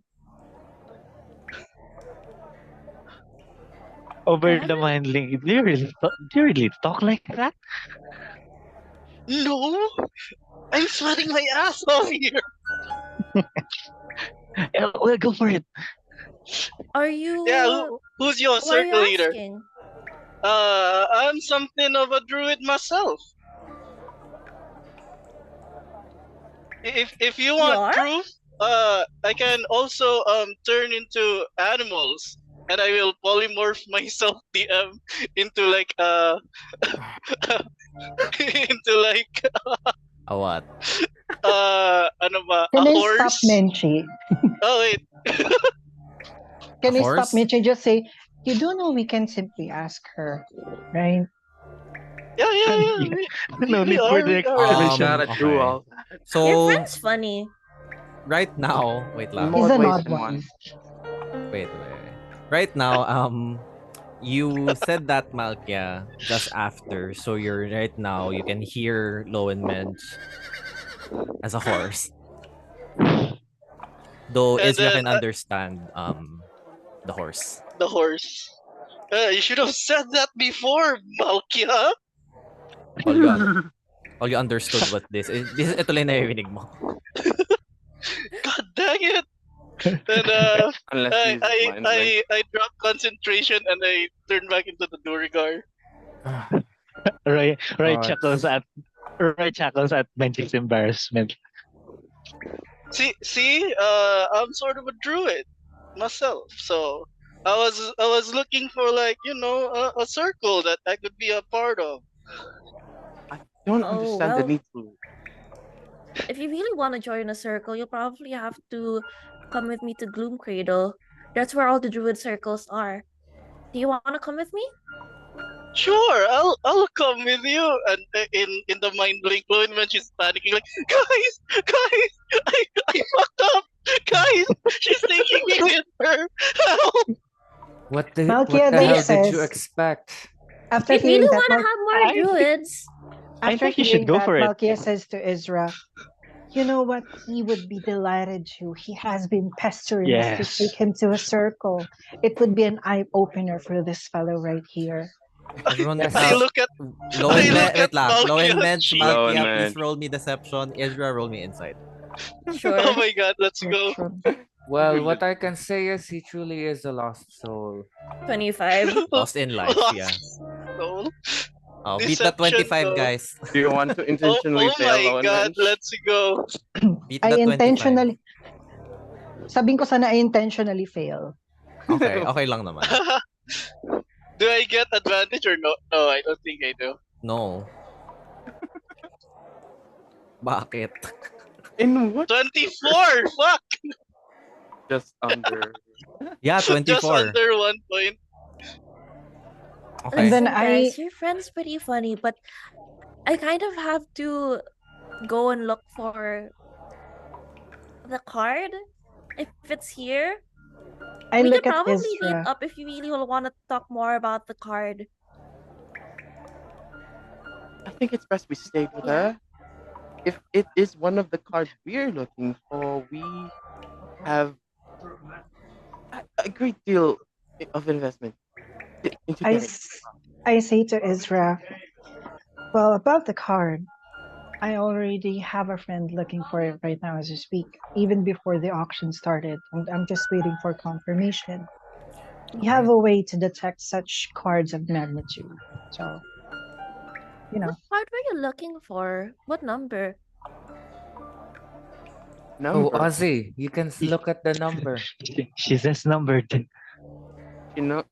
[SPEAKER 6] Over
[SPEAKER 2] Can
[SPEAKER 6] the mind link. Do you really talk like that?
[SPEAKER 4] No, I'm sweating my ass off here.
[SPEAKER 6] Yeah, well, go for it.
[SPEAKER 2] Are
[SPEAKER 4] Yeah,
[SPEAKER 2] you?
[SPEAKER 4] who's your
[SPEAKER 2] Why are you
[SPEAKER 4] circle leader?
[SPEAKER 2] asking?
[SPEAKER 4] I'm something of a druid myself. If you
[SPEAKER 2] You
[SPEAKER 4] want
[SPEAKER 2] are?
[SPEAKER 4] proof, I can also turn into animals, and I will polymorph myself DM into like into like
[SPEAKER 1] A what?
[SPEAKER 4] ano ba, a
[SPEAKER 8] can I stop
[SPEAKER 4] horse?
[SPEAKER 8] Menchi?
[SPEAKER 4] Oh wait,
[SPEAKER 1] A
[SPEAKER 8] Can I stop
[SPEAKER 1] horse?
[SPEAKER 8] Menchi? Just say, you do know we can simply ask her, right?
[SPEAKER 4] yeah.
[SPEAKER 6] No need for the
[SPEAKER 4] We are.
[SPEAKER 5] you
[SPEAKER 6] explanation.
[SPEAKER 5] gotta do
[SPEAKER 1] Okay.
[SPEAKER 5] all that.
[SPEAKER 2] Your
[SPEAKER 1] So
[SPEAKER 2] friend's funny.
[SPEAKER 1] right now, wait
[SPEAKER 5] In
[SPEAKER 1] lang.
[SPEAKER 8] He's
[SPEAKER 5] more
[SPEAKER 8] an
[SPEAKER 5] ways
[SPEAKER 8] odd
[SPEAKER 5] than
[SPEAKER 8] one.
[SPEAKER 5] one.
[SPEAKER 1] Wait. Right now, you said that Malkia just after, so you're right now you can hear Lowen Mensch as a horse. Though
[SPEAKER 4] And
[SPEAKER 1] Ezra
[SPEAKER 4] then
[SPEAKER 1] can understand the horse.
[SPEAKER 4] the horse. You should have said that before, Balkia.
[SPEAKER 1] All you all you understood was this. Ito lang naririnig mo.
[SPEAKER 4] God dang it! And
[SPEAKER 5] Unless he uses mind link.
[SPEAKER 4] I drop concentration and I turn back into the Durigar.
[SPEAKER 6] Roy
[SPEAKER 3] God.
[SPEAKER 6] chuckles at Benji's embarrassment.
[SPEAKER 4] See, I'm sort of a druid myself, so I was looking for like a circle that I could be a part of.
[SPEAKER 5] I don't
[SPEAKER 2] Oh,
[SPEAKER 5] understand the
[SPEAKER 2] well,
[SPEAKER 5] need to.
[SPEAKER 2] if you really want to join a circle, you'll probably have to come with me to Gloom Cradle. That's where all the druid circles are. Do you want to come with me?
[SPEAKER 4] Sure, I'll come with you. And in the mind blink, Chloe when she's panicking, like, guys, I fucked up, guys. She's taking me with her. Help!
[SPEAKER 3] What the
[SPEAKER 8] Malkia then
[SPEAKER 3] hell did you
[SPEAKER 8] says,
[SPEAKER 3] expect?
[SPEAKER 8] after
[SPEAKER 2] If you really
[SPEAKER 8] hearing that,
[SPEAKER 2] want to have more druids,
[SPEAKER 6] I
[SPEAKER 8] after
[SPEAKER 6] think you should
[SPEAKER 8] hearing
[SPEAKER 6] go
[SPEAKER 8] that,
[SPEAKER 6] for it.
[SPEAKER 8] Malkia says to Ezra, you know what? He would be delighted to. He has been pestering us to
[SPEAKER 6] Yes.
[SPEAKER 8] take him to a circle. It would be an eye opener for this fellow right here.
[SPEAKER 1] Everyone,
[SPEAKER 3] Yes.
[SPEAKER 4] I look at
[SPEAKER 1] wait lang. Lowen
[SPEAKER 4] Balkia's
[SPEAKER 1] Mensch,
[SPEAKER 4] cheek.
[SPEAKER 5] Lowen
[SPEAKER 1] Malkia, please
[SPEAKER 5] Mensch.
[SPEAKER 1] roll me deception. Ezra, roll me insight.
[SPEAKER 2] sure.
[SPEAKER 4] Oh my god, let's go.
[SPEAKER 8] Section.
[SPEAKER 3] Well, what I can say is he truly is a lost soul.
[SPEAKER 2] 25.
[SPEAKER 1] Lost in life,
[SPEAKER 4] Lost
[SPEAKER 1] yeah.
[SPEAKER 4] soul.
[SPEAKER 1] Oh, beat the
[SPEAKER 4] Deception
[SPEAKER 1] 25,
[SPEAKER 4] go.
[SPEAKER 1] guys.
[SPEAKER 5] Do you want to
[SPEAKER 4] Oh,
[SPEAKER 5] intentionally
[SPEAKER 4] oh
[SPEAKER 5] fail,
[SPEAKER 4] my
[SPEAKER 5] Lowen
[SPEAKER 4] god,
[SPEAKER 5] Mensch?
[SPEAKER 4] let's go.
[SPEAKER 1] Beat
[SPEAKER 8] I
[SPEAKER 1] the 25.
[SPEAKER 8] intentionally, sabihin ko sana I intentionally fail.
[SPEAKER 1] Okay, okay lang naman.
[SPEAKER 4] Do I get advantage or no? No, I don't think I do.
[SPEAKER 1] No. Bakit?
[SPEAKER 5] In what?
[SPEAKER 4] 24! Fuck!
[SPEAKER 5] Just under.
[SPEAKER 1] Yeah,
[SPEAKER 4] Just
[SPEAKER 1] 24.
[SPEAKER 4] under 1 point.
[SPEAKER 1] Okay.
[SPEAKER 8] And then
[SPEAKER 2] Listen, guys, your friend's pretty funny, but I kind of have to go and look for the card. If it's here,
[SPEAKER 8] I
[SPEAKER 2] we
[SPEAKER 8] look
[SPEAKER 2] could
[SPEAKER 8] at
[SPEAKER 2] probably meet
[SPEAKER 8] Ezra.
[SPEAKER 2] up if you really want to talk more about the card.
[SPEAKER 5] I think it's best we stay with
[SPEAKER 2] Yeah.
[SPEAKER 5] her. If it is one of the cards we're looking for, we have a great deal of investment into
[SPEAKER 8] I,
[SPEAKER 5] getting.
[SPEAKER 8] I say to Ezra, well, about the card, I already have a friend looking for it right now as we speak, even before the auction started. I'm just waiting for confirmation. We have a way to detect such cards of magnitude. So you know.
[SPEAKER 2] What part were you looking for? What number?
[SPEAKER 3] Oh,
[SPEAKER 5] Number.
[SPEAKER 3] Ozzy, you can look at the number.
[SPEAKER 6] She says number 10.
[SPEAKER 5] You know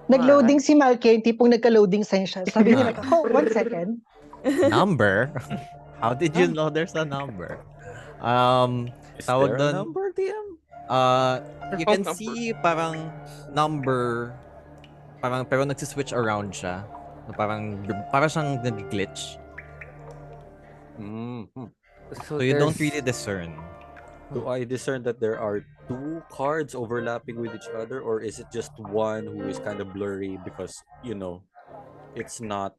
[SPEAKER 8] Nag-loading
[SPEAKER 5] what?
[SPEAKER 8] si Malke, yung tipong nagka-loading sign siya. Sabi niya, like, oh, 1 second.
[SPEAKER 1] Number? How did you
[SPEAKER 8] Ah,
[SPEAKER 1] know there's a number? Um,
[SPEAKER 10] Is
[SPEAKER 1] tawag
[SPEAKER 10] there a
[SPEAKER 1] doon,
[SPEAKER 10] number, TM?
[SPEAKER 1] you
[SPEAKER 5] Wrong
[SPEAKER 1] can
[SPEAKER 5] number.
[SPEAKER 1] see parang number, parang pero nagsiswitch around siya. Na parang siyang nag-glitch.
[SPEAKER 10] Mhm.
[SPEAKER 3] So
[SPEAKER 1] So you don't
[SPEAKER 3] there's
[SPEAKER 1] really discern.
[SPEAKER 10] Do I discern that there are two cards overlapping with each other, or is it just one who is kind of blurry because it's not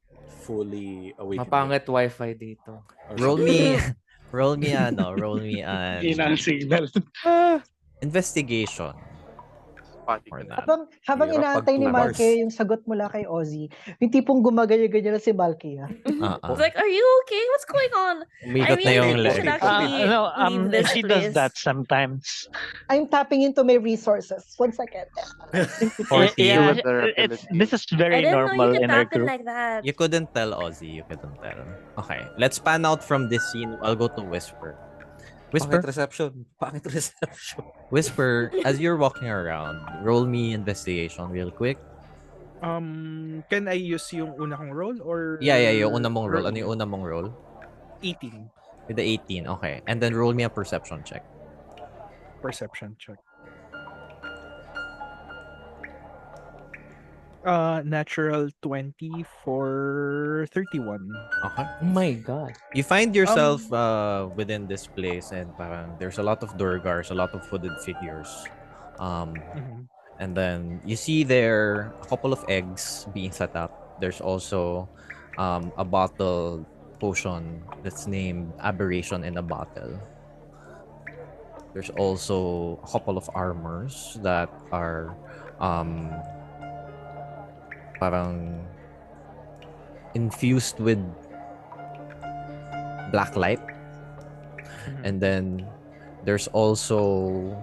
[SPEAKER 10] fully awakened yet
[SPEAKER 3] mapangit wifi dito.
[SPEAKER 10] or
[SPEAKER 1] Roll
[SPEAKER 10] something?
[SPEAKER 1] me, roll me
[SPEAKER 6] Hina ang
[SPEAKER 1] an
[SPEAKER 6] signal.
[SPEAKER 1] investigation
[SPEAKER 5] Spotty
[SPEAKER 1] for
[SPEAKER 5] ka na.
[SPEAKER 1] that.
[SPEAKER 8] habang
[SPEAKER 10] Hirap pag
[SPEAKER 8] inaantay ni
[SPEAKER 10] 2
[SPEAKER 8] Malke
[SPEAKER 10] bars.
[SPEAKER 8] yung sagot mula kay Ozzy, yung tipong gumaganyan-ganyan na si Malke, ah.
[SPEAKER 2] It's
[SPEAKER 1] Uh-uh.
[SPEAKER 2] like, are you okay? What's going on? I
[SPEAKER 1] Umikot na
[SPEAKER 2] mean,
[SPEAKER 1] yung
[SPEAKER 2] we should
[SPEAKER 1] legs.
[SPEAKER 2] actually
[SPEAKER 6] No,
[SPEAKER 2] leave this
[SPEAKER 6] she does
[SPEAKER 2] place.
[SPEAKER 6] that sometimes.
[SPEAKER 8] I'm tapping into my resources. 1 second.
[SPEAKER 1] Forty.
[SPEAKER 6] Yeah,
[SPEAKER 5] With the
[SPEAKER 6] this is
[SPEAKER 2] I
[SPEAKER 6] very
[SPEAKER 2] didn't know you
[SPEAKER 6] normal
[SPEAKER 2] could
[SPEAKER 6] in our
[SPEAKER 2] tap in
[SPEAKER 6] group.
[SPEAKER 2] like that.
[SPEAKER 1] You couldn't tell, Ozzy. You couldn't tell. Okay, let's pan out from this scene. I'll go to Whisper.
[SPEAKER 10] Pangit
[SPEAKER 1] Whisper?
[SPEAKER 10] reception. Pangit reception.
[SPEAKER 1] Whisper, as you're walking around, roll me investigation real quick.
[SPEAKER 9] Can I use yung una kong roll or
[SPEAKER 1] Yeah, yung una mong roll. Ano
[SPEAKER 9] again?
[SPEAKER 1] yung una mong roll?
[SPEAKER 9] 18
[SPEAKER 1] With the 18, okay. And then roll me a perception check.
[SPEAKER 9] perception check. Natural 20 for 31.
[SPEAKER 1] Okay.
[SPEAKER 3] Oh my god.
[SPEAKER 1] You find yourself
[SPEAKER 9] Um,
[SPEAKER 1] within this place and parang there's a lot of Durgars, a lot of hooded figures.
[SPEAKER 9] mhm.
[SPEAKER 1] And then you see there a couple of eggs being set up. There's also a bottle potion that's named Aberration in a Bottle. There's also a couple of armors that are um, parang infused with black light.
[SPEAKER 9] Mhm.
[SPEAKER 1] And then there's also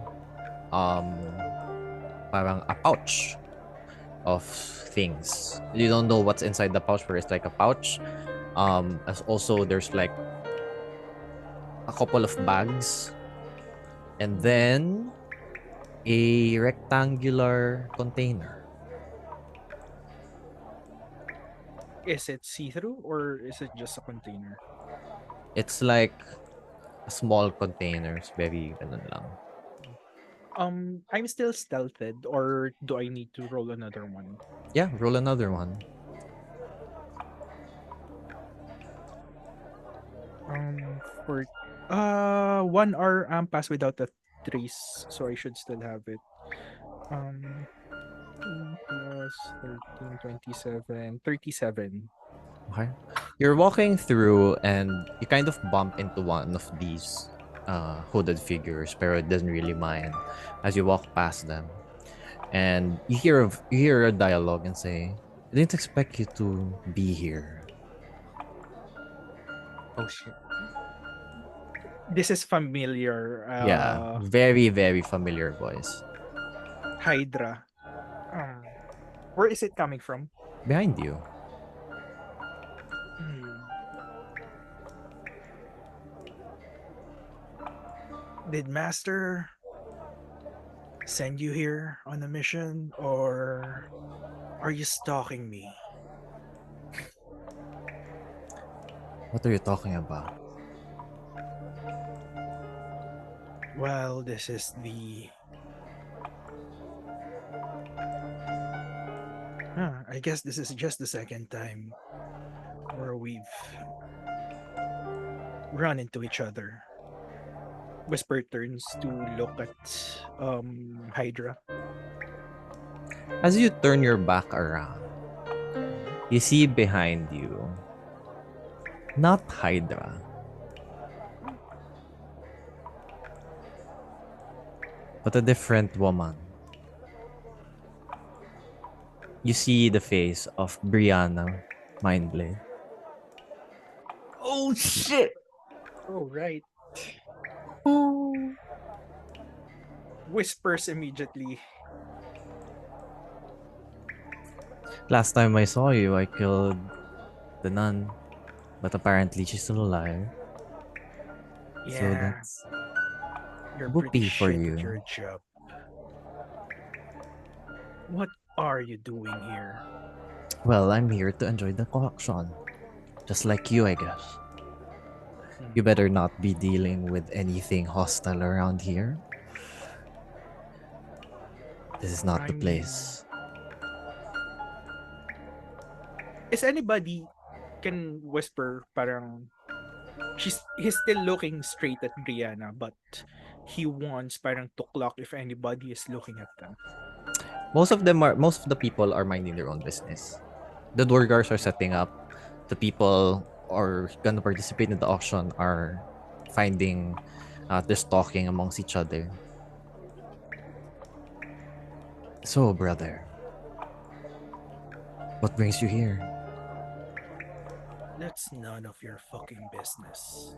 [SPEAKER 1] parang a pouch of things. You don't know what's inside the pouch, but it's like a pouch. As also there's like a couple of bags, and then a rectangular container.
[SPEAKER 9] Is it see-through or is it just a container?
[SPEAKER 1] It's like a small container. It's very ganun lang.
[SPEAKER 9] I'm still stealthed or do I need to roll another one?
[SPEAKER 1] Yeah, roll another one.
[SPEAKER 9] For 1 hour pass without the trace, so I should still have it. 2 plus 13, 27, 37.
[SPEAKER 1] Okay. You're walking through and you kind of bump into one of these hooded figures, pero it doesn't really mind as you walk past them. And you hear a dialogue and say, I didn't expect you to be here.
[SPEAKER 3] Oh shit.
[SPEAKER 9] This is familiar.
[SPEAKER 1] Yeah, very, very familiar voice.
[SPEAKER 9] Hydra. Where is it coming from?
[SPEAKER 1] Behind you.
[SPEAKER 9] Did Master send you here on a mission or are you stalking me?
[SPEAKER 1] What are you talking about?
[SPEAKER 9] Well, this is the I guess this is just the second time where we've run into each other. Whisper turns to look at Hydra.
[SPEAKER 1] As you turn your back around, you see behind you not Hydra, but a different woman. You see the face of Brianna Mindblade.
[SPEAKER 3] Oh shit.
[SPEAKER 9] Oh right. Whispers immediately.
[SPEAKER 1] Last time I saw you, I killed the nun, but apparently she's still alive. So
[SPEAKER 9] Yeah,
[SPEAKER 1] that's
[SPEAKER 9] you're pretty
[SPEAKER 1] whoopee for
[SPEAKER 9] shit at
[SPEAKER 1] you.
[SPEAKER 9] your job. What are you doing here?
[SPEAKER 1] Well, I'm here to enjoy the collection. Just like you, I guess. You
[SPEAKER 9] Hmm.
[SPEAKER 1] better not be dealing with anything hostile around here. This is not
[SPEAKER 9] I
[SPEAKER 1] the
[SPEAKER 9] mean,
[SPEAKER 1] place.
[SPEAKER 9] is anybody can whisper parang he's still looking straight at Brianna, but he wants parang to clock if anybody is looking at them.
[SPEAKER 1] Most of the people are minding their own business. The Dwargars are setting up. The people are gonna participate in the auction are finding they're talking amongst each other. So, brother, what brings you here?
[SPEAKER 9] That's none of your fucking business.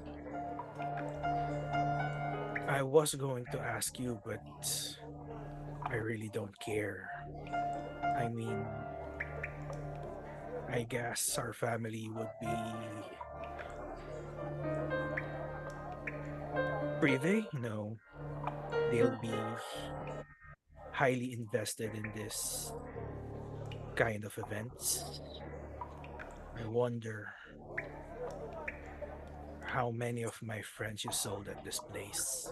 [SPEAKER 9] I was going to ask you, but I really don't care. I mean, I guess our family would be privy, they'll be highly invested in this kind of events. I wonder how many of my friends you sold at this place.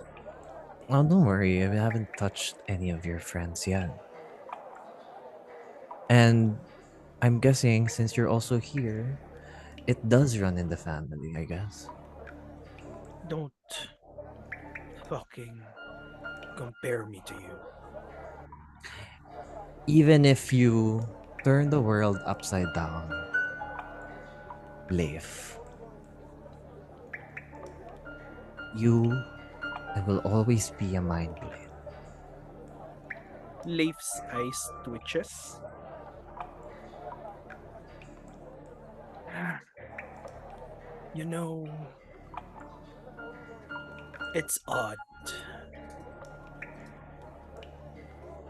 [SPEAKER 1] Oh, don't worry. I haven't touched any of your friends yet. And I'm guessing since you're also here, it does run in the family, I guess.
[SPEAKER 9] Don't fucking compare me to you.
[SPEAKER 1] Even if you turn the world upside down, Leif, you will always be a mind blade.
[SPEAKER 9] Leif's eyes twitches. You know, it's odd.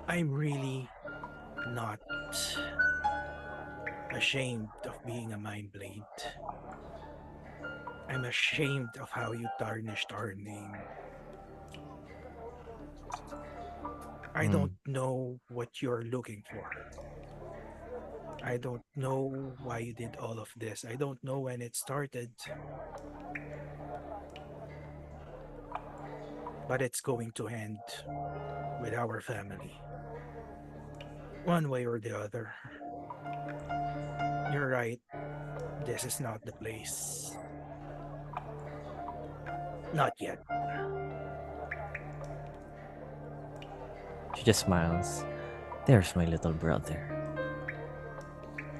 [SPEAKER 9] I'm really not ashamed of being a mind blade. I'm ashamed of how you tarnished our name. I
[SPEAKER 1] Hmm.
[SPEAKER 9] don't know what you're looking for. I don't know why you did all of this. I don't know when it started, but it's going to end with our family, one way or the other. You're right. This is not the place. Not yet.
[SPEAKER 1] She just smiles. There's my little brother.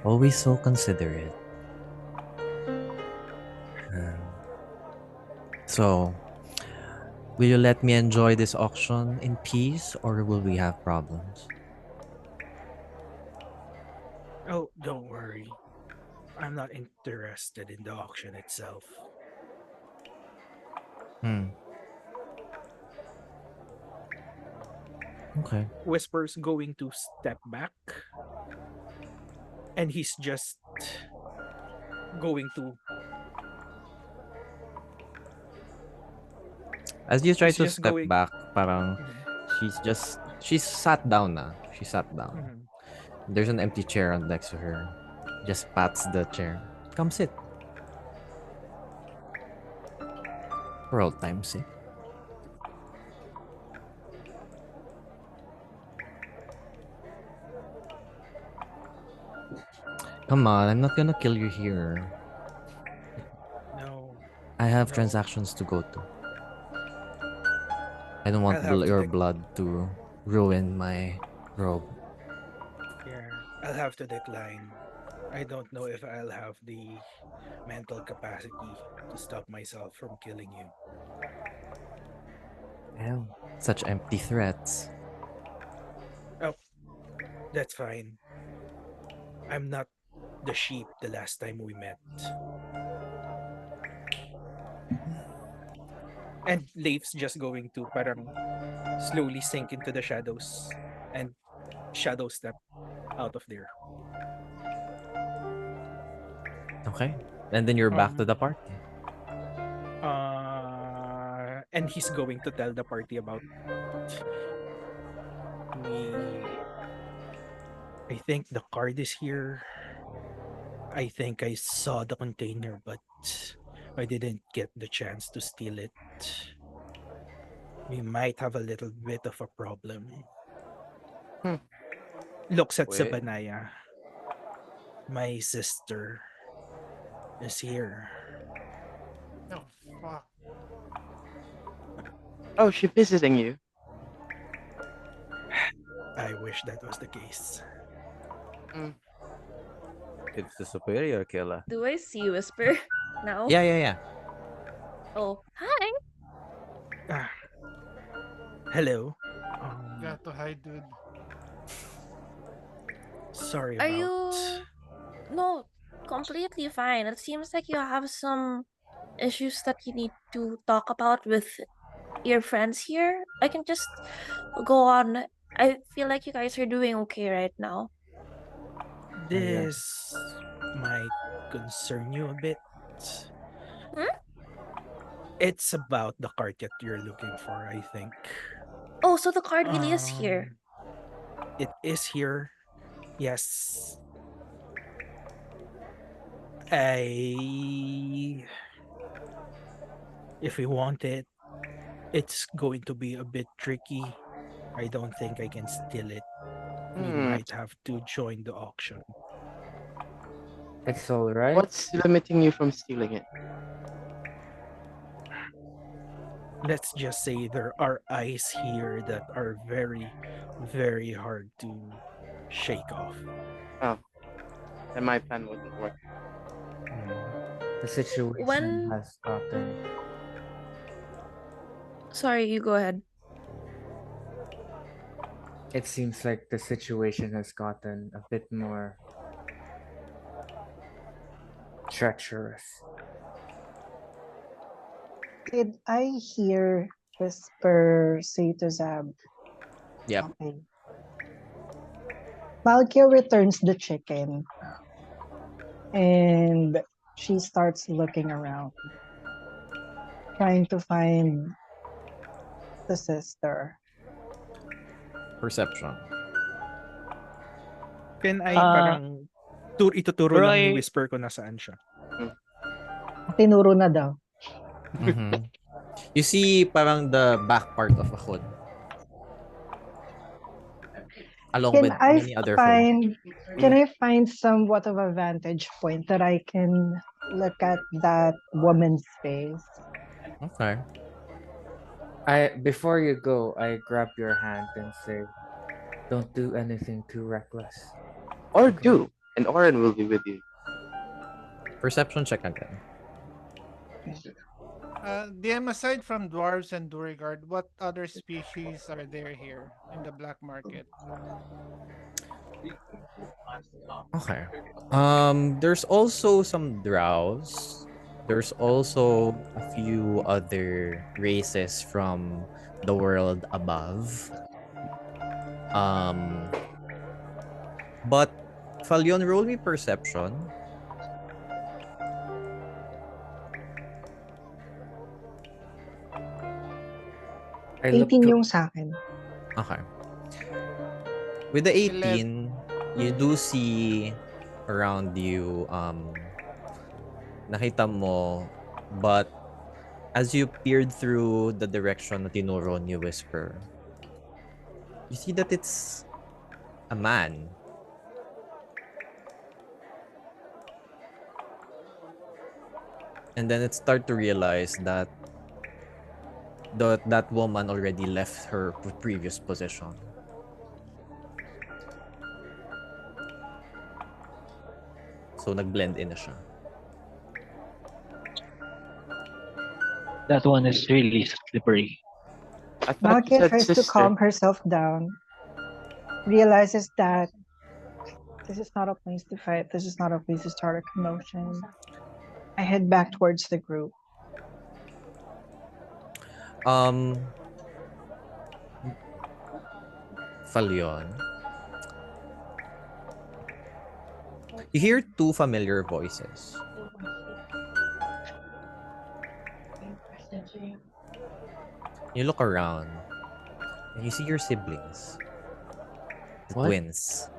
[SPEAKER 1] Always so considerate. Um, so, will you let me enjoy this auction in peace or will we have problems?
[SPEAKER 9] Oh, don't worry. I'm not interested in the auction itself.
[SPEAKER 1] Hmm. Okay.
[SPEAKER 9] Whisper's going to step back and he's just going to
[SPEAKER 1] As you try
[SPEAKER 9] he's
[SPEAKER 1] to
[SPEAKER 9] just
[SPEAKER 1] step
[SPEAKER 9] going
[SPEAKER 1] back, parang
[SPEAKER 9] Mhm,
[SPEAKER 1] she's sat down na. She sat down.
[SPEAKER 9] mhm.
[SPEAKER 1] There's an empty chair on next to her. Just pats the chair. Come sit. For old time's sake. Come on, I'm not gonna kill you here.
[SPEAKER 9] No,
[SPEAKER 1] I have
[SPEAKER 9] no.
[SPEAKER 1] transactions to go to. I don't want
[SPEAKER 9] I'll have to
[SPEAKER 1] your blood to ruin my robe.
[SPEAKER 9] yeah, I'll have to decline. I don't know if I'll have the mental capacity to stop myself from killing you.
[SPEAKER 1] Damn. Such empty threats.
[SPEAKER 9] Oh, that's fine. I'm not the sheep the last time we met. And Leif's just going to parang slowly sink into the shadows and shadow step out of there.
[SPEAKER 1] Okay. And then you're back to
[SPEAKER 9] Um,
[SPEAKER 1] the party.
[SPEAKER 9] and he's going to tell the party about me. I think the card is here. I think I saw the container, but I didn't get the chance to steal it. We might have a little bit of a problem.
[SPEAKER 5] Hmm.
[SPEAKER 9] Looks at
[SPEAKER 10] Wait.
[SPEAKER 9] Sabanaya. My sister is here.
[SPEAKER 7] Oh fuck.
[SPEAKER 5] Oh, she visiting you.
[SPEAKER 9] I wish that was the case.
[SPEAKER 5] Mm.
[SPEAKER 10] It's the superior killer.
[SPEAKER 2] Do I see Whisper now?
[SPEAKER 1] Yeah, yeah, yeah.
[SPEAKER 2] Oh, hi.
[SPEAKER 9] Ah, hello.
[SPEAKER 7] Got to hide, dude.
[SPEAKER 9] Sorry
[SPEAKER 2] Are
[SPEAKER 9] about.
[SPEAKER 2] you? No, completely fine. It seems like you have some issues that you need to talk about with your friends here. I can just go on. I feel like you guys are doing okay right now.
[SPEAKER 10] Yeah.
[SPEAKER 9] This might concern you a bit.
[SPEAKER 2] Hmm?
[SPEAKER 9] It's about the card that you're looking for, I think.
[SPEAKER 2] Oh, so the card really is here.
[SPEAKER 9] Um, it is here. Yes. I if we want it, it's going to be a bit tricky. I don't think I can steal it. We
[SPEAKER 5] Hmm.
[SPEAKER 9] might have to join the auction.
[SPEAKER 3] It's all right.
[SPEAKER 5] What's limiting you from stealing it?
[SPEAKER 9] Let's just say there are eyes here that are very, very hard to shake off.
[SPEAKER 5] Oh, then my plan wasn't working.
[SPEAKER 3] The situation
[SPEAKER 2] When
[SPEAKER 3] has gotten.
[SPEAKER 2] sorry, you go ahead.
[SPEAKER 3] It seems like the situation has gotten a bit more treacherous.
[SPEAKER 8] Did I hear Whisper say to Zab?
[SPEAKER 1] Yep.
[SPEAKER 8] Okay. Malkia returns the chicken and she starts looking around, trying to find the sister.
[SPEAKER 1] Perception.
[SPEAKER 9] Can I
[SPEAKER 6] Uh,
[SPEAKER 9] parang ituturo lang ni
[SPEAKER 6] Roy,
[SPEAKER 9] Whisper ko nasaan siya?
[SPEAKER 5] Hmm.
[SPEAKER 8] Tinuro na daw.
[SPEAKER 1] Mm-hmm. You see parang the back part of a hood along
[SPEAKER 8] Can
[SPEAKER 1] with
[SPEAKER 8] I
[SPEAKER 1] many other hoods.
[SPEAKER 8] find can I find somewhat of a vantage point that I can look at that woman's face?
[SPEAKER 1] Okay.
[SPEAKER 3] I before you go, I grab your hand and say, "Don't do anything too reckless."
[SPEAKER 5] Or
[SPEAKER 3] Okay.
[SPEAKER 5] do, and Oren will be with you.
[SPEAKER 1] Perception check again.
[SPEAKER 7] DM, aside from dwarves and Durigard, what other species are there here in the black market?
[SPEAKER 1] Okay. There's also some drows. There's also a few other races from the world above. Um, but Falion, roll me perception.
[SPEAKER 3] I look
[SPEAKER 8] 18
[SPEAKER 3] to
[SPEAKER 8] yung sa akin.
[SPEAKER 1] Okay. With the
[SPEAKER 7] 11.
[SPEAKER 1] 18, you do see around you, nakita mo, but as you peered through the direction na tinuro ni Whisper, you see that it's a man. And then it start to realize that that woman already left her previous position. So nag-blend in na siya.
[SPEAKER 6] that one is really slippery.
[SPEAKER 5] I thought you
[SPEAKER 8] Malkia
[SPEAKER 5] said
[SPEAKER 8] tries to
[SPEAKER 5] sister.
[SPEAKER 8] calm herself down, realizes that this is not a place to fight, this is not a place to start a commotion. I head back towards the group.
[SPEAKER 1] Falion, You hear two familiar voices. You look around and you see your siblings, the
[SPEAKER 3] What?
[SPEAKER 1] twins.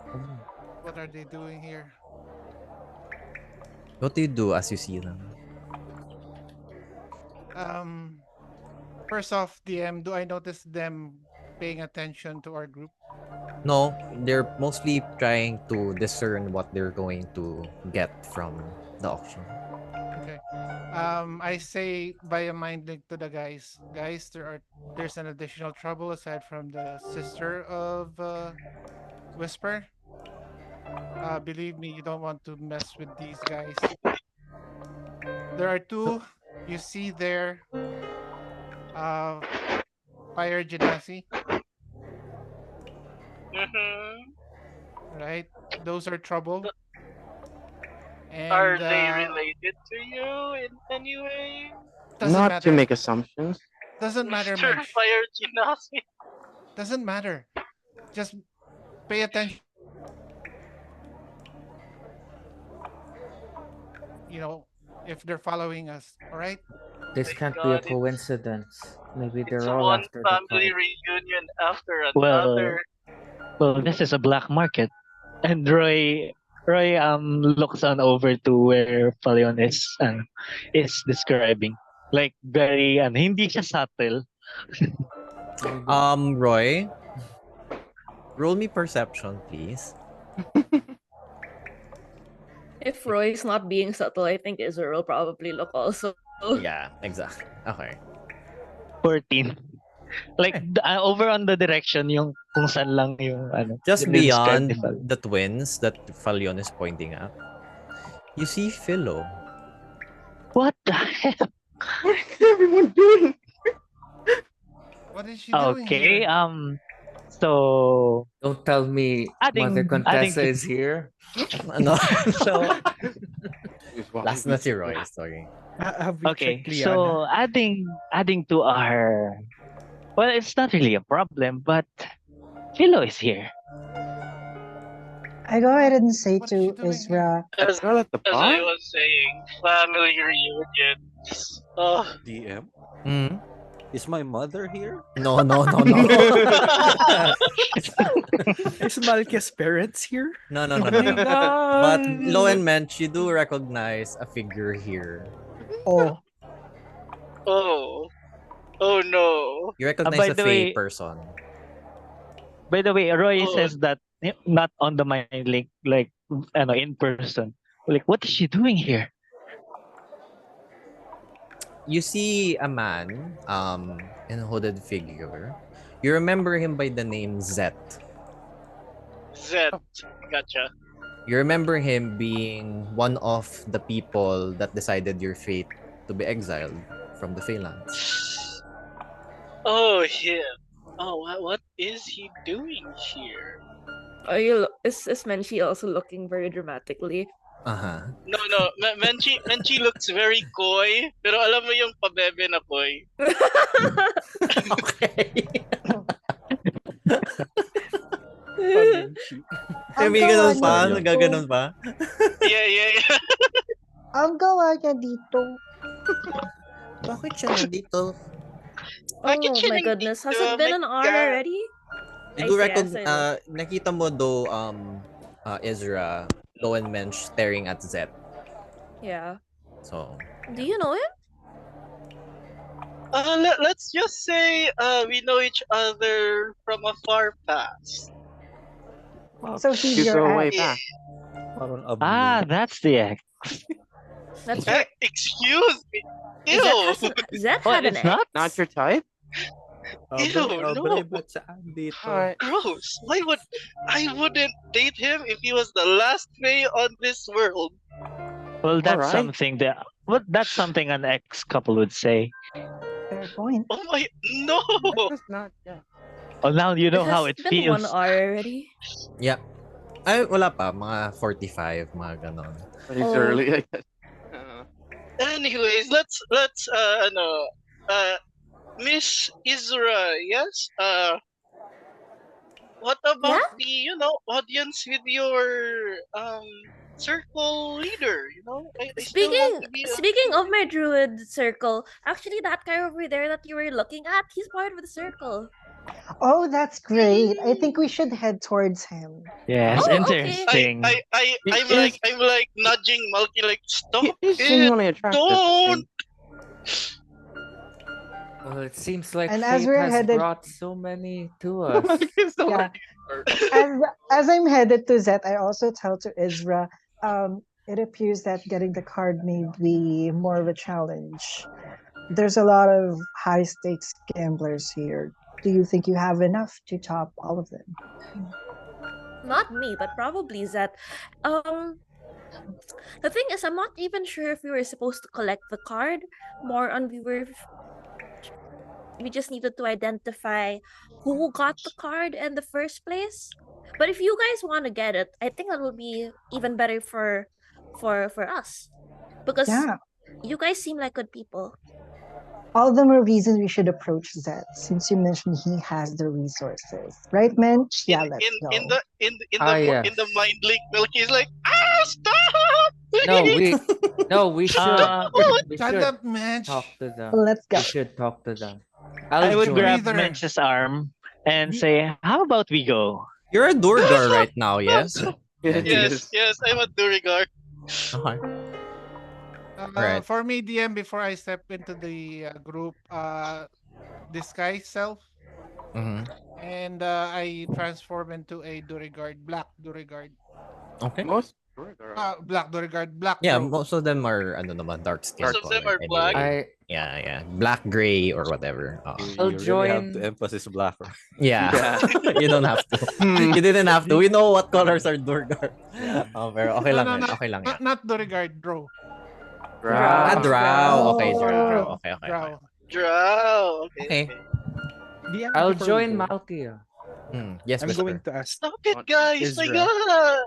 [SPEAKER 3] Oh,
[SPEAKER 7] What are they doing here?
[SPEAKER 1] What do you do as you see them?
[SPEAKER 7] Um, First off, DM, do I notice them paying attention to our group?
[SPEAKER 1] No, they're mostly trying to discern what they're going to get from the auction.
[SPEAKER 7] Okay. I say via mind link to the guys. Guys, there's an additional trouble aside from the sister of Whisper. Believe me, you don't want to mess with these guys. There are two you see there. Uh, Fire Genasi,
[SPEAKER 4] Mm-hmm.
[SPEAKER 7] right? Those are trouble.
[SPEAKER 4] Are
[SPEAKER 7] And
[SPEAKER 4] they related to you in any way?
[SPEAKER 7] doesn't
[SPEAKER 5] Not to
[SPEAKER 7] matter.
[SPEAKER 5] make assumptions.
[SPEAKER 7] Doesn't matter,
[SPEAKER 4] Mr.
[SPEAKER 7] Mensch.
[SPEAKER 4] Fire Genasi.
[SPEAKER 7] Doesn't matter. Just pay attention. You know, if they're following us. All right.
[SPEAKER 3] this
[SPEAKER 4] My
[SPEAKER 3] can't be a
[SPEAKER 4] God,
[SPEAKER 3] coincidence. Maybe
[SPEAKER 4] it's
[SPEAKER 3] they're all
[SPEAKER 4] one
[SPEAKER 3] after the
[SPEAKER 4] family
[SPEAKER 3] card.
[SPEAKER 4] reunion after
[SPEAKER 6] Well,
[SPEAKER 4] another.
[SPEAKER 6] well, this is a black market, and Roy looks on over to where Palion is describing, like very hindi siya subtle.
[SPEAKER 3] Maybe.
[SPEAKER 1] Roy, roll me perception, please.
[SPEAKER 2] If Roy's not being subtle, I think Izura will probably look also.
[SPEAKER 1] Yeah, exactly. Okay.
[SPEAKER 6] 14. Like over on the direction yung kung saan lang yung
[SPEAKER 1] Just
[SPEAKER 6] describe ni
[SPEAKER 1] beyond
[SPEAKER 6] Fal.
[SPEAKER 1] the twins that Falion is pointing at, you see Philo.
[SPEAKER 6] What the hell?
[SPEAKER 5] What is everyone doing?
[SPEAKER 7] What is she doing
[SPEAKER 6] Okay,
[SPEAKER 7] here?
[SPEAKER 6] so
[SPEAKER 3] Don't tell me Mother
[SPEAKER 6] adding
[SPEAKER 3] Contessa is here.
[SPEAKER 1] No.
[SPEAKER 6] so
[SPEAKER 5] Is why
[SPEAKER 1] Last
[SPEAKER 5] we
[SPEAKER 1] na si
[SPEAKER 5] sit
[SPEAKER 1] Roy,
[SPEAKER 5] down.
[SPEAKER 1] sorry.
[SPEAKER 9] Have we
[SPEAKER 6] okay,
[SPEAKER 9] checked Liana?
[SPEAKER 6] so adding to our, well, it's not really a problem, but Philo is here.
[SPEAKER 8] I go ahead and say
[SPEAKER 7] What is she
[SPEAKER 8] to
[SPEAKER 7] doing here?
[SPEAKER 8] Isra,
[SPEAKER 5] That girl at the
[SPEAKER 4] As I
[SPEAKER 5] bar?
[SPEAKER 4] was saying, family reunions. Oh,
[SPEAKER 10] DM,
[SPEAKER 1] Mm?
[SPEAKER 10] is my mother here?
[SPEAKER 1] No, no, no, no.
[SPEAKER 9] Is Malkia's parents here?
[SPEAKER 1] No, no,
[SPEAKER 3] Oh
[SPEAKER 1] no, no,
[SPEAKER 3] my
[SPEAKER 1] no. But Lo
[SPEAKER 3] god!
[SPEAKER 1] and Mensch, you do recognize a figure here.
[SPEAKER 8] oh,
[SPEAKER 4] oh, oh no.
[SPEAKER 1] You recognize
[SPEAKER 6] By
[SPEAKER 1] a
[SPEAKER 6] the
[SPEAKER 1] Fey
[SPEAKER 6] way,
[SPEAKER 1] person.
[SPEAKER 6] Roy
[SPEAKER 4] Oh,
[SPEAKER 6] says that not on the mind link, like in person. Like, what is she doing here?
[SPEAKER 1] You see a man, in a hooded figure. You remember him by the name Zet.
[SPEAKER 4] Zed. Gotcha.
[SPEAKER 1] You remember him being one of the people that decided your fate to be exiled from the Phalanx.
[SPEAKER 4] Oh, him. Oh, what is he doing here?
[SPEAKER 2] Is Menchi also looking very dramatically?
[SPEAKER 1] Uh-huh.
[SPEAKER 4] No. Menchi looks very coy, pero alam mo yung pabebe na coy.
[SPEAKER 1] Okay.
[SPEAKER 8] ang
[SPEAKER 1] May
[SPEAKER 8] gawa
[SPEAKER 1] ganun
[SPEAKER 8] niya
[SPEAKER 1] pa?
[SPEAKER 8] dito.
[SPEAKER 1] Nagaganon pa?
[SPEAKER 4] Yeah.
[SPEAKER 8] Ang gawa niya dito.
[SPEAKER 1] Bakit siya nandito?
[SPEAKER 4] Bakit
[SPEAKER 2] Oh
[SPEAKER 4] siya
[SPEAKER 2] my
[SPEAKER 4] nandito?
[SPEAKER 2] goodness, has it been
[SPEAKER 4] My
[SPEAKER 2] an hour
[SPEAKER 4] God.
[SPEAKER 2] already?
[SPEAKER 1] You
[SPEAKER 2] I
[SPEAKER 1] do
[SPEAKER 2] say as I look.
[SPEAKER 1] nakita mo though, Ezra, Lo and Mensch staring at Zet.
[SPEAKER 2] Yeah.
[SPEAKER 1] So,
[SPEAKER 2] Do you know him?
[SPEAKER 4] Let's just say we know each other from a far past.
[SPEAKER 8] So he's
[SPEAKER 5] You
[SPEAKER 8] your
[SPEAKER 5] go way
[SPEAKER 8] ex.
[SPEAKER 5] back.
[SPEAKER 10] Parang
[SPEAKER 6] That's the ex.
[SPEAKER 2] That's your.
[SPEAKER 4] Excuse me. Ew.
[SPEAKER 2] Zed
[SPEAKER 6] What,
[SPEAKER 2] had an
[SPEAKER 6] it's not?
[SPEAKER 2] ex?
[SPEAKER 5] Not your type?
[SPEAKER 4] Ew, no.
[SPEAKER 10] ba't saan dito?
[SPEAKER 5] Alright.
[SPEAKER 4] Gross. I wouldn't date him if he was the last Fae on this world.
[SPEAKER 6] Well, that's
[SPEAKER 5] Alright.
[SPEAKER 6] that's something an ex couple would say.
[SPEAKER 8] Fair point.
[SPEAKER 4] Oh my no.
[SPEAKER 5] That was not, yeah.
[SPEAKER 6] Well, now you know
[SPEAKER 2] It
[SPEAKER 6] how
[SPEAKER 2] has
[SPEAKER 6] it
[SPEAKER 2] been 1
[SPEAKER 6] feels.
[SPEAKER 2] hour already.
[SPEAKER 1] yeah. Ay, wala pa. Mga 45, mga ganon.
[SPEAKER 5] But it's
[SPEAKER 2] Oh.
[SPEAKER 5] early, I guess.
[SPEAKER 4] Anyways, let's Miss Izra, yes? What about
[SPEAKER 2] Yeah?
[SPEAKER 4] the audience with your circle leader? I still want
[SPEAKER 2] Speaking
[SPEAKER 4] to be a
[SPEAKER 2] speaking of my druid circle, actually that guy over there that you were looking at, he's part of the circle.
[SPEAKER 8] Oh, that's great. I think we should head towards him.
[SPEAKER 6] Yes,
[SPEAKER 2] Oh, okay.
[SPEAKER 6] interesting.
[SPEAKER 5] He
[SPEAKER 4] I'm like nudging Malky like
[SPEAKER 5] he
[SPEAKER 4] stop
[SPEAKER 5] is
[SPEAKER 4] it,
[SPEAKER 5] genuinely attractive, I
[SPEAKER 4] don't.
[SPEAKER 5] think.
[SPEAKER 3] Well, it seems like
[SPEAKER 8] And as
[SPEAKER 3] fate
[SPEAKER 8] we're
[SPEAKER 3] has
[SPEAKER 8] headed,
[SPEAKER 3] brought so many to
[SPEAKER 5] Like
[SPEAKER 3] us.
[SPEAKER 5] it's
[SPEAKER 8] yeah,
[SPEAKER 5] already hurt.
[SPEAKER 8] as as I'm headed to Zet, I also tell to Isra, it appears that getting the card may be more of a challenge. There's a lot of high stakes gamblers here. Do you think you have enough to top all of them?
[SPEAKER 2] Not me, but probably Zet. Um the thing is I'm not even sure if we were supposed to collect the card. More on we just needed to identify who got the card in the first place. But if you guys want to get it, I think that will be even better for us. Because
[SPEAKER 8] Yeah,
[SPEAKER 2] you guys seem like good people.
[SPEAKER 8] all the more reason we should approach Zed since you mentioned he has the resources. Right, Mensch?
[SPEAKER 4] in
[SPEAKER 8] Yeah, let's
[SPEAKER 4] in
[SPEAKER 8] go.
[SPEAKER 4] the in
[SPEAKER 3] Ah,
[SPEAKER 4] in the
[SPEAKER 3] yes.
[SPEAKER 4] mind link, Milky is like, stop,
[SPEAKER 3] No,
[SPEAKER 4] please,
[SPEAKER 3] we should.
[SPEAKER 6] Uh,
[SPEAKER 4] don't.
[SPEAKER 3] We
[SPEAKER 7] Shut
[SPEAKER 3] should
[SPEAKER 7] up, Mensch.
[SPEAKER 3] talk to them.
[SPEAKER 8] Let's go.
[SPEAKER 3] We should talk to them.
[SPEAKER 6] I
[SPEAKER 3] I'll
[SPEAKER 6] would
[SPEAKER 7] Take a
[SPEAKER 3] join.
[SPEAKER 6] grab
[SPEAKER 7] breather.
[SPEAKER 6] Mench's arm and
[SPEAKER 9] The
[SPEAKER 6] say, "How about we go?"
[SPEAKER 1] You're a Durgar right now, yes?
[SPEAKER 5] It
[SPEAKER 4] Yes,
[SPEAKER 5] is.
[SPEAKER 4] yes, I'm a Durigar.
[SPEAKER 1] Okay. Right.
[SPEAKER 7] For me, DM, before I step into the group, disguise self,
[SPEAKER 1] Mm-hmm.
[SPEAKER 7] and I transform into a Durigard, black Durigard.
[SPEAKER 1] Okay.
[SPEAKER 5] Most Durgar are
[SPEAKER 7] Black Durigard, black
[SPEAKER 1] Yeah,
[SPEAKER 7] robe.
[SPEAKER 1] most of them are ano naman, dark skin
[SPEAKER 4] Most
[SPEAKER 5] dark.
[SPEAKER 4] of them
[SPEAKER 1] color
[SPEAKER 4] are black.
[SPEAKER 1] anyway.
[SPEAKER 3] I
[SPEAKER 1] Yeah, yeah. Black, gray, or whatever.
[SPEAKER 3] I'll
[SPEAKER 10] You really have to
[SPEAKER 3] join.
[SPEAKER 10] emphasize black, right?
[SPEAKER 1] Yeah.
[SPEAKER 5] Yeah.
[SPEAKER 1] You don't have to.
[SPEAKER 5] Hmm.
[SPEAKER 1] You didn't have to.
[SPEAKER 9] the
[SPEAKER 1] We know what colors are Durgar.
[SPEAKER 10] Yeah.
[SPEAKER 1] Pero okay
[SPEAKER 7] No,
[SPEAKER 1] lang
[SPEAKER 7] no,
[SPEAKER 1] yun.
[SPEAKER 7] not
[SPEAKER 1] Okay lang
[SPEAKER 7] not
[SPEAKER 1] yan.
[SPEAKER 7] not Durigard, Drow.
[SPEAKER 1] Ah,
[SPEAKER 5] Drow.
[SPEAKER 1] Drow. Okay,
[SPEAKER 8] Oh,
[SPEAKER 1] Drow. Okay, okay, okay.
[SPEAKER 7] Drow.
[SPEAKER 4] Drow. Okay,
[SPEAKER 1] Okay.
[SPEAKER 4] okay.
[SPEAKER 9] DM
[SPEAKER 3] I'll
[SPEAKER 9] before we
[SPEAKER 3] join
[SPEAKER 9] go,
[SPEAKER 3] Malkia.
[SPEAKER 1] Yes,
[SPEAKER 9] I'm going
[SPEAKER 1] Whisper.
[SPEAKER 9] to ask
[SPEAKER 4] Stop it,
[SPEAKER 5] Want-
[SPEAKER 4] guys. My
[SPEAKER 9] Ezra.
[SPEAKER 4] God.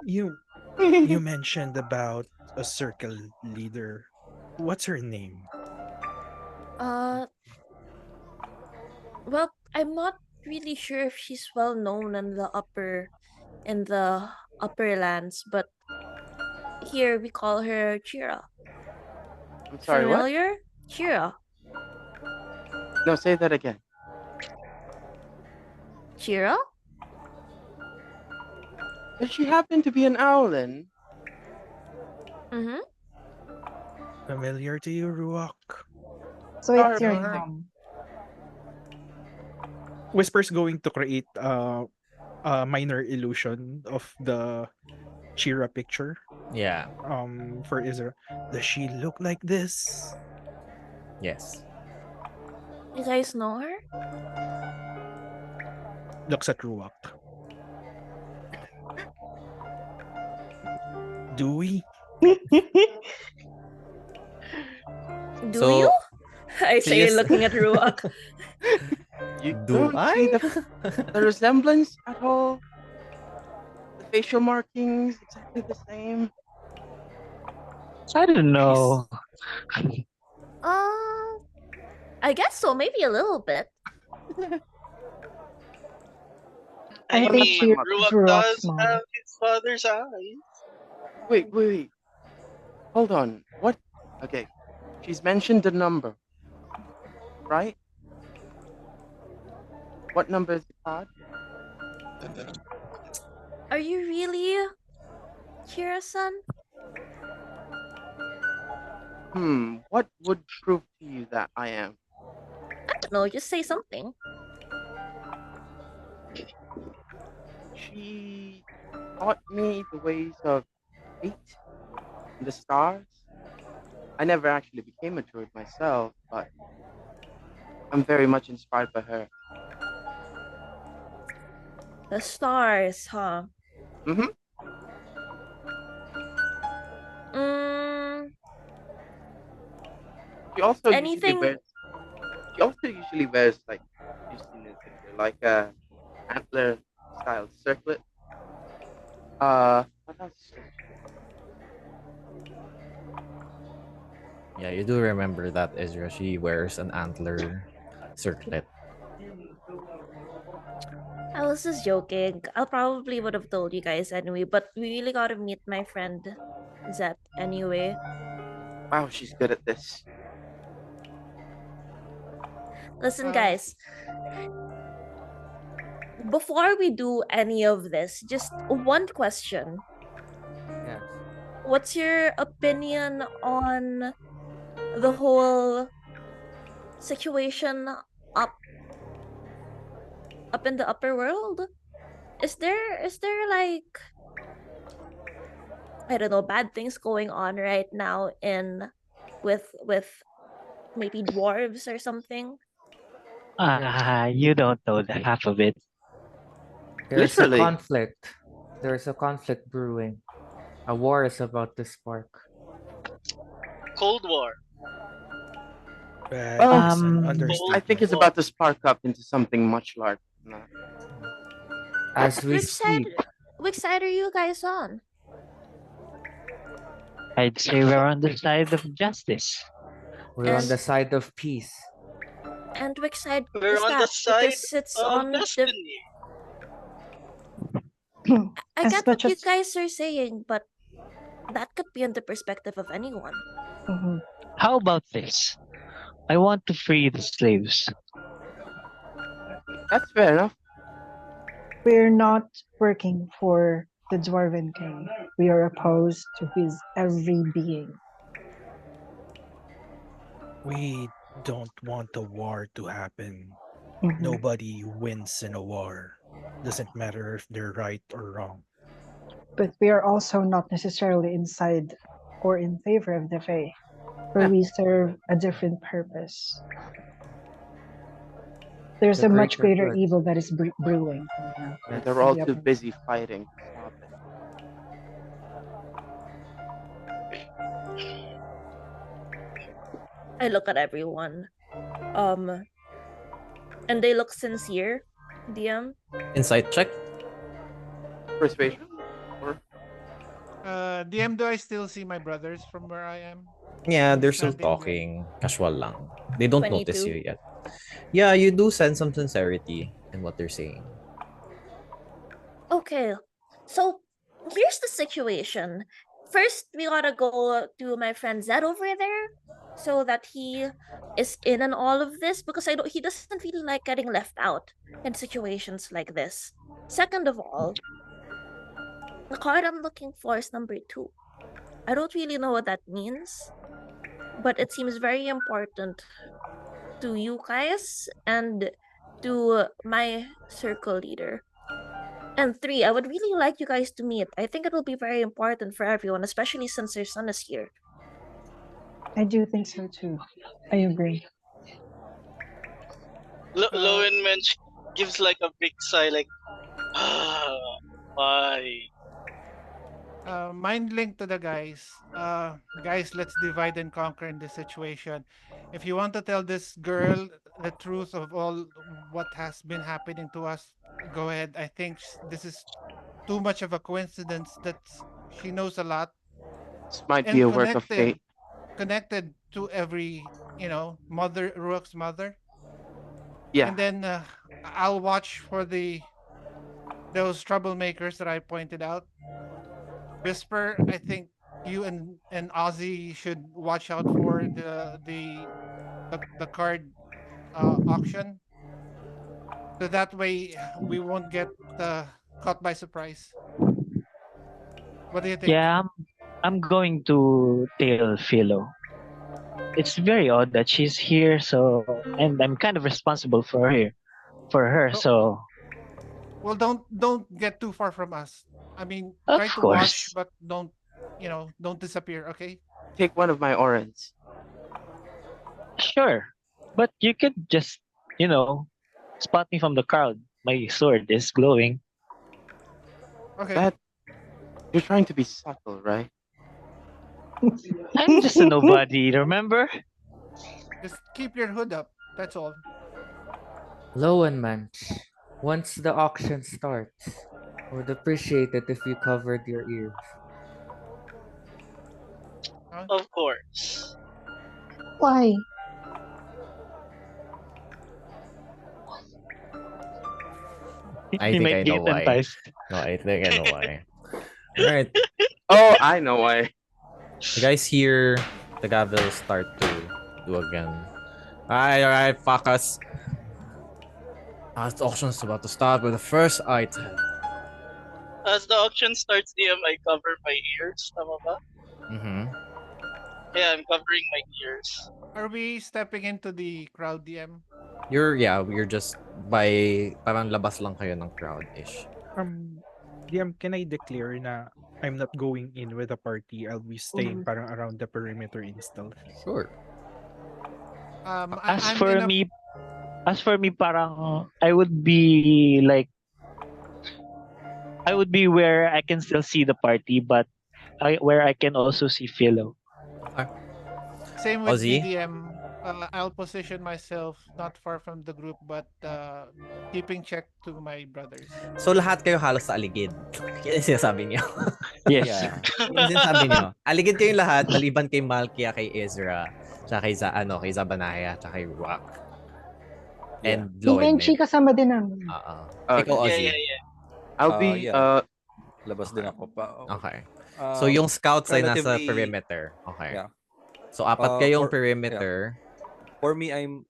[SPEAKER 9] You mentioned about a circle leader. What's her name?
[SPEAKER 2] Uh well, I'm not really sure if she's well known in the upper lands, but here we call her Chira.
[SPEAKER 5] I'm sorry, what?
[SPEAKER 2] Familiar? Chira.
[SPEAKER 5] No, say that again.
[SPEAKER 2] Chira?
[SPEAKER 5] Does she happen to be an owlin?
[SPEAKER 2] Mm-hmm.
[SPEAKER 9] Familiar to you, Ruok?
[SPEAKER 8] so it's
[SPEAKER 5] Sorry.
[SPEAKER 8] your
[SPEAKER 7] Alright.
[SPEAKER 8] mom.
[SPEAKER 9] Whisper's going to create a minor illusion of the Chira picture
[SPEAKER 1] Yeah.
[SPEAKER 9] for Ezra. Does she look like this?
[SPEAKER 1] Yes.
[SPEAKER 2] You guys know her?
[SPEAKER 9] Looks at Ruok. Do we?
[SPEAKER 2] Do
[SPEAKER 1] So,
[SPEAKER 2] you? I
[SPEAKER 1] she
[SPEAKER 2] say
[SPEAKER 1] is-
[SPEAKER 2] looking at Ruak.
[SPEAKER 5] You
[SPEAKER 1] Do
[SPEAKER 5] don't see
[SPEAKER 1] I?
[SPEAKER 5] the resemblance at all? The facial markings exactly the same.
[SPEAKER 6] I don't know.
[SPEAKER 2] I guess so, maybe a little bit.
[SPEAKER 8] I
[SPEAKER 4] I
[SPEAKER 5] Well,
[SPEAKER 8] think
[SPEAKER 5] that's
[SPEAKER 4] mean,
[SPEAKER 5] my
[SPEAKER 8] she
[SPEAKER 5] mother.
[SPEAKER 8] is
[SPEAKER 4] Ruak
[SPEAKER 8] Rock's
[SPEAKER 4] does
[SPEAKER 8] mom.
[SPEAKER 4] have his father's eyes.
[SPEAKER 5] Wait. Hold on. What? Okay. She's mentioned the number, right? What number is the card?
[SPEAKER 2] Are you really Kira-san?
[SPEAKER 5] What would prove to you that I am?
[SPEAKER 2] I don't know, just say something.
[SPEAKER 5] She taught me the ways of fate and the stars. I never actually became a druid myself, but I'm very much inspired by her.
[SPEAKER 2] The stars, huh?
[SPEAKER 5] Mm-hmm.
[SPEAKER 2] Mm,
[SPEAKER 5] She also usually
[SPEAKER 2] anything
[SPEAKER 5] wears. She also usually wears like you've seen in the picture, like a antler style circlet. What else?
[SPEAKER 1] Yeah, you do remember that, Ezra. She wears an antler circlet.
[SPEAKER 2] I was was just joking. I'll probably would have told you guys anyway, but we really gotta meet my friend Zet anyway.
[SPEAKER 5] Wow, she's good at this.
[SPEAKER 2] Listen,
[SPEAKER 7] Uh,
[SPEAKER 2] guys, before we do any of this, just one question.
[SPEAKER 3] Yes.
[SPEAKER 2] What's your opinion on the whole situation up up in the upper world? Is there like, I don't know, bad things going on right now in with maybe dwarves or something?
[SPEAKER 3] Yes.
[SPEAKER 6] You don't know the half of it.
[SPEAKER 3] There's a
[SPEAKER 5] Literally.
[SPEAKER 3] conflict. There's a conflict brewing. A war is about to spark.
[SPEAKER 4] Cold War.
[SPEAKER 9] Bad
[SPEAKER 5] Well,
[SPEAKER 9] is an
[SPEAKER 4] Cold
[SPEAKER 5] I think
[SPEAKER 9] understatement.
[SPEAKER 5] it's
[SPEAKER 4] War.
[SPEAKER 5] about to spark up into something much larger than that.
[SPEAKER 3] As we
[SPEAKER 2] Which side
[SPEAKER 3] speak,
[SPEAKER 2] which side are you guys on?
[SPEAKER 6] I'd say we're on the side of justice.
[SPEAKER 3] we're on the
[SPEAKER 2] And
[SPEAKER 3] side of peace.
[SPEAKER 2] which side
[SPEAKER 4] We're
[SPEAKER 2] is
[SPEAKER 4] on the
[SPEAKER 2] that?
[SPEAKER 4] side
[SPEAKER 2] Because it's
[SPEAKER 4] of
[SPEAKER 2] on the
[SPEAKER 4] destiny.
[SPEAKER 2] I
[SPEAKER 8] As
[SPEAKER 2] get what
[SPEAKER 8] much
[SPEAKER 2] you
[SPEAKER 8] as
[SPEAKER 2] guys are saying, but that could be on the perspective of anyone.
[SPEAKER 8] Mhm.
[SPEAKER 6] How about this? I want to free the slaves.
[SPEAKER 5] That's fair enough.
[SPEAKER 8] We're not working for the Dwarven King. We are opposed to his every being.
[SPEAKER 9] We don't want a war to happen.
[SPEAKER 8] Mhm.
[SPEAKER 9] Nobody wins in a war. Doesn't matter if they're right or wrong.
[SPEAKER 8] But we are also not necessarily inside or in favor of the Fae, where
[SPEAKER 5] Yeah,
[SPEAKER 8] we serve a different purpose. There's
[SPEAKER 3] The
[SPEAKER 8] a much
[SPEAKER 3] greater
[SPEAKER 8] greater
[SPEAKER 3] good.
[SPEAKER 8] evil that is brewing right now
[SPEAKER 5] and
[SPEAKER 3] Yes.
[SPEAKER 5] they're
[SPEAKER 8] in
[SPEAKER 5] all
[SPEAKER 8] the
[SPEAKER 5] too
[SPEAKER 8] upper.
[SPEAKER 5] busy fighting to stop it.
[SPEAKER 2] I look at everyone. Um and they look sincere, DM.
[SPEAKER 1] Insight check.
[SPEAKER 5] Persuasion? Or
[SPEAKER 7] DM, do I still see my brothers from where I am?
[SPEAKER 1] Yeah, they're still
[SPEAKER 7] Standing there.
[SPEAKER 1] talking. Casual lang. They don't notice
[SPEAKER 2] 22.
[SPEAKER 1] you yet. Yeah, you do sense some sincerity in what they're saying.
[SPEAKER 2] Okay. So here's the situation. First, we gotta go to my friend Zed over there so that he is in on all of this because he doesn't feel like getting left out in situations like this. Second of all, the card I'm looking for is number 2. I don't really know what that means, but it seems very important to you guys and to my circle leader. And 3, I would really like you guys to meet. I think it will be very important for everyone, especially since your son is here.
[SPEAKER 8] I do think so too. I agree.
[SPEAKER 7] Uh,
[SPEAKER 4] Lowen gives like a big sigh, like, why?
[SPEAKER 7] mind link to the guys. Guys, let's divide and conquer in this situation. If you want to tell this girl the truth of all what has been happening to us, go ahead. I think this is too much of a coincidence that she knows a lot
[SPEAKER 5] this might be
[SPEAKER 7] and
[SPEAKER 5] a work of fate.
[SPEAKER 7] connected to every, mother, Ruak's mother.
[SPEAKER 5] Yeah,
[SPEAKER 7] And then I'll watch for those troublemakers that I pointed out. Whisper, I think you and Ozzy should watch out for the card auction. So that way we won't get caught by surprise. What do you think?
[SPEAKER 6] Yeah, I'm going to tell Philo. It's very odd that she's here, so and I'm kind of responsible for her.
[SPEAKER 7] Oh,
[SPEAKER 6] So
[SPEAKER 7] well, don't get too far from us. I mean, try
[SPEAKER 6] of
[SPEAKER 7] to watch,
[SPEAKER 6] course,
[SPEAKER 7] but don't disappear. Okay.
[SPEAKER 5] take one of my orans.
[SPEAKER 6] sure, but you could just you know spot me from the crowd. My sword is glowing.
[SPEAKER 7] Okay.
[SPEAKER 5] That you're trying to be subtle, right?
[SPEAKER 6] I'm just a nobody, remember?
[SPEAKER 7] Just keep your hood up. That's all.
[SPEAKER 3] Lowenmanch, once the auction starts, would appreciate it if you covered your ears.
[SPEAKER 7] Huh?
[SPEAKER 4] Of course.
[SPEAKER 8] Why?
[SPEAKER 1] I
[SPEAKER 6] He
[SPEAKER 1] think I
[SPEAKER 6] might
[SPEAKER 1] know
[SPEAKER 6] get
[SPEAKER 1] why.
[SPEAKER 6] enticed.
[SPEAKER 1] No, I think I know why. All right.
[SPEAKER 5] Oh, I know why.
[SPEAKER 1] You guys hear the gavel start to do again. All right, fuck us. The auction's about to start with the first item.
[SPEAKER 4] As the auction starts, DM, I cover my ears. Tama ba?
[SPEAKER 1] Mm-hmm.
[SPEAKER 4] Yeah, I'm covering my ears.
[SPEAKER 7] Are we stepping into the crowd, DM?
[SPEAKER 1] We're just by parang labas lang kayo ng crowd-ish.
[SPEAKER 9] DM, can I declare na I'm not going in with the party? I'll be staying
[SPEAKER 8] Mhm.
[SPEAKER 9] parang around the perimeter in stealth.
[SPEAKER 1] Sure.
[SPEAKER 7] I,
[SPEAKER 6] As
[SPEAKER 7] I'm
[SPEAKER 6] for
[SPEAKER 7] in a
[SPEAKER 6] me, parang I would be like I would be where I can still see the party, but where I can also see Philo.
[SPEAKER 1] Okay.
[SPEAKER 7] same with
[SPEAKER 1] Ozzy?
[SPEAKER 7] BDM. I'll position myself not far from the group, but keeping check to my brothers.
[SPEAKER 1] So lahat kayo halos sa aligid. Yan yung sinasabi niyo.
[SPEAKER 6] Yes.
[SPEAKER 10] Yeah.
[SPEAKER 1] Yan yung sinasabi niyo. Aligid kayong lahat, maliban kay Malkia, kay Ezra, tsaka kay Zabanaya, tsaka kay Rock.
[SPEAKER 10] Yeah.
[SPEAKER 1] And
[SPEAKER 8] Si
[SPEAKER 1] Low and
[SPEAKER 8] Menchi
[SPEAKER 1] Mid.
[SPEAKER 8] kasama din namin.
[SPEAKER 1] Ikaw,
[SPEAKER 5] Okay.
[SPEAKER 4] Yeah,
[SPEAKER 1] Ozzy.
[SPEAKER 4] yeah, yeah.
[SPEAKER 5] I'll be
[SPEAKER 10] Yeah. Labas din ako pa.
[SPEAKER 1] Okay. So yung scouts ay nasa
[SPEAKER 10] relatively-
[SPEAKER 1] perimeter. Okay.
[SPEAKER 10] Yeah.
[SPEAKER 1] So apat kayong
[SPEAKER 10] For
[SPEAKER 1] perimeter.
[SPEAKER 10] me, I'm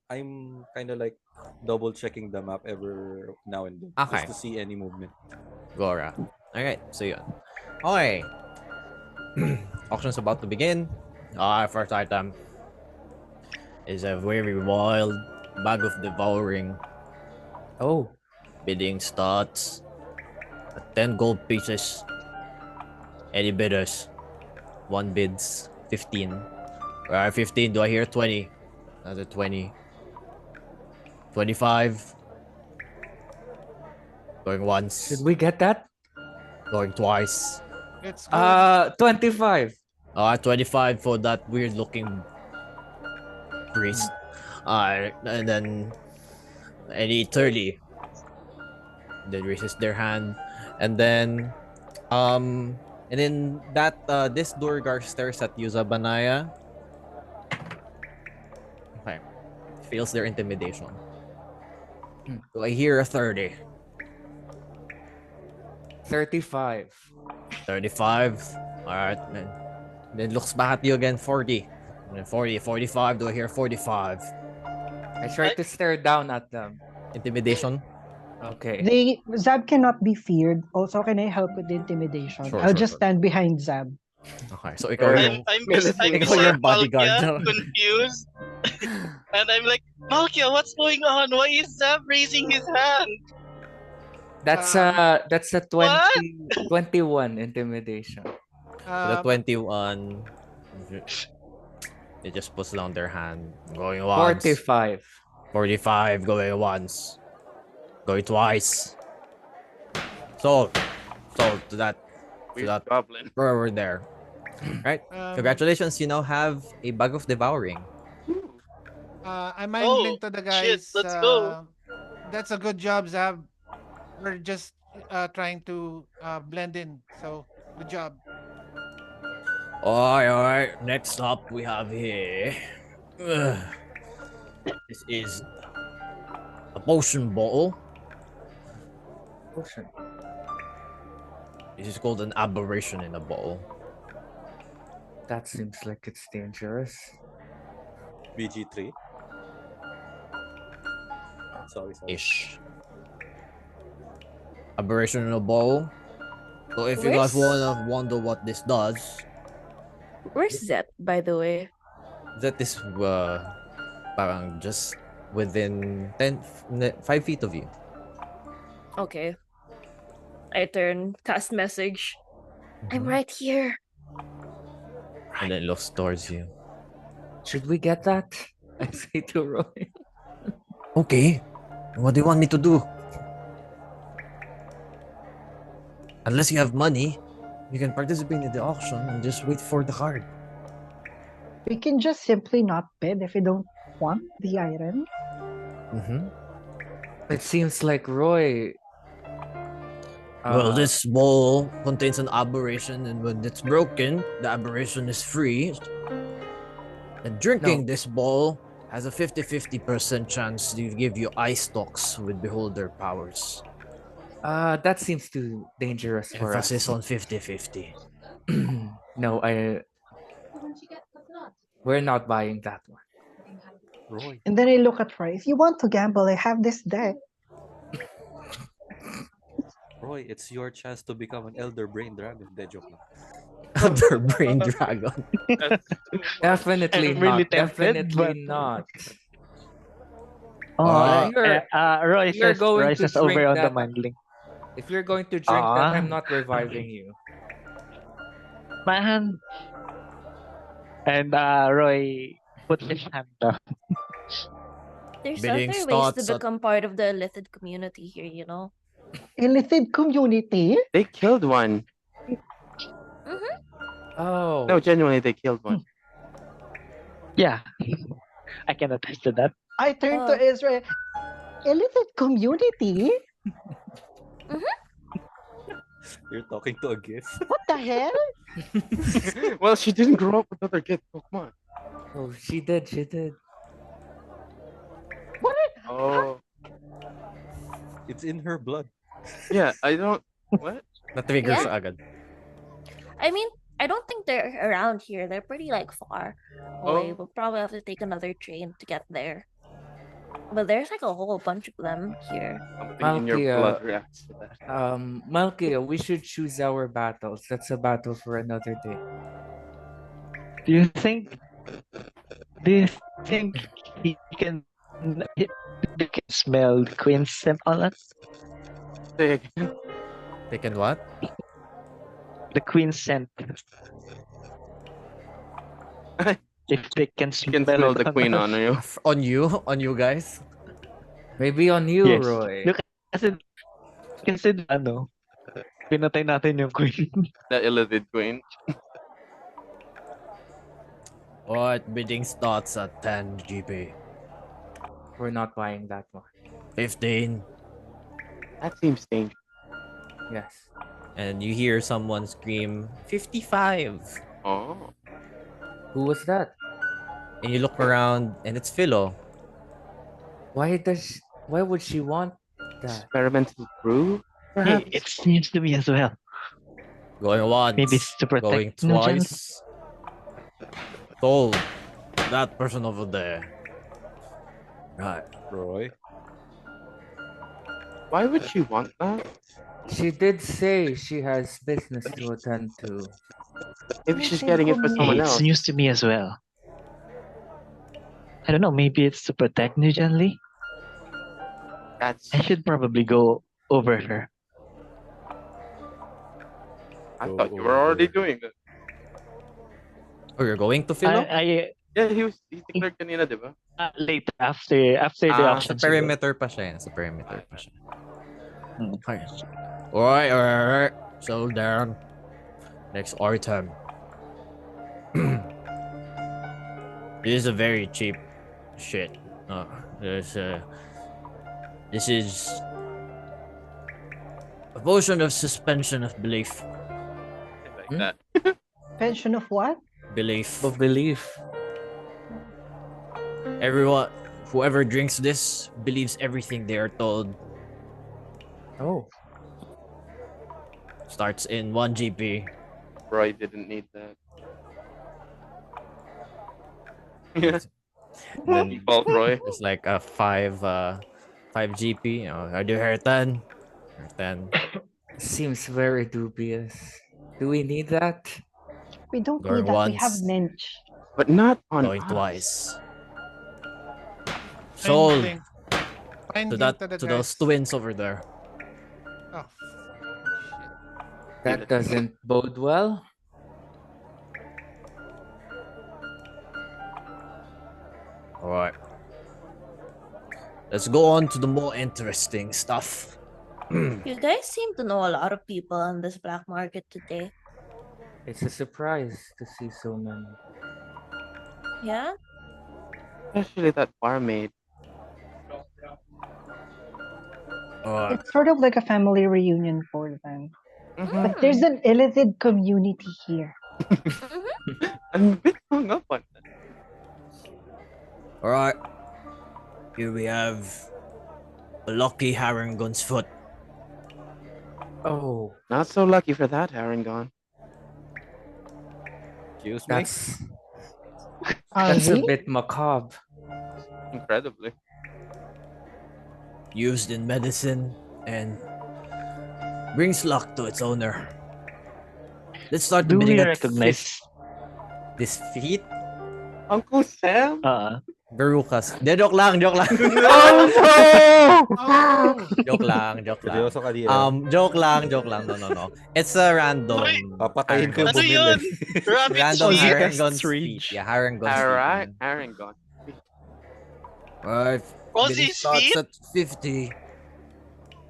[SPEAKER 10] kind of like double checking the map every now and then
[SPEAKER 1] Okay.
[SPEAKER 10] just to see any movement.
[SPEAKER 1] Gora. Alright, so yun. Okay. Auction's about to begin. First item is a very wild bag of devouring.
[SPEAKER 3] Oh,
[SPEAKER 1] Bidding starts at 10 gold pieces. Any bidders? One bids 15. Alright, 15. Do I hear 20? Another 20. 25. Going once.
[SPEAKER 3] should we get that?
[SPEAKER 1] Going twice.
[SPEAKER 7] It's good.
[SPEAKER 3] 25.
[SPEAKER 1] 25 for that weird looking priest. And then any 30. They raises their hand. And then that this Durgar stares at you, Zabanaya. Okay. Fails their intimidation. Do I hear a 30?
[SPEAKER 3] 35.
[SPEAKER 1] 35. Alright, then looks back at you again, 40. And then 40, 45. Do I hear 45?
[SPEAKER 3] I try to stare down at them.
[SPEAKER 1] Intimidation?
[SPEAKER 3] Okay.
[SPEAKER 8] Zab cannot be feared. Also, can I help with the intimidation?
[SPEAKER 1] Sure,
[SPEAKER 8] I'll
[SPEAKER 1] sure,
[SPEAKER 8] just
[SPEAKER 1] sure.
[SPEAKER 8] stand behind Zab.
[SPEAKER 1] Okay, so ikaw yung...
[SPEAKER 4] I'm
[SPEAKER 1] Ikaw
[SPEAKER 4] beside
[SPEAKER 1] yung bodyguard.
[SPEAKER 4] Malkia, confused. And I'm like, Malkia, what's going on? Why is Zab raising his hand?
[SPEAKER 3] That's a 21 intimidation.
[SPEAKER 1] The
[SPEAKER 7] Um,
[SPEAKER 1] 21... They just puts down their hand. Going once.
[SPEAKER 3] 45.
[SPEAKER 1] 45. Going once. Going twice. So to that
[SPEAKER 5] Goblin.
[SPEAKER 1] we're there. Right? Congratulations, you now have a bag of devouring.
[SPEAKER 7] I mind link to the guys.
[SPEAKER 4] Shit, let's go.
[SPEAKER 7] That's a good job, Zab. We're just trying to blend in. So good job.
[SPEAKER 1] Alright. Next up we have here. This is a potion bottle.
[SPEAKER 3] Potion.
[SPEAKER 1] This is called an aberration in a bottle.
[SPEAKER 3] That seems like it's dangerous.
[SPEAKER 10] BG3. Sorry.
[SPEAKER 1] Ish. Aberration in a bottle. So if you guys wanna wonder what this does,
[SPEAKER 2] Where's Zep, by the way?
[SPEAKER 1] that is parang just within 5 feet of you.
[SPEAKER 2] Okay. I turn, cast message. I'm
[SPEAKER 1] Mhm.
[SPEAKER 2] right here.
[SPEAKER 1] And then it looks towards you.
[SPEAKER 3] Should we get that? I say to Roy.
[SPEAKER 1] Okay. What do you want me to do? Unless you have money, you can participate in the auction and just wait for the card.
[SPEAKER 8] We can just simply not bid if we don't want the item.
[SPEAKER 1] Mm-hmm.
[SPEAKER 3] It seems like Roy.
[SPEAKER 1] Well, this bowl contains an aberration, and when it's broken, the aberration is free. And drinking this bowl has a 50-50% chance to give you eye stalks with beholder powers.
[SPEAKER 3] That seems too dangerous for
[SPEAKER 1] Emphasis
[SPEAKER 3] us.
[SPEAKER 1] on 50-50.
[SPEAKER 3] No, we're not buying that one.
[SPEAKER 10] Roy.
[SPEAKER 8] And then I look at Roy. If you want to gamble, I have this deck.
[SPEAKER 10] Roy, it's your chance to become an elder brain dragon. De joke lang.
[SPEAKER 1] Other brain dragon.
[SPEAKER 4] That's too much.
[SPEAKER 3] Definitely
[SPEAKER 6] I'm really
[SPEAKER 3] not.
[SPEAKER 6] tempted,
[SPEAKER 3] Definitely
[SPEAKER 6] but
[SPEAKER 3] not.
[SPEAKER 6] oh, Roy
[SPEAKER 3] If you're going to
[SPEAKER 6] says over
[SPEAKER 3] drink
[SPEAKER 6] on the
[SPEAKER 3] that,
[SPEAKER 6] mind link.
[SPEAKER 3] if you're going to drink that, I'm
[SPEAKER 6] Ah,
[SPEAKER 3] not reviving you.
[SPEAKER 6] man. And Roy put his hand down.
[SPEAKER 2] There's
[SPEAKER 1] Bidding
[SPEAKER 2] other ways to
[SPEAKER 1] starts at
[SPEAKER 2] become part of the illicit community here, you know.
[SPEAKER 8] Illicit community?
[SPEAKER 5] They killed one.
[SPEAKER 2] Mm-hmm.
[SPEAKER 3] Oh,
[SPEAKER 5] No, genuinely, they killed one.
[SPEAKER 6] Yeah, I can attest to that.
[SPEAKER 8] I turned to
[SPEAKER 2] Oh.
[SPEAKER 8] Israel. Illicit community?
[SPEAKER 10] You're talking to a gift.
[SPEAKER 8] What the hell?
[SPEAKER 5] Well, she didn't grow up with other kids. Oh, come on.
[SPEAKER 3] oh, she did. She did.
[SPEAKER 8] What?
[SPEAKER 5] Oh,
[SPEAKER 10] It's in her blood.
[SPEAKER 5] yeah. I don't. What?
[SPEAKER 1] na-trigger
[SPEAKER 2] Yeah.
[SPEAKER 1] siya agad.
[SPEAKER 2] I mean, I don't think they're around here. They're pretty like far away.
[SPEAKER 5] Oh.
[SPEAKER 2] We'll probably have to take another train to get there. But there's like a whole bunch of them here.
[SPEAKER 5] Something in your blood reacts to that.
[SPEAKER 3] Malkia, we should choose our battles. That's a battle for another day.
[SPEAKER 6] Do you think? Do you think he can? They can smell the queen's scent on us?
[SPEAKER 5] Say again.
[SPEAKER 1] They can what?
[SPEAKER 6] The queen's scent. If they can
[SPEAKER 5] You can
[SPEAKER 6] smell
[SPEAKER 5] smell
[SPEAKER 6] it
[SPEAKER 5] the
[SPEAKER 6] on
[SPEAKER 5] queen
[SPEAKER 6] us.
[SPEAKER 5] on you.
[SPEAKER 1] On you? On you guys?
[SPEAKER 3] Maybe on you,
[SPEAKER 6] Yes.
[SPEAKER 3] Roy.
[SPEAKER 6] Look, kasi ano, pinatay natin yung queen.
[SPEAKER 5] The illicit queen.
[SPEAKER 1] What? Bidding starts at 10 GP.
[SPEAKER 3] We're not buying that one.
[SPEAKER 1] 15.
[SPEAKER 5] That seems dangerous.
[SPEAKER 3] Yes.
[SPEAKER 1] And you hear someone scream, 55.
[SPEAKER 5] Oh.
[SPEAKER 3] Who was that?
[SPEAKER 1] And you look around and it's Philo.
[SPEAKER 3] Why would she want that?
[SPEAKER 5] Experimental brew?
[SPEAKER 6] Hey,
[SPEAKER 5] Perhaps?
[SPEAKER 6] it seems to me as well.
[SPEAKER 1] Going once.
[SPEAKER 6] Maybe it's to protect
[SPEAKER 1] Going
[SPEAKER 6] Nugent.
[SPEAKER 1] twice. Told that person over there. Right.
[SPEAKER 10] Roy.
[SPEAKER 5] Why would she want that?
[SPEAKER 3] She did say she has business to attend to.
[SPEAKER 5] Maybe she's getting it for
[SPEAKER 6] Hey,
[SPEAKER 5] someone
[SPEAKER 6] it's
[SPEAKER 5] else.
[SPEAKER 6] news to me as well. I don't know, maybe it's to protect Nugent Lee?
[SPEAKER 5] That's.
[SPEAKER 6] I should probably go over her.
[SPEAKER 5] I
[SPEAKER 10] Go
[SPEAKER 5] thought you were already
[SPEAKER 10] over.
[SPEAKER 5] doing that.
[SPEAKER 1] Oh, you're going to Philo?
[SPEAKER 5] Yeah, he declared kanina, di ba?
[SPEAKER 6] Late after the
[SPEAKER 5] Ah,
[SPEAKER 1] Sa
[SPEAKER 6] auction.
[SPEAKER 1] perimeter pa siya. Sa perimeter pa siya.
[SPEAKER 6] Hmm.
[SPEAKER 1] Okay. Alright. So down. Next item. This is a very cheap shit. This is a potion of suspension of belief.
[SPEAKER 5] like
[SPEAKER 3] Hmm?
[SPEAKER 5] that.
[SPEAKER 8] Pension of what?
[SPEAKER 1] Belief.
[SPEAKER 3] Of belief.
[SPEAKER 1] Everyone, whoever drinks this believes everything they are told.
[SPEAKER 3] Oh.
[SPEAKER 1] Starts in 1 GP.
[SPEAKER 5] Roy didn't need that. Yeah,
[SPEAKER 1] Then
[SPEAKER 5] default Roy.
[SPEAKER 1] there's like a 5 GP. You know, are you here 10? 10.
[SPEAKER 3] Seems very dubious. Do we need that?
[SPEAKER 8] We don't
[SPEAKER 1] Going
[SPEAKER 8] need that. We have
[SPEAKER 1] once.
[SPEAKER 8] Mensch.
[SPEAKER 5] But not on
[SPEAKER 1] Going
[SPEAKER 5] us.
[SPEAKER 1] twice.
[SPEAKER 7] Mind
[SPEAKER 1] Sold
[SPEAKER 7] link. Mind
[SPEAKER 1] to
[SPEAKER 7] link
[SPEAKER 1] that
[SPEAKER 7] the
[SPEAKER 1] to those
[SPEAKER 7] guys.
[SPEAKER 1] twins over there.
[SPEAKER 7] Oh, shit.
[SPEAKER 3] That doesn't bode well.
[SPEAKER 1] All right. Let's go on to the more interesting stuff.
[SPEAKER 2] You guys seem to know a lot of people on this black market today.
[SPEAKER 3] It's a surprise to see so many.
[SPEAKER 2] Yeah?
[SPEAKER 5] Especially that barmaid.
[SPEAKER 1] All right.
[SPEAKER 8] It's sort of like a family reunion for them.
[SPEAKER 5] Mhm.
[SPEAKER 8] But there's an illicit community here.
[SPEAKER 5] I'm a bit hung up on that.
[SPEAKER 1] All right. Here we have a lucky Harangon's foot.
[SPEAKER 3] Oh,
[SPEAKER 5] Not so lucky for that, Harangon.
[SPEAKER 10] Excuse me?
[SPEAKER 3] that's a
[SPEAKER 8] Ozzy?
[SPEAKER 3] bit macabre.
[SPEAKER 5] Incredibly.
[SPEAKER 1] Used in medicine and brings luck to its owner. Let's start the
[SPEAKER 6] Do
[SPEAKER 1] bidding
[SPEAKER 6] we
[SPEAKER 1] at
[SPEAKER 6] recognize?
[SPEAKER 1] this feat.
[SPEAKER 5] Uncle Sam?
[SPEAKER 1] Garukas. De, joke lang, joke lang.
[SPEAKER 7] Oh!
[SPEAKER 1] Joke lang, joke lang.
[SPEAKER 10] Seryoso ka, DM?
[SPEAKER 1] Joke lang, joke lang. No. It's a random
[SPEAKER 4] Uy,
[SPEAKER 10] Papatayin ko yung
[SPEAKER 4] ano
[SPEAKER 1] Harangon's
[SPEAKER 10] bumili.
[SPEAKER 4] yun? Rabbit
[SPEAKER 1] random
[SPEAKER 9] Ozzy
[SPEAKER 4] feet?
[SPEAKER 9] tests
[SPEAKER 1] Harangon's feet.
[SPEAKER 9] rage.
[SPEAKER 1] Yeah, Harangon's feet.
[SPEAKER 5] Alright,
[SPEAKER 1] Yeah.
[SPEAKER 5] Harangon.
[SPEAKER 1] Alright, bidding
[SPEAKER 4] Ozzy's
[SPEAKER 1] starts
[SPEAKER 4] feet?
[SPEAKER 1] at 50.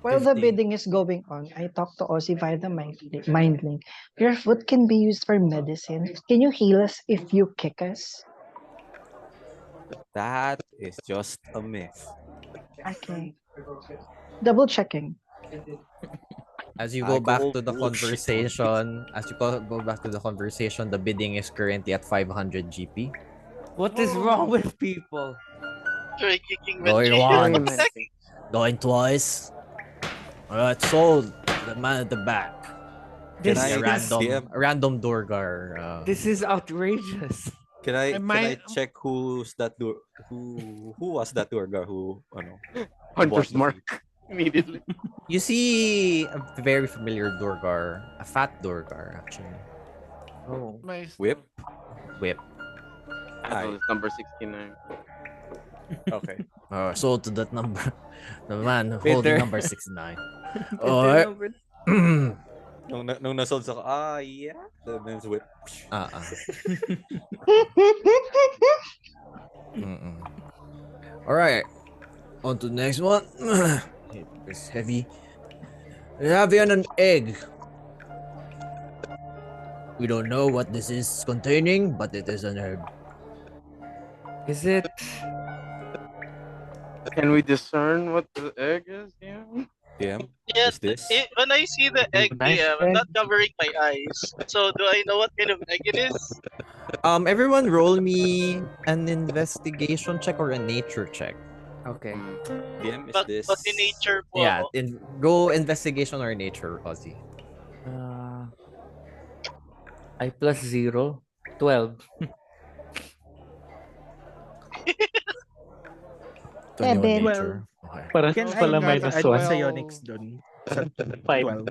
[SPEAKER 8] While the
[SPEAKER 1] 50.
[SPEAKER 8] bidding is going on, I talk to Ozzy via the mind link. Your foot can be used for medicine. Can you heal us if you kick us?
[SPEAKER 10] That is just a myth.
[SPEAKER 8] Okay. Double checking.
[SPEAKER 1] As you
[SPEAKER 10] I
[SPEAKER 1] go back
[SPEAKER 10] call
[SPEAKER 1] to the
[SPEAKER 10] bullshit on
[SPEAKER 1] conversation, go back to the conversation, the bidding is currently at 500 GP.
[SPEAKER 3] What is wrong with people?
[SPEAKER 4] Try kicking
[SPEAKER 1] Going
[SPEAKER 4] mention.
[SPEAKER 1] once,
[SPEAKER 4] What the heck?
[SPEAKER 1] going twice. Alright, sold. The man at the back.
[SPEAKER 3] This,
[SPEAKER 1] Just a
[SPEAKER 3] is,
[SPEAKER 1] random Dorgar.
[SPEAKER 3] this is outrageous.
[SPEAKER 10] Can I
[SPEAKER 7] Am I-
[SPEAKER 10] check who's that who was that Durga who
[SPEAKER 5] Hunter's
[SPEAKER 10] bought the
[SPEAKER 5] mark.
[SPEAKER 10] feet?
[SPEAKER 5] Immediately.
[SPEAKER 1] You see a very familiar Dorgar, a fat Dorgar actually.
[SPEAKER 3] Oh.
[SPEAKER 7] My
[SPEAKER 10] Whip?
[SPEAKER 1] Whip.
[SPEAKER 5] Handle is number 69.
[SPEAKER 10] Okay.
[SPEAKER 1] Sold to that number. The man
[SPEAKER 3] Bidder.
[SPEAKER 1] holding number 69.
[SPEAKER 3] Bidder
[SPEAKER 1] Alright.
[SPEAKER 3] number-
[SPEAKER 10] Nung nasold sa yeah. Then it's whip.
[SPEAKER 1] Alright. On to the next one. It's heavy. We have here an egg. We don't know what this is containing, but it is an herb.
[SPEAKER 3] Is it?
[SPEAKER 5] Can we discern what the egg is? Yeah.
[SPEAKER 10] DM?
[SPEAKER 4] Yeah,
[SPEAKER 10] Is this?
[SPEAKER 4] when I see the egg,
[SPEAKER 3] Nice
[SPEAKER 4] I'm not
[SPEAKER 3] egg.
[SPEAKER 4] covering my eyes. So do I know what kind of egg it is?
[SPEAKER 1] Everyone roll me an investigation check or a nature check.
[SPEAKER 3] Okay.
[SPEAKER 10] DM, is
[SPEAKER 4] But
[SPEAKER 10] this?
[SPEAKER 4] in nature po
[SPEAKER 1] Yeah,
[SPEAKER 4] ako.
[SPEAKER 1] go investigation or nature, Ozzy.
[SPEAKER 3] I plus 0. 12.
[SPEAKER 1] 21
[SPEAKER 8] Ebe.
[SPEAKER 1] nature. Okay.
[SPEAKER 6] Para
[SPEAKER 9] Can I
[SPEAKER 6] pala
[SPEAKER 9] add
[SPEAKER 6] minus
[SPEAKER 9] add
[SPEAKER 6] one.
[SPEAKER 9] psionics dun? Sa 12.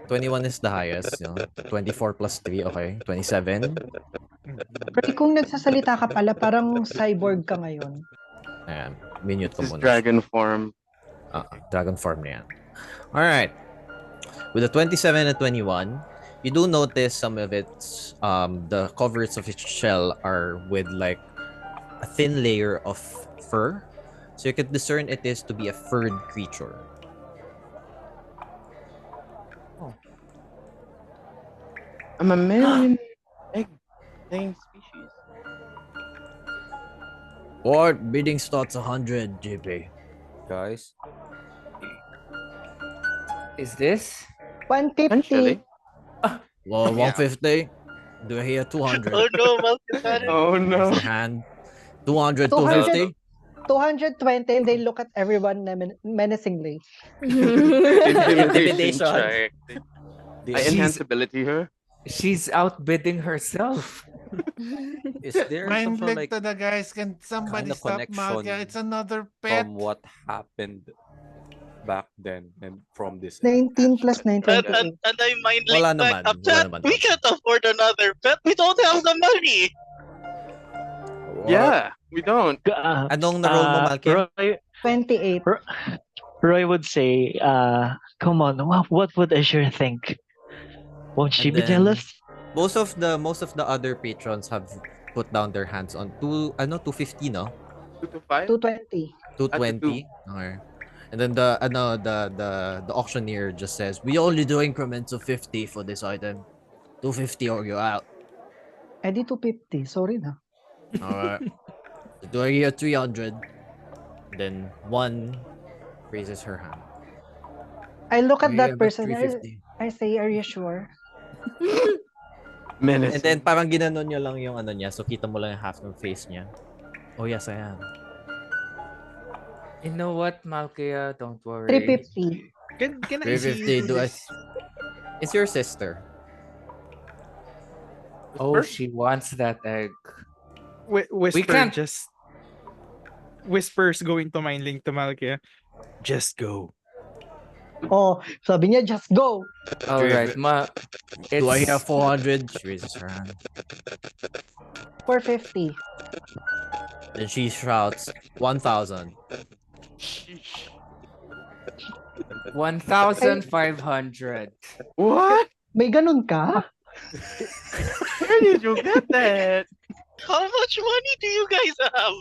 [SPEAKER 1] 21 is the highest. 24 plus 3, okay. 27.
[SPEAKER 8] Pero kung nagsasalita ka pala, parang cyborg ka ngayon.
[SPEAKER 1] Ayan. Minute ko
[SPEAKER 5] This is
[SPEAKER 1] muna.
[SPEAKER 5] dragon form.
[SPEAKER 1] Dragon form na yan. Alright. With the 27 and 21, you do notice some of its, the coverage of its shell are with like a thin layer of fur. So you can discern it is to be a furred creature.
[SPEAKER 5] A mammalian egg-laying species.
[SPEAKER 1] What? Bidding starts 100 GP.
[SPEAKER 10] Guys?
[SPEAKER 3] Is this?
[SPEAKER 8] 150.
[SPEAKER 5] Potentially.
[SPEAKER 1] Well, 150. Do I hear 200?
[SPEAKER 4] Oh no, Malkin.
[SPEAKER 5] Oh no.
[SPEAKER 1] Raise your hand. 200,
[SPEAKER 8] 200.
[SPEAKER 1] 250.
[SPEAKER 8] 220 and they look at everyone menacingly.
[SPEAKER 5] Intimidation check. I enhance
[SPEAKER 3] She's,
[SPEAKER 5] ability her.
[SPEAKER 3] she's outbidding herself.
[SPEAKER 10] Is there
[SPEAKER 7] Mind
[SPEAKER 10] some sort of
[SPEAKER 7] link
[SPEAKER 10] like
[SPEAKER 7] to the guys. Can somebody
[SPEAKER 10] kinda
[SPEAKER 7] stop Malkia?
[SPEAKER 10] connection
[SPEAKER 7] It's another pet.
[SPEAKER 10] from what happened back then and from this
[SPEAKER 8] 19 plus 9,
[SPEAKER 4] And
[SPEAKER 8] 28.
[SPEAKER 4] I mind
[SPEAKER 1] Wala
[SPEAKER 4] link back
[SPEAKER 1] naman,
[SPEAKER 4] up
[SPEAKER 1] wala
[SPEAKER 4] that
[SPEAKER 1] naman,
[SPEAKER 4] we
[SPEAKER 1] Ozzy.
[SPEAKER 4] can't afford another pet. We don't have the money.
[SPEAKER 5] Yeah, we don't.
[SPEAKER 1] Anong na-roll mo, Malkin?
[SPEAKER 6] Roy,
[SPEAKER 8] 28.
[SPEAKER 6] Roy would say, come on, what would Azure think? Won't she
[SPEAKER 1] And
[SPEAKER 6] be
[SPEAKER 1] then,
[SPEAKER 6] jealous?
[SPEAKER 1] Most of the other patrons have put down their hands on 250, no?
[SPEAKER 5] 2 to 5?
[SPEAKER 8] 220.
[SPEAKER 1] 220. Okay. And then the auctioneer just says, we only do increments of 50 for this item. 250 or you're out.
[SPEAKER 8] I did 250. Sorry na.
[SPEAKER 1] Alright. Do I hear 300? Then one raises her hand.
[SPEAKER 8] I look at
[SPEAKER 1] Yeah,
[SPEAKER 8] that
[SPEAKER 1] but
[SPEAKER 8] person.
[SPEAKER 1] 350.
[SPEAKER 8] I say, are you sure?
[SPEAKER 5] Menace.
[SPEAKER 1] And then parang ginanon niya lang yung ano niya. So kita mo lang yung half ng face niya. Oh yes, I am.
[SPEAKER 3] You know what, Malkia? Don't worry.
[SPEAKER 8] 350.
[SPEAKER 9] Can I see
[SPEAKER 1] 350.
[SPEAKER 9] into
[SPEAKER 1] Do I?
[SPEAKER 9] this?
[SPEAKER 1] It's your sister.
[SPEAKER 3] Oh,
[SPEAKER 5] Whisper?
[SPEAKER 3] she wants that egg. We
[SPEAKER 9] Whisper
[SPEAKER 3] can't.
[SPEAKER 9] just whispers going to mind link to Malkia. Just go.
[SPEAKER 11] Oh, sabi niya, just go.
[SPEAKER 3] All right,
[SPEAKER 1] Do I hear
[SPEAKER 3] it's
[SPEAKER 1] 400? She raises her hand.
[SPEAKER 11] 450.
[SPEAKER 1] Then she shouts 1,000.
[SPEAKER 3] 1,500.
[SPEAKER 5] What?
[SPEAKER 11] May ganun ka?
[SPEAKER 5] Where did you get that?
[SPEAKER 4] How much money do you guys have?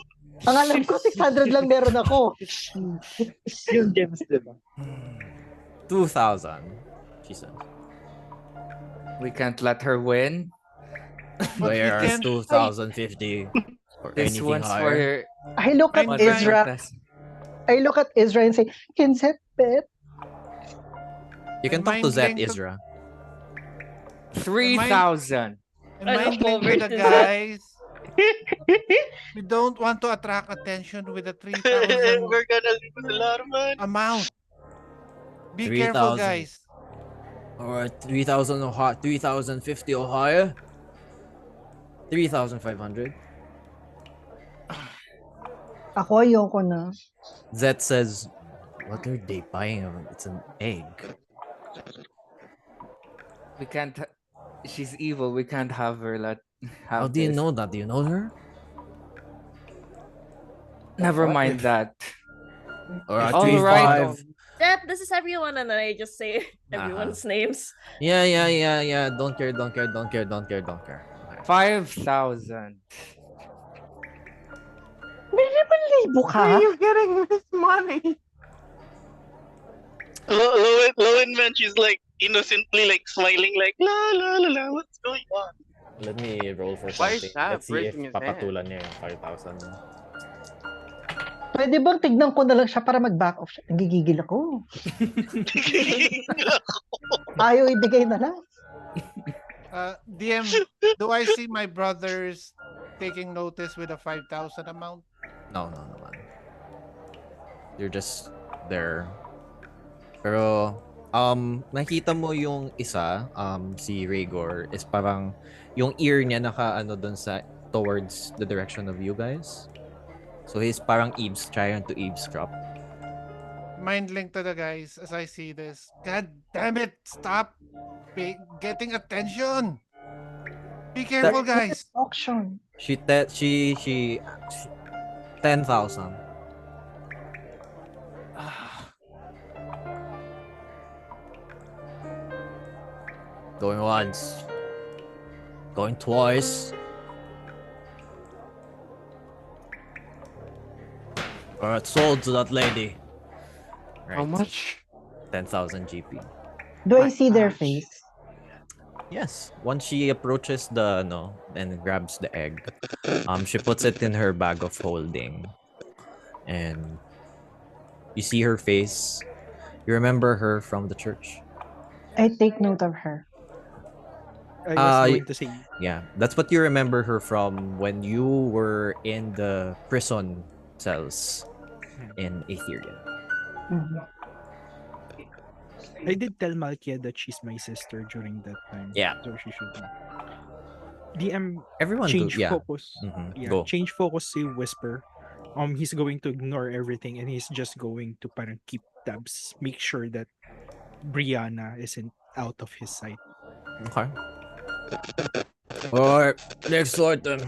[SPEAKER 11] Ang alam ko, 600 lang meron ako.
[SPEAKER 6] Yung gems, diba?
[SPEAKER 1] 2,000. She says.
[SPEAKER 3] We can't let her win.
[SPEAKER 7] But we
[SPEAKER 1] Where's
[SPEAKER 7] can
[SPEAKER 1] 2,050 or
[SPEAKER 3] This
[SPEAKER 1] anything
[SPEAKER 3] one's for
[SPEAKER 1] higher?
[SPEAKER 3] your
[SPEAKER 11] I look at
[SPEAKER 7] Mind
[SPEAKER 11] Ezra. I look at Ezra and say, can that bet?
[SPEAKER 1] You can
[SPEAKER 7] And
[SPEAKER 1] talk to
[SPEAKER 7] mind
[SPEAKER 1] Zet,
[SPEAKER 7] link to-
[SPEAKER 1] Isra.
[SPEAKER 3] 3,000.
[SPEAKER 7] and
[SPEAKER 2] I
[SPEAKER 7] mind
[SPEAKER 2] look
[SPEAKER 7] link
[SPEAKER 2] over
[SPEAKER 7] to the
[SPEAKER 2] to Zed.
[SPEAKER 7] guys. We don't want to attract attention with a 3,000
[SPEAKER 4] We're gonna lose a lot of money.
[SPEAKER 7] amount. Be careful,
[SPEAKER 1] 3,000.
[SPEAKER 7] guys.
[SPEAKER 1] Or 3,000 or 3,050 or higher. 3,500.
[SPEAKER 11] Ako, ayoko na.
[SPEAKER 1] Zet says, what are they buying? It's an egg.
[SPEAKER 3] We can't. She's evil. We can't have her have
[SPEAKER 1] How do you
[SPEAKER 3] this.
[SPEAKER 1] know that? Do you know her?
[SPEAKER 3] Never
[SPEAKER 9] What
[SPEAKER 3] mind
[SPEAKER 9] if-
[SPEAKER 3] that.
[SPEAKER 1] Or
[SPEAKER 3] All right.
[SPEAKER 1] 3,500.
[SPEAKER 2] Zed, this is everyone, and then I just say everyone's names.
[SPEAKER 1] Yeah. Don't care. Okay.
[SPEAKER 3] 5,000.
[SPEAKER 11] May 5,000 ka?
[SPEAKER 5] Where are you getting this money?
[SPEAKER 4] Lowen man, she's like innocently like smiling like la la la la. What's going on?
[SPEAKER 1] Let me roll for
[SPEAKER 5] Why is
[SPEAKER 1] something.
[SPEAKER 5] that
[SPEAKER 1] Let's see if
[SPEAKER 5] raising his hand?
[SPEAKER 1] papatulan niya yung 5,000.
[SPEAKER 11] Pwede bang tignan ko na lang siya para mag-back off siya? Nagigigil ako. Ayaw ibigay na lang.
[SPEAKER 7] DM, do I see my brothers taking notice with a 5,000 amount?
[SPEAKER 1] No, man. You're just there. Pero, nakita mo yung isa, si Rhaegor, is parang, yung ear niya naka, dun sa, towards the direction of you guys. So he's parang trying to eavesdrop.
[SPEAKER 7] Mind link to the guys as I see this. God damn it! Stop getting attention. Be careful, guys.
[SPEAKER 11] Auction.
[SPEAKER 1] She 10,000. Going once. Going twice. Alright, sold to that lady.
[SPEAKER 5] How much?
[SPEAKER 1] 10,000 GP.
[SPEAKER 11] Do I see their face?
[SPEAKER 1] Yes. Once she approaches the and grabs the egg, she puts it in her bag of holding, and you see her face. You remember her from the church.
[SPEAKER 11] I take note of her.
[SPEAKER 9] I was going to say,
[SPEAKER 1] Yeah, that's what you remember her from when you were in the prison cells in Etheria.
[SPEAKER 11] Mhm.
[SPEAKER 9] I did tell Malkia that she's my sister during that time.
[SPEAKER 1] Yeah.
[SPEAKER 9] So she should know. DM
[SPEAKER 1] Everyone
[SPEAKER 9] change
[SPEAKER 1] do, yeah.
[SPEAKER 9] focus. Yeah,
[SPEAKER 1] Go.
[SPEAKER 9] change focus to Whisper. He's going to ignore everything and he's just going to parang keep tabs. Make sure that Brianna isn't out of his sight.
[SPEAKER 1] Okay. Or next item.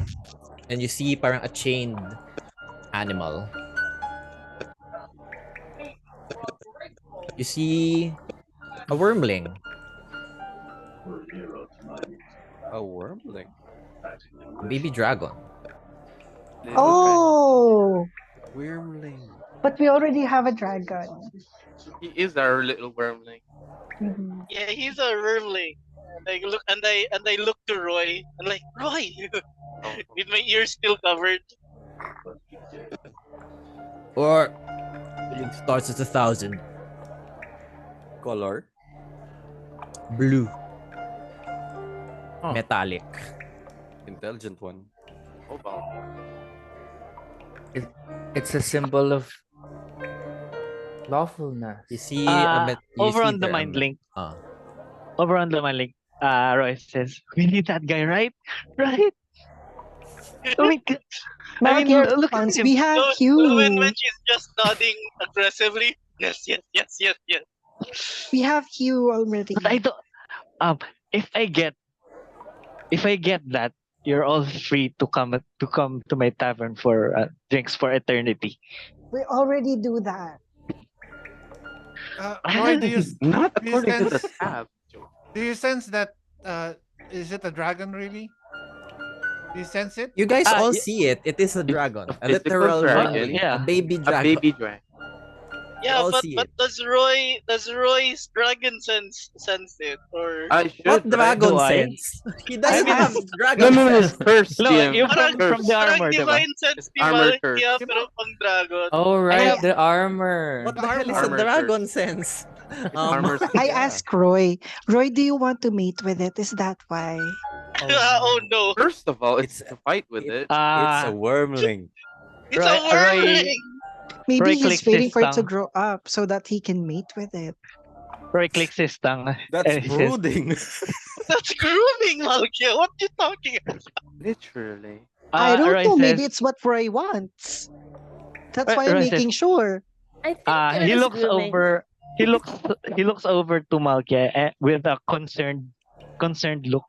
[SPEAKER 1] And you see parang a chained animal. You see a wormling.
[SPEAKER 10] A wormling.
[SPEAKER 1] Baby dragon.
[SPEAKER 11] Oh,
[SPEAKER 10] Wormling.
[SPEAKER 11] but we already have a dragon.
[SPEAKER 5] He is our little wormling.
[SPEAKER 11] Mhm.
[SPEAKER 4] Yeah, he's a wormling. I look to Roy and like Roy, with my ears still covered.
[SPEAKER 1] Or it starts at 1,000.
[SPEAKER 10] Color.
[SPEAKER 1] Blue.
[SPEAKER 3] Oh.
[SPEAKER 1] Metallic.
[SPEAKER 10] Intelligent one.
[SPEAKER 5] Hold on.
[SPEAKER 3] It's a symbol of Lawfulness.
[SPEAKER 1] You see you
[SPEAKER 6] Over
[SPEAKER 1] see
[SPEAKER 6] on the
[SPEAKER 1] there
[SPEAKER 6] mind link.
[SPEAKER 1] uh,
[SPEAKER 6] Over on the mind link. Roy says, "We need that guy, right? Right? Oh my God. I mean,
[SPEAKER 11] Malkia
[SPEAKER 6] look at
[SPEAKER 11] responds,
[SPEAKER 6] him.
[SPEAKER 11] we have
[SPEAKER 4] When
[SPEAKER 11] you.
[SPEAKER 4] she's just nodding aggressively. Yes, yes, yes, yes, yes.
[SPEAKER 11] We have you already.
[SPEAKER 6] But I don't. Um, if I get that, you're all free to come to my tavern for drinks for eternity.
[SPEAKER 11] We already do that.
[SPEAKER 7] Roy, do you
[SPEAKER 5] Not
[SPEAKER 7] do you
[SPEAKER 5] according to the
[SPEAKER 7] sense
[SPEAKER 5] tab, Joe.
[SPEAKER 7] do you sense that is it a dragon really? Do you sense it?
[SPEAKER 1] you guys all
[SPEAKER 6] Y-
[SPEAKER 1] see it. It is a
[SPEAKER 5] It's
[SPEAKER 1] dragon.
[SPEAKER 5] a
[SPEAKER 1] A
[SPEAKER 5] physical
[SPEAKER 1] literal
[SPEAKER 5] dragon,
[SPEAKER 1] one. A
[SPEAKER 6] yeah.
[SPEAKER 1] baby
[SPEAKER 5] a
[SPEAKER 1] dragon.
[SPEAKER 5] baby dragon.
[SPEAKER 1] You
[SPEAKER 4] Yeah,
[SPEAKER 1] all
[SPEAKER 4] but
[SPEAKER 1] see
[SPEAKER 4] but
[SPEAKER 1] it.
[SPEAKER 4] does Roy's dragon sense it or
[SPEAKER 5] I
[SPEAKER 1] What
[SPEAKER 5] should, right?
[SPEAKER 6] Do
[SPEAKER 1] dragon
[SPEAKER 6] I?
[SPEAKER 1] sense? He
[SPEAKER 11] I
[SPEAKER 1] doesn't
[SPEAKER 6] mean,
[SPEAKER 1] have
[SPEAKER 11] asked,
[SPEAKER 5] No,
[SPEAKER 1] dragon
[SPEAKER 5] no, no, it's
[SPEAKER 1] sense.
[SPEAKER 5] cursed,
[SPEAKER 6] no,
[SPEAKER 5] DM.
[SPEAKER 6] you're
[SPEAKER 4] parang
[SPEAKER 6] from the
[SPEAKER 5] Cursed.
[SPEAKER 4] parang
[SPEAKER 6] armor, diba?
[SPEAKER 4] divine sense
[SPEAKER 5] It's
[SPEAKER 4] ni
[SPEAKER 5] armor curse.
[SPEAKER 4] Malkia
[SPEAKER 7] Di
[SPEAKER 4] pero
[SPEAKER 7] ba?
[SPEAKER 4] pang dragon.
[SPEAKER 3] Oh, right,
[SPEAKER 11] I
[SPEAKER 3] the armor.
[SPEAKER 1] What
[SPEAKER 7] The
[SPEAKER 1] the hell is a
[SPEAKER 7] armor.
[SPEAKER 5] Armor curse.
[SPEAKER 1] dragon sense?
[SPEAKER 5] It's armor.
[SPEAKER 11] I
[SPEAKER 5] Yeah.
[SPEAKER 11] asked Roy. Roy, do you want to mate with it? Is that why?
[SPEAKER 3] Oh
[SPEAKER 4] Oh
[SPEAKER 3] no.
[SPEAKER 4] no.
[SPEAKER 5] First of all, it's
[SPEAKER 10] It's
[SPEAKER 5] to fight with
[SPEAKER 10] it,
[SPEAKER 5] it.
[SPEAKER 10] it's a
[SPEAKER 6] Uh
[SPEAKER 10] wormling.
[SPEAKER 4] It's a
[SPEAKER 6] Roy
[SPEAKER 4] wormling.
[SPEAKER 11] Maybe
[SPEAKER 6] Roy
[SPEAKER 11] he's
[SPEAKER 6] clicks
[SPEAKER 11] waiting
[SPEAKER 6] his
[SPEAKER 11] for it to
[SPEAKER 6] tongue.
[SPEAKER 11] grow up so that he can mate with it.
[SPEAKER 6] Roy clicks his tongue
[SPEAKER 10] That's
[SPEAKER 6] and he says,
[SPEAKER 10] brooding.
[SPEAKER 4] That's grooming, Malkia. What you talking about?
[SPEAKER 5] Literally.
[SPEAKER 11] I don't
[SPEAKER 6] Roy
[SPEAKER 11] know. Maybe
[SPEAKER 6] says,
[SPEAKER 11] it's what Roy wants. That's why I'm
[SPEAKER 6] Roy says,
[SPEAKER 11] making sure.
[SPEAKER 2] I think it
[SPEAKER 6] he
[SPEAKER 2] is
[SPEAKER 6] looks
[SPEAKER 2] grooming.
[SPEAKER 6] over, he looks over to Malkia with a concerned look.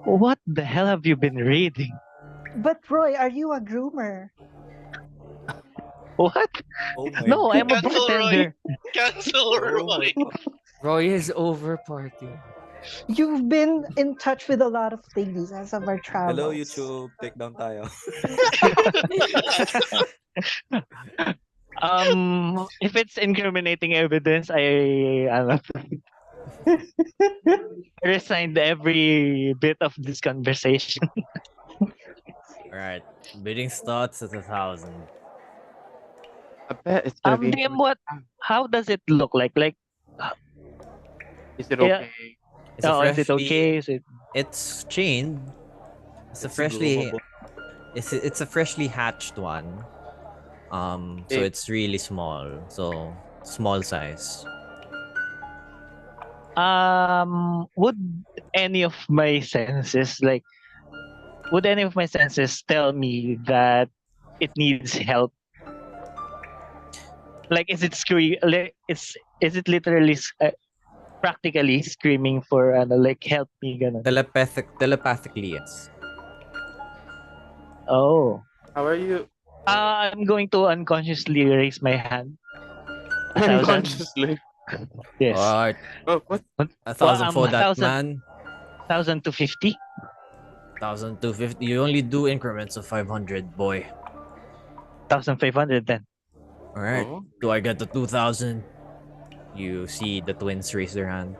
[SPEAKER 6] What the hell have you been reading?
[SPEAKER 11] But Roy, are you a groomer?
[SPEAKER 6] What?
[SPEAKER 10] Oh my
[SPEAKER 6] No, I'm a
[SPEAKER 10] god.
[SPEAKER 4] Cancel Roy.
[SPEAKER 6] bartender.
[SPEAKER 4] Cancel
[SPEAKER 10] Oh
[SPEAKER 4] Roy.
[SPEAKER 3] Roy is over party.
[SPEAKER 11] You've been in touch with a lot of ladies as of our
[SPEAKER 10] Hello
[SPEAKER 11] travels.
[SPEAKER 10] YouTube, take down tayo.
[SPEAKER 6] If it's incriminating evidence, I resigned every bit of this conversation.
[SPEAKER 1] Alright. Bidding starts at 1,000.
[SPEAKER 5] I bet it's gonna be.
[SPEAKER 6] DM, how does it look like? Like,
[SPEAKER 5] Is it
[SPEAKER 6] yeah.
[SPEAKER 5] okay?
[SPEAKER 1] It's a
[SPEAKER 6] is it
[SPEAKER 1] freshly
[SPEAKER 6] okay? Is it?
[SPEAKER 1] it's chained. It's a freshly it's a freshly hatched one. So
[SPEAKER 5] Big.
[SPEAKER 1] it's really small. So small size.
[SPEAKER 6] Would any of my senses like? Would any of my senses tell me that it needs help? Like, is it Like, is it literally practically screaming for like help me ganun?
[SPEAKER 1] Telepathically, yes.
[SPEAKER 6] Oh.
[SPEAKER 5] How are you?
[SPEAKER 6] I'm going to unconsciously raise my hand. 1,000.
[SPEAKER 5] Unconsciously.
[SPEAKER 6] Yes.
[SPEAKER 1] Alright.
[SPEAKER 5] Oh, what?
[SPEAKER 1] 1,000 for that
[SPEAKER 6] 1,000
[SPEAKER 1] man.
[SPEAKER 6] 1,000 to 50.
[SPEAKER 1] 1,250. You only do increments of 500, boy.
[SPEAKER 6] 1,500 then.
[SPEAKER 1] Alright.
[SPEAKER 5] Oh.
[SPEAKER 1] Do I get the 2,000? You see the twins raise their hand.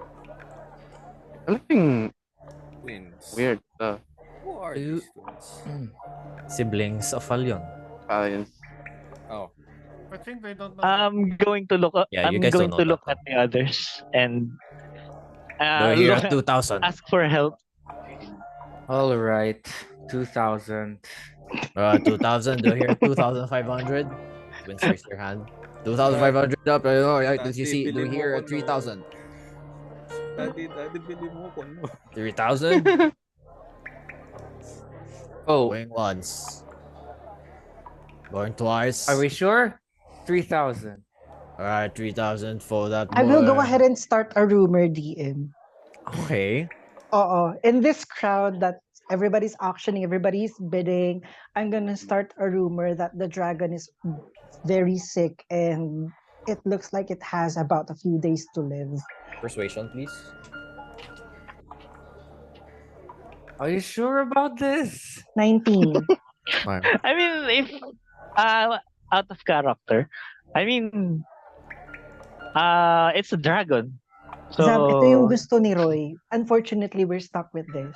[SPEAKER 5] Looking
[SPEAKER 10] Twins.
[SPEAKER 5] weird stuff.
[SPEAKER 10] Who are these twins?
[SPEAKER 1] Siblings of Falyon.
[SPEAKER 5] Italians.
[SPEAKER 10] Oh.
[SPEAKER 7] I think they don't know.
[SPEAKER 6] I'm going to look.
[SPEAKER 1] Yeah, you
[SPEAKER 6] I'm
[SPEAKER 1] guys
[SPEAKER 6] going
[SPEAKER 1] don't
[SPEAKER 6] to
[SPEAKER 1] know
[SPEAKER 6] look
[SPEAKER 1] that,
[SPEAKER 6] at the others and
[SPEAKER 1] They're here at
[SPEAKER 6] look,
[SPEAKER 1] 2,000.
[SPEAKER 6] ask for help.
[SPEAKER 3] All right, 2,000.
[SPEAKER 1] 2,000. They're here at 2,500. Twins raise their hand. 2,500 up. Alright, did you see?
[SPEAKER 10] Daddy,
[SPEAKER 1] Do
[SPEAKER 10] bili mo
[SPEAKER 1] here
[SPEAKER 10] ko,
[SPEAKER 1] at 3,000.
[SPEAKER 10] Daddy, bili mo ko, no?
[SPEAKER 1] 3,000.
[SPEAKER 3] Oh,
[SPEAKER 1] Going once. Going twice.
[SPEAKER 3] are we sure? 3,000.
[SPEAKER 1] Alright, 3,000 for that boy.
[SPEAKER 11] I will go ahead and start a rumor, DM.
[SPEAKER 1] Okay.
[SPEAKER 11] In this crowd that everybody's auctioning, everybody's bidding, I'm gonna start a rumor that the dragon is very sick and it looks like it has about a few days to live.
[SPEAKER 1] Persuasion, please.
[SPEAKER 3] Are you sure about this?
[SPEAKER 11] 19.
[SPEAKER 1] Fine.
[SPEAKER 6] I mean, if out of character, I mean, it's a dragon. So
[SPEAKER 11] Zab, ito yung gusto ni Roy. Unfortunately, we're stuck with this.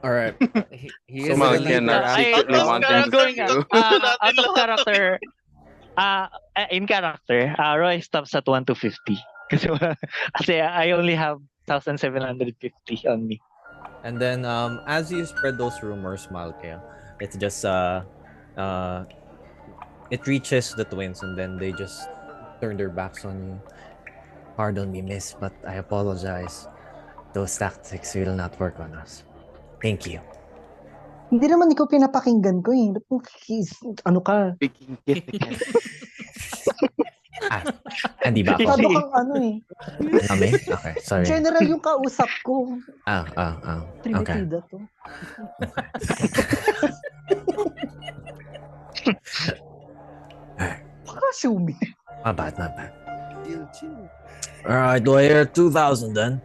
[SPEAKER 1] Alright.
[SPEAKER 3] He
[SPEAKER 5] So
[SPEAKER 3] is
[SPEAKER 5] Malkia
[SPEAKER 3] the leader.
[SPEAKER 5] not secretly
[SPEAKER 4] I'm
[SPEAKER 5] wanting
[SPEAKER 4] gonna-
[SPEAKER 5] to
[SPEAKER 6] going
[SPEAKER 5] see you.
[SPEAKER 6] out of character. In character, Roy stops at 1 to 50. Kasi I only have 1,750 on me.
[SPEAKER 1] And then as you spread those rumors, Malkia, it's just it reaches the twins and then they just turn their backs on you. Pardon me, miss, but I apologize. Those tactics will not work on us. Thank you.
[SPEAKER 11] Hindi naman ikaw pinapakinggan ko eh. Ano ka?
[SPEAKER 5] Speaking Githican.
[SPEAKER 1] Hindi ba ako?
[SPEAKER 11] Masyado kang ano eh.
[SPEAKER 1] Kami? Okay, sorry.
[SPEAKER 11] General yung kausap ko.
[SPEAKER 1] Okay.
[SPEAKER 11] Trimitida to. Pakasumi.
[SPEAKER 1] My bad. Alright, do I hear 2,000 then?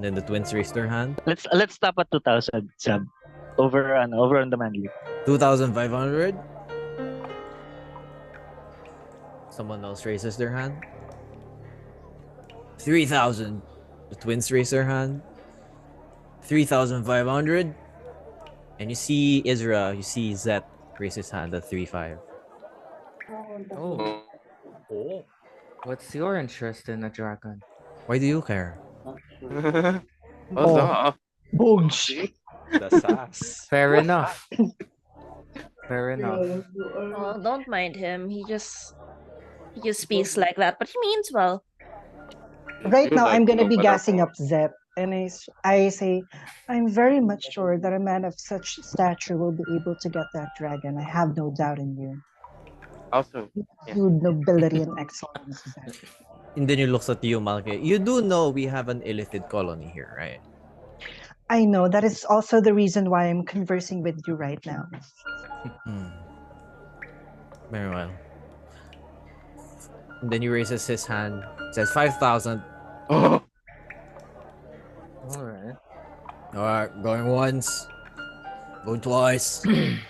[SPEAKER 1] Then the twins raise their hand.
[SPEAKER 6] Let's stop at 2,000, Sam. Over on the manly.
[SPEAKER 1] 2,500. Someone else raises their hand. 3,000. The twins raise their hand. 3,500. And you see Izra, you see Zet raise his hand at 3,500.
[SPEAKER 3] Oh. What's your interest in a dragon?
[SPEAKER 1] Why do you care?
[SPEAKER 5] Oh.
[SPEAKER 11] Bullshit.
[SPEAKER 10] The sass.
[SPEAKER 3] Fair enough. Fair enough.
[SPEAKER 2] Oh, don't mind him. He just speaks like that, but he means well.
[SPEAKER 11] Right
[SPEAKER 5] You
[SPEAKER 11] now,
[SPEAKER 5] like
[SPEAKER 11] I'm gonna be
[SPEAKER 5] nobody.
[SPEAKER 11] gassing up Zep. And I say, I'm very much sure that a man of such stature will be able to get that dragon. I have no doubt in you.
[SPEAKER 5] Also, yeah.
[SPEAKER 11] You nobility and excellence, Zep.
[SPEAKER 1] And then he looks at you, Malke. You do know we have an illithid colony here, right?
[SPEAKER 11] I know. That is also the reason why I'm conversing with you right now.
[SPEAKER 1] Very well. And then he raises his hand, says 5,000.
[SPEAKER 5] Oh,
[SPEAKER 1] Alright, going once. Going twice.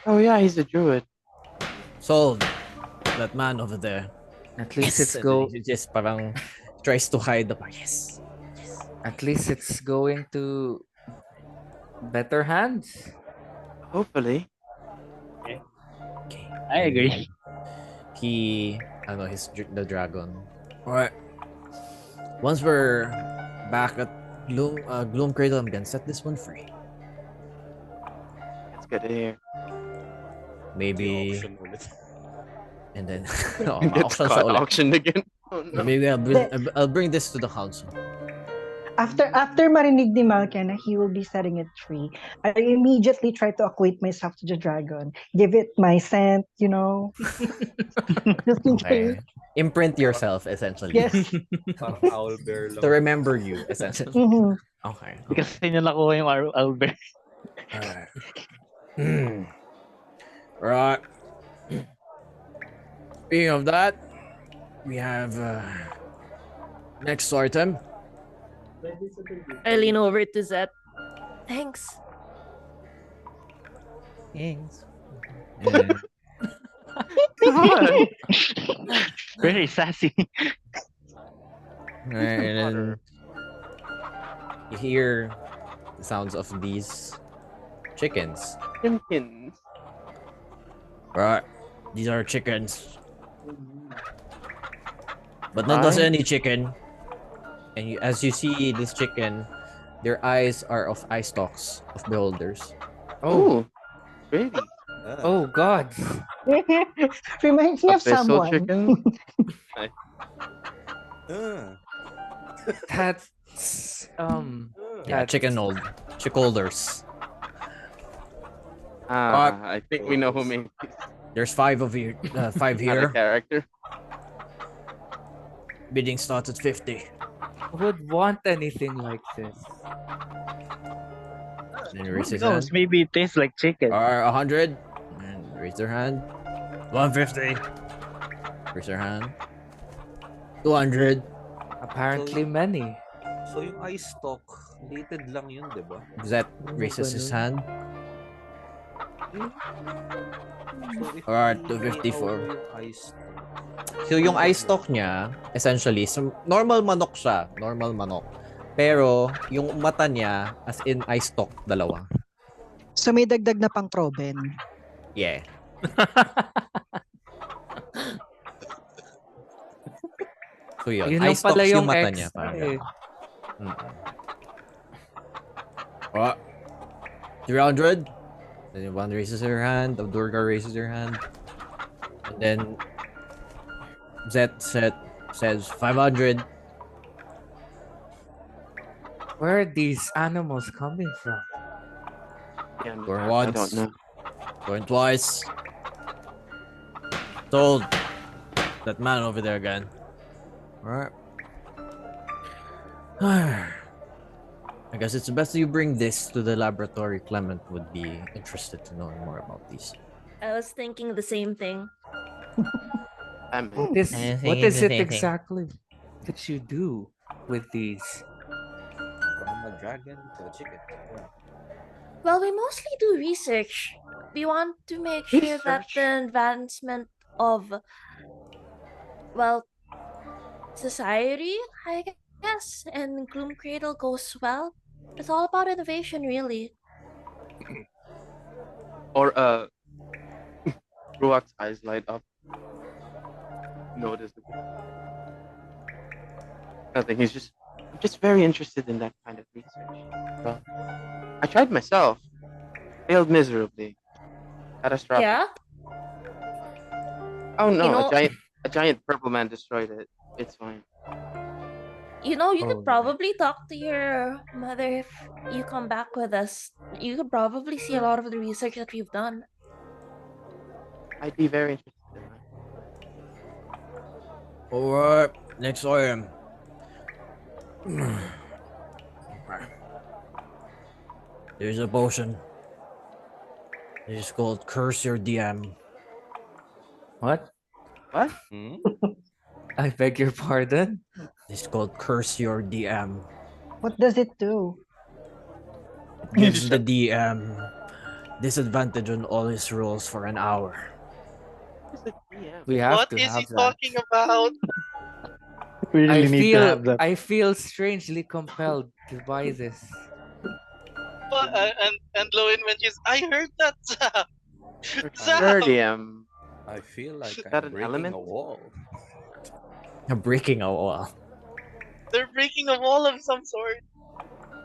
[SPEAKER 5] oh yeah, he's a druid.
[SPEAKER 1] Sold. That man over there.
[SPEAKER 3] At least
[SPEAKER 1] Yes!
[SPEAKER 3] it's go.
[SPEAKER 1] He just parang tries to hide the yes.
[SPEAKER 3] At least it's going to better hands.
[SPEAKER 5] Hopefully.
[SPEAKER 1] Okay.
[SPEAKER 6] I agree.
[SPEAKER 1] He, the dragon. Alright. Once we're back at Gloom Cradle, I'm gonna set this one free.
[SPEAKER 5] That's good to hear.
[SPEAKER 1] Maybe.
[SPEAKER 10] Auction ulit.
[SPEAKER 1] And then,
[SPEAKER 5] Gets
[SPEAKER 1] auction sa
[SPEAKER 5] caught
[SPEAKER 1] ulit.
[SPEAKER 5] auctioned again. Oh, no.
[SPEAKER 1] Maybe I'll bring this to the council.
[SPEAKER 11] After marinig ni Malka na he will be setting it free, I immediately try to acquaint myself to the dragon. Give it my scent, Just in
[SPEAKER 1] Okay.
[SPEAKER 11] case.
[SPEAKER 1] Imprint yourself, essentially.
[SPEAKER 11] Yes.
[SPEAKER 10] Parang owl bear lang.
[SPEAKER 1] To remember you, essentially.
[SPEAKER 11] Mhm.
[SPEAKER 1] Okay.
[SPEAKER 6] Kasi niya nakuha yung Albert.
[SPEAKER 1] Alright. Right. Speaking of that, we have next item.
[SPEAKER 2] I lean over to Zet. Thanks.
[SPEAKER 1] Thanks.
[SPEAKER 5] God.
[SPEAKER 6] Very sassy.
[SPEAKER 1] Right, and then you hear the sounds of these chickens.
[SPEAKER 5] Simpkins.
[SPEAKER 1] Right, these are chickens, but not just
[SPEAKER 5] Right.
[SPEAKER 1] any chicken. And as you see this chicken, their eyes are of eye stalks of beholders.
[SPEAKER 5] Oh, really?
[SPEAKER 3] Oh God.
[SPEAKER 11] Reminds me of
[SPEAKER 5] Abyssal
[SPEAKER 11] someone.
[SPEAKER 5] chicken?
[SPEAKER 3] That's
[SPEAKER 1] Yeah,
[SPEAKER 3] that's-
[SPEAKER 1] chick holders.
[SPEAKER 5] I think we know who made this.
[SPEAKER 1] There's five of you, five
[SPEAKER 5] Not a
[SPEAKER 1] here.
[SPEAKER 5] character.
[SPEAKER 1] Bidding starts at 50.
[SPEAKER 3] would want anything like this.
[SPEAKER 1] Then he raises his
[SPEAKER 6] Who knows?
[SPEAKER 1] hand.
[SPEAKER 6] Maybe it tastes like chicken.
[SPEAKER 1] 100. And raise their hand. 150. Raise their hand. 200.
[SPEAKER 3] Apparently many.
[SPEAKER 10] So yung eye stalk, dated lang yun, di ba?
[SPEAKER 1] Zet raises his hand.
[SPEAKER 10] So if
[SPEAKER 1] Alright,
[SPEAKER 10] we
[SPEAKER 1] 254.
[SPEAKER 10] out yung eye stalk,
[SPEAKER 1] So yung eye stalk niya, essentially, so normal manok siya. Normal manok. Pero yung mata niya, as in eye stalk, dalawa.
[SPEAKER 11] So may dagdag na pang proben.
[SPEAKER 1] Yeah. So yun,
[SPEAKER 3] Yun
[SPEAKER 1] eye
[SPEAKER 3] lang pala
[SPEAKER 1] stalks yung
[SPEAKER 3] yung
[SPEAKER 1] mata
[SPEAKER 3] extra
[SPEAKER 1] niya. Parang
[SPEAKER 3] eh.
[SPEAKER 1] Oh, 300. Then one raises her hand. Durga raises her hand. And then Zet says 500.
[SPEAKER 3] Where are these animals coming from?
[SPEAKER 5] Yeah, in the
[SPEAKER 1] Going
[SPEAKER 5] dark, I don't
[SPEAKER 1] once.
[SPEAKER 5] know.
[SPEAKER 1] Going twice. Told that man over there again. Alright. I guess it's best that you bring this to the laboratory. Clement would be interested to know more about these.
[SPEAKER 2] I was thinking the same thing.
[SPEAKER 3] What is it exactly that you do with these?
[SPEAKER 10] From a dragon to a chicken. Yeah.
[SPEAKER 2] Well, we mostly do research. We want to make sure that the advancement of, well, society, I guess, and Gloom Cradle goes well. It's all about innovation, really.
[SPEAKER 5] Or Ruak's eyes light up. Noticeable. Nothing. I'm just very interested in that kind of research. Well, I tried myself. Failed miserably. Catastrophic.
[SPEAKER 2] Yeah?
[SPEAKER 5] Oh no,
[SPEAKER 2] You know,
[SPEAKER 5] a giant purple man destroyed it. It's fine.
[SPEAKER 2] you know, you
[SPEAKER 3] Oh,
[SPEAKER 2] could probably talk to your mother if you come back with us. You could probably see a lot of the research that we've done.
[SPEAKER 5] I'd be very interested in that.
[SPEAKER 1] Alright, next item. There's a potion. It's called Curse Your DM.
[SPEAKER 3] What?
[SPEAKER 5] What?
[SPEAKER 10] Hmm?
[SPEAKER 3] I beg your pardon?
[SPEAKER 1] It's called Curse Your DM.
[SPEAKER 11] What does it do?
[SPEAKER 1] It gives the DM disadvantage on all his rolls for an hour.
[SPEAKER 5] Who's the DM?
[SPEAKER 3] We have
[SPEAKER 4] What
[SPEAKER 3] to
[SPEAKER 4] is he
[SPEAKER 3] have that.
[SPEAKER 4] talking about?
[SPEAKER 6] We really need to have that.
[SPEAKER 3] I feel strangely compelled to buy this.
[SPEAKER 4] And Lowen mentions, I heard that, Zap. Zap!
[SPEAKER 5] Sure, DM.
[SPEAKER 10] I feel like
[SPEAKER 5] Is
[SPEAKER 10] I'm
[SPEAKER 5] that an
[SPEAKER 10] breaking
[SPEAKER 5] element?
[SPEAKER 10] a wall.
[SPEAKER 1] I'm breaking a wall.
[SPEAKER 4] They're breaking a wall of some sort.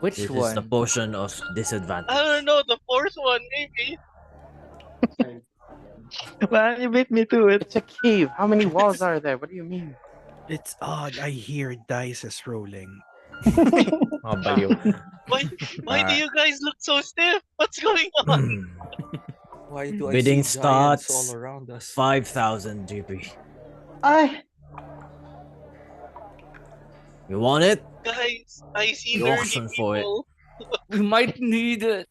[SPEAKER 3] Which
[SPEAKER 1] This is
[SPEAKER 3] one?
[SPEAKER 1] the potion of disadvantage.
[SPEAKER 4] I don't know, the fourth one, maybe.
[SPEAKER 6] Man, you beat me to it.
[SPEAKER 5] It's a cave. How many walls are there? What do you mean?
[SPEAKER 9] It's odd. I hear dice is rolling.
[SPEAKER 1] Oh, baliw.
[SPEAKER 4] Why do you guys look so stiff? What's going on?
[SPEAKER 10] Why do I
[SPEAKER 1] Bidding
[SPEAKER 10] see giants
[SPEAKER 1] starts
[SPEAKER 10] all around us?
[SPEAKER 1] 5,000 GP.
[SPEAKER 11] I
[SPEAKER 1] You want it?
[SPEAKER 4] Guys, I see
[SPEAKER 1] You
[SPEAKER 4] nerdy
[SPEAKER 1] auction for it.
[SPEAKER 4] people.
[SPEAKER 3] We might need it.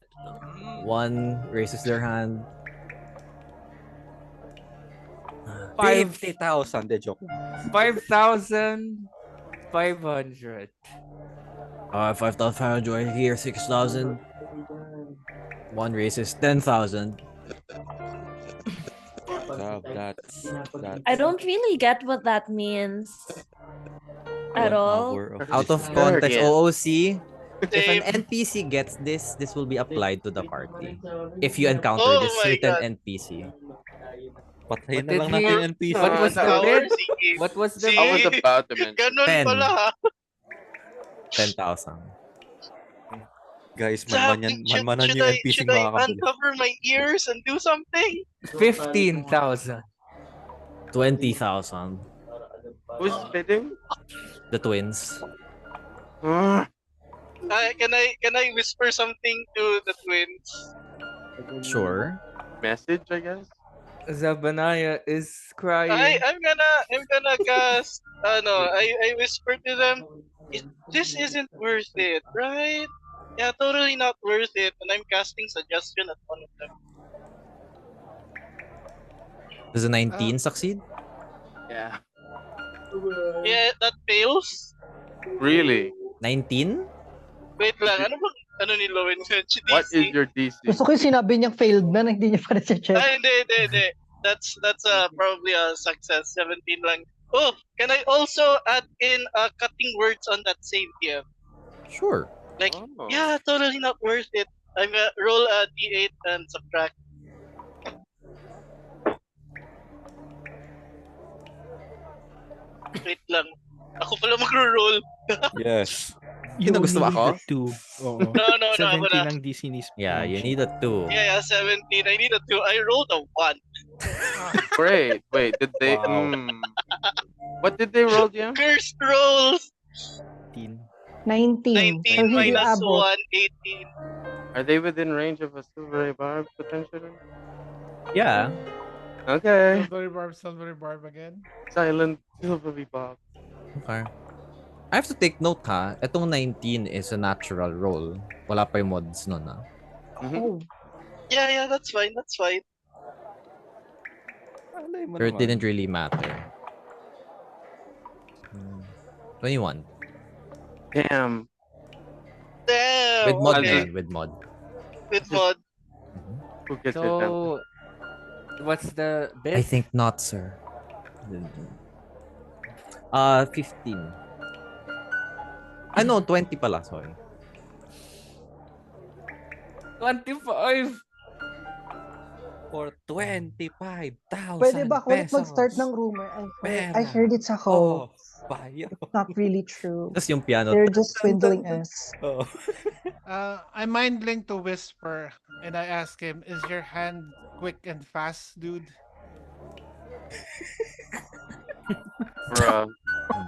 [SPEAKER 1] One raises their hand.
[SPEAKER 10] 50,000, de joke.
[SPEAKER 3] 5,500.
[SPEAKER 1] 5,500 right here, 6,000. One raises 10,000.
[SPEAKER 10] That's
[SPEAKER 2] I don't really get what that means at
[SPEAKER 10] 1
[SPEAKER 2] all.
[SPEAKER 10] hour of
[SPEAKER 1] Out of
[SPEAKER 10] disadvantage.
[SPEAKER 1] context,
[SPEAKER 5] Again.
[SPEAKER 1] OOC, if an
[SPEAKER 4] Same.
[SPEAKER 1] NPC gets this will be applied to the party. If you encounter
[SPEAKER 4] Oh
[SPEAKER 1] this
[SPEAKER 4] my
[SPEAKER 1] certain
[SPEAKER 4] god.
[SPEAKER 1] NPC.
[SPEAKER 10] Patayin
[SPEAKER 3] What
[SPEAKER 10] na
[SPEAKER 3] did
[SPEAKER 10] lang
[SPEAKER 3] he-
[SPEAKER 10] natin yung NPC.
[SPEAKER 3] What was the
[SPEAKER 4] Power,
[SPEAKER 3] bid?
[SPEAKER 4] sige.
[SPEAKER 3] What was the
[SPEAKER 4] See?
[SPEAKER 5] I was
[SPEAKER 3] bid?
[SPEAKER 5] about to mention.
[SPEAKER 4] Ganon
[SPEAKER 1] 10.
[SPEAKER 4] pala.
[SPEAKER 1] 10,000.
[SPEAKER 10] Guys,
[SPEAKER 4] Zap,
[SPEAKER 10] manmanan yung NPC
[SPEAKER 4] should I
[SPEAKER 10] makakabili.
[SPEAKER 4] uncover my ears and do something?
[SPEAKER 3] 15,000.
[SPEAKER 1] 20,000.
[SPEAKER 5] Who's bidding?
[SPEAKER 1] The twins.
[SPEAKER 5] Ah,
[SPEAKER 4] Can I whisper something to the twins?
[SPEAKER 1] Sure.
[SPEAKER 5] message, I guess.
[SPEAKER 3] Zabanaya is crying.
[SPEAKER 4] I'm gonna cast. I whisper to them. This isn't worth it, right? Yeah, totally not worth it. And I'm casting suggestion at one of them.
[SPEAKER 1] Does a 19 succeed?
[SPEAKER 5] Yeah.
[SPEAKER 4] Yeah, that fails.
[SPEAKER 5] Really?
[SPEAKER 1] 19?
[SPEAKER 4] Wait lang, ano ni Lowen?
[SPEAKER 5] What is your DC?
[SPEAKER 11] gusto ko yung sinabi niyang failed na hindi niya pa na-check.
[SPEAKER 4] Hindi. That's probably a success. 17 lang. Oh, can I also add in cutting words on that same TM?
[SPEAKER 1] Sure.
[SPEAKER 4] Like,
[SPEAKER 5] Oh.
[SPEAKER 4] yeah, totally not worth it. I'm gonna roll a d8 and subtract. Wait lang. Ako pala mag-roll.
[SPEAKER 10] Yes.
[SPEAKER 9] You
[SPEAKER 1] Sino gusto mo
[SPEAKER 9] only
[SPEAKER 1] ako?
[SPEAKER 9] need a 2. Oo.
[SPEAKER 4] No, ako
[SPEAKER 9] 17
[SPEAKER 4] na.
[SPEAKER 9] ang DC ni
[SPEAKER 1] Yeah, you need a 2.
[SPEAKER 4] Yeah, 17. I need a 2. I rolled a 1.
[SPEAKER 5] Great. Wait, did they?
[SPEAKER 10] Wow.
[SPEAKER 5] What did they roll, Jam?
[SPEAKER 4] Cursed rolls.
[SPEAKER 8] 19.
[SPEAKER 4] 19
[SPEAKER 8] So hindi
[SPEAKER 4] minus
[SPEAKER 8] abot.
[SPEAKER 4] 1, 18.
[SPEAKER 5] Are they within range of a silvery barb potentially?
[SPEAKER 1] Yeah.
[SPEAKER 5] Okay.
[SPEAKER 7] Silvery barb again.
[SPEAKER 5] Silent silvery barb.
[SPEAKER 1] Okay. I have to take note ha. Itong 19 is a natural roll. Wala pa yung mods nun ha.
[SPEAKER 8] Oh,
[SPEAKER 4] Yeah, that's fine. That's fine.
[SPEAKER 10] Alay mo
[SPEAKER 1] Or it didn't
[SPEAKER 10] naman.
[SPEAKER 1] really matter. 21.
[SPEAKER 5] Damn.
[SPEAKER 4] Damn.
[SPEAKER 1] With mod na
[SPEAKER 4] Okay.
[SPEAKER 1] yun, with mod.
[SPEAKER 4] With mod.
[SPEAKER 5] Who gets it then?
[SPEAKER 3] So, what's the bid?
[SPEAKER 1] I think not, sir. 15. No, 20 pala, sorry.
[SPEAKER 3] 25.
[SPEAKER 10] For 25,000
[SPEAKER 8] pwede ba ako ulit
[SPEAKER 10] pesos.
[SPEAKER 8] mag-start ng rumor? I
[SPEAKER 10] Pera.
[SPEAKER 8] heard it's a hoax.
[SPEAKER 10] Bayo.
[SPEAKER 8] It's not really true.
[SPEAKER 1] Tapos yung piano.
[SPEAKER 8] They're just swindling us.
[SPEAKER 10] Oh.
[SPEAKER 7] I mind link to Whisper and I ask him, "Is your hand quick and fast, dude?"
[SPEAKER 5] Bro.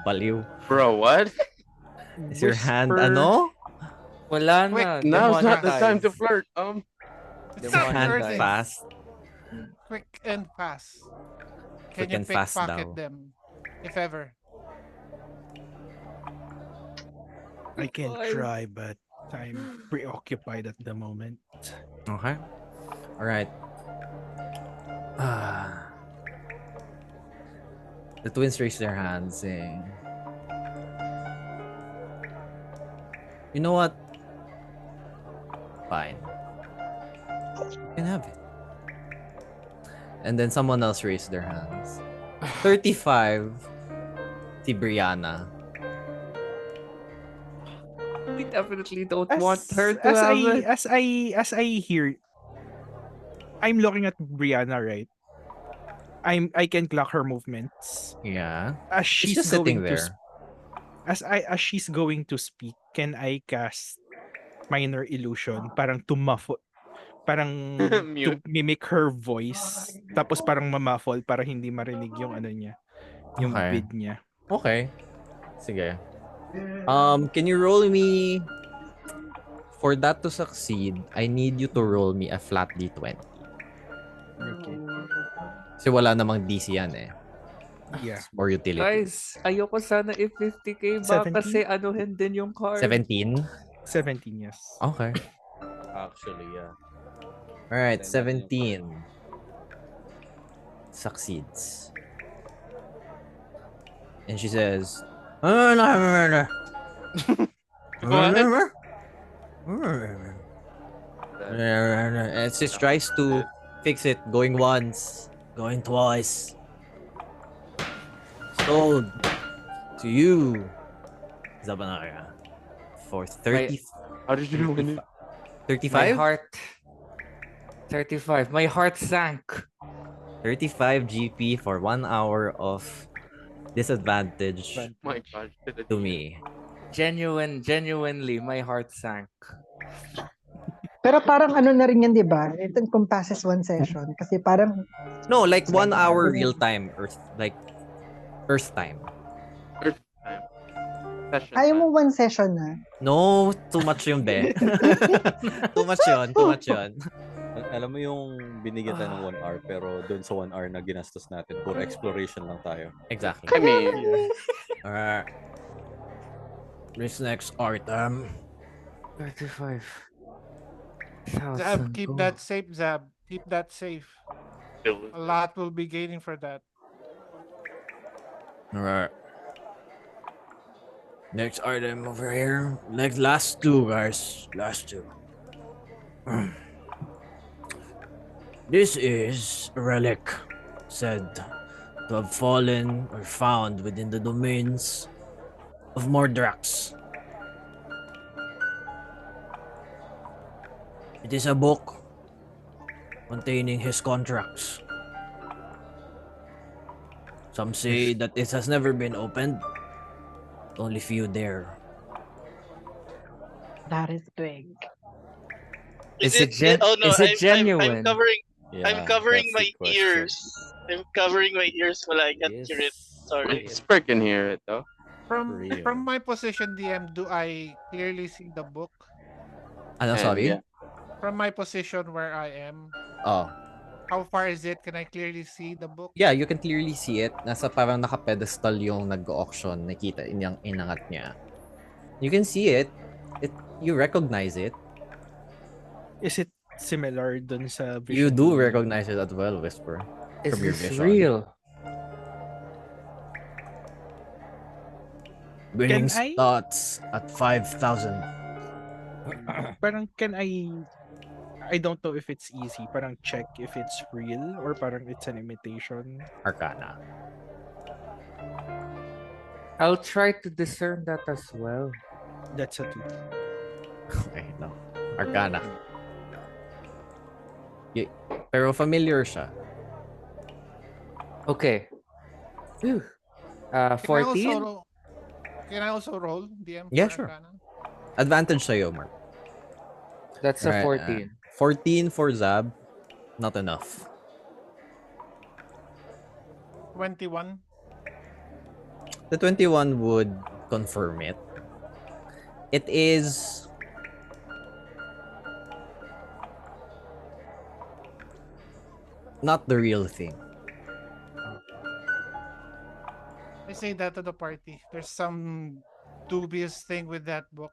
[SPEAKER 1] Baliw.
[SPEAKER 5] Bro, what?
[SPEAKER 1] Is your hand,
[SPEAKER 3] Whisper.
[SPEAKER 1] ano?
[SPEAKER 3] Wala
[SPEAKER 7] Quick.
[SPEAKER 3] na.
[SPEAKER 5] Now's not the time to
[SPEAKER 3] demonetized.
[SPEAKER 5] flirt.
[SPEAKER 7] It's
[SPEAKER 1] Is your
[SPEAKER 7] not
[SPEAKER 1] hand
[SPEAKER 7] flirting.
[SPEAKER 1] fast?
[SPEAKER 7] Quick and fast.
[SPEAKER 1] Quick
[SPEAKER 7] Can you
[SPEAKER 1] and fast
[SPEAKER 7] pickpocket
[SPEAKER 1] daw.
[SPEAKER 7] them, if ever?
[SPEAKER 9] I can try, but I'm preoccupied at the moment.
[SPEAKER 1] Okay. Alright. The twins raise their hands saying, you know what? Fine. You can have it. And then someone else raised their hands. 35. Si Brianna.
[SPEAKER 3] We definitely don't want her to
[SPEAKER 9] as
[SPEAKER 3] have
[SPEAKER 9] I
[SPEAKER 3] it.
[SPEAKER 9] as I hear, I'm looking at Brianna, right? I can clock her movements.
[SPEAKER 1] Yeah.
[SPEAKER 9] As
[SPEAKER 1] She's
[SPEAKER 9] she's
[SPEAKER 1] just sitting
[SPEAKER 9] going to
[SPEAKER 1] there.
[SPEAKER 9] as she's going to speak, can I cast minor illusion parang to muffle, parang to
[SPEAKER 5] Mute.
[SPEAKER 9] mimic her voice, tapos parang mamaffle para hindi marinig yung ano niya, yung
[SPEAKER 1] Okay.
[SPEAKER 9] bid niya.
[SPEAKER 1] Okay. Sige. Can you roll me, for that to succeed, I need you to roll me a flat D20.
[SPEAKER 9] Okay.
[SPEAKER 1] Kasi wala namang DC yan eh.
[SPEAKER 9] Yeah.
[SPEAKER 1] It's more utility.
[SPEAKER 3] Guys, ayoko sana i-50k ba
[SPEAKER 9] 17?
[SPEAKER 3] kasi anuhin din yung card.
[SPEAKER 1] 17?
[SPEAKER 9] 17, yes.
[SPEAKER 1] Okay.
[SPEAKER 10] Actually, yeah.
[SPEAKER 1] Alright,
[SPEAKER 10] Then natin
[SPEAKER 1] 17.
[SPEAKER 10] yung
[SPEAKER 1] Succeeds. And she says, "Ah, and she tries to fix it, going once, going twice. Sold to you, Zabanaya, for 30.
[SPEAKER 5] How did you win it?
[SPEAKER 3] My
[SPEAKER 1] 35?
[SPEAKER 3] heart. 35. My heart sank.
[SPEAKER 1] 35 GP for 1 hour of disadvantage
[SPEAKER 5] My God.
[SPEAKER 1] to me.
[SPEAKER 3] Genuinely, my heart sank.
[SPEAKER 8] Pero parang ano na rin yan, di ba? It encompasses one session. Kasi parang,
[SPEAKER 1] No, like 1 hour
[SPEAKER 8] Ganun.
[SPEAKER 1] real time, Earth time.
[SPEAKER 5] First time. Session.
[SPEAKER 8] ayaw mo one session na.
[SPEAKER 1] No, too much yun, be. Too much yun.
[SPEAKER 10] Alam mo yung binigyan tayo ng 1 hour pero doon sa 1 hour na ginastos natin, puro exploration lang tayo.
[SPEAKER 1] Exactly.
[SPEAKER 5] I mean,
[SPEAKER 1] Alright. This next item.
[SPEAKER 3] 35.
[SPEAKER 7] Zab, keep that safe, Zab. Keep that safe. A lot will be gaining for that.
[SPEAKER 1] Alright. Next item over here. Last two, guys. Last two. This is a relic said to have fallen or found within the domains of Mordrax. It is a book containing his contracts. Some say that it has never been opened. Only few dare.
[SPEAKER 8] That is big.
[SPEAKER 3] Is it genuine?
[SPEAKER 10] Yeah,
[SPEAKER 4] I'm covering
[SPEAKER 10] that's
[SPEAKER 4] my
[SPEAKER 10] the question.
[SPEAKER 4] ears. I'm covering my ears while I get to it. Sorry.
[SPEAKER 5] Whisper can hear it though.
[SPEAKER 7] From
[SPEAKER 10] Real.
[SPEAKER 7] my position, DM, do I clearly see the book?
[SPEAKER 1] Ano,
[SPEAKER 5] And
[SPEAKER 1] sorry?
[SPEAKER 5] yeah,
[SPEAKER 7] From my position where I am,
[SPEAKER 1] Oh.
[SPEAKER 7] how far is it? Can I clearly see the book?
[SPEAKER 1] Yeah, you can clearly see it. Nasa parang naka-pedestal yung nag-auction. Nakita inyang inangat niya. You can see it. You recognize it.
[SPEAKER 9] Is it similar dun sa
[SPEAKER 1] You
[SPEAKER 9] vision
[SPEAKER 1] do
[SPEAKER 9] ni
[SPEAKER 1] recognize it as well, Whisper.
[SPEAKER 3] Is
[SPEAKER 1] From your
[SPEAKER 3] this
[SPEAKER 1] vision.
[SPEAKER 3] real?
[SPEAKER 1] Winning
[SPEAKER 9] Can I?
[SPEAKER 1] stats at 5,000.
[SPEAKER 9] Parang can I don't know if it's easy. Parang check if it's real or parang it's an imitation.
[SPEAKER 1] Arcana.
[SPEAKER 3] I'll try to discern that as well.
[SPEAKER 9] That's a 2.
[SPEAKER 1] Okay, no. Arcana. Pero familiar siya.
[SPEAKER 3] Okay. Phew.
[SPEAKER 7] Can I
[SPEAKER 3] 14?
[SPEAKER 7] also can I also roll DM
[SPEAKER 1] Yeah,
[SPEAKER 7] for
[SPEAKER 1] sure.
[SPEAKER 7] Arcana?
[SPEAKER 1] Advantage sa'yo, Mark.
[SPEAKER 3] That's a
[SPEAKER 1] Right,
[SPEAKER 3] 14.
[SPEAKER 1] 14 for Zab. Not enough.
[SPEAKER 7] 21.
[SPEAKER 1] The 21 would confirm it. It is not the real thing.
[SPEAKER 7] I say that to the party. There's some dubious thing with that book.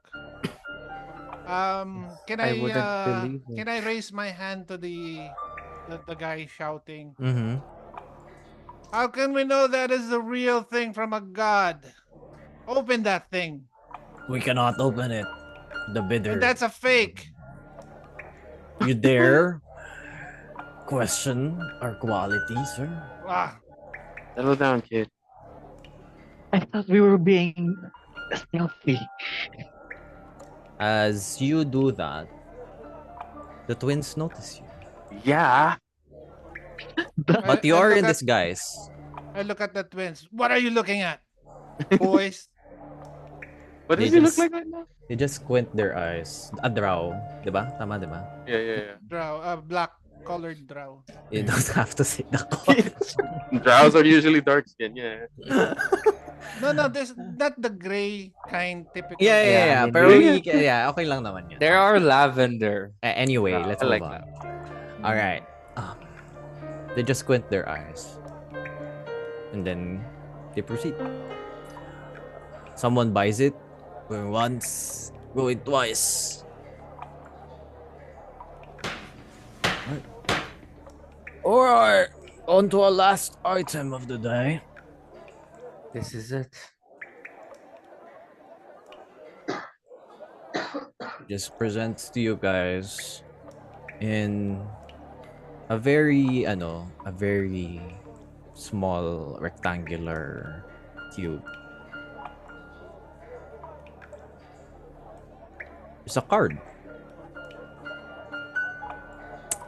[SPEAKER 7] Can
[SPEAKER 3] I wouldn't believe
[SPEAKER 7] can
[SPEAKER 3] it.
[SPEAKER 7] I raise my hand to the guy shouting?
[SPEAKER 1] Mm-hmm.
[SPEAKER 7] How can we know that is the real thing from a god? Open that thing.
[SPEAKER 1] We cannot open it. The bidder.
[SPEAKER 7] And that's a fake.
[SPEAKER 1] You dare question our quality, sir?
[SPEAKER 7] Ah,
[SPEAKER 5] settle down, kid.
[SPEAKER 6] I thought we were being stealthy.
[SPEAKER 1] As you do that, the twins notice you.
[SPEAKER 5] Yeah.
[SPEAKER 1] But you
[SPEAKER 7] I
[SPEAKER 1] are
[SPEAKER 7] look
[SPEAKER 1] in
[SPEAKER 7] at
[SPEAKER 1] disguise.
[SPEAKER 7] I look at the twins. What are you looking at, boys?
[SPEAKER 5] What
[SPEAKER 1] They
[SPEAKER 5] does he look
[SPEAKER 1] just-
[SPEAKER 5] like right now?
[SPEAKER 1] They just squint their eyes. A drow. Diba? Tama, diba?
[SPEAKER 5] Yeah.
[SPEAKER 7] Drow, black colored drow.
[SPEAKER 1] You don't have to say the color.
[SPEAKER 5] Drows are usually dark skinned, yeah.
[SPEAKER 7] No, there's not the gray kind typical.
[SPEAKER 1] Yeah,
[SPEAKER 3] Yeah, I mean,
[SPEAKER 1] Pero
[SPEAKER 3] we-
[SPEAKER 1] yeah, okay lang naman yan.
[SPEAKER 3] There are lavender.
[SPEAKER 1] Anyway,
[SPEAKER 3] Wow.
[SPEAKER 1] let's
[SPEAKER 5] I
[SPEAKER 1] move
[SPEAKER 5] like
[SPEAKER 1] on.
[SPEAKER 5] that.
[SPEAKER 1] All right. They just squint their eyes. And then they proceed. Someone buys it. Going once. Going twice. Alright. On to our last item of the day.
[SPEAKER 3] This is it.
[SPEAKER 1] Just presents to you guys in a very small rectangular cube. It's a card.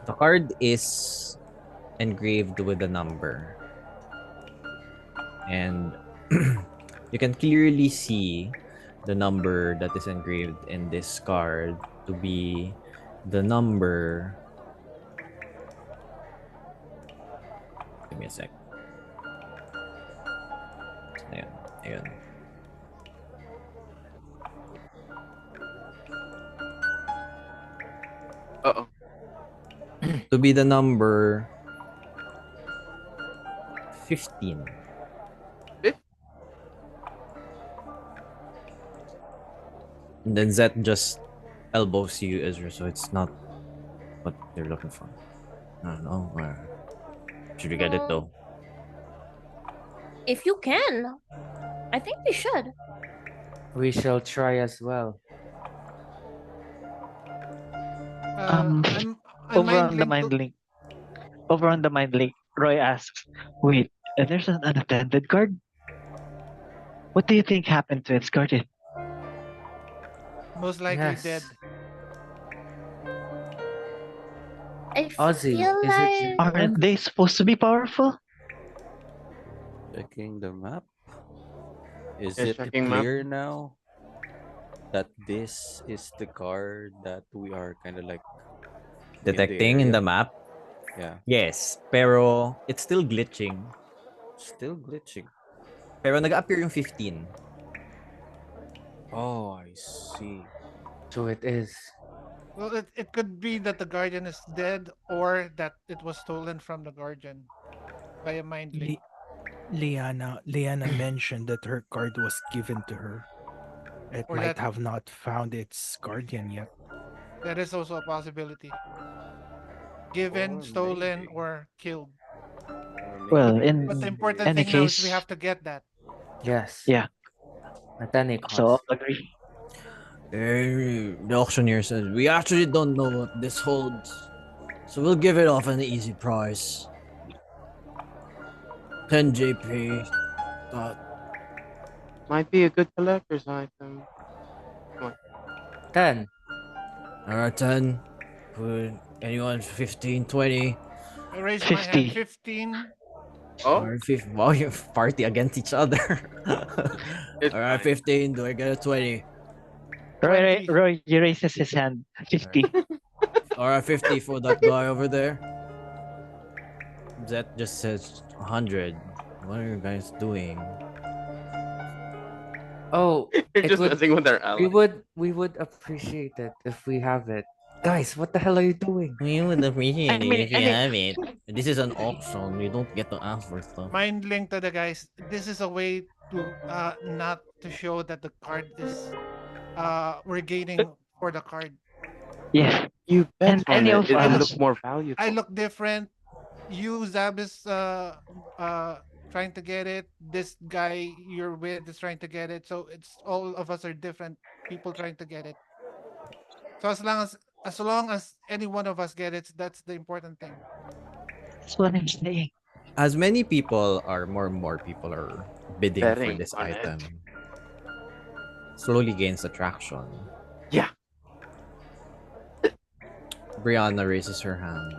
[SPEAKER 1] The card is engraved with a number. And you can clearly see the number that is engraved in this card to be the number. Give me a sec. Ayan.
[SPEAKER 5] Uh-oh.
[SPEAKER 1] To be the number 15. And then Zet just elbows you, Ezra, so it's not what they're looking for. I don't know. Should we get it though?
[SPEAKER 2] If you can, I think we should.
[SPEAKER 3] We shall try as well.
[SPEAKER 7] I'm
[SPEAKER 6] Over on the
[SPEAKER 7] mind
[SPEAKER 6] mind
[SPEAKER 7] link
[SPEAKER 6] link. Over on the mind link, Roy asks, "Wait, there's an unattended card. What do you think happened to its guardian?"
[SPEAKER 7] most likely
[SPEAKER 3] Yes.
[SPEAKER 7] dead.
[SPEAKER 2] I
[SPEAKER 3] Ozzy,
[SPEAKER 2] feel
[SPEAKER 3] is it
[SPEAKER 2] like
[SPEAKER 3] you?
[SPEAKER 6] Aren't they supposed to be powerful?
[SPEAKER 10] Checking the map. Is
[SPEAKER 5] Yeah,
[SPEAKER 10] it
[SPEAKER 5] checking map.
[SPEAKER 10] clear now that this is the card that we are kind of like
[SPEAKER 1] Detecting in the
[SPEAKER 10] area?
[SPEAKER 1] map?
[SPEAKER 10] Yeah,
[SPEAKER 1] Yes, pero it's still glitching.
[SPEAKER 10] still glitching.
[SPEAKER 1] Pero nag-appear yung 15.
[SPEAKER 10] Oh, I see.
[SPEAKER 3] So it is.
[SPEAKER 7] Well, it could be that the guardian is dead or that it was stolen from the guardian by a mind link.
[SPEAKER 9] Liana mentioned that her card was given to her. It
[SPEAKER 7] Or
[SPEAKER 9] might
[SPEAKER 7] that
[SPEAKER 9] have not found its guardian yet.
[SPEAKER 7] that is also a possibility. Given,
[SPEAKER 5] Or
[SPEAKER 7] stolen,
[SPEAKER 5] maybe,
[SPEAKER 7] or killed.
[SPEAKER 5] or
[SPEAKER 6] Well,
[SPEAKER 5] maybe
[SPEAKER 7] But the
[SPEAKER 6] in
[SPEAKER 7] important
[SPEAKER 6] any
[SPEAKER 7] thing now is we
[SPEAKER 6] case,
[SPEAKER 7] have to get that.
[SPEAKER 3] Yes.
[SPEAKER 6] yeah.
[SPEAKER 3] At any
[SPEAKER 6] So
[SPEAKER 3] cost.
[SPEAKER 6] agree.
[SPEAKER 1] The auctioneer says, we actually don't know what this holds. So we'll give it off an easy price. 10 JP. Uh,
[SPEAKER 5] might be a good collector's item. Come on.
[SPEAKER 3] 10.
[SPEAKER 1] Alright, 10. Anyone 15, 20.
[SPEAKER 7] I raise my hand.
[SPEAKER 6] 50.
[SPEAKER 7] 15.
[SPEAKER 5] Oh,
[SPEAKER 1] Alright, 15. Wow, you party against each other.
[SPEAKER 5] it's
[SPEAKER 1] Alright,
[SPEAKER 5] fine.
[SPEAKER 1] 15. Do I get a 20?
[SPEAKER 7] Twenty.
[SPEAKER 6] Roy raises his hand. 50.
[SPEAKER 1] Alright, 50 for that guy over there. That just says 100. What are you guys doing?
[SPEAKER 3] Oh,
[SPEAKER 5] You're
[SPEAKER 3] it
[SPEAKER 5] just
[SPEAKER 3] would
[SPEAKER 5] messing with our
[SPEAKER 3] we
[SPEAKER 5] allies.
[SPEAKER 3] would we would appreciate it if we have it. Guys, what the hell are you doing?
[SPEAKER 1] We would appreciate
[SPEAKER 6] I
[SPEAKER 1] it
[SPEAKER 6] mean,
[SPEAKER 1] if you
[SPEAKER 6] any
[SPEAKER 1] have it. This is an auction. You don't get to ask for stuff.
[SPEAKER 7] Mind link to the guys. This is a way to not to show that the card is we're gaining for the card.
[SPEAKER 6] yeah,
[SPEAKER 5] You bet
[SPEAKER 6] and
[SPEAKER 5] on
[SPEAKER 6] any
[SPEAKER 5] it.
[SPEAKER 6] of
[SPEAKER 7] I
[SPEAKER 5] It'll
[SPEAKER 7] look
[SPEAKER 5] look
[SPEAKER 6] us.
[SPEAKER 5] more
[SPEAKER 7] I
[SPEAKER 5] valuable.
[SPEAKER 7] look different. You Zab is trying to get it. This guy you're with is trying to get it. So it's all of us are different people trying to get it. So as long as any one of us get it, that's the important thing.
[SPEAKER 6] That's what I'm saying.
[SPEAKER 1] As many people are, more and more people are bidding for
[SPEAKER 5] Betting
[SPEAKER 1] this
[SPEAKER 5] on it.
[SPEAKER 1] item, slowly gains attraction.
[SPEAKER 5] Yeah.
[SPEAKER 1] Brianna raises her hand.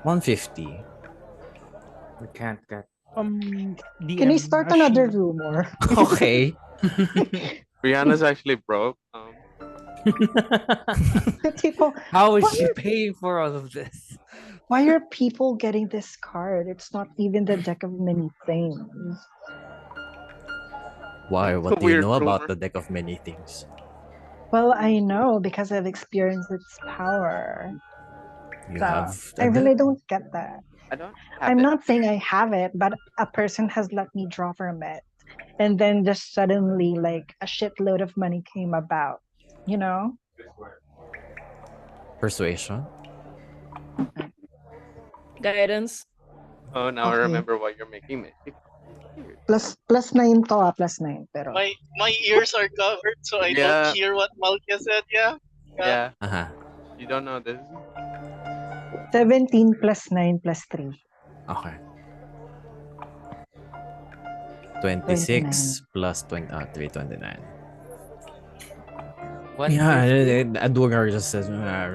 [SPEAKER 1] 150.
[SPEAKER 3] We can't get.
[SPEAKER 11] Can we
[SPEAKER 9] DM,
[SPEAKER 11] start another rumor?
[SPEAKER 1] Okay.
[SPEAKER 5] Brianna's actually broke.
[SPEAKER 11] People,
[SPEAKER 3] How is
[SPEAKER 11] why
[SPEAKER 3] she
[SPEAKER 11] are,
[SPEAKER 3] paying for all of this?
[SPEAKER 11] why are people getting this card? It's not even the deck of many things.
[SPEAKER 1] Why?
[SPEAKER 5] It's a
[SPEAKER 1] What do you
[SPEAKER 5] weird
[SPEAKER 1] know about
[SPEAKER 5] rumor.
[SPEAKER 1] the deck of many things?
[SPEAKER 11] Well, I know because I've experienced its power.
[SPEAKER 1] You
[SPEAKER 11] So
[SPEAKER 1] have
[SPEAKER 11] I
[SPEAKER 1] a deck?
[SPEAKER 11] really don't get that.
[SPEAKER 5] I don't have
[SPEAKER 11] I'm
[SPEAKER 5] it.
[SPEAKER 11] not saying I have it, but a person has let me draw from it. And then just suddenly, like, a shitload of money came about, you know?
[SPEAKER 1] Persuasion?
[SPEAKER 2] Guidance.
[SPEAKER 5] Oh, now I
[SPEAKER 11] Okay.
[SPEAKER 5] remember why you're making me.
[SPEAKER 11] Plus 9 to, plus 9. Pero,
[SPEAKER 4] My ears are covered, so I don't
[SPEAKER 5] Yeah,
[SPEAKER 4] hear what Malkia said. Yeah.
[SPEAKER 5] yeah.
[SPEAKER 1] Uh-huh.
[SPEAKER 5] You don't know this.
[SPEAKER 11] 17 plus 9 plus 3.
[SPEAKER 1] Okay.
[SPEAKER 11] 29.
[SPEAKER 1] 26 plus 20, 329. Yeah,
[SPEAKER 3] 150?
[SPEAKER 1] Adwogar just says, I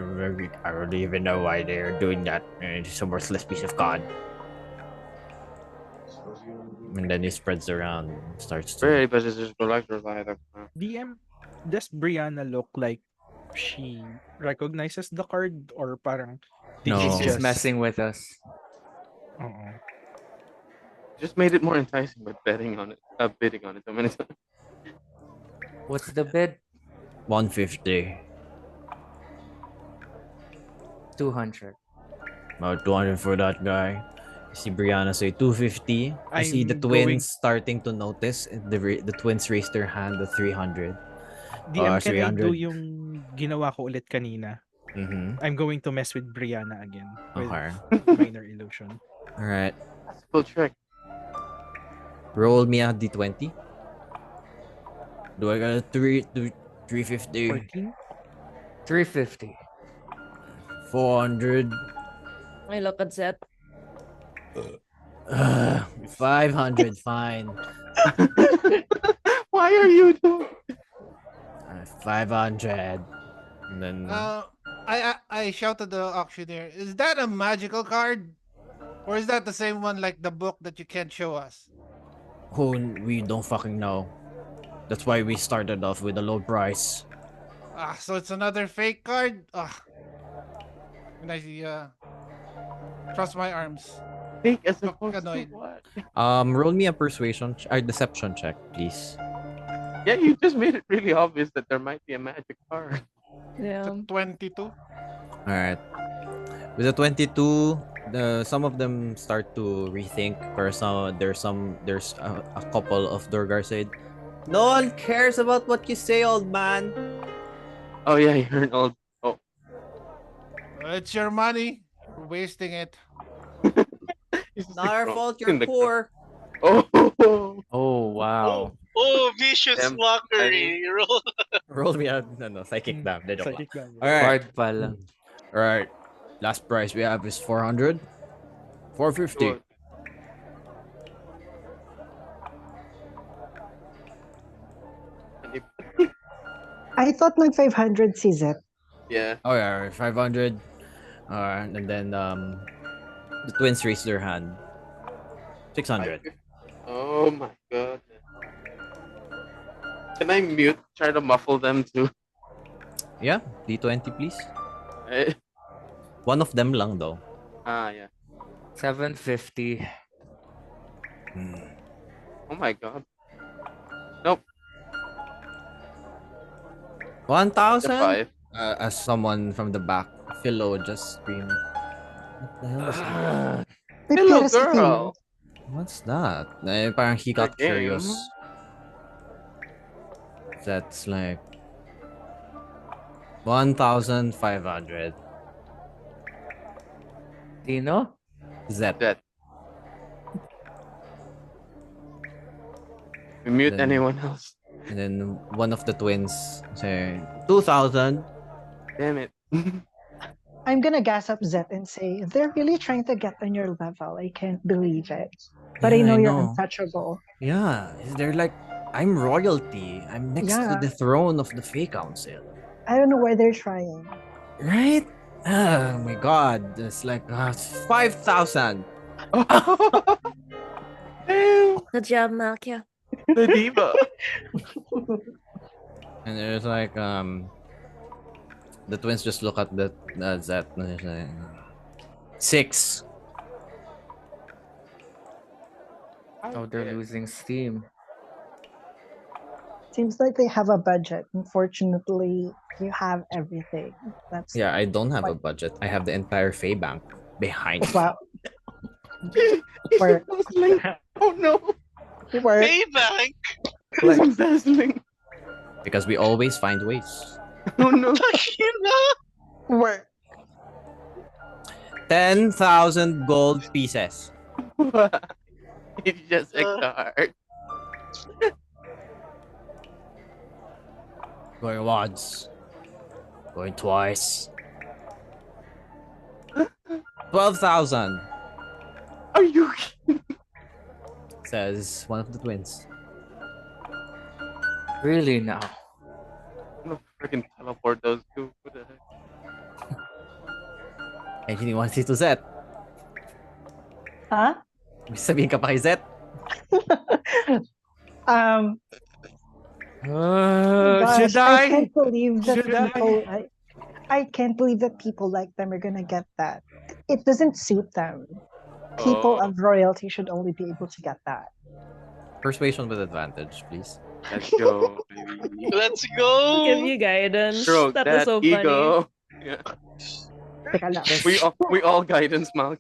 [SPEAKER 1] don't even know why they're doing that. It's a worthless piece of cod. And then he spreads around and starts to.
[SPEAKER 5] Very, but it's just collector's item.
[SPEAKER 9] DM, does Brianna look like she recognizes the card or parang did she
[SPEAKER 3] She's
[SPEAKER 1] No.
[SPEAKER 3] just
[SPEAKER 9] just
[SPEAKER 3] messing with us.
[SPEAKER 9] Oo.
[SPEAKER 5] Just made it more enticing by betting on it. Bidding on it so many times.
[SPEAKER 3] What's the bid?
[SPEAKER 1] 150.
[SPEAKER 3] 200.
[SPEAKER 1] 200 for that guy. You see Brianna say 250. You see the
[SPEAKER 9] I'm
[SPEAKER 1] twins
[SPEAKER 9] going
[SPEAKER 1] starting to notice. The twins raise their hand to 300.
[SPEAKER 9] DM, can I do
[SPEAKER 1] 300.
[SPEAKER 9] yung ginawa ko ulit kanina?
[SPEAKER 1] Mm-hmm.
[SPEAKER 9] I'm going to mess with Brianna again with
[SPEAKER 1] Okay.
[SPEAKER 9] minor illusion.
[SPEAKER 1] Alright.
[SPEAKER 5] That's a cool trick.
[SPEAKER 1] Roll me a d20. Do I got a 350?
[SPEAKER 9] 14?
[SPEAKER 3] 350.
[SPEAKER 1] 400.
[SPEAKER 2] I look at Zed.
[SPEAKER 1] 500, fine.
[SPEAKER 5] Why are you doing?
[SPEAKER 1] 500. And then
[SPEAKER 7] I shout at the auctioneer, is that a magical card? Or is that the same one like the book that you can't show us?
[SPEAKER 1] we don't fucking know. That's why we started off with a low price.
[SPEAKER 7] So it's another fake card? And I cross my arms.
[SPEAKER 5] think as
[SPEAKER 7] Look
[SPEAKER 5] opposed to
[SPEAKER 7] annoyed.
[SPEAKER 5] what?
[SPEAKER 1] Roll me a persuasion or deception check, please.
[SPEAKER 5] Yeah, you just made it really obvious that there might be a magic card.
[SPEAKER 7] It's a
[SPEAKER 2] Yeah.
[SPEAKER 7] 22.
[SPEAKER 1] All right. With the 22, some of them start to rethink. Or there's a couple of Durgar said, "No one cares about what you say, old man."
[SPEAKER 5] Oh yeah, you're an old. Oh,
[SPEAKER 7] It's your money. You're wasting it.
[SPEAKER 5] he's just
[SPEAKER 1] Not
[SPEAKER 5] like
[SPEAKER 1] our
[SPEAKER 5] drunk
[SPEAKER 1] fault. You're
[SPEAKER 5] in the crowd.
[SPEAKER 1] poor.
[SPEAKER 5] Oh,
[SPEAKER 3] Oh,
[SPEAKER 4] Oh,
[SPEAKER 3] wow.
[SPEAKER 4] oh, vicious
[SPEAKER 5] damn.
[SPEAKER 4] mockery. Roll.
[SPEAKER 1] Roll me a no psychic
[SPEAKER 9] Mm,
[SPEAKER 1] dam. De joke lang.
[SPEAKER 9] Psychic damage.
[SPEAKER 1] All right.
[SPEAKER 3] Bard pala.
[SPEAKER 1] All right. Last price we have is 400. 450.
[SPEAKER 5] Good. And
[SPEAKER 11] I thought nag 500 si Zet.
[SPEAKER 5] yeah.
[SPEAKER 1] Oh yeah, 500. And then the twins raise their hand. 600.
[SPEAKER 5] 550. Oh my god. Can I mute? Try to muffle them too.
[SPEAKER 1] Yeah, D20 please.
[SPEAKER 5] Eh,
[SPEAKER 1] One of them lang though.
[SPEAKER 5] yeah.
[SPEAKER 3] 750.
[SPEAKER 5] Oh my god. Nope. The
[SPEAKER 1] 1,000?
[SPEAKER 5] 5.
[SPEAKER 1] As someone from the back, Philo just screamed. What the hell is that?
[SPEAKER 11] May
[SPEAKER 5] Hello,
[SPEAKER 11] pera si Philo.
[SPEAKER 5] girl.
[SPEAKER 1] What's that? Parang he got
[SPEAKER 5] game.
[SPEAKER 1] curious. That's like 1,500.
[SPEAKER 3] Sino?
[SPEAKER 1] Zet.
[SPEAKER 5] That. We mute
[SPEAKER 1] Then-
[SPEAKER 5] anyone else.
[SPEAKER 1] And then one of the twins say 2,000.
[SPEAKER 5] Damn it.
[SPEAKER 11] I'm gonna gas up Zet and say, they're really trying to get on your level. I can't believe it. But I
[SPEAKER 1] Yeah,
[SPEAKER 11] know
[SPEAKER 1] I
[SPEAKER 11] you're
[SPEAKER 1] know.
[SPEAKER 11] untouchable.
[SPEAKER 1] Yeah, they're like, I'm royalty. I'm next to
[SPEAKER 11] Yeah.
[SPEAKER 1] the throne of the Fey Council.
[SPEAKER 11] I don't know why they're trying.
[SPEAKER 1] Right? Oh my god. It's like 5,000.
[SPEAKER 5] Damn.
[SPEAKER 2] Good job, Malkia.
[SPEAKER 5] The diva.
[SPEAKER 1] And there's like, the twins just look at the Zet and they're like, 6.
[SPEAKER 3] Oh, they're losing steam.
[SPEAKER 11] Seems like they have a budget. Unfortunately, you have everything. That's
[SPEAKER 1] Yeah, I don't have a
[SPEAKER 11] Like-
[SPEAKER 1] budget. I have the entire Fey Bank behind me.
[SPEAKER 11] wow.
[SPEAKER 5] Work. Oh no.
[SPEAKER 11] Work.
[SPEAKER 4] Payback.
[SPEAKER 5] He's embezzling.
[SPEAKER 1] Because we always find ways.
[SPEAKER 5] Oh no.
[SPEAKER 11] Work.
[SPEAKER 1] 10,000 gold pieces.
[SPEAKER 5] It's just a card.
[SPEAKER 1] Going once. Going twice. 12,000,
[SPEAKER 5] Are you
[SPEAKER 1] says one of the twins.
[SPEAKER 3] Really now?
[SPEAKER 5] I'm gonna freaking teleport those two? What the heck?
[SPEAKER 1] And he wants it to Zet.
[SPEAKER 11] Huh?
[SPEAKER 1] May sabihin ka pa kay Zet?
[SPEAKER 11] Um,
[SPEAKER 3] Should
[SPEAKER 11] gosh, I
[SPEAKER 3] I?
[SPEAKER 11] can't believe that
[SPEAKER 3] Should I?
[SPEAKER 11] people. I can't believe that people like them are gonna get that. It doesn't suit them. People
[SPEAKER 5] Oh.
[SPEAKER 11] of royalty should only be able to get that.
[SPEAKER 1] Persuasion with advantage, please.
[SPEAKER 5] Let's go, baby.
[SPEAKER 4] Let's go.
[SPEAKER 2] Give you guidance.
[SPEAKER 5] Stroke
[SPEAKER 2] That
[SPEAKER 5] that
[SPEAKER 2] was so funny.
[SPEAKER 5] ego. Yeah.
[SPEAKER 11] Teka lang.
[SPEAKER 5] We all guidance, Mal.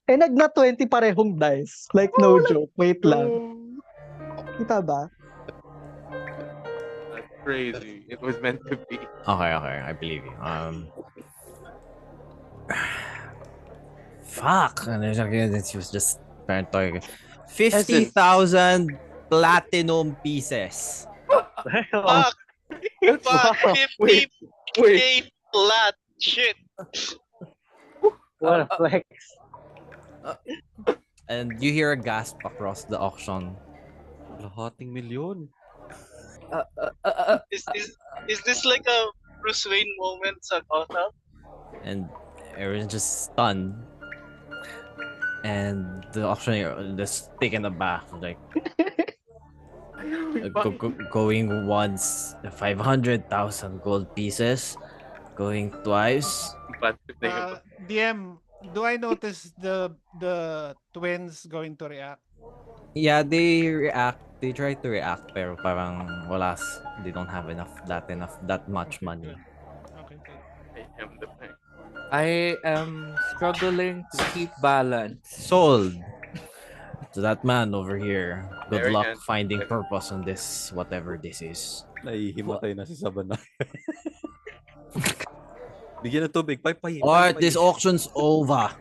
[SPEAKER 11] Eh, nagna 20 parehong dice. Like, no joke. Wait lang. Kita ba?
[SPEAKER 5] That's crazy. It was meant to be.
[SPEAKER 1] Okay, I believe you. Fuck. And then she was just paranoid. 50,000 platinum pieces.
[SPEAKER 4] Fuck. Fuck. 50
[SPEAKER 5] Wait.
[SPEAKER 4] K flat. Shit.
[SPEAKER 3] What a flex.
[SPEAKER 1] And you hear a gasp across the auction.
[SPEAKER 10] Lahating milyon.
[SPEAKER 4] Is this like a Bruce Wayne moment sa Gotham?
[SPEAKER 1] And everyone's just stunned. And the auctioneer just taken aback, like going once 500,000 gold pieces, going twice.
[SPEAKER 5] But if they have
[SPEAKER 7] DM, Do I notice the twins going to react?
[SPEAKER 1] Yeah, they react. They try to react, pero parang wala. They don't have that much
[SPEAKER 7] Okay,
[SPEAKER 1] money.
[SPEAKER 7] good. Okay, good.
[SPEAKER 5] I am the bank.
[SPEAKER 3] I am struggling to keep balance.
[SPEAKER 1] Sold to that man over here. Good
[SPEAKER 5] Very
[SPEAKER 1] luck
[SPEAKER 5] handsome.
[SPEAKER 1] finding purpose on this, whatever this is.
[SPEAKER 10] Nahihimatay na si Sabanay. Bigyan ng tubig. Pay.
[SPEAKER 1] Alright, this auction's over.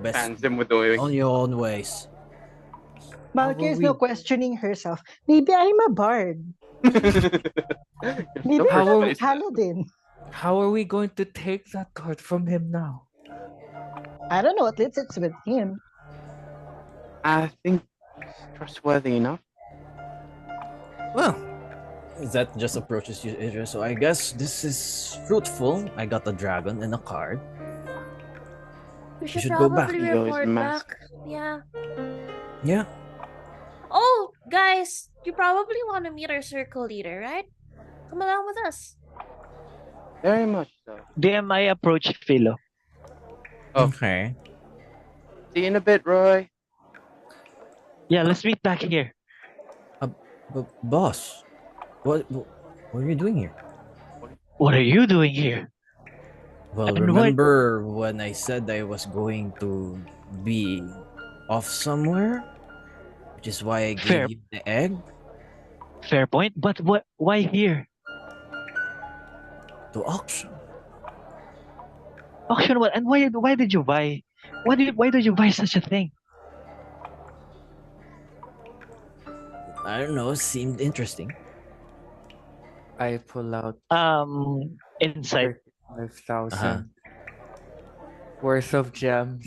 [SPEAKER 1] Best
[SPEAKER 5] Fans him with the way.
[SPEAKER 1] on your own ways.
[SPEAKER 11] Malky is
[SPEAKER 3] we
[SPEAKER 11] now questioning herself. Maybe I'm a bard. Maybe
[SPEAKER 3] How
[SPEAKER 11] I'm
[SPEAKER 3] are-
[SPEAKER 11] a paladin.
[SPEAKER 3] How are we going to take that card from him now?
[SPEAKER 11] I don't know. At least it's with him.
[SPEAKER 5] I think he's trustworthy enough.
[SPEAKER 1] Well, that just approaches you, Idris. So I guess this is fruitful. I got a dragon and a card.
[SPEAKER 2] We should
[SPEAKER 1] should go back.
[SPEAKER 2] probably
[SPEAKER 5] Ego is
[SPEAKER 2] report
[SPEAKER 5] massive.
[SPEAKER 2] back. Yeah.
[SPEAKER 1] Yeah.
[SPEAKER 2] Oh, guys, you probably want to meet our circle leader, right? Come along with us.
[SPEAKER 5] Very much so.
[SPEAKER 6] DM I approach Philo.
[SPEAKER 5] Oh.
[SPEAKER 1] Okay.
[SPEAKER 5] See you in a bit, Roy.
[SPEAKER 6] Yeah, let's meet back here.
[SPEAKER 1] But boss, what are you doing here?
[SPEAKER 6] What are you doing here?
[SPEAKER 1] Well,
[SPEAKER 6] And what-
[SPEAKER 1] remember when I said I was going to be off somewhere? Which is why I
[SPEAKER 6] Fair.
[SPEAKER 1] gave you the egg
[SPEAKER 6] Fair point, but what? Why here?
[SPEAKER 1] to auction.
[SPEAKER 6] Auction what? And why did you buy? Why did you buy such a thing?
[SPEAKER 1] I don't know, seemed interesting.
[SPEAKER 3] I pull out
[SPEAKER 6] Insight.
[SPEAKER 3] 35,000 worth of gems.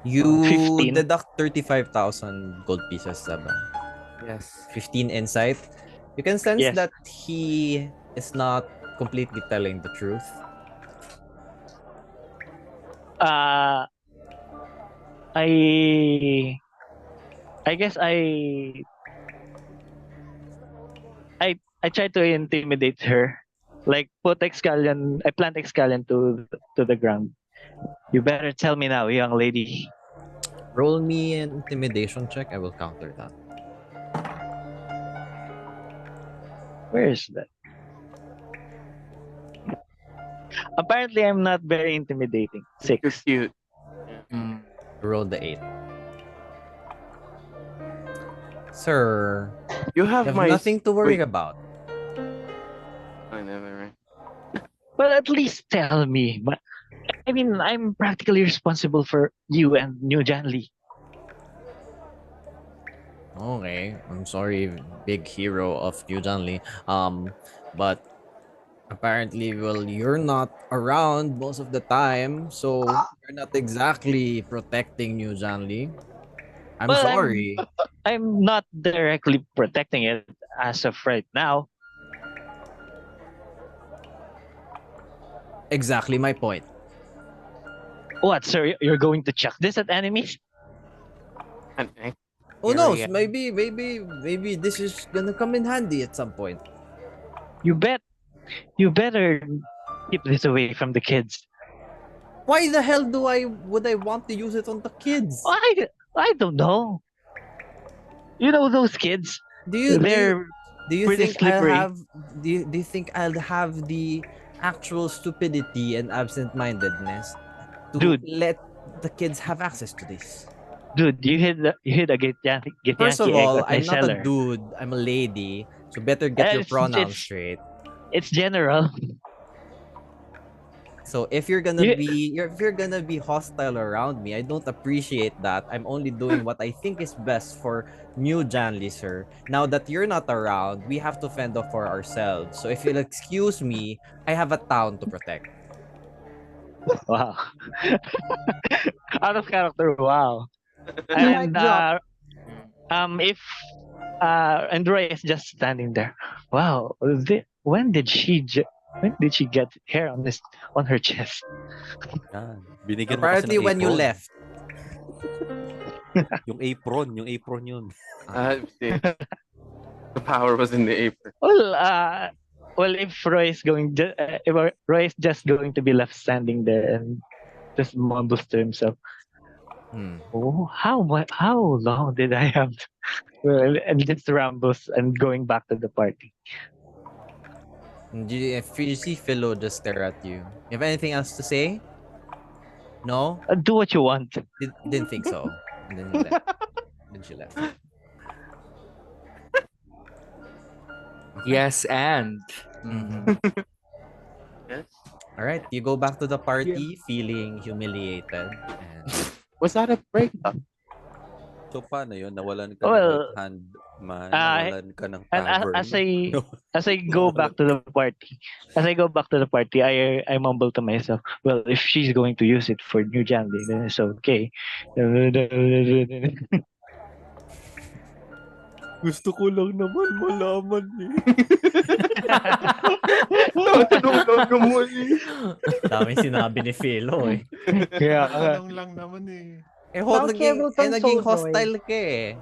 [SPEAKER 1] You
[SPEAKER 6] 15.
[SPEAKER 1] deduct 35,000 gold pieces, Saba.
[SPEAKER 3] Yes.
[SPEAKER 1] 15 insight. You can sense
[SPEAKER 6] Yes.
[SPEAKER 1] that he is not completely telling the truth.
[SPEAKER 6] Uh, I guess I try to intimidate her, like put Excalion. I plant Excalion to the ground. You better tell me now, young lady.
[SPEAKER 1] Roll me an intimidation check. I will counter that.
[SPEAKER 6] Where is that? Apparently, I'm not very intimidating.
[SPEAKER 5] Too
[SPEAKER 6] 6.
[SPEAKER 5] cute.
[SPEAKER 1] Roll the 8. Sir,
[SPEAKER 5] You
[SPEAKER 1] you
[SPEAKER 5] have
[SPEAKER 1] have
[SPEAKER 5] my
[SPEAKER 1] nothing to worry
[SPEAKER 5] wait.
[SPEAKER 1] about.
[SPEAKER 5] I never right.
[SPEAKER 6] Well, at least tell me. But I mean, I'm practically responsible for you and New Janli.
[SPEAKER 1] Okay, I'm sorry, big hero of New Janli. But apparently, well, you're not around most of the time, so you're not exactly protecting New Janli. I'm
[SPEAKER 6] Well,
[SPEAKER 1] sorry.
[SPEAKER 6] I'm not directly protecting it as of right now.
[SPEAKER 1] Exactly my point.
[SPEAKER 6] What, sir? You're going to chuck this at enemies?
[SPEAKER 1] Who
[SPEAKER 3] Here
[SPEAKER 1] knows?
[SPEAKER 3] we are.
[SPEAKER 1] Maybe this is gonna come in handy at some point.
[SPEAKER 6] You bet. You better keep this away from the kids.
[SPEAKER 1] Why the hell would I want to use it on the kids?
[SPEAKER 6] I don't know. You know those kids.
[SPEAKER 1] Do you
[SPEAKER 6] They're pretty
[SPEAKER 1] think I'll
[SPEAKER 6] slippery.
[SPEAKER 1] have do you think I'll have the actual stupidity and absent-mindedness to
[SPEAKER 6] Dude.
[SPEAKER 1] let the kids have access to this?
[SPEAKER 6] Dude, you hit a Githyanki
[SPEAKER 1] First of
[SPEAKER 6] egg
[SPEAKER 1] all,
[SPEAKER 6] at my
[SPEAKER 1] I'm not a
[SPEAKER 6] cellar.
[SPEAKER 1] dude. I'm a lady. So better get your pronouns straight.
[SPEAKER 6] It's general.
[SPEAKER 1] So if you're gonna be hostile around me, I don't appreciate that. I'm only doing what I think is best for New Janly, sir. Now that you're not around, we have to fend off for ourselves. So if you'll excuse me, I have a town to protect.
[SPEAKER 6] Wow. Out of character, wow.
[SPEAKER 11] Mic
[SPEAKER 6] And
[SPEAKER 11] drop.
[SPEAKER 6] if Andrea is just standing there. Wow. When did she get hair on her chest?
[SPEAKER 10] Yan. Binigyan mo kasi
[SPEAKER 1] Apparently
[SPEAKER 10] ng
[SPEAKER 1] when you
[SPEAKER 10] apron.
[SPEAKER 1] left.
[SPEAKER 10] yung apron yun.
[SPEAKER 5] See. The power was in the apron.
[SPEAKER 6] Well, Well, if Roy is just going to be left standing there and just mumbles to himself,
[SPEAKER 1] Hmm.
[SPEAKER 6] "Oh, how long did I have?" Well, and just rambles and going back to the party.
[SPEAKER 1] If you see Philo just stare at you, you have anything else to say? No?
[SPEAKER 6] Do what you want.
[SPEAKER 1] Didn't think so. And then he left. Then she left. Okay.
[SPEAKER 3] Yes, and
[SPEAKER 1] Mm-hmm.
[SPEAKER 5] Yes.
[SPEAKER 1] All right. You go back to the
[SPEAKER 9] Yeah.
[SPEAKER 1] party feeling humiliated and
[SPEAKER 5] Was that a breakup?
[SPEAKER 10] So paano yun? Nawalan ka ng right
[SPEAKER 6] Well,
[SPEAKER 10] hand man,
[SPEAKER 6] uh,
[SPEAKER 10] nawalan ka ng
[SPEAKER 6] and
[SPEAKER 10] tavern.
[SPEAKER 6] as I go
[SPEAKER 10] Nawalan
[SPEAKER 6] back to the party, I mumble to myself, well, if she's going to use it for new Janley, then it's okay.
[SPEAKER 9] Gusto ko lang naman malaman eh.
[SPEAKER 5] Tinulog mo eh.
[SPEAKER 1] dami sinabi ni Philo eh.
[SPEAKER 6] Yeah.
[SPEAKER 7] Tanong lang naman eh.
[SPEAKER 11] Palkia will
[SPEAKER 1] naging
[SPEAKER 11] console Roy.
[SPEAKER 1] hostile ka eh.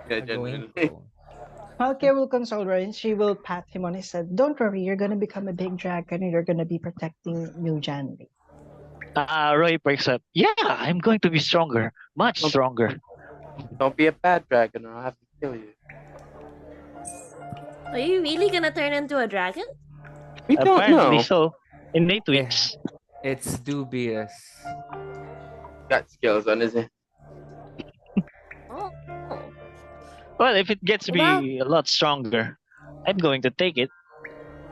[SPEAKER 5] Yeah,
[SPEAKER 1] Going
[SPEAKER 5] genuinely.
[SPEAKER 1] to.
[SPEAKER 11] Palkia will console Roy and she will pat him on his head. Don't worry, you're gonna become a big dragon and you're gonna be protecting New Janley.
[SPEAKER 6] Roy perks up. Yeah, I'm going to be stronger, much stronger.
[SPEAKER 5] Don't be a bad dragon or I'll have to kill you.
[SPEAKER 2] Are you really gonna turn into a dragon?
[SPEAKER 5] We don't
[SPEAKER 6] Apparently
[SPEAKER 5] know.
[SPEAKER 6] so. In 8 weeks.
[SPEAKER 3] it's dubious.
[SPEAKER 5] Got skills on, is it?
[SPEAKER 2] Oh.
[SPEAKER 6] Well, if it gets
[SPEAKER 2] Well-
[SPEAKER 6] me a lot stronger, I'm going to take it.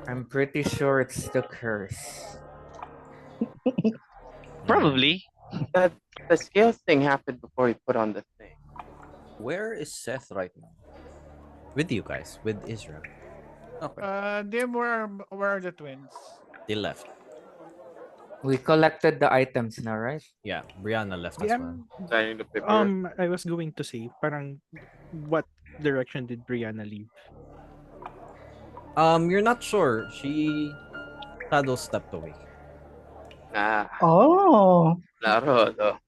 [SPEAKER 3] I'm pretty sure it's the curse.
[SPEAKER 6] Probably.
[SPEAKER 5] The scales thing happened before he put on the thing.
[SPEAKER 10] Where is Seth right now?
[SPEAKER 1] With you guys, with Israel.
[SPEAKER 10] Okay.
[SPEAKER 7] Them where are the twins?
[SPEAKER 1] They left.
[SPEAKER 3] We collected the items now, right?
[SPEAKER 1] Yeah, Brianna left as
[SPEAKER 9] Yeah,
[SPEAKER 1] well.
[SPEAKER 5] Signing the paper.
[SPEAKER 9] I was going to say, parang, what direction did Brianna leave?
[SPEAKER 1] You're not sure. She shadow stepped away.
[SPEAKER 5] Ah,
[SPEAKER 11] Oh.
[SPEAKER 5] laro to.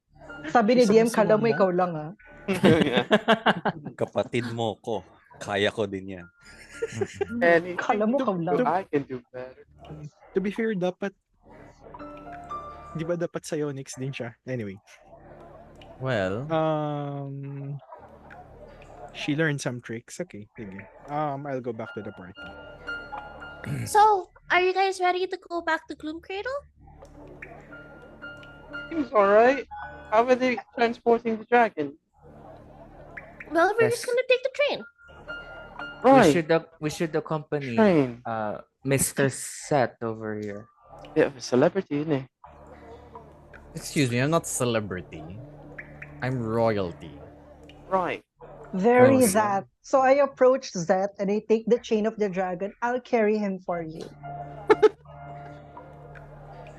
[SPEAKER 11] Sabi ni
[SPEAKER 9] She's
[SPEAKER 11] DM,
[SPEAKER 9] also
[SPEAKER 11] kala
[SPEAKER 9] a
[SPEAKER 11] mo
[SPEAKER 9] monk?
[SPEAKER 11] ikaw lang ah.
[SPEAKER 5] Yeah.
[SPEAKER 10] Kapatid mo ko. Kaya ko din yan.
[SPEAKER 5] Anything
[SPEAKER 11] Kala mo ikaw lang.
[SPEAKER 5] I can do better.
[SPEAKER 9] To be fair, dapat di ba dapat psionics din siya? Anyway.
[SPEAKER 1] Well,
[SPEAKER 9] She learned some tricks. Okay, sige. I'll go back to the party.
[SPEAKER 2] So, are you guys ready to go back to Gloom Cradle?
[SPEAKER 5] Seems alright. How are they transporting the dragon?
[SPEAKER 2] Well, we're
[SPEAKER 3] Yes.
[SPEAKER 2] just gonna take the train.
[SPEAKER 5] Right.
[SPEAKER 3] We should accompany
[SPEAKER 5] Train.
[SPEAKER 3] Mr. Seth over here.
[SPEAKER 5] Bit of a celebrity, isn't he?
[SPEAKER 1] excuse me, I'm not celebrity. I'm royalty.
[SPEAKER 5] Right.
[SPEAKER 11] Very
[SPEAKER 1] Oh,
[SPEAKER 11] that. So I approach Zeth and I take the chain of the dragon. I'll carry him for you.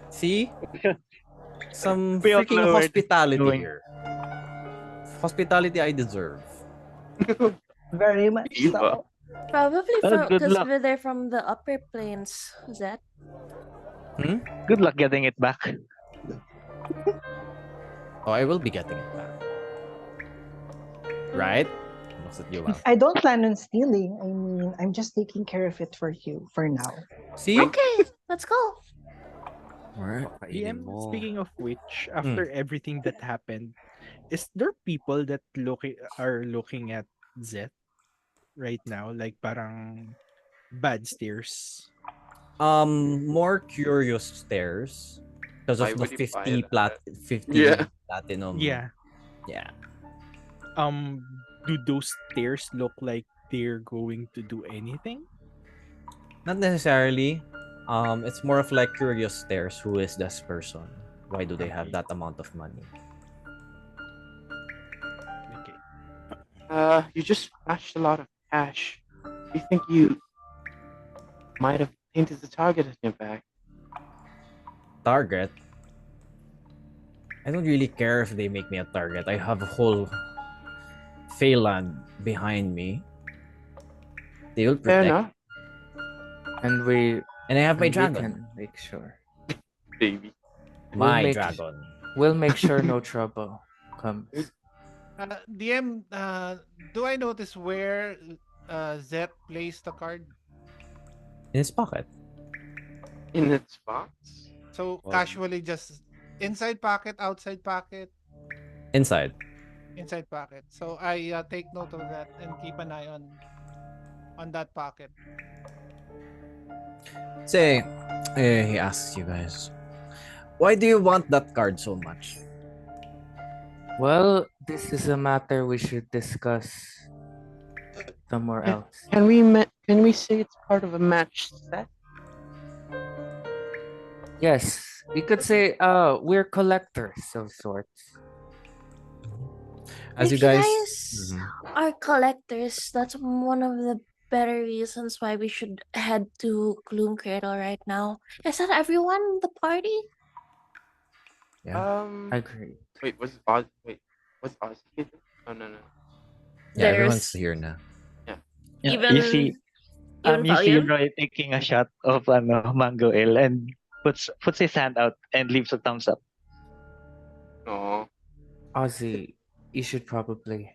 [SPEAKER 1] See? Some
[SPEAKER 6] We all
[SPEAKER 1] freaking
[SPEAKER 6] know where this is
[SPEAKER 1] hospitality
[SPEAKER 6] going.
[SPEAKER 1] here. Hospitality I deserve.
[SPEAKER 11] Very much
[SPEAKER 5] Diva.
[SPEAKER 11] so.
[SPEAKER 2] Probably
[SPEAKER 6] Well, good
[SPEAKER 2] because
[SPEAKER 6] luck.
[SPEAKER 2] they're from the upper planes. Is that?
[SPEAKER 6] Good luck getting it back.
[SPEAKER 1] Oh, I will be getting it back. Right? Looks at you, Val.
[SPEAKER 11] I don't plan on stealing. I mean, I'm just taking care of it for you for now.
[SPEAKER 1] See?
[SPEAKER 2] Okay, let's go.
[SPEAKER 1] Alright.
[SPEAKER 10] Kainin
[SPEAKER 9] DM,
[SPEAKER 10] mo.
[SPEAKER 9] speaking of which, after everything that happened, is there people that are looking at Zeth right now? Like parang bad stares.
[SPEAKER 1] More curious stares because
[SPEAKER 5] Why
[SPEAKER 1] of the
[SPEAKER 5] would you buy
[SPEAKER 1] 50
[SPEAKER 5] Yeah.
[SPEAKER 1] platinum.
[SPEAKER 9] Yeah.
[SPEAKER 1] Yeah.
[SPEAKER 9] Do those stairs look like they're going to do anything?
[SPEAKER 1] Not necessarily. It's more of like curious stares. Who is this person? Why do they have that amount of money?
[SPEAKER 9] Okay.
[SPEAKER 5] You just flashed a lot of cash. You think you might have painted the target on your back?
[SPEAKER 1] Target? I don't really care if they make me a target. I have a whole Phaland behind me. They will
[SPEAKER 5] Fair
[SPEAKER 1] protect.
[SPEAKER 5] enough,
[SPEAKER 3] And we
[SPEAKER 1] And I have my
[SPEAKER 3] and we
[SPEAKER 1] dragon.
[SPEAKER 3] can make sure.
[SPEAKER 5] baby.
[SPEAKER 1] My
[SPEAKER 3] make-
[SPEAKER 1] dragon.
[SPEAKER 3] We'll make sure no trouble comes.
[SPEAKER 7] DM, do I notice where Zeth placed the card?
[SPEAKER 1] in his pocket.
[SPEAKER 5] In its box?
[SPEAKER 7] So
[SPEAKER 10] Well,
[SPEAKER 7] casually just inside pocket, outside pocket,
[SPEAKER 1] Inside.
[SPEAKER 7] inside pocket. So I take note of that and keep an eye on that pocket.
[SPEAKER 1] Say, he asks you guys, why do you want that card so much?
[SPEAKER 3] Well, this is a matter we should discuss somewhere
[SPEAKER 5] Can,
[SPEAKER 3] else.
[SPEAKER 5] can we say it's part of a match set?
[SPEAKER 3] Yes, we could say we're collectors of sorts.
[SPEAKER 1] As you
[SPEAKER 2] If you
[SPEAKER 1] guys,
[SPEAKER 2] guys are collectors, that's one of the better reasons why we should head to Gloom Cradle right now. Is that everyone in the party?
[SPEAKER 1] yeah,
[SPEAKER 3] Agreed.
[SPEAKER 5] Wait, was Ozzy here? Oh, no.
[SPEAKER 1] yeah, everyone's
[SPEAKER 2] There's
[SPEAKER 1] here now.
[SPEAKER 5] Yeah.
[SPEAKER 6] Yeah,
[SPEAKER 2] even even
[SPEAKER 6] you see
[SPEAKER 2] Valium.
[SPEAKER 6] Roy taking a shot of mango ale and puts his hand out and leaves a thumbs up.
[SPEAKER 5] Oh,
[SPEAKER 3] Ozzy, you should probably.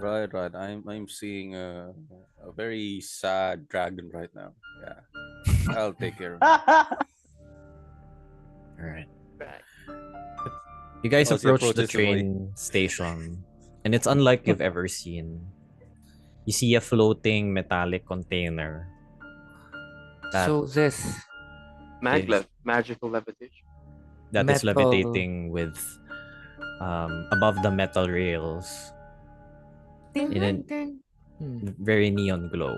[SPEAKER 10] right. I'm seeing a very sad dragon right now. Yeah, I'll take care of it.
[SPEAKER 1] All right.
[SPEAKER 5] right.
[SPEAKER 1] You guys
[SPEAKER 10] Ozzy
[SPEAKER 1] approach the
[SPEAKER 10] approaches Roy.
[SPEAKER 1] train station, and it's unlike you've ever seen. You see a floating metallic container that
[SPEAKER 3] So this
[SPEAKER 1] is
[SPEAKER 5] Magical levitation.
[SPEAKER 1] that is
[SPEAKER 3] metal.
[SPEAKER 1] levitating with above the metal rails in a very neon glow.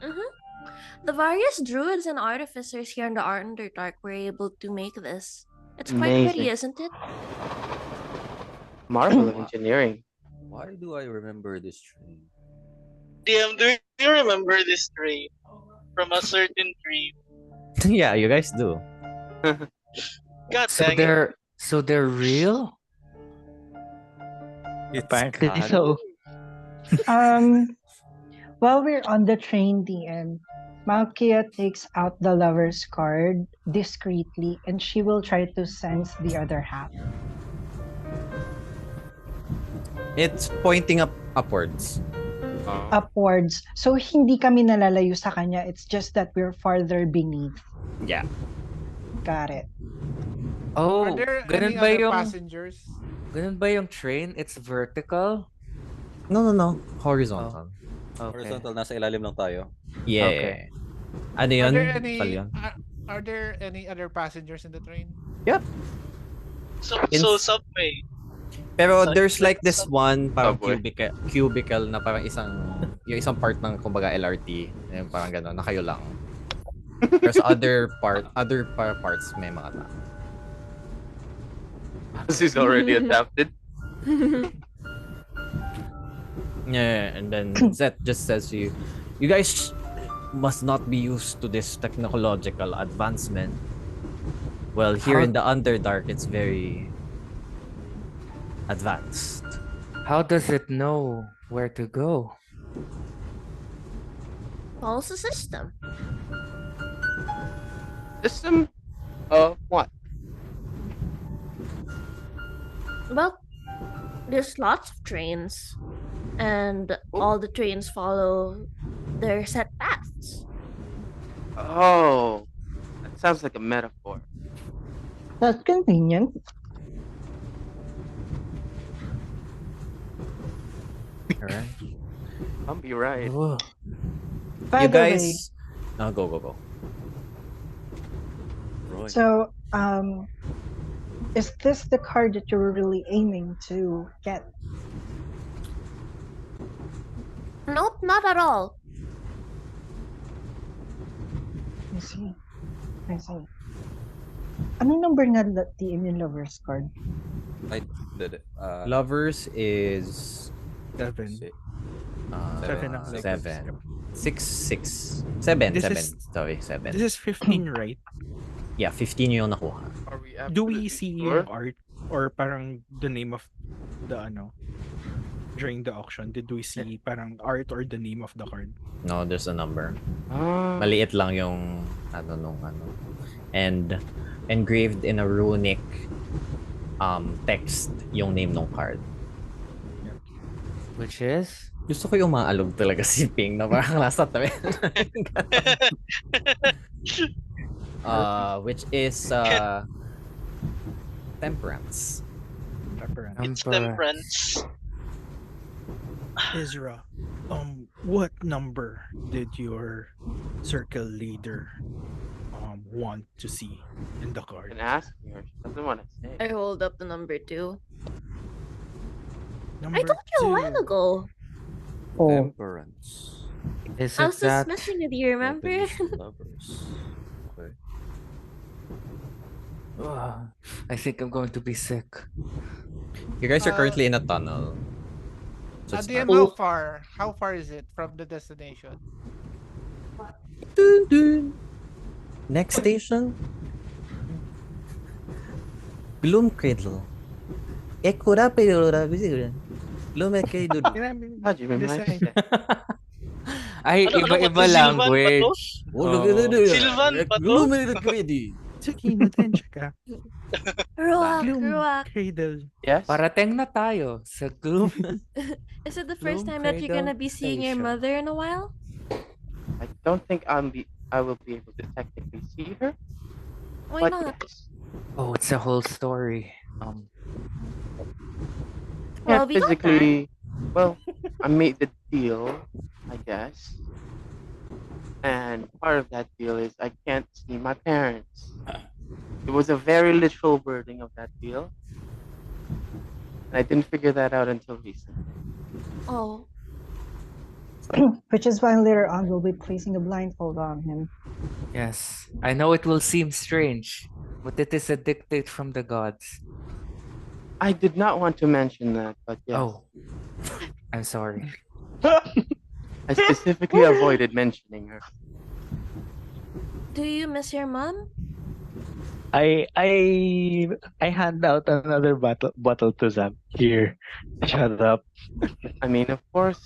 [SPEAKER 2] Mm-hmm. The various druids and artificers here in the Underdark were able to make this. It's quite pretty,
[SPEAKER 5] Amazing.
[SPEAKER 2] isn't it?
[SPEAKER 5] Marvel of engineering.
[SPEAKER 10] Why do I remember this train?
[SPEAKER 4] DM, do you remember this tree from a certain tree?
[SPEAKER 1] Yeah, you guys do.
[SPEAKER 4] God
[SPEAKER 3] So
[SPEAKER 4] dang it.
[SPEAKER 3] they're real?
[SPEAKER 10] It's
[SPEAKER 6] Apparently
[SPEAKER 10] God.
[SPEAKER 6] so.
[SPEAKER 11] While we're on the train, DM, Malkia takes out the lover's card discreetly and she will try to sense the other half.
[SPEAKER 1] It's pointing upwards.
[SPEAKER 11] Upwards. So hindi kami nalalayo sa kanya. It's just that we're farther beneath.
[SPEAKER 1] Yeah.
[SPEAKER 11] Got it.
[SPEAKER 7] Are
[SPEAKER 3] Oh,
[SPEAKER 7] there
[SPEAKER 3] ganun
[SPEAKER 7] any
[SPEAKER 3] ba
[SPEAKER 7] other
[SPEAKER 3] yung
[SPEAKER 7] passengers?
[SPEAKER 3] ganun ba yung train? It's vertical?
[SPEAKER 1] No. Horizontal.
[SPEAKER 3] Okay.
[SPEAKER 10] Horizontal, nasa ilalim lang tayo.
[SPEAKER 1] Yeah.
[SPEAKER 3] Okay.
[SPEAKER 1] Ano
[SPEAKER 7] Are
[SPEAKER 1] yun?
[SPEAKER 7] there any
[SPEAKER 1] Palyon?
[SPEAKER 7] are there any other passengers in the train?
[SPEAKER 1] Yep.
[SPEAKER 4] So subway.
[SPEAKER 1] Pero
[SPEAKER 4] So,
[SPEAKER 1] there's
[SPEAKER 4] it's like
[SPEAKER 1] like this one parang
[SPEAKER 5] Subway.
[SPEAKER 1] cubicle na parang yung isang part ng kumbaga LRT, yung parang gano'n, na kayo lang. Pero sa other parts may mga tao.
[SPEAKER 5] Ozzy's already adapted.
[SPEAKER 1] Yeah, and then Zet just says to you, you guys must not be used to this technological advancement. Well, here in the Underdark, it's very advanced.
[SPEAKER 3] How does it know where to go?
[SPEAKER 2] Follows the system.
[SPEAKER 5] System of what?
[SPEAKER 2] Well, there's lots of trains, and all the trains follow their set paths.
[SPEAKER 5] Oh, that sounds like a metaphor.
[SPEAKER 11] That's convenient.
[SPEAKER 1] Alright.
[SPEAKER 5] I'll be right.
[SPEAKER 11] By
[SPEAKER 1] You
[SPEAKER 11] the way,
[SPEAKER 1] guys... No, go.
[SPEAKER 10] Roy.
[SPEAKER 11] so is this the card that you were really aiming to get?
[SPEAKER 2] Nope, not at all.
[SPEAKER 11] I see. Ano number nga TM yung lover's card?
[SPEAKER 10] I did it.
[SPEAKER 1] Lovers is...
[SPEAKER 9] 7.
[SPEAKER 10] Seven.
[SPEAKER 1] Uh,
[SPEAKER 9] Seven.
[SPEAKER 1] 7.
[SPEAKER 9] This
[SPEAKER 1] 7.
[SPEAKER 9] is-
[SPEAKER 1] Sorry, 7.
[SPEAKER 9] This is 15, right?
[SPEAKER 1] Yeah, 15 yung nakuha.
[SPEAKER 5] Are we
[SPEAKER 9] Do we
[SPEAKER 5] absolutely
[SPEAKER 9] see
[SPEAKER 5] sure?
[SPEAKER 9] yung art or parang the name of the during the auction? Did we see parang art or the name of the card?
[SPEAKER 1] No, there's a number.
[SPEAKER 5] Ah,
[SPEAKER 1] Maliit lang yung and engraved in a runic text yung name ng card.
[SPEAKER 3] Which is
[SPEAKER 1] Gusto ko yung maalog talaga si Ping na parang nasa tabi. Which is temperance.
[SPEAKER 4] It's temperance.
[SPEAKER 9] Ezra, what number did your circle leader want to see in the card?
[SPEAKER 5] And asking her, she doesn't want to say.
[SPEAKER 2] I hold up the number 2. I
[SPEAKER 9] Number
[SPEAKER 2] told you a while
[SPEAKER 9] 2.
[SPEAKER 2] ago.
[SPEAKER 8] Oh,
[SPEAKER 10] Temperance.
[SPEAKER 3] Is
[SPEAKER 2] I
[SPEAKER 3] it
[SPEAKER 2] was just
[SPEAKER 3] that?
[SPEAKER 2] messing with you, remember?
[SPEAKER 10] Japanese lovers. Okay.
[SPEAKER 3] Ugh, I think I'm going to be sick.
[SPEAKER 1] You guys are currently in a tunnel. So it's
[SPEAKER 7] DM,
[SPEAKER 1] dark.
[SPEAKER 7] how far is it from the destination?
[SPEAKER 1] Dun, dun. Next station? Gloom Cradle. Ekura pedora bisira. Gloom Cradle.
[SPEAKER 5] How'd you memorize that?
[SPEAKER 3] Ay,
[SPEAKER 4] Ano ba
[SPEAKER 3] iba-iba
[SPEAKER 4] to? Silvan ba to?
[SPEAKER 3] language.
[SPEAKER 1] Oh, look at it.
[SPEAKER 4] Silvan ba to?
[SPEAKER 1] Gloom Cradle.
[SPEAKER 9] Sakina, tensya ka.
[SPEAKER 2] Ruak,
[SPEAKER 9] Gloom
[SPEAKER 2] Ruak.
[SPEAKER 9] Cradle.
[SPEAKER 5] Yes?
[SPEAKER 3] Parating na tayo sa Gloom.
[SPEAKER 2] Is it the first
[SPEAKER 3] Gloom
[SPEAKER 2] time that you're gonna
[SPEAKER 3] Cradle
[SPEAKER 2] be seeing your
[SPEAKER 3] Station.
[SPEAKER 2] mother in a while?
[SPEAKER 5] I don't think I will be able to technically see her.
[SPEAKER 2] Why
[SPEAKER 5] But
[SPEAKER 2] not?
[SPEAKER 5] yes.
[SPEAKER 3] Oh, it's a whole story.
[SPEAKER 2] Well,
[SPEAKER 5] Can't
[SPEAKER 2] we got that.
[SPEAKER 5] physically. Well, I made the deal, I guess. And part of that deal is I can't see my parents. It was a very literal wording of that deal. And I didn't figure that out until recently.
[SPEAKER 2] Oh,
[SPEAKER 11] which is why later on we'll be placing a blindfold on him.
[SPEAKER 3] Yes, I know it will seem strange, but it is a dictate from the gods.
[SPEAKER 5] I did not want to mention that, but yes.
[SPEAKER 3] Oh, I'm sorry.
[SPEAKER 5] I specifically avoided mentioning her.
[SPEAKER 2] do you miss your mom?
[SPEAKER 6] I hand out another bottle to Zam. Here. Shut up.
[SPEAKER 5] I mean, of course,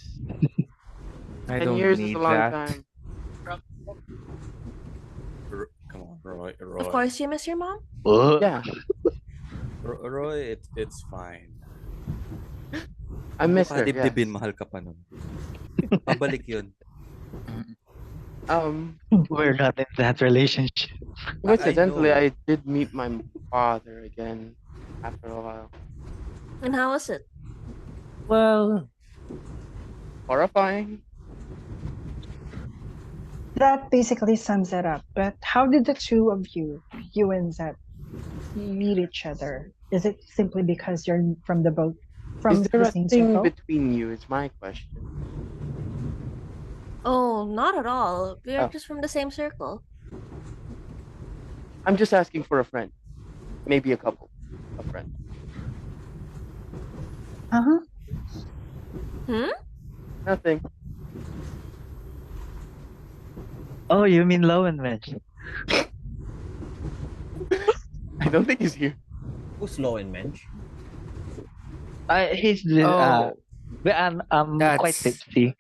[SPEAKER 3] I
[SPEAKER 5] 10
[SPEAKER 3] don't
[SPEAKER 5] years is
[SPEAKER 3] need
[SPEAKER 5] a long
[SPEAKER 3] that.
[SPEAKER 5] time.
[SPEAKER 10] Come on, Roy.
[SPEAKER 2] Of course you miss your mom?
[SPEAKER 5] Yeah,
[SPEAKER 10] Roy, it's fine.
[SPEAKER 5] I miss her.
[SPEAKER 10] Dibdibin,
[SPEAKER 5] Yes.
[SPEAKER 10] mahal ka pa nun. Pabalik yun.
[SPEAKER 6] We're not in that relationship.
[SPEAKER 5] Coincidentally,
[SPEAKER 10] know.
[SPEAKER 5] I did meet my father again after a while.
[SPEAKER 2] And how was it?
[SPEAKER 3] Well,
[SPEAKER 5] Horrifying.
[SPEAKER 11] That basically sums it up. But how did the two of you and Zed, meet each other? Is it simply because you're from the boat, from
[SPEAKER 5] Is there
[SPEAKER 11] the
[SPEAKER 5] a
[SPEAKER 11] same
[SPEAKER 5] thing
[SPEAKER 11] circle?
[SPEAKER 5] between you? Is my question.
[SPEAKER 2] Oh, not at all. We're
[SPEAKER 5] Oh.
[SPEAKER 2] just from the same circle.
[SPEAKER 5] I'm just asking for a friend, maybe a couple of friends.
[SPEAKER 2] Hmm?
[SPEAKER 5] Nothing.
[SPEAKER 6] Oh, you mean Lowen Mensch?
[SPEAKER 5] I don't think he's here.
[SPEAKER 1] Who's low in mensch?
[SPEAKER 6] He's
[SPEAKER 3] oh,
[SPEAKER 6] quite
[SPEAKER 3] that's
[SPEAKER 6] tipsy.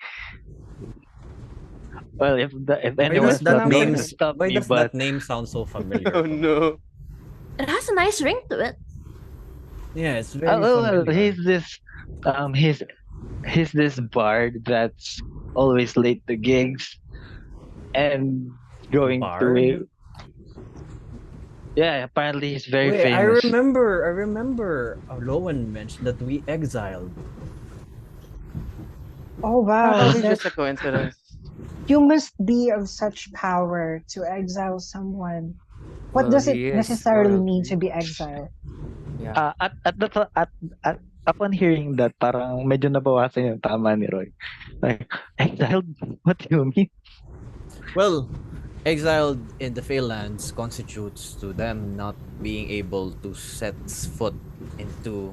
[SPEAKER 6] Well, if
[SPEAKER 1] Why
[SPEAKER 6] anyone's
[SPEAKER 1] does that
[SPEAKER 6] not going
[SPEAKER 1] name?
[SPEAKER 6] to stop
[SPEAKER 1] Why
[SPEAKER 6] me,
[SPEAKER 1] does
[SPEAKER 6] but
[SPEAKER 1] that name sound so familiar?
[SPEAKER 5] Oh no.
[SPEAKER 2] It has a nice ring to it.
[SPEAKER 1] Yeah, it's very
[SPEAKER 6] well,
[SPEAKER 1] familiar.
[SPEAKER 6] he's this he's this bard that's always late to gigs and going to
[SPEAKER 1] Bard?
[SPEAKER 6] yeah. Apparently, he's very
[SPEAKER 1] Wait, I
[SPEAKER 6] famous.
[SPEAKER 1] remember Lowen mentioned that we exiled.
[SPEAKER 11] Oh wow,
[SPEAKER 5] Probably
[SPEAKER 11] Zed,
[SPEAKER 5] just a coincidence.
[SPEAKER 11] you must be of such power to exile someone. What
[SPEAKER 3] well,
[SPEAKER 11] does it
[SPEAKER 3] he is
[SPEAKER 11] necessarily mean
[SPEAKER 3] royalty.
[SPEAKER 11] to be exiled?
[SPEAKER 3] Yeah.
[SPEAKER 6] At upon hearing that, parang medyo nabawasan yung tama ni Roy. Like, exiled? What do you mean?
[SPEAKER 1] Well, exiled in the Phalanx constitutes to them not being able to set foot into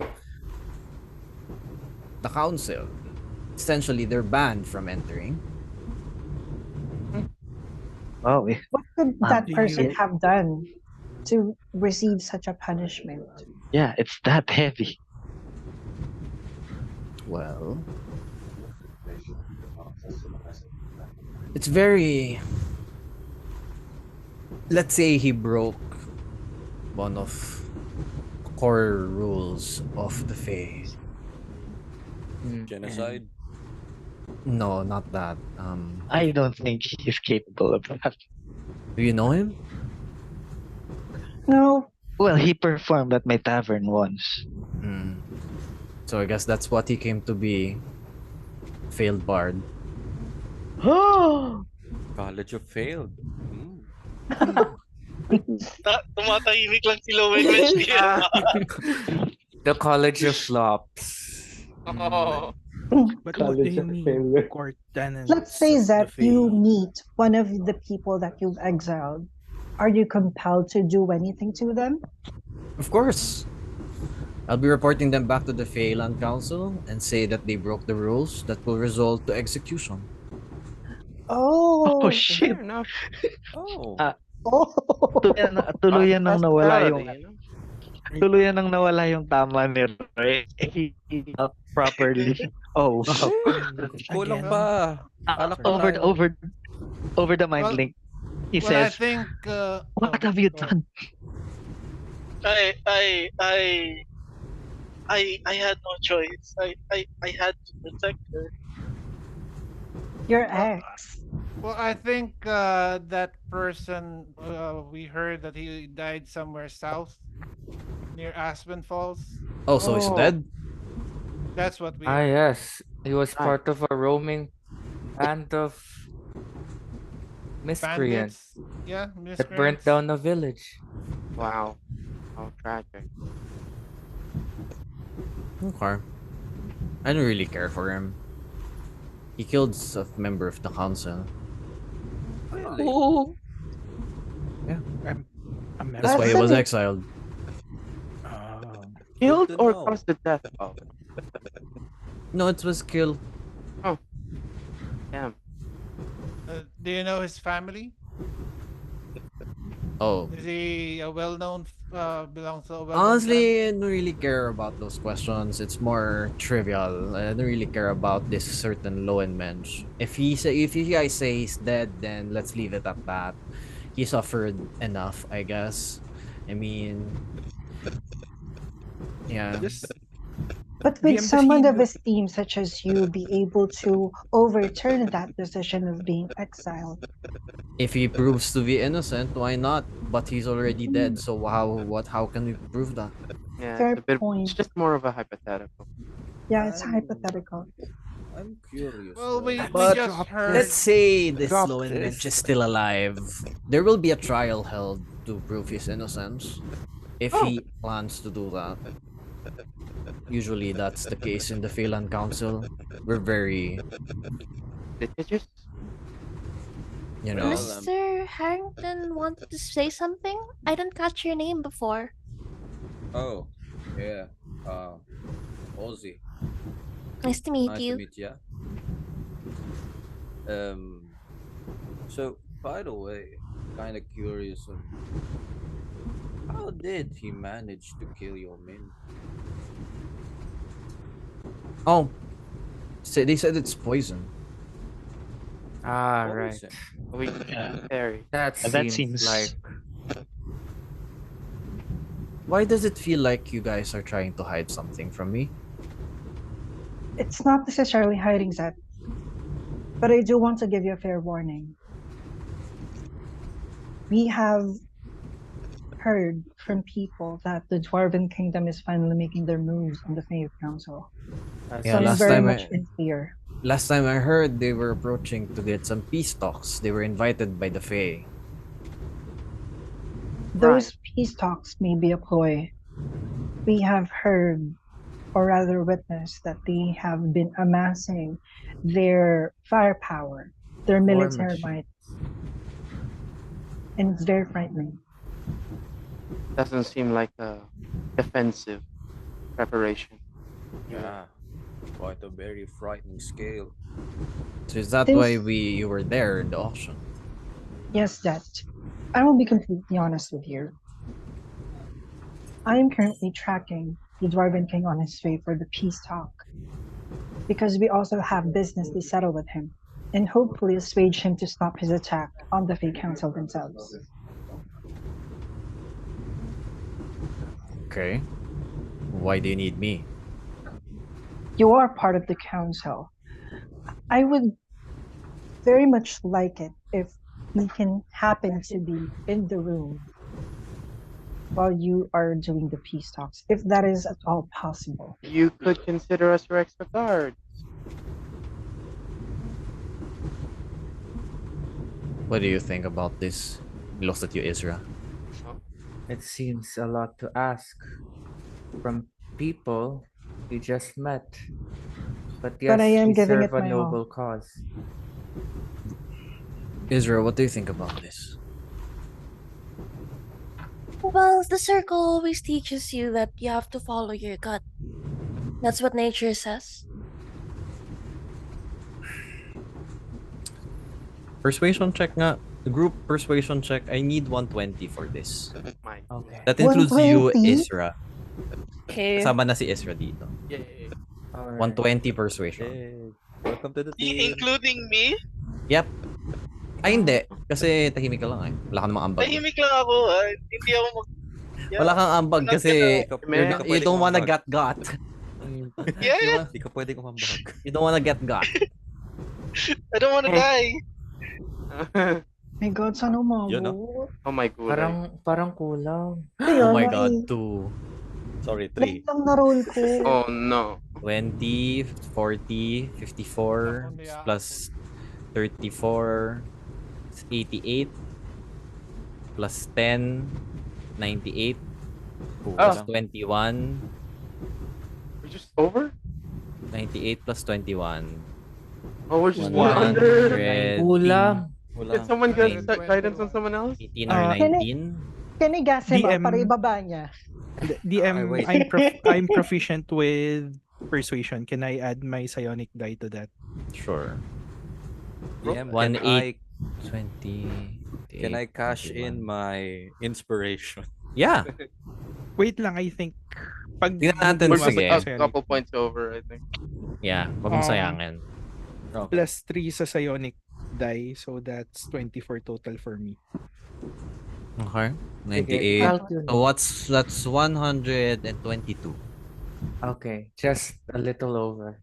[SPEAKER 1] the council. Essentially, they're banned from entering.
[SPEAKER 6] Oh,
[SPEAKER 11] What could
[SPEAKER 6] Um,
[SPEAKER 11] that
[SPEAKER 9] do
[SPEAKER 11] person
[SPEAKER 9] you-
[SPEAKER 11] have done to receive such a punishment?
[SPEAKER 6] yeah, it's that heavy.
[SPEAKER 1] Well, it's very. Let's say he broke one of core rules of the Fae.
[SPEAKER 3] Mm,
[SPEAKER 10] Genocide.
[SPEAKER 1] No, not that.
[SPEAKER 6] I don't think he's capable of that.
[SPEAKER 1] Do you know him?
[SPEAKER 8] No,
[SPEAKER 6] Well, he performed at my tavern once.
[SPEAKER 1] Hmm. So I guess that's what he came to be. Failed bard.
[SPEAKER 10] College of Failed. Mm.
[SPEAKER 4] Tumatahimik lang si Lowen when she
[SPEAKER 3] Ah, the College of Flops.
[SPEAKER 4] Oh.
[SPEAKER 9] But what do
[SPEAKER 6] College
[SPEAKER 9] you
[SPEAKER 6] of
[SPEAKER 9] mean,
[SPEAKER 6] failure.
[SPEAKER 9] core
[SPEAKER 8] let's
[SPEAKER 9] tenets
[SPEAKER 8] say
[SPEAKER 9] of the
[SPEAKER 8] that you
[SPEAKER 9] Fae?
[SPEAKER 8] meet one of the people that you've exiled. Are you compelled to do anything to them?
[SPEAKER 1] Of course. I'll be reporting them back to the Phelan Council and say that they broke the rules that will result to execution.
[SPEAKER 6] Oh
[SPEAKER 8] Oh,
[SPEAKER 6] shit.
[SPEAKER 5] Fair enough.
[SPEAKER 10] Oh.
[SPEAKER 6] Ah,
[SPEAKER 8] oh.
[SPEAKER 6] tuluyan nang nawala
[SPEAKER 5] Hospitality,
[SPEAKER 6] yung
[SPEAKER 5] you know?
[SPEAKER 9] Right.
[SPEAKER 6] tuluyan nang nawala yung tama ni Roy. He felt properly. Oh.
[SPEAKER 9] Wow.
[SPEAKER 10] Kulang
[SPEAKER 9] Again?
[SPEAKER 10] pa. Alak pa
[SPEAKER 9] Sorry.
[SPEAKER 6] Over
[SPEAKER 10] tayo.
[SPEAKER 6] over the mind
[SPEAKER 7] Well,
[SPEAKER 6] link. He
[SPEAKER 7] well, I
[SPEAKER 6] says,
[SPEAKER 7] think.
[SPEAKER 6] "What
[SPEAKER 7] Oh,
[SPEAKER 6] have you
[SPEAKER 7] go ahead.
[SPEAKER 6] done?"
[SPEAKER 4] I I I I had no choice. I had to protect her.
[SPEAKER 8] Your
[SPEAKER 7] Well,
[SPEAKER 8] ex.
[SPEAKER 7] well, I think that person. We heard that he died somewhere south near Aspen Falls.
[SPEAKER 1] Oh, so he's
[SPEAKER 5] Oh,
[SPEAKER 1] dead?
[SPEAKER 7] That's what we
[SPEAKER 3] Ah,
[SPEAKER 7] heard.
[SPEAKER 3] yes. He was
[SPEAKER 5] nice.
[SPEAKER 3] part of a roaming band of miscreants
[SPEAKER 7] Bandits. Yeah,
[SPEAKER 3] that burnt
[SPEAKER 7] miscreants.
[SPEAKER 3] down a village.
[SPEAKER 5] Wow. How tragic.
[SPEAKER 1] Okay. I don't really care for him. He killed a member of the council.
[SPEAKER 10] Really?
[SPEAKER 6] Oh,
[SPEAKER 1] Yeah.
[SPEAKER 9] I'm a
[SPEAKER 1] That's why
[SPEAKER 8] That's
[SPEAKER 1] he
[SPEAKER 9] member.
[SPEAKER 1] was
[SPEAKER 8] an
[SPEAKER 1] exiled.
[SPEAKER 9] Oh,
[SPEAKER 10] Good
[SPEAKER 5] Killed
[SPEAKER 10] to
[SPEAKER 5] or
[SPEAKER 10] know.
[SPEAKER 5] caused the death of?
[SPEAKER 1] No, it was kill.
[SPEAKER 5] Oh, damn.
[SPEAKER 7] Do you know his family?
[SPEAKER 1] Oh.
[SPEAKER 7] Is he a well-known? Belongs to a well-known
[SPEAKER 1] Honestly, I
[SPEAKER 7] family?
[SPEAKER 1] don't really care about those questions. It's more trivial. I don't really care about this certain low end mensch. If you guys say he's dead, then let's leave it at that. He suffered enough, I guess. I mean, yeah.
[SPEAKER 9] just
[SPEAKER 8] But would
[SPEAKER 9] DM, does
[SPEAKER 8] someone
[SPEAKER 9] he
[SPEAKER 8] of
[SPEAKER 9] know?
[SPEAKER 8] esteem such as you be able to overturn that decision of being exiled?
[SPEAKER 1] If he proves to be innocent, why not? But he's already
[SPEAKER 8] Hmm,
[SPEAKER 1] dead, so how can we prove that?
[SPEAKER 5] Yeah, it's
[SPEAKER 8] fair
[SPEAKER 5] a bit. It's
[SPEAKER 8] point.
[SPEAKER 5] just more of a hypothetical.
[SPEAKER 8] Yeah, it's
[SPEAKER 10] I'm
[SPEAKER 8] hypothetical.
[SPEAKER 10] I'm curious
[SPEAKER 7] Well,
[SPEAKER 10] though.
[SPEAKER 7] we
[SPEAKER 1] But
[SPEAKER 7] just
[SPEAKER 3] Drop
[SPEAKER 1] let's
[SPEAKER 7] heard.
[SPEAKER 3] this.
[SPEAKER 1] say this
[SPEAKER 3] Drop
[SPEAKER 1] Lowen Mensch is
[SPEAKER 3] this.
[SPEAKER 1] still alive. There will be a trial held to prove his innocence if
[SPEAKER 5] Oh,
[SPEAKER 1] he plans to do that. Usually that's the case in the Phelan Council. We're very,
[SPEAKER 5] litigious.
[SPEAKER 1] you know,
[SPEAKER 10] Well,
[SPEAKER 2] Mr. Harrington wanted to say something? I didn't catch your name before.
[SPEAKER 10] oh, yeah. Uh, Ozzy.
[SPEAKER 2] Nice to meet
[SPEAKER 10] Nice to
[SPEAKER 2] you.
[SPEAKER 10] meet ya. Um, so by the way, kind of curious on how did he manage to kill your men?
[SPEAKER 1] oh, they said it's poison.
[SPEAKER 3] Ah, right.
[SPEAKER 10] Poison.
[SPEAKER 5] We
[SPEAKER 6] yeah.
[SPEAKER 5] Terry.
[SPEAKER 3] That
[SPEAKER 6] That
[SPEAKER 3] seems
[SPEAKER 6] seems
[SPEAKER 3] like
[SPEAKER 1] Why does it feel like you guys are trying to hide something from me?
[SPEAKER 8] It's not necessarily hiding that, but I do want to give you a fair warning. We have heard from people that the Dwarven Kingdom is finally making their moves on the Fey Council.
[SPEAKER 3] as
[SPEAKER 8] So
[SPEAKER 1] Yeah,
[SPEAKER 3] we
[SPEAKER 8] I'm very much
[SPEAKER 3] speak.
[SPEAKER 8] in fear.
[SPEAKER 1] last time I heard they were approaching to get some peace talks. They were invited by the Fae.
[SPEAKER 5] Right.
[SPEAKER 8] Those peace talks may be a ploy. We have heard, or rather witnessed, that they have been amassing their firepower, their
[SPEAKER 3] War
[SPEAKER 8] military
[SPEAKER 3] machine.
[SPEAKER 8] might, and it's very frightening.
[SPEAKER 5] Doesn't seem like a defensive preparation. Either.
[SPEAKER 10] Yeah, quite a very frightening scale.
[SPEAKER 1] So is that why
[SPEAKER 8] Since,
[SPEAKER 1] you were there in the auction?
[SPEAKER 8] yes, that I will be completely honest with you. I am currently tracking the Dwarven King on his way for the peace talk because we also have business to settle with him and hopefully assuage him to stop his attack on the Fey Council themselves.
[SPEAKER 1] Okay. Why do you need me?
[SPEAKER 8] You are part of the council. I would very much like it if we can happen to be in the room while you are doing the peace talks, if that is at all possible.
[SPEAKER 5] You could consider us your extra guard.
[SPEAKER 1] What do you think about this? He looks at you, Isra.
[SPEAKER 3] It seems a lot to ask from people we just met. But
[SPEAKER 8] But I
[SPEAKER 3] yes,
[SPEAKER 8] am
[SPEAKER 3] we
[SPEAKER 8] giving
[SPEAKER 3] serve
[SPEAKER 8] it
[SPEAKER 3] a
[SPEAKER 8] my all.
[SPEAKER 3] noble cause.
[SPEAKER 1] Isra, what do you think about this?
[SPEAKER 2] Well, the circle always teaches you that you have to follow your gut. That's what nature says.
[SPEAKER 1] Persuasion check nga. Group persuasion check. I need 120 for this.
[SPEAKER 5] My
[SPEAKER 3] Okay.
[SPEAKER 1] That includes you,
[SPEAKER 8] 120?
[SPEAKER 1] Isra.
[SPEAKER 2] Okay.
[SPEAKER 1] Kasama na si Isra dito.
[SPEAKER 5] Yay.
[SPEAKER 3] Alright.
[SPEAKER 1] 120 persuasion.
[SPEAKER 10] Yay. Welcome to the team.
[SPEAKER 4] Including me?
[SPEAKER 1] Yep. Ay, hindi. Kasi tahimik ka lang eh. Wala ka namang ambag eh.
[SPEAKER 4] Tahimik lang ako. Hindi ako mag... Yeah.
[SPEAKER 1] Wala kang ambag
[SPEAKER 4] Walang
[SPEAKER 1] kasi
[SPEAKER 10] Di ka,
[SPEAKER 5] Man.
[SPEAKER 10] di ka
[SPEAKER 1] you
[SPEAKER 10] pwede
[SPEAKER 1] don't wanna
[SPEAKER 10] kumambag.
[SPEAKER 1] got.
[SPEAKER 4] Yeah,
[SPEAKER 10] Di ka pwede kumambag.
[SPEAKER 1] You don't wanna get got.
[SPEAKER 4] I don't wanna die.
[SPEAKER 8] My God, sana
[SPEAKER 10] Yun, no?
[SPEAKER 8] umabot.
[SPEAKER 5] Oh my god.
[SPEAKER 3] Parang kulang.
[SPEAKER 8] Kaya
[SPEAKER 1] Oh my
[SPEAKER 8] nga
[SPEAKER 1] god,
[SPEAKER 8] eh.
[SPEAKER 1] 2.
[SPEAKER 10] Sorry, 3.
[SPEAKER 8] Lahat lang na roll ko.
[SPEAKER 5] Oh no.
[SPEAKER 1] 20, 40, 54,
[SPEAKER 7] Ako, hindi
[SPEAKER 1] plus 34, 88, plus 10, 98, plus
[SPEAKER 5] Oh.
[SPEAKER 1] 21,
[SPEAKER 5] We're just over?
[SPEAKER 1] 98 plus 21.
[SPEAKER 5] Oh, we're just
[SPEAKER 1] 100.
[SPEAKER 5] under.
[SPEAKER 3] Kulang.
[SPEAKER 5] Did someone get
[SPEAKER 1] Nine.
[SPEAKER 5] guidance on someone else?
[SPEAKER 1] 18 or
[SPEAKER 8] Can I,
[SPEAKER 1] 19?
[SPEAKER 8] can I gas him up
[SPEAKER 9] DM.
[SPEAKER 8] para ibaba niya?
[SPEAKER 9] DM,
[SPEAKER 10] wait.
[SPEAKER 9] I'm proficient with persuasion. Can I add my psionic die to that?
[SPEAKER 1] Sure.
[SPEAKER 10] DM,
[SPEAKER 1] 1,
[SPEAKER 10] can
[SPEAKER 1] 8, 20.
[SPEAKER 10] can I cash in my inspiration?
[SPEAKER 1] Yeah.
[SPEAKER 9] Wait lang, I think pag
[SPEAKER 1] Tingnan natin,
[SPEAKER 5] We're
[SPEAKER 9] gumamit
[SPEAKER 5] just
[SPEAKER 1] sige.
[SPEAKER 9] ng
[SPEAKER 5] a
[SPEAKER 9] psionic,
[SPEAKER 5] couple points over, I think.
[SPEAKER 1] Yeah. Wag mong sayangin.
[SPEAKER 10] Okay.
[SPEAKER 9] plus 3 sa psionic die, so that's 24 total for me.
[SPEAKER 1] Okay.
[SPEAKER 3] Sige,
[SPEAKER 1] 98.
[SPEAKER 3] calculate.
[SPEAKER 1] So that's 122.
[SPEAKER 3] Okay, just a little over.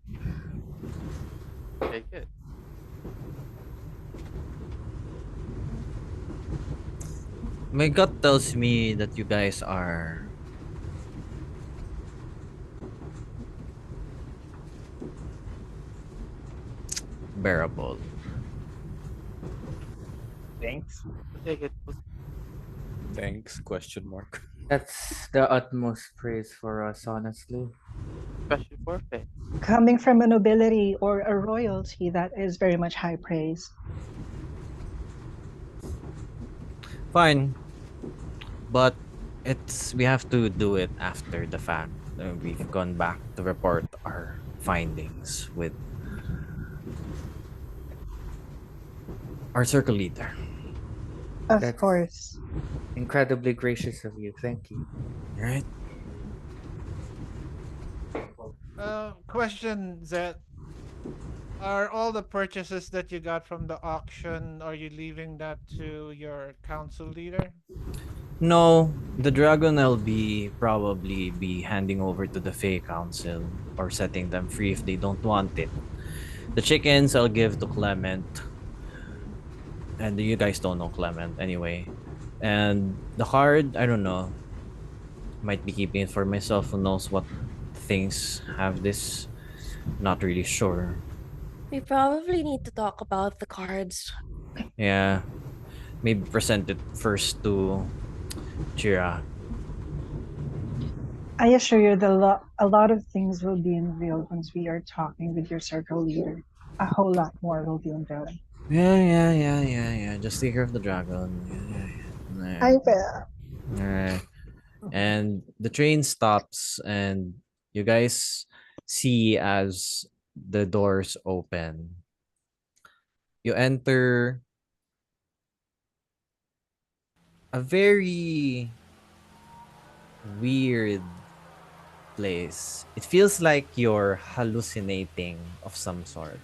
[SPEAKER 5] Okay, good.
[SPEAKER 1] My gut tells me that you guys are bearable.
[SPEAKER 7] Thanks.
[SPEAKER 5] We'll take it.
[SPEAKER 10] Thanks, question mark.
[SPEAKER 3] That's the utmost praise for us, honestly.
[SPEAKER 5] Special forfeit.
[SPEAKER 8] Coming from a nobility or a royalty, that is very much high praise.
[SPEAKER 1] Fine. But we have to do it after the fact. We've gone back to report our findings with our circle leader.
[SPEAKER 8] Of
[SPEAKER 3] That's-
[SPEAKER 8] course.
[SPEAKER 3] Incredibly gracious of you. Thank you.
[SPEAKER 1] Right?
[SPEAKER 7] Question, Zed. Are all the purchases that you got from the auction, are you leaving that to your council leader?
[SPEAKER 1] No, the dragon I'll probably be handing over to the Fey Council or setting them free if they don't want it. The chickens I'll give to Clement. And you guys don't know Clement anyway. And the card, I don't know. Might be keeping it for myself. Who knows what things have this? Not really sure.
[SPEAKER 2] We probably need to talk about the cards.
[SPEAKER 1] Yeah. Maybe present it first to Chira.
[SPEAKER 8] I assure you that a lot of things will be unveiled once we are talking with your circle leader. A whole lot more will be unveiled.
[SPEAKER 1] Yeah. Just take care of the dragon. Yeah.
[SPEAKER 8] I will.
[SPEAKER 1] Alright. And the train stops and you guys see as the doors open. You enter a very weird place. It feels like you're hallucinating of some sort.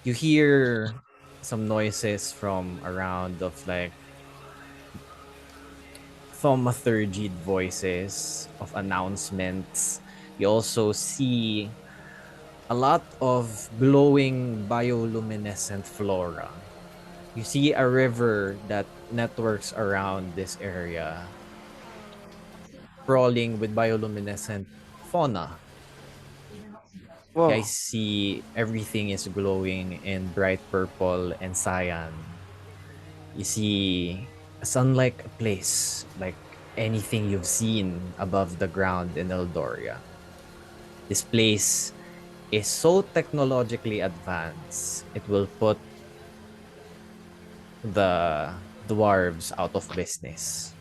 [SPEAKER 1] You hear some noises from around of like thaumaturgied voices of announcements. You also see a lot of glowing bioluminescent flora. You see a river that networks around this area, crawling with bioluminescent fauna. You
[SPEAKER 5] Whoa.
[SPEAKER 1] guys see everything is glowing in bright purple and cyan. You see a sun-like place, like anything you've seen above the ground in Eldoria. This place is so technologically advanced, it will put the dwarves out of business.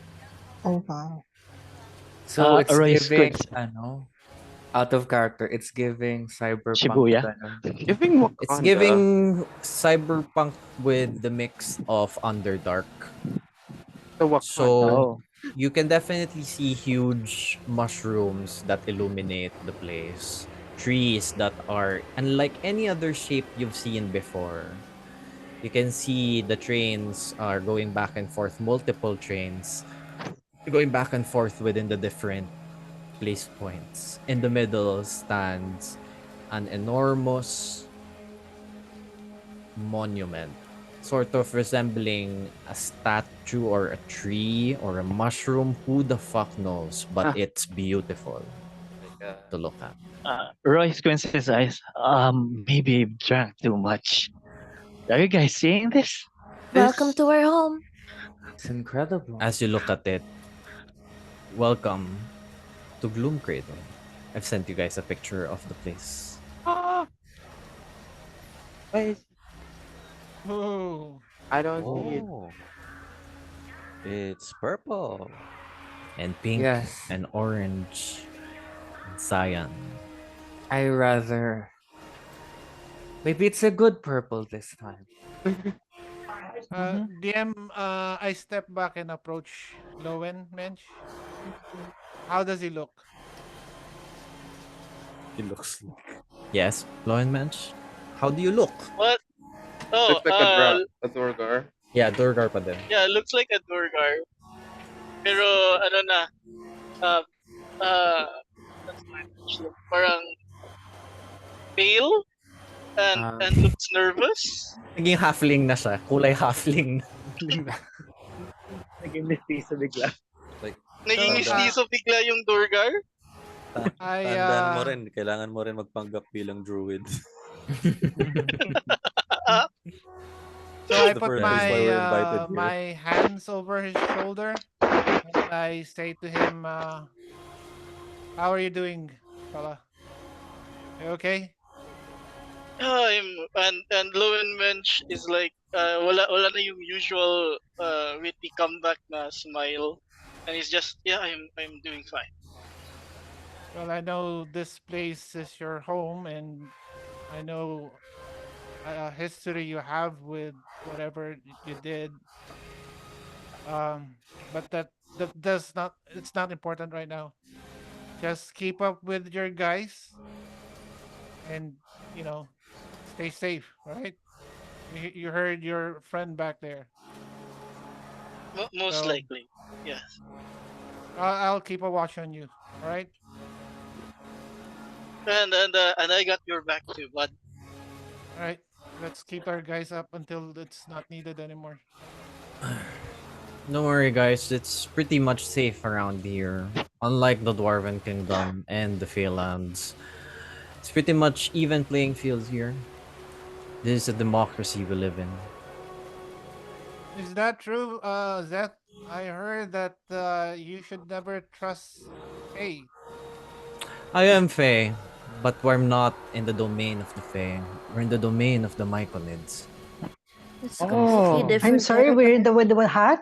[SPEAKER 11] Oh wow.
[SPEAKER 3] So it's
[SPEAKER 6] Roy
[SPEAKER 3] giving,
[SPEAKER 6] squints.
[SPEAKER 3] out of character, it's giving cyberpunk
[SPEAKER 6] Shibuya.
[SPEAKER 3] ganun.
[SPEAKER 5] Giving
[SPEAKER 1] It's
[SPEAKER 5] Wakanda.
[SPEAKER 1] giving cyberpunk with the mix of Underdark.
[SPEAKER 5] The Wakanda.
[SPEAKER 1] So
[SPEAKER 6] Oh.
[SPEAKER 1] you can definitely see huge mushrooms that illuminate the place. Trees that are unlike any other shape you've seen before. You can see the trains are going back and forth, multiple trains going back and forth within the different place points. In the middle stands an enormous monument, sort of resembling a statue or a tree or a mushroom. Who the fuck knows? But
[SPEAKER 5] Huh.
[SPEAKER 1] it's beautiful
[SPEAKER 10] Like
[SPEAKER 1] to look at.
[SPEAKER 6] Roy squints his eyes. Maybe I've drank too much. Are you guys seeing this?
[SPEAKER 2] Welcome
[SPEAKER 5] This.
[SPEAKER 2] to our home.
[SPEAKER 3] It's incredible.
[SPEAKER 1] As you look at it, welcome to Gloom Cradle. I've sent you guys a picture of the place.
[SPEAKER 5] Ah, where is it?
[SPEAKER 7] Oh,
[SPEAKER 5] I don't see it.
[SPEAKER 10] oh, it's purple.
[SPEAKER 1] And pink
[SPEAKER 3] Yes,
[SPEAKER 1] and orange and cyan.
[SPEAKER 3] I rather. Maybe it's a good purple this time.
[SPEAKER 7] DM, I step back and approach Lowen Mensch. How does he look?
[SPEAKER 10] He looks like
[SPEAKER 1] Yes, Mensch. How do you look?
[SPEAKER 4] What? Oh,
[SPEAKER 5] Looks like a Durgar.
[SPEAKER 1] Yeah, Durgar pa din.
[SPEAKER 4] yeah, looks like a Durgar. Pero ano na, uh, uh, that's my look. Parang pale
[SPEAKER 3] Um,
[SPEAKER 4] and looks nervous.
[SPEAKER 1] Naging halfling na siya. Kulay halfling.
[SPEAKER 6] Naging mestizo bigla.
[SPEAKER 10] like
[SPEAKER 4] Naging
[SPEAKER 7] So,
[SPEAKER 10] tanda
[SPEAKER 4] mistiso bigla yung Durgar.
[SPEAKER 7] I
[SPEAKER 10] tandaan mo rin, kailangan mo rin magpanggap bilang druid.
[SPEAKER 7] so
[SPEAKER 10] That's
[SPEAKER 7] I
[SPEAKER 10] the
[SPEAKER 7] put
[SPEAKER 10] purpose why
[SPEAKER 7] my
[SPEAKER 10] we're invited here.
[SPEAKER 7] my hands over his shoulder and I say to him, "How are you doing, fella? You okay?"
[SPEAKER 4] And Lowenmensch is like wala na yung usual witty comeback na smile. And he's just, yeah, I'm doing fine.
[SPEAKER 7] Well, I know this place is your home, and I know a history you have with whatever you did. But that does not. It's not important right now. Just keep up with your guys, and you know, stay safe. Right? You heard your friend back there,
[SPEAKER 4] Most
[SPEAKER 7] so
[SPEAKER 4] likely, yes.
[SPEAKER 7] I'll keep a watch on you. All right?
[SPEAKER 4] And I got your back too, bud.
[SPEAKER 7] All right. Let's keep our guys up until it's not needed anymore.
[SPEAKER 1] Don't worry, guys. It's pretty much safe around here. Unlike the Dwarven Kingdom and the Feylands, it's pretty much even playing field here. This is a democracy we live in.
[SPEAKER 7] Is that true, Zeth? I heard that you should never trust Faye.
[SPEAKER 1] I am Fey, but we're not in the domain of the Fey. We're in the domain of the Myconids.
[SPEAKER 2] It's a completely
[SPEAKER 5] Oh,
[SPEAKER 11] I'm
[SPEAKER 2] different
[SPEAKER 11] sorry, we're in
[SPEAKER 2] category
[SPEAKER 11] the hat.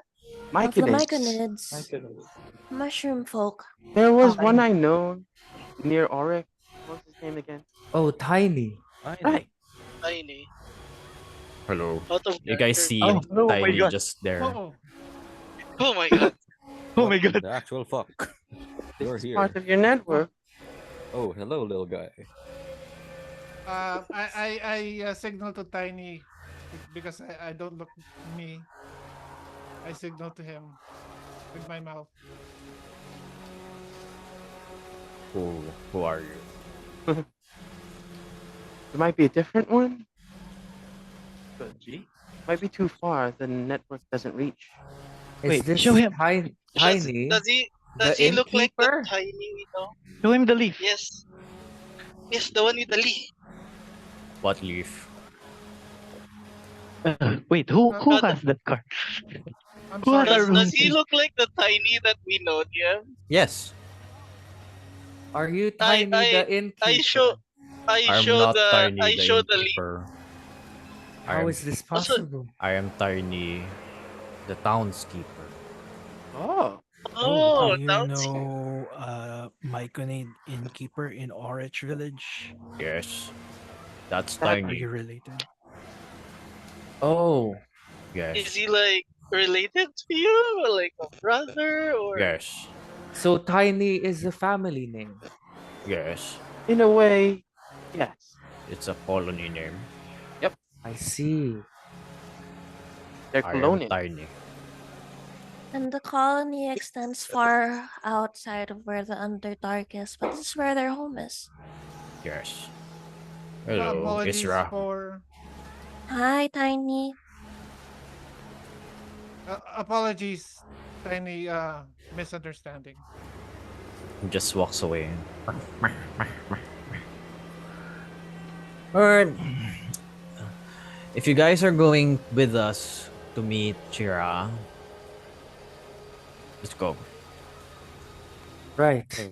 [SPEAKER 7] Oh,
[SPEAKER 2] of the
[SPEAKER 5] Myconids.
[SPEAKER 2] myconids. Mushroom folk.
[SPEAKER 5] There was one
[SPEAKER 11] Okay.
[SPEAKER 5] I know near Auric. What's his name again?
[SPEAKER 3] oh, tiny.
[SPEAKER 5] Right.
[SPEAKER 10] Tiny.
[SPEAKER 4] Tiny.
[SPEAKER 1] Hello.
[SPEAKER 4] Out of
[SPEAKER 1] You guys
[SPEAKER 4] character.
[SPEAKER 1] see
[SPEAKER 6] Oh, oh my
[SPEAKER 1] Tiny
[SPEAKER 6] god.
[SPEAKER 1] just there.
[SPEAKER 7] oh,
[SPEAKER 4] Oh my god.
[SPEAKER 6] Oh
[SPEAKER 10] What
[SPEAKER 6] my god.
[SPEAKER 10] the actual fuck?
[SPEAKER 5] This
[SPEAKER 10] You're
[SPEAKER 5] is part
[SPEAKER 10] here.
[SPEAKER 5] of your network.
[SPEAKER 10] Oh, hello, little guy.
[SPEAKER 7] I signal to Tiny because I don't look me. I signal to him with my mouth.
[SPEAKER 1] Who are you?
[SPEAKER 5] There might be a different one.
[SPEAKER 10] Could be.
[SPEAKER 5] Might be too far. The network doesn't reach.
[SPEAKER 3] Is
[SPEAKER 6] Wait, show
[SPEAKER 3] this
[SPEAKER 6] him.
[SPEAKER 4] Does
[SPEAKER 3] Tiny,
[SPEAKER 4] does he
[SPEAKER 3] the
[SPEAKER 4] does he look like the
[SPEAKER 3] innkeeper?
[SPEAKER 4] tiny we know?
[SPEAKER 6] Show him the leaf.
[SPEAKER 4] Yes. Yes, the one with the leaf.
[SPEAKER 1] What leaf?
[SPEAKER 6] Wait, who
[SPEAKER 4] Uh,
[SPEAKER 6] has that card?
[SPEAKER 7] I'm
[SPEAKER 6] Who has
[SPEAKER 7] sorry.
[SPEAKER 6] a
[SPEAKER 4] does
[SPEAKER 6] rune
[SPEAKER 4] he
[SPEAKER 6] key?
[SPEAKER 4] look like the tiny that we know, DM?
[SPEAKER 1] Yes.
[SPEAKER 3] Are you
[SPEAKER 4] I
[SPEAKER 3] Tiny
[SPEAKER 4] I
[SPEAKER 3] the
[SPEAKER 4] I show
[SPEAKER 3] innkeeper?
[SPEAKER 1] I'm not Tiny
[SPEAKER 4] I
[SPEAKER 1] the
[SPEAKER 4] show the leaf.
[SPEAKER 1] innkeeper. I
[SPEAKER 3] How
[SPEAKER 1] am
[SPEAKER 3] is this
[SPEAKER 4] Also,
[SPEAKER 3] possible?
[SPEAKER 1] I am Tiny the townskeeper.
[SPEAKER 5] Oh,
[SPEAKER 9] Oh, do
[SPEAKER 4] oh,
[SPEAKER 9] you
[SPEAKER 4] that's
[SPEAKER 9] know Myconade innkeeper in Orange Village?
[SPEAKER 1] Yes. That's
[SPEAKER 5] that
[SPEAKER 9] Are
[SPEAKER 1] Tiny.
[SPEAKER 9] you related?
[SPEAKER 3] Oh,
[SPEAKER 4] is
[SPEAKER 1] Yes.
[SPEAKER 4] he like related to you, or like a brother, or
[SPEAKER 1] Yes.
[SPEAKER 3] so Tiny is a family name.
[SPEAKER 1] Yes.
[SPEAKER 5] in a way, yes.
[SPEAKER 1] It's a colony name.
[SPEAKER 5] Yep,
[SPEAKER 3] I see.
[SPEAKER 5] they're
[SPEAKER 1] I am
[SPEAKER 5] colonial.
[SPEAKER 1] Tiny.
[SPEAKER 2] And the colony extends far outside of where the Underdark is, but this is where their home is.
[SPEAKER 1] Yes. Hello,
[SPEAKER 7] Apologies
[SPEAKER 1] Isra.
[SPEAKER 7] for
[SPEAKER 2] Hi, Tiny.
[SPEAKER 7] apologies, tiny misunderstanding.
[SPEAKER 1] He just walks away. Alright. If you guys are going with us to meet Chira, let's go.
[SPEAKER 3] Right.
[SPEAKER 10] So,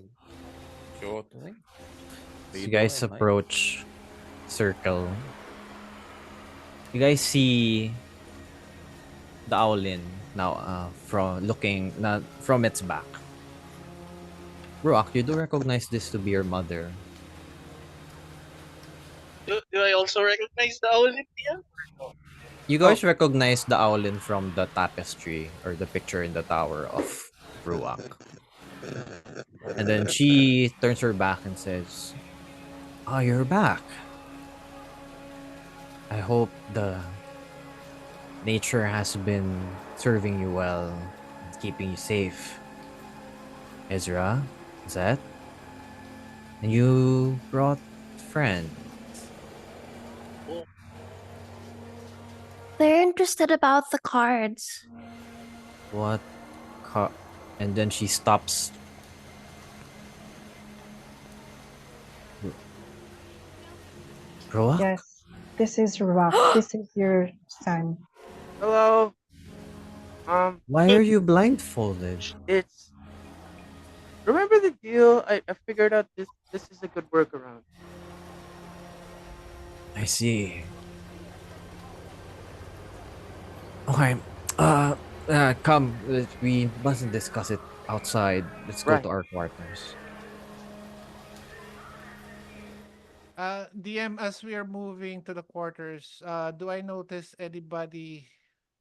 [SPEAKER 10] sure thing.
[SPEAKER 1] So
[SPEAKER 10] Lead
[SPEAKER 1] you
[SPEAKER 10] the
[SPEAKER 1] guys
[SPEAKER 10] way, Mike.
[SPEAKER 1] approach circle. You guys see the owlin now from looking not from its back. Rock, you do recognize this to be your mother.
[SPEAKER 4] do I also recognize the owl in DM?
[SPEAKER 1] You guys recognize the owlin from the tapestry or the picture in the tower of Ruak. And then she turns her back and says, "Ah, you're back. I hope the nature has been serving you well and keeping you safe. Ezra, Zet, and you brought friends.
[SPEAKER 2] They're interested about the cards.
[SPEAKER 1] What? And then she stops. Ruak?
[SPEAKER 11] Yes, this is Rock. This is your son.
[SPEAKER 5] Hello.
[SPEAKER 1] Why are you blindfolded?
[SPEAKER 5] It's remember the deal? I figured out this is a good workaround.
[SPEAKER 1] I see. Okay. Come. We mustn't discuss it outside. Let's go
[SPEAKER 5] Right.
[SPEAKER 1] to our quarters.
[SPEAKER 7] DM, as we are moving to the quarters, do I notice anybody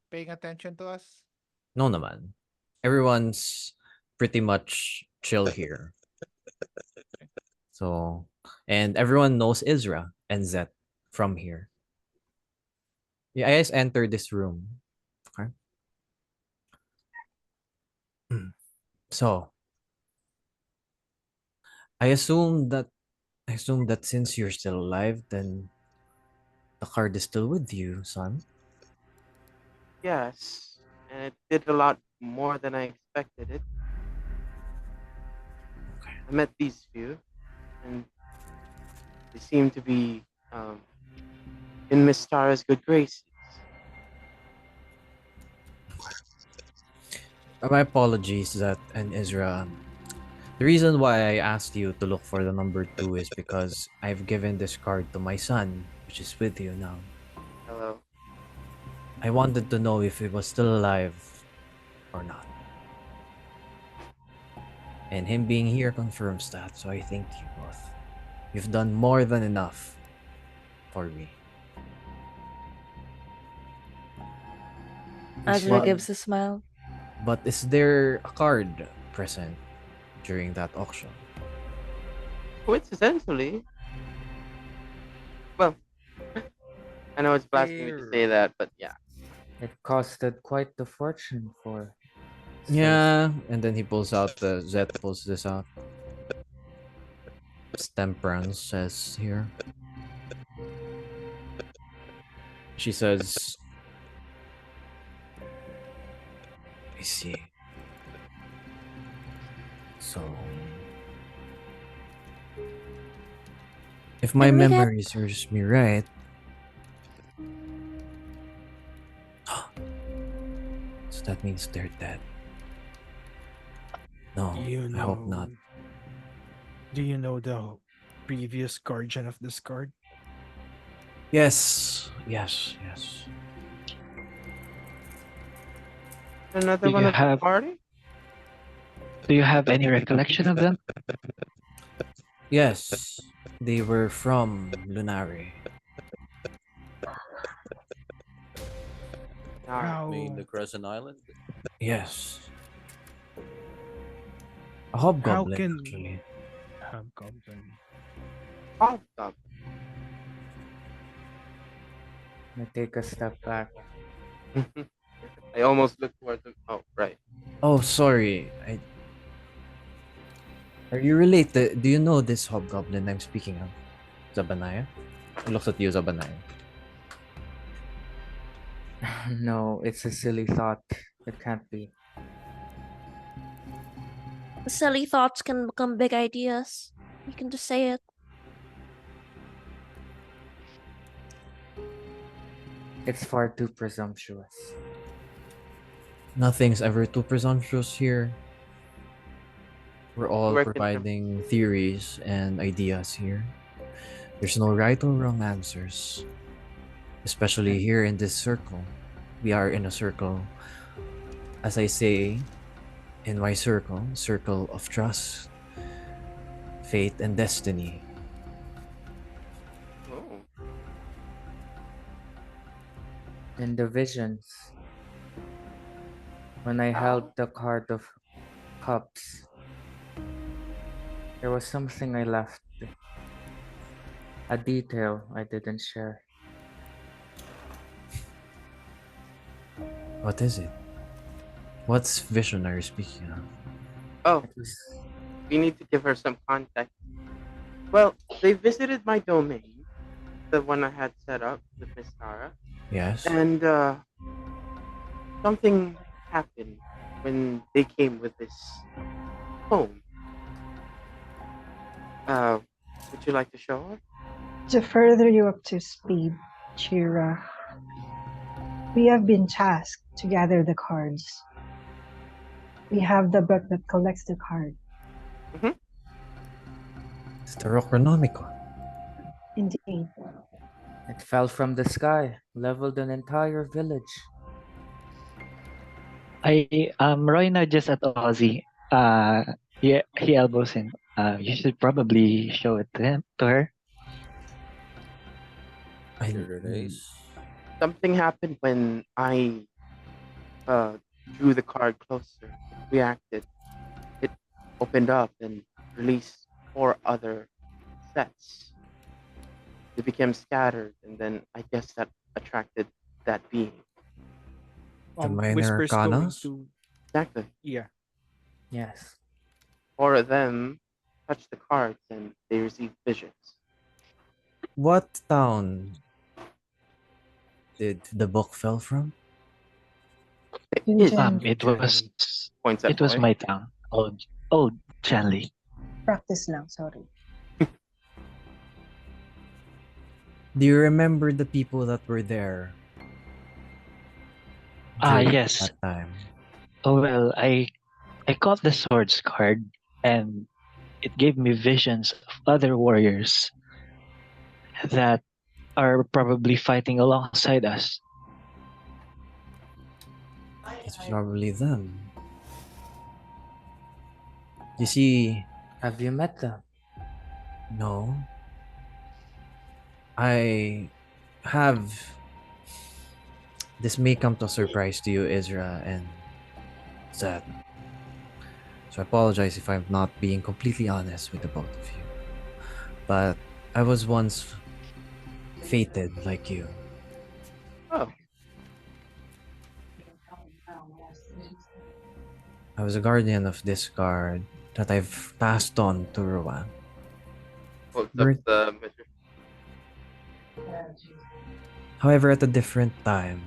[SPEAKER 7] paying attention to us?
[SPEAKER 1] No naman. Everyone's pretty much chill here. So, and everyone knows Isra and Zet from here. You guys enter this room. Okay. So, I assume that since you're still alive, then the card is still with you, son.
[SPEAKER 5] Yes, and it did a lot more than I expected it. I met these few, and they seem to be in Miss Tara's good graces.
[SPEAKER 1] My apologies, Zet and Isra. The reason why I asked you to look for the number 2 is because I've given this card to my son, which is with you now.
[SPEAKER 5] Hello.
[SPEAKER 1] I wanted to know if he was still alive or not. And him being here confirms that, so I thank you both. You've done more than enough for me.
[SPEAKER 2] Azra
[SPEAKER 1] But,
[SPEAKER 2] gives a smile.
[SPEAKER 1] but is there a card present during that auction?
[SPEAKER 5] Coincidentally, well, I know it's blasphemy to say that, but yeah.
[SPEAKER 3] It costed quite the fortune for.
[SPEAKER 1] Yeah, and then he pulls out Zet pulls this out. Temperance says here. She says, I see. So, if my
[SPEAKER 2] Can we get
[SPEAKER 1] memory serves me right, so that means they're dead. No,
[SPEAKER 9] You
[SPEAKER 1] I hope not.
[SPEAKER 9] know, do you know the previous guardian of this card?
[SPEAKER 1] Yes, yes, yes.
[SPEAKER 5] Another
[SPEAKER 6] Do
[SPEAKER 5] one
[SPEAKER 6] you
[SPEAKER 5] of the
[SPEAKER 6] have
[SPEAKER 5] party?
[SPEAKER 6] do you have any recollection of them?
[SPEAKER 1] Yes, they were from Lunari.
[SPEAKER 5] Alright.
[SPEAKER 10] Mean the
[SPEAKER 9] How
[SPEAKER 10] Crescent Island?
[SPEAKER 1] Yes, a
[SPEAKER 9] how
[SPEAKER 1] hobgoblin
[SPEAKER 9] can
[SPEAKER 1] actually.
[SPEAKER 9] hobgoblin?
[SPEAKER 5] Hobgoblin.
[SPEAKER 3] I take a step back.
[SPEAKER 5] I almost looked towards them. Oh, right.
[SPEAKER 1] Oh, sorry. Are you related? Do you know this hobgoblin I'm speaking of? Zabanaya? He looks at you, Zabanaya.
[SPEAKER 3] No, it's a silly thought. It can't be.
[SPEAKER 2] silly thoughts can become big ideas? You can just say it.
[SPEAKER 3] It's far too presumptuous.
[SPEAKER 1] Nothing's ever too presumptuous here. We're all
[SPEAKER 5] Work in terms.
[SPEAKER 1] providing theories and ideas here. There's no right or wrong answers, especially here in this circle. We are in a circle, as I say, in my circle of trust, fate, and destiny.
[SPEAKER 5] Oh.
[SPEAKER 3] In the visions, when I held the card of cups, there was something I left. A detail I didn't share.
[SPEAKER 1] What is it? What's vision are you speaking of?
[SPEAKER 5] Oh,
[SPEAKER 3] It was
[SPEAKER 5] we need to give her some context. Well, they visited my domain, the one I had set up with Miss Tara,
[SPEAKER 1] Yes?
[SPEAKER 5] and something happened when they came with this home. Uh, would you like to show her?
[SPEAKER 11] To further you up to speed, Chira, we have been tasked to gather the cards. We have the book that collects the card.
[SPEAKER 1] It's the Rocronomicon.
[SPEAKER 11] Indeed.
[SPEAKER 3] it fell from the sky, leveled an entire village.
[SPEAKER 6] Roy nudges at Ozzy. He elbows him. You should probably show it to her.
[SPEAKER 10] Sure it is.
[SPEAKER 5] Something happened when I drew the card closer. It reacted. It opened up and released 4 other sets. They became scattered, and then I guess that attracted that being.
[SPEAKER 1] The minor
[SPEAKER 9] Whisper's going
[SPEAKER 1] arcanas?
[SPEAKER 9] to
[SPEAKER 5] Exactly.
[SPEAKER 9] yeah.
[SPEAKER 3] Yes.
[SPEAKER 5] 4 of them touched the cards, and they received visions.
[SPEAKER 1] What town did the book fell from?
[SPEAKER 5] His
[SPEAKER 6] It was
[SPEAKER 5] points at
[SPEAKER 6] it was
[SPEAKER 5] Roy.
[SPEAKER 6] my town. Old Chanley.
[SPEAKER 11] Practice lang, sorry.
[SPEAKER 1] Do you remember the people that were there? during
[SPEAKER 6] Yes.
[SPEAKER 1] That time.
[SPEAKER 6] Oh well, I caught the swords card and it gave me visions of other warriors that are probably fighting alongside us.
[SPEAKER 1] It's probably them. You see,
[SPEAKER 3] Have you met them?
[SPEAKER 1] no. I have. This may come to a surprise to you, Ezra and Zed. So I apologize if I'm not being completely honest with the both of you. But I was once fated like you.
[SPEAKER 5] Oh,
[SPEAKER 1] I was a guardian of this card that I've passed on to Rowan.
[SPEAKER 5] quotes up
[SPEAKER 1] We're-
[SPEAKER 5] the measure.
[SPEAKER 1] However, at a different time,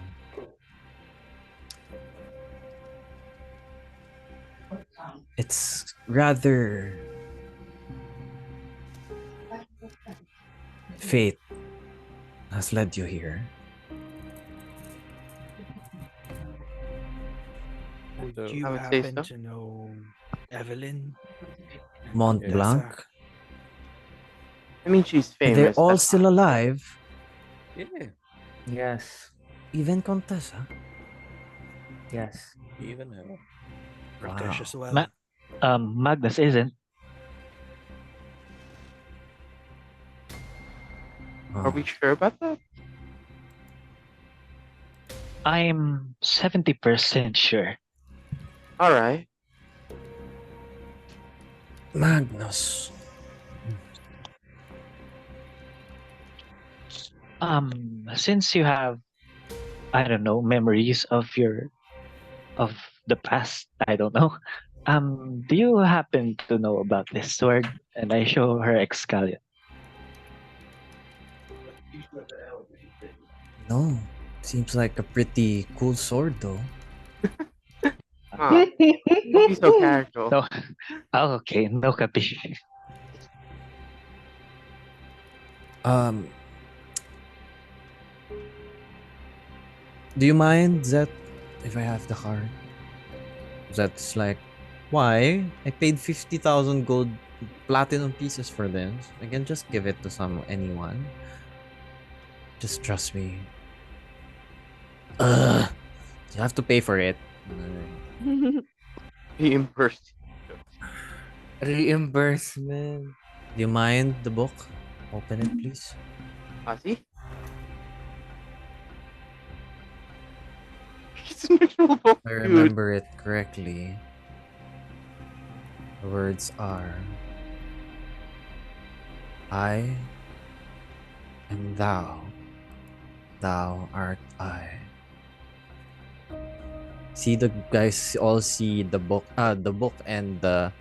[SPEAKER 1] it's rather fate has led you here.
[SPEAKER 9] Would
[SPEAKER 10] So
[SPEAKER 9] you
[SPEAKER 5] I would say
[SPEAKER 9] happen
[SPEAKER 5] so.
[SPEAKER 9] to know Evelyn and
[SPEAKER 1] Mont
[SPEAKER 10] yes,
[SPEAKER 1] Blanc,
[SPEAKER 9] Contessa?
[SPEAKER 5] I mean, she's
[SPEAKER 1] they're
[SPEAKER 5] famous.
[SPEAKER 1] all
[SPEAKER 5] That's
[SPEAKER 1] still alive.
[SPEAKER 10] yeah,
[SPEAKER 3] Yes.
[SPEAKER 1] Even Contessa.
[SPEAKER 3] Yes.
[SPEAKER 10] even her.
[SPEAKER 9] Rakesh
[SPEAKER 1] Wow.
[SPEAKER 9] as well.
[SPEAKER 6] Magnus isn't.
[SPEAKER 5] Are
[SPEAKER 1] Oh.
[SPEAKER 5] we sure about that?
[SPEAKER 6] I'm 70% sure.
[SPEAKER 5] All right.
[SPEAKER 1] Magnus.
[SPEAKER 6] Since you have, I don't know, memories of the past, I don't know. Do you happen to know about this sword? And I show her Excalibur.
[SPEAKER 1] No. Seems like a pretty cool sword though.
[SPEAKER 5] Huh. Don't be so casual.
[SPEAKER 6] No, oh, okay, no capi.
[SPEAKER 1] Um do you mind that if I have the card? That's like why? I paid 50,000 gold platinum pieces for this. I can just give it to anyone. Just trust me. Ugh. You have to pay for it.
[SPEAKER 5] Reimbursed.
[SPEAKER 3] Reimbursement.
[SPEAKER 1] Do you mind the book? Open it, please.
[SPEAKER 5] See? It's an actual book,
[SPEAKER 1] If I
[SPEAKER 5] dude.
[SPEAKER 1] remember it correctly, the words are I am thou, thou art I. See, the guys all see the book and the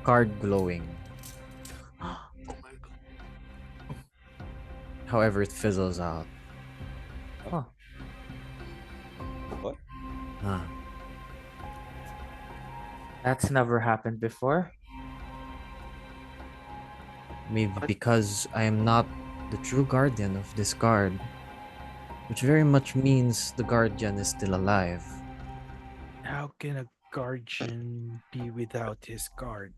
[SPEAKER 1] card glowing. However, it fizzles out.
[SPEAKER 3] Huh.
[SPEAKER 10] What?
[SPEAKER 1] Ah,
[SPEAKER 3] That's never happened before.
[SPEAKER 1] maybe because I am not the true guardian of this card, which very much means the guardian is still alive.
[SPEAKER 9] How can a guardian be without his guard?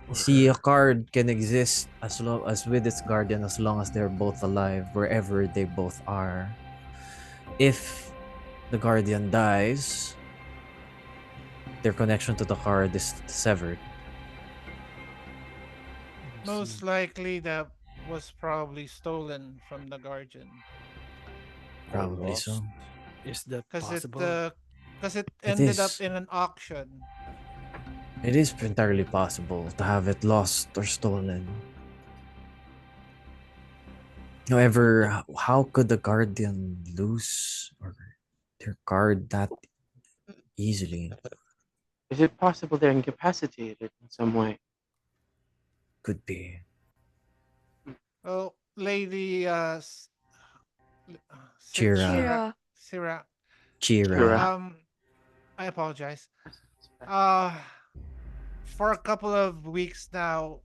[SPEAKER 1] You
[SPEAKER 9] Or
[SPEAKER 1] see, a
[SPEAKER 9] her?
[SPEAKER 1] card can exist as long as with its guardian as long as they're both alive, wherever they both are. If the guardian dies, their connection to the card is severed.
[SPEAKER 9] I
[SPEAKER 7] Most
[SPEAKER 9] see.
[SPEAKER 7] likely that was probably stolen from the Guardian.
[SPEAKER 10] Or
[SPEAKER 1] Probably
[SPEAKER 10] lost?
[SPEAKER 1] so.
[SPEAKER 9] Is that
[SPEAKER 7] Because
[SPEAKER 9] possible?
[SPEAKER 7] it
[SPEAKER 1] It
[SPEAKER 7] ended up
[SPEAKER 1] is.
[SPEAKER 7] in an auction.
[SPEAKER 1] It is entirely possible to have it lost or stolen. However, how could the guardian lose or their card that easily?
[SPEAKER 5] Is it possible they're incapacitated in some way?
[SPEAKER 1] Could be.
[SPEAKER 7] Oh, Lady
[SPEAKER 1] Chira.
[SPEAKER 2] Shira.
[SPEAKER 7] Syrah.
[SPEAKER 1] Chira.
[SPEAKER 5] Kira.
[SPEAKER 7] I apologize. Uh for a couple of weeks now,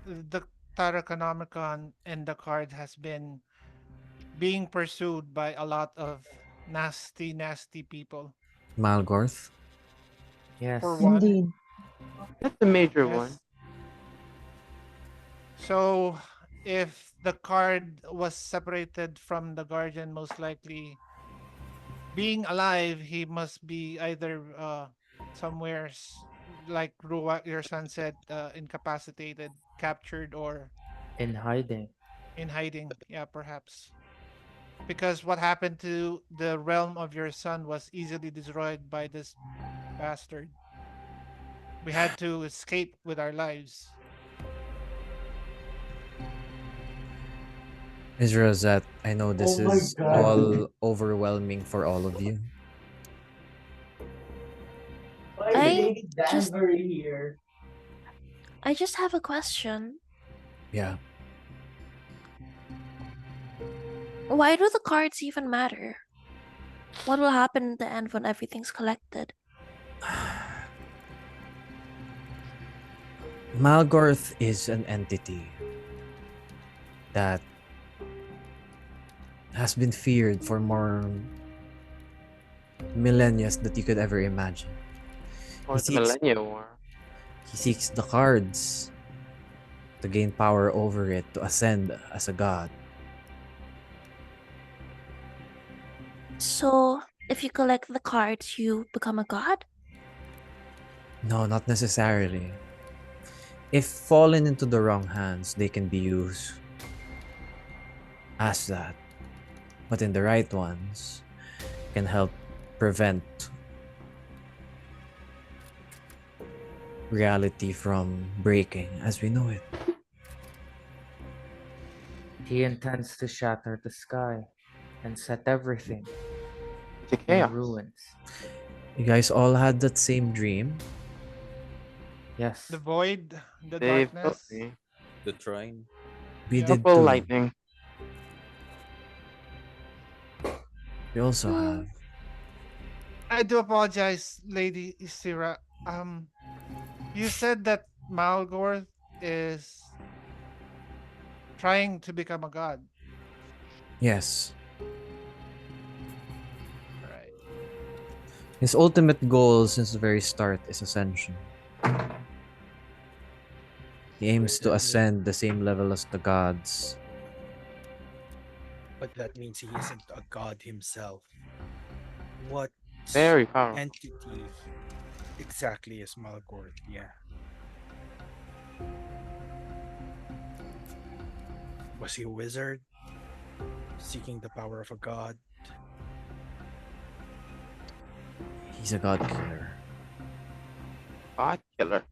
[SPEAKER 7] the Tarakonomicon and the card has been being pursued by a lot of nasty, nasty people.
[SPEAKER 1] Malgorth.
[SPEAKER 7] For
[SPEAKER 3] Yes.
[SPEAKER 7] one,
[SPEAKER 8] Indeed.
[SPEAKER 5] That's the major one.
[SPEAKER 7] yes. So if the card was separated from the guardian, most likely being alive, he must be either somewhere like Ruwa, your son said, incapacitated, captured, or
[SPEAKER 3] In hiding.
[SPEAKER 7] in hiding. Yeah, perhaps. Because what happened to the realm of your son was easily destroyed by this bastard. We had to escape with our lives.
[SPEAKER 1] Mizrazat, I know this
[SPEAKER 8] Oh my
[SPEAKER 1] is
[SPEAKER 8] god.
[SPEAKER 1] all overwhelming for all of you.
[SPEAKER 8] Why is
[SPEAKER 2] I
[SPEAKER 8] Lady
[SPEAKER 2] just
[SPEAKER 8] Danbury here?
[SPEAKER 2] I just have a question.
[SPEAKER 1] Yeah.
[SPEAKER 2] Why do the cards even matter? What will happen in the end when everything's collected?
[SPEAKER 1] Malgorth is an entity that has been feared for more millennia that you could ever imagine.
[SPEAKER 5] Or the Millennial War.
[SPEAKER 1] He seeks the cards to gain power over it, to ascend as a god.
[SPEAKER 2] So, if you collect the cards, you become a god?
[SPEAKER 1] No, not necessarily. If fallen into the wrong hands, they can be used as that. But in the right ones, can help prevent reality from breaking as we know it.
[SPEAKER 3] He intends to shatter the sky and set everything
[SPEAKER 5] To
[SPEAKER 3] in
[SPEAKER 5] chaos.
[SPEAKER 3] ruins.
[SPEAKER 1] You guys all had that same dream?
[SPEAKER 3] Yes.
[SPEAKER 7] The void, the
[SPEAKER 5] They've told
[SPEAKER 7] darkness.
[SPEAKER 5] me.
[SPEAKER 10] The Trine.
[SPEAKER 1] We
[SPEAKER 7] Yeah.
[SPEAKER 1] did
[SPEAKER 5] Purple
[SPEAKER 1] too.
[SPEAKER 5] lightning.
[SPEAKER 1] We also
[SPEAKER 2] Hmm.
[SPEAKER 1] have.
[SPEAKER 7] I do apologize, Lady Isira. You said that Malgorth is trying to become a god.
[SPEAKER 1] Yes.
[SPEAKER 7] Right.
[SPEAKER 1] His ultimate goal since the very start is ascension. He aims to ascend the same level as the gods.
[SPEAKER 9] But that means he isn't a god himself. What
[SPEAKER 5] Very powerful.
[SPEAKER 9] entity exactly is Malgorth? Yeah. Was he a wizard seeking the power of a god?
[SPEAKER 1] He's a god killer.
[SPEAKER 5] God killer.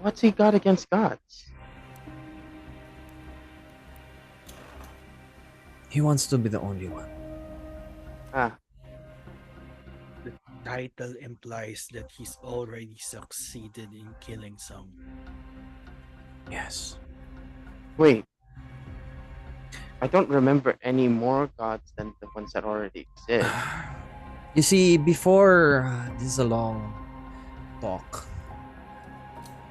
[SPEAKER 5] What's he got against gods?
[SPEAKER 1] He wants to be the only one.
[SPEAKER 5] Ah,
[SPEAKER 9] The title implies that he's already succeeded in killing some.
[SPEAKER 1] Yes.
[SPEAKER 5] wait. I don't remember any more gods than the ones that already exist.
[SPEAKER 1] You see, before this is a long talk.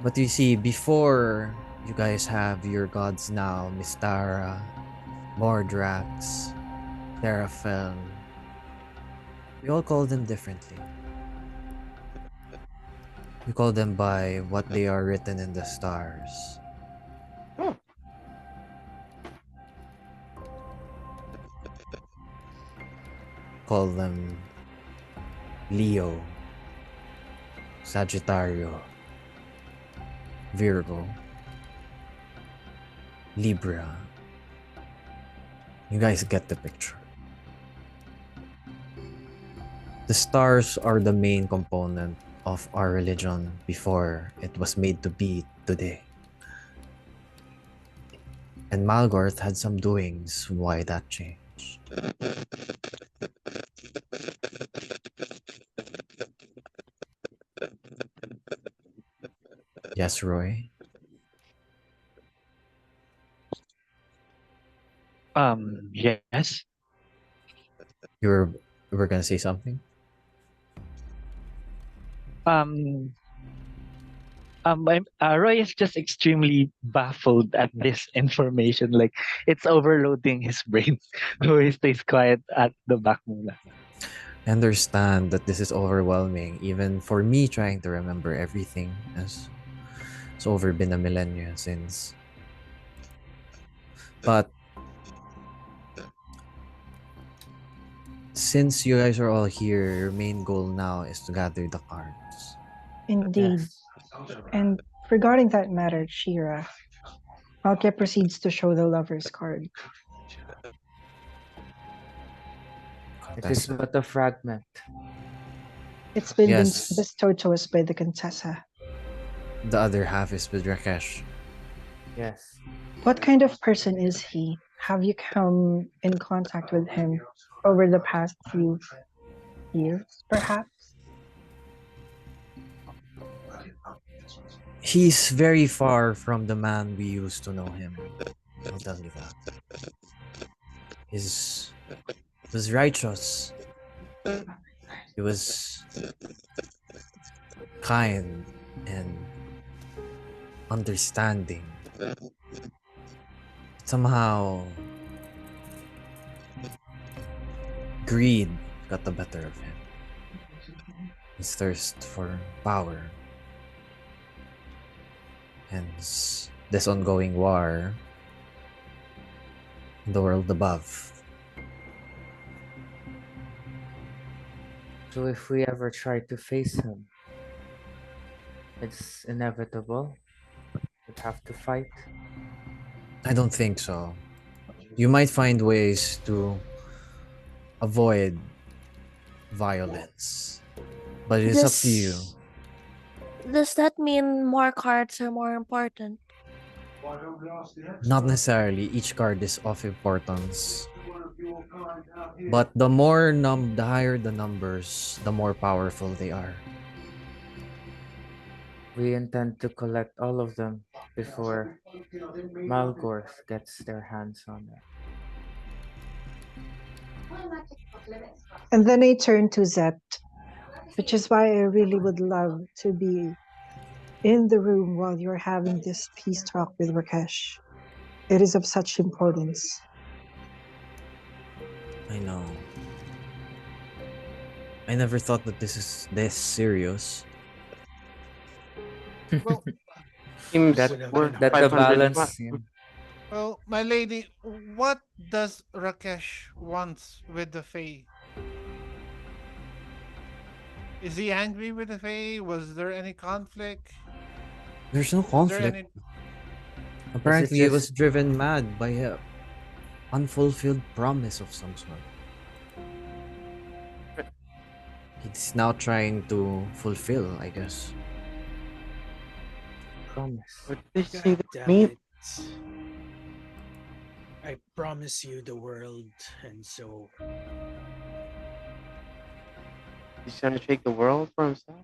[SPEAKER 1] But you see, before you guys have your gods now, Mistara, Mordrax, Terrafel, we all call them differently. We call them by what they are written in the stars.
[SPEAKER 5] Oh,
[SPEAKER 1] Call them Leo, Sagittario, Virgo, Libra. You guys get the picture. The stars are the main component of our religion before it was made to be today. And Malgorth had some doings why that changed. Yes, Roy?
[SPEAKER 6] Yes.
[SPEAKER 1] You were gonna say something?
[SPEAKER 6] Um, Roy is just extremely baffled at this information. Like it's overloading his brain. So he stays quiet at the back muna.
[SPEAKER 1] I understand that this is overwhelming, even for me trying to remember everything, as it's over been a millennia since. But since you guys are all here, your main goal now is to gather the cards.
[SPEAKER 11] Indeed.
[SPEAKER 3] Yes.
[SPEAKER 11] And regarding that matter, Shira, Malkia proceeds to show the lover's card.
[SPEAKER 3] It is
[SPEAKER 1] Contessa.
[SPEAKER 3] but a fragment.
[SPEAKER 11] It's been
[SPEAKER 1] Yes.
[SPEAKER 11] bestowed to us by the Contessa.
[SPEAKER 1] The other half is with Rakesh.
[SPEAKER 3] Yes.
[SPEAKER 11] What kind of person is he? Have you come in contact with him over the past few years, perhaps?
[SPEAKER 1] He's very far from the man we used to know him. I'll tell you that. His was righteous. He was kind and understanding. Somehow, greed got the better of him. His thirst for power. Hence, this ongoing war in the world above.
[SPEAKER 3] So if we ever try to face him, it's inevitable. We'd have to fight.
[SPEAKER 1] I don't think so. You might find ways to avoid violence, but it is up to you.
[SPEAKER 2] Does that mean more cards are more important?
[SPEAKER 1] Not necessarily each card is of importance, but the higher the numbers, the more powerful they are.
[SPEAKER 3] We intend to collect all of them before Malgorth gets their hands on them.
[SPEAKER 11] And then I turn to Zet, which is why I really would love to be in the room while you're having this peace talk with Rakesh. It is of such importance.
[SPEAKER 1] I know. I never thought that this is this serious.
[SPEAKER 7] Well,
[SPEAKER 5] Seems
[SPEAKER 3] That
[SPEAKER 9] Would have
[SPEAKER 5] worth
[SPEAKER 9] been
[SPEAKER 3] that
[SPEAKER 9] hard
[SPEAKER 3] the
[SPEAKER 9] to
[SPEAKER 5] 500
[SPEAKER 9] do.
[SPEAKER 3] balance.
[SPEAKER 5] ma-
[SPEAKER 3] Yeah.
[SPEAKER 7] well, my lady, what does Rakesh wants with the Fae? Is he angry with the Fae? Was there any conflict?
[SPEAKER 1] There's no
[SPEAKER 7] Was there
[SPEAKER 1] conflict.
[SPEAKER 7] any?
[SPEAKER 1] Apparently, he was
[SPEAKER 3] just
[SPEAKER 1] driven mad by a unfulfilled promise of some sort. He's now trying to fulfill, I guess.
[SPEAKER 3] promise?
[SPEAKER 5] What did they say
[SPEAKER 9] God
[SPEAKER 5] that
[SPEAKER 9] damn
[SPEAKER 5] mean?
[SPEAKER 9] it. I promise you the world, and so
[SPEAKER 5] He's trying to take the world for himself?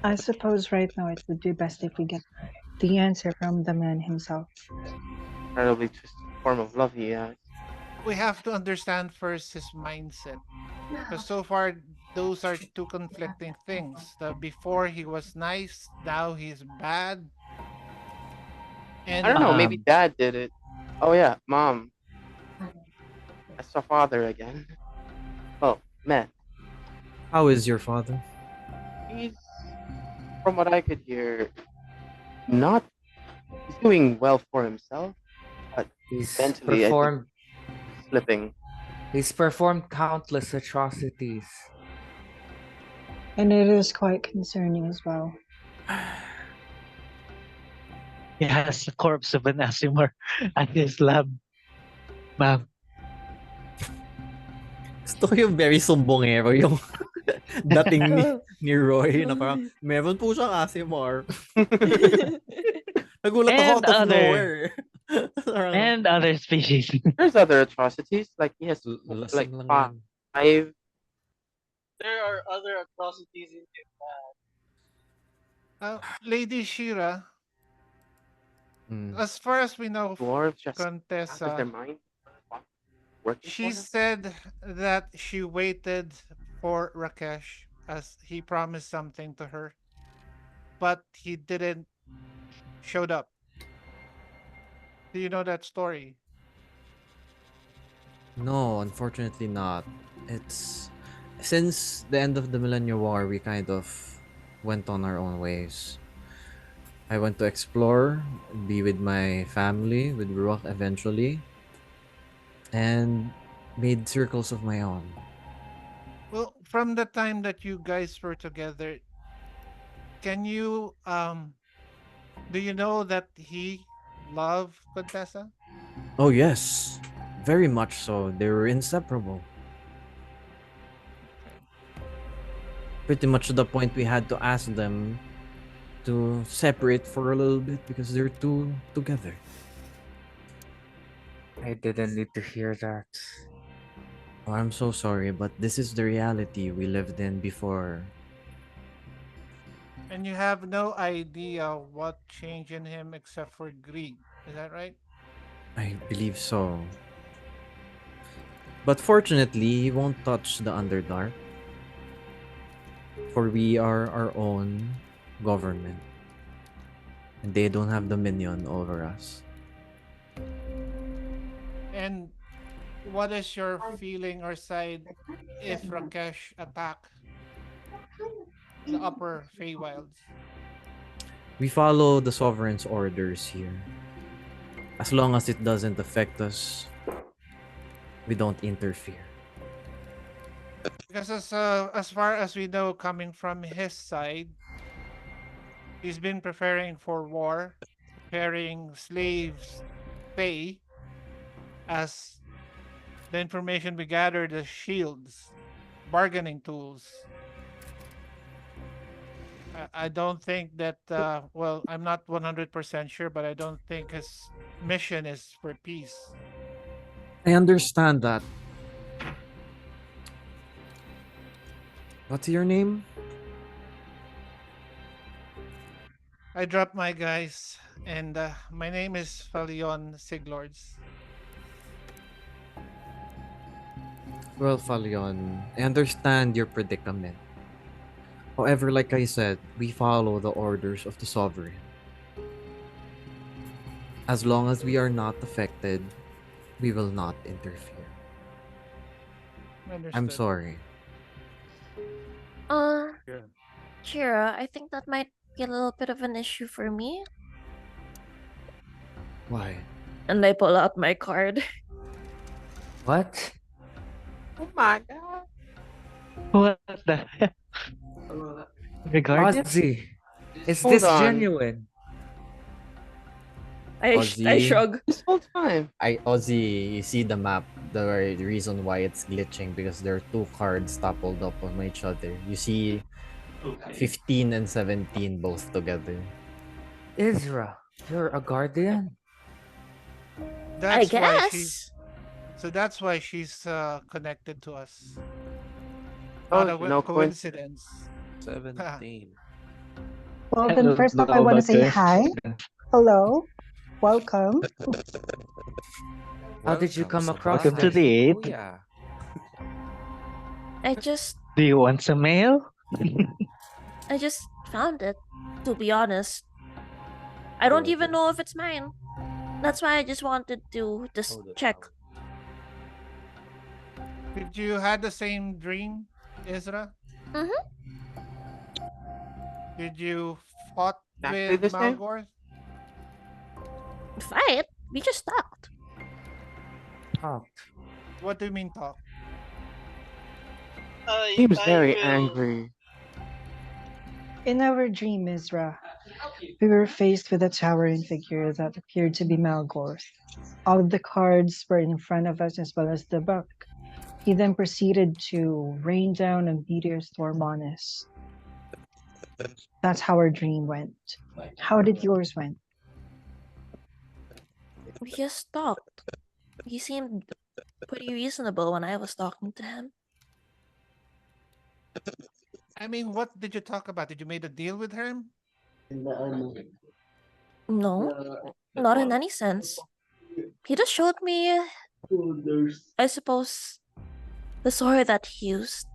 [SPEAKER 11] I suppose right now it would be best if we get the answer from the man himself.
[SPEAKER 5] Incredibly twisted form of love he has.
[SPEAKER 7] We have to understand first his mindset. Because so far, those are two conflicting things. That before he was nice, now he's bad.
[SPEAKER 5] I don't
[SPEAKER 7] And
[SPEAKER 5] know, maybe
[SPEAKER 6] Um,
[SPEAKER 5] dad did it. Oh yeah, mom. I saw father again. Oh, Matt.
[SPEAKER 1] How is your father?
[SPEAKER 5] He's, from what I could hear, not. He's doing well for himself, but
[SPEAKER 3] He's
[SPEAKER 5] mentally, I think
[SPEAKER 3] performed
[SPEAKER 5] he's slipping.
[SPEAKER 3] he's performed countless atrocities.
[SPEAKER 11] And it is quite concerning as well.
[SPEAKER 6] he has the corpse of an Asimar at his lab, ma'am.
[SPEAKER 1] Gusto ko yung very sumbongero, yung dating ni Roy na parang, meron po siyang Asimar. Nagulat ako
[SPEAKER 6] and
[SPEAKER 1] out of
[SPEAKER 6] other
[SPEAKER 1] nowhere. Parang,
[SPEAKER 6] and other species.
[SPEAKER 5] There's other atrocities, like he has like
[SPEAKER 10] Lasing lang yan.
[SPEAKER 5] five.
[SPEAKER 4] There are other atrocities in him.
[SPEAKER 7] Lady Shira,
[SPEAKER 1] mm,
[SPEAKER 7] as far as we know,
[SPEAKER 5] Dwarves just out of their
[SPEAKER 7] Contessa,
[SPEAKER 5] mind, working
[SPEAKER 7] she
[SPEAKER 5] for him.
[SPEAKER 7] said that she waited for Rakesh as he promised something to her, but he didn't showed up. Do you know that story?
[SPEAKER 1] no, unfortunately not. It's since the end of the Millennium War, we kind of went on our own ways. I went to explore, be with my family, with Ruach eventually, and made circles of my own.
[SPEAKER 7] Well, from the time that you guys were together, can you do you know that he loved Contessa?
[SPEAKER 1] Oh yes, very much so. They were inseparable.
[SPEAKER 7] Okay.
[SPEAKER 1] Pretty much to the point we had to ask them to separate for a little bit because they're too together.
[SPEAKER 3] I didn't need to hear that.
[SPEAKER 1] Oh, I'm so sorry, but this is the reality we lived in before
[SPEAKER 7] And you have no idea what changed in him except for greed. Is that right?
[SPEAKER 1] I believe so. But fortunately, he won't touch the Underdark, for we are our own government, and they don't have dominion over us.
[SPEAKER 7] And what is your feeling or side if Rakesh attack the upper Feywilds?
[SPEAKER 1] We follow the sovereign's orders here. As long as it doesn't affect us, we don't interfere.
[SPEAKER 7] Because as far as we know, coming from his side, he's been preparing for war, preparing slaves pay as the information we gathered as shields, bargaining tools. I don't think that, well, I'm not 100% sure, but I don't think his mission is for peace.
[SPEAKER 1] I understand that. What's your name?
[SPEAKER 7] I dropped my guys, and my name is Falion Siglords.
[SPEAKER 1] Well, Falion, I understand your predicament. However, like I said, we follow the orders of the sovereign. As long as we are not affected, we will not interfere. I'm
[SPEAKER 7] Understood.
[SPEAKER 1] sorry.
[SPEAKER 2] Uh,
[SPEAKER 9] Yeah.
[SPEAKER 2] Kira, I think that might be a little bit of an issue for me.
[SPEAKER 1] Why?
[SPEAKER 2] And I pull out my card.
[SPEAKER 3] What?
[SPEAKER 5] Oh my god.
[SPEAKER 6] What the heck? The guardian?
[SPEAKER 3] Ozzy, is
[SPEAKER 5] Hold
[SPEAKER 3] this
[SPEAKER 5] on.
[SPEAKER 3] genuine?
[SPEAKER 2] I
[SPEAKER 1] Ozzy.
[SPEAKER 2] shrug.
[SPEAKER 5] This whole time.
[SPEAKER 1] Ozzy, you see the map, the reason why it's glitching because there are two cards toppled up on each other. You see 15 and 17 both together.
[SPEAKER 3] Isra, you're a guardian?
[SPEAKER 7] That's
[SPEAKER 2] I
[SPEAKER 7] why
[SPEAKER 2] guess.
[SPEAKER 7] she's so that's why she's connected to us.
[SPEAKER 5] Oh,
[SPEAKER 7] Not a
[SPEAKER 5] no
[SPEAKER 7] coincidence.
[SPEAKER 10] 17.
[SPEAKER 11] Well,
[SPEAKER 6] I
[SPEAKER 11] then,
[SPEAKER 6] don't
[SPEAKER 11] first off,
[SPEAKER 6] know
[SPEAKER 11] I want to
[SPEAKER 6] about
[SPEAKER 11] say hi.
[SPEAKER 6] coincidence.
[SPEAKER 11] Hello. Welcome.
[SPEAKER 3] How did you come
[SPEAKER 10] Welcome,
[SPEAKER 3] across
[SPEAKER 6] Welcome to
[SPEAKER 3] this?
[SPEAKER 6] the
[SPEAKER 10] Oh
[SPEAKER 6] 8.
[SPEAKER 10] yeah.
[SPEAKER 2] I just
[SPEAKER 6] Do you want some mail?
[SPEAKER 2] I just found it, to be honest. I don't even know if it's mine. That's why I just wanted to just check.
[SPEAKER 7] Did you had the same dream, Ezra?
[SPEAKER 2] Mm-hmm.
[SPEAKER 7] Did you fought
[SPEAKER 5] Exactly
[SPEAKER 7] with
[SPEAKER 5] the same?
[SPEAKER 7] Malgorth?
[SPEAKER 2] Fight? We just talked.
[SPEAKER 3] Talked.
[SPEAKER 7] What do you mean talk?
[SPEAKER 5] Seems
[SPEAKER 4] I
[SPEAKER 5] very
[SPEAKER 4] will.
[SPEAKER 5] angry.
[SPEAKER 11] In our dream, Isra, we were faced with a towering figure that appeared to be Malgorth. All of the cards were in front of us as well as the book. He then proceeded to rain down a meteor storm on us. That's how our dream went. How did yours went?
[SPEAKER 2] We just talked. He seemed pretty reasonable when I was talking to him.
[SPEAKER 7] I mean, what did you talk about? Did you make a deal with him?
[SPEAKER 2] No, not in any sense. He just showed me, I suppose, the sword that he used.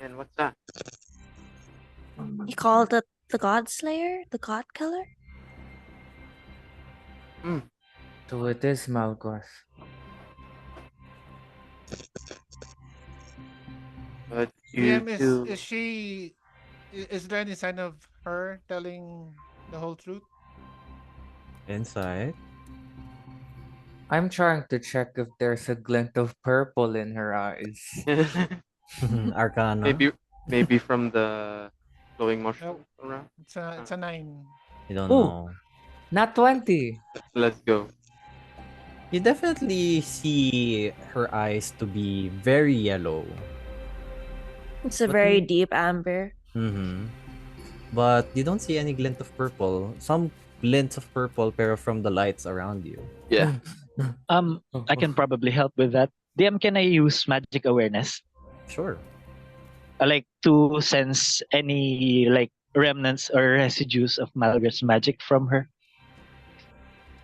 [SPEAKER 5] And what's that?
[SPEAKER 2] He called it the God Slayer, the God Killer.
[SPEAKER 3] So it is Malgorth.
[SPEAKER 5] But you
[SPEAKER 7] DM,
[SPEAKER 5] two.
[SPEAKER 7] is she is there any sign of her telling the whole truth?
[SPEAKER 1] Inside.
[SPEAKER 3] I'm trying to check if there's a glint of purple in her eyes.
[SPEAKER 1] Arcana.
[SPEAKER 5] maybe from the glowing mushroom around.
[SPEAKER 7] It's a 9.
[SPEAKER 1] You don't
[SPEAKER 3] Ooh.
[SPEAKER 1] know.
[SPEAKER 3] Not 20.
[SPEAKER 5] Let's go.
[SPEAKER 1] You definitely see her eyes to be very yellow.
[SPEAKER 2] It's a
[SPEAKER 1] But
[SPEAKER 2] very
[SPEAKER 1] you-
[SPEAKER 2] deep amber.
[SPEAKER 1] Mm-hmm. But you don't see any glint of purple. Some glints of purple, pero from the lights around you.
[SPEAKER 5] Yeah.
[SPEAKER 6] I can probably help with that. DM, can I use magic awareness?
[SPEAKER 1] Sure.
[SPEAKER 6] like to sense any like remnants or residues of Malgar's magic from her.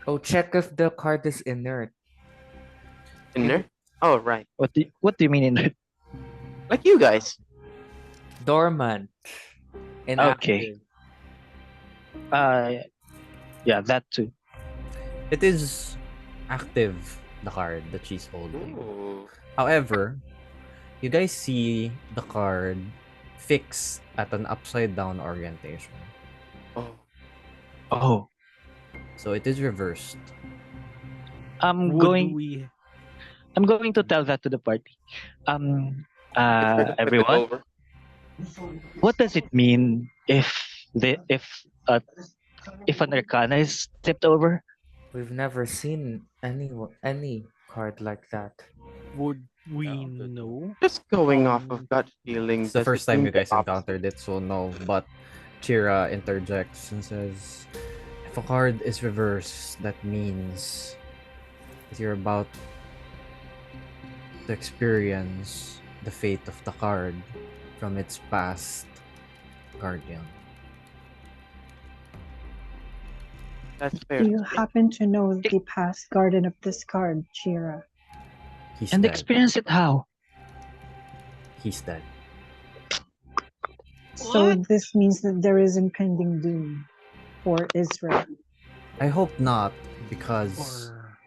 [SPEAKER 3] Oh, check if the card is inert.
[SPEAKER 5] Inner? Oh, right.
[SPEAKER 6] What do you mean in
[SPEAKER 5] Like you guys.
[SPEAKER 3] Dormant.
[SPEAKER 6] Okay.
[SPEAKER 3] Inactive.
[SPEAKER 6] Yeah, that too.
[SPEAKER 1] It is active, the card that she's holding.
[SPEAKER 5] Ooh.
[SPEAKER 1] However, you guys see the card fixed at an upside down orientation.
[SPEAKER 5] Oh.
[SPEAKER 6] Oh,
[SPEAKER 1] So it is reversed.
[SPEAKER 6] I'm
[SPEAKER 9] Would
[SPEAKER 6] going
[SPEAKER 9] we?
[SPEAKER 6] I'm going to tell that to the party.
[SPEAKER 5] Get her to flip it
[SPEAKER 6] Everyone,
[SPEAKER 5] over.
[SPEAKER 6] what does it mean if an arcana is tipped over?
[SPEAKER 3] We've never seen any card like that.
[SPEAKER 9] Would
[SPEAKER 10] Yeah,
[SPEAKER 9] we
[SPEAKER 10] good.
[SPEAKER 9] know?
[SPEAKER 5] Just going off of gut feeling,
[SPEAKER 1] It's the
[SPEAKER 5] does it
[SPEAKER 1] first time
[SPEAKER 5] mean
[SPEAKER 1] you
[SPEAKER 5] the
[SPEAKER 1] guys
[SPEAKER 5] opposite?
[SPEAKER 1] encountered it, so no. But Chira interjects and says, if a card is reversed, that means that you're about to experience the fate of the card from its past guardian.
[SPEAKER 5] That's fair
[SPEAKER 8] Do
[SPEAKER 5] to
[SPEAKER 8] you
[SPEAKER 5] say.
[SPEAKER 8] happen to know the past guardian of this card, Shira?
[SPEAKER 1] He's
[SPEAKER 6] And
[SPEAKER 1] dead.
[SPEAKER 6] experience it how?
[SPEAKER 1] He's dead.
[SPEAKER 8] So
[SPEAKER 4] What?
[SPEAKER 8] this means that there is impending doom for Israel.
[SPEAKER 1] I hope not, because
[SPEAKER 9] Or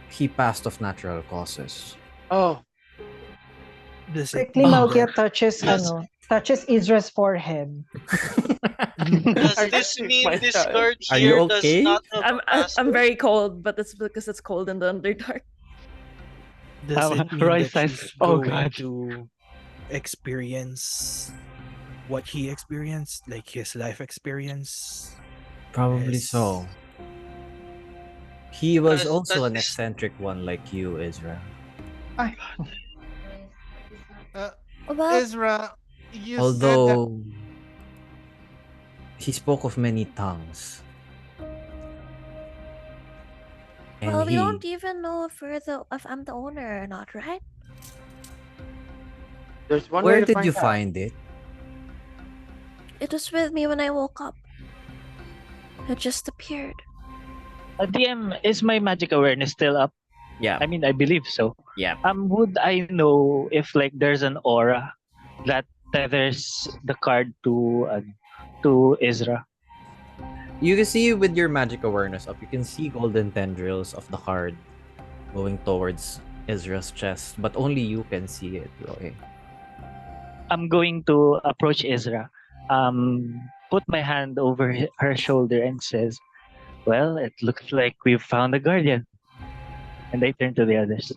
[SPEAKER 1] he passed of natural causes.
[SPEAKER 5] Oh,
[SPEAKER 9] does it
[SPEAKER 8] Quickly,
[SPEAKER 9] mean
[SPEAKER 8] Melkia
[SPEAKER 9] that
[SPEAKER 8] touches Isra's forehead.
[SPEAKER 4] Does
[SPEAKER 5] are you
[SPEAKER 4] this
[SPEAKER 5] safe,
[SPEAKER 4] mean
[SPEAKER 5] my
[SPEAKER 4] this
[SPEAKER 5] child?
[SPEAKER 4] card
[SPEAKER 1] Are you
[SPEAKER 4] here does
[SPEAKER 1] okay?
[SPEAKER 4] not have a master?
[SPEAKER 2] I'm very cold, but it's because it's cold in the Underdark.
[SPEAKER 9] does it mean
[SPEAKER 6] Roy
[SPEAKER 9] that
[SPEAKER 6] says,
[SPEAKER 9] she's
[SPEAKER 6] "Oh
[SPEAKER 9] going
[SPEAKER 6] God."
[SPEAKER 9] to experience what he experienced, like his life experience?
[SPEAKER 1] Probably
[SPEAKER 9] Yes.
[SPEAKER 1] so. He was
[SPEAKER 4] Does
[SPEAKER 1] also an
[SPEAKER 4] this
[SPEAKER 1] eccentric one like you, Ezra.
[SPEAKER 8] Ay,
[SPEAKER 2] Well,
[SPEAKER 7] Ezra, you said that.
[SPEAKER 1] Although he spoke of many tongues. And
[SPEAKER 2] well, we
[SPEAKER 1] he
[SPEAKER 2] don't even know if I'm the owner or not, right?
[SPEAKER 5] There's one way
[SPEAKER 1] Where
[SPEAKER 5] to
[SPEAKER 1] did
[SPEAKER 5] find
[SPEAKER 1] you
[SPEAKER 5] out.
[SPEAKER 1] find it?
[SPEAKER 2] It was with me when I woke up. It just appeared.
[SPEAKER 6] DM, is my magic awareness still up?
[SPEAKER 1] Yeah.
[SPEAKER 6] I mean, I believe so.
[SPEAKER 1] Yeah.
[SPEAKER 6] Would I know if like there's an aura that tethers the card to Ezra?
[SPEAKER 1] You can see with your magic awareness up, you can see golden tendrils of the card going towards Ezra's chest, but only you can see it, Roy.
[SPEAKER 6] I'm going to approach Ezra, put my hand over her shoulder and says, "Well, it looks like we've found a guardian." And I turn to the others.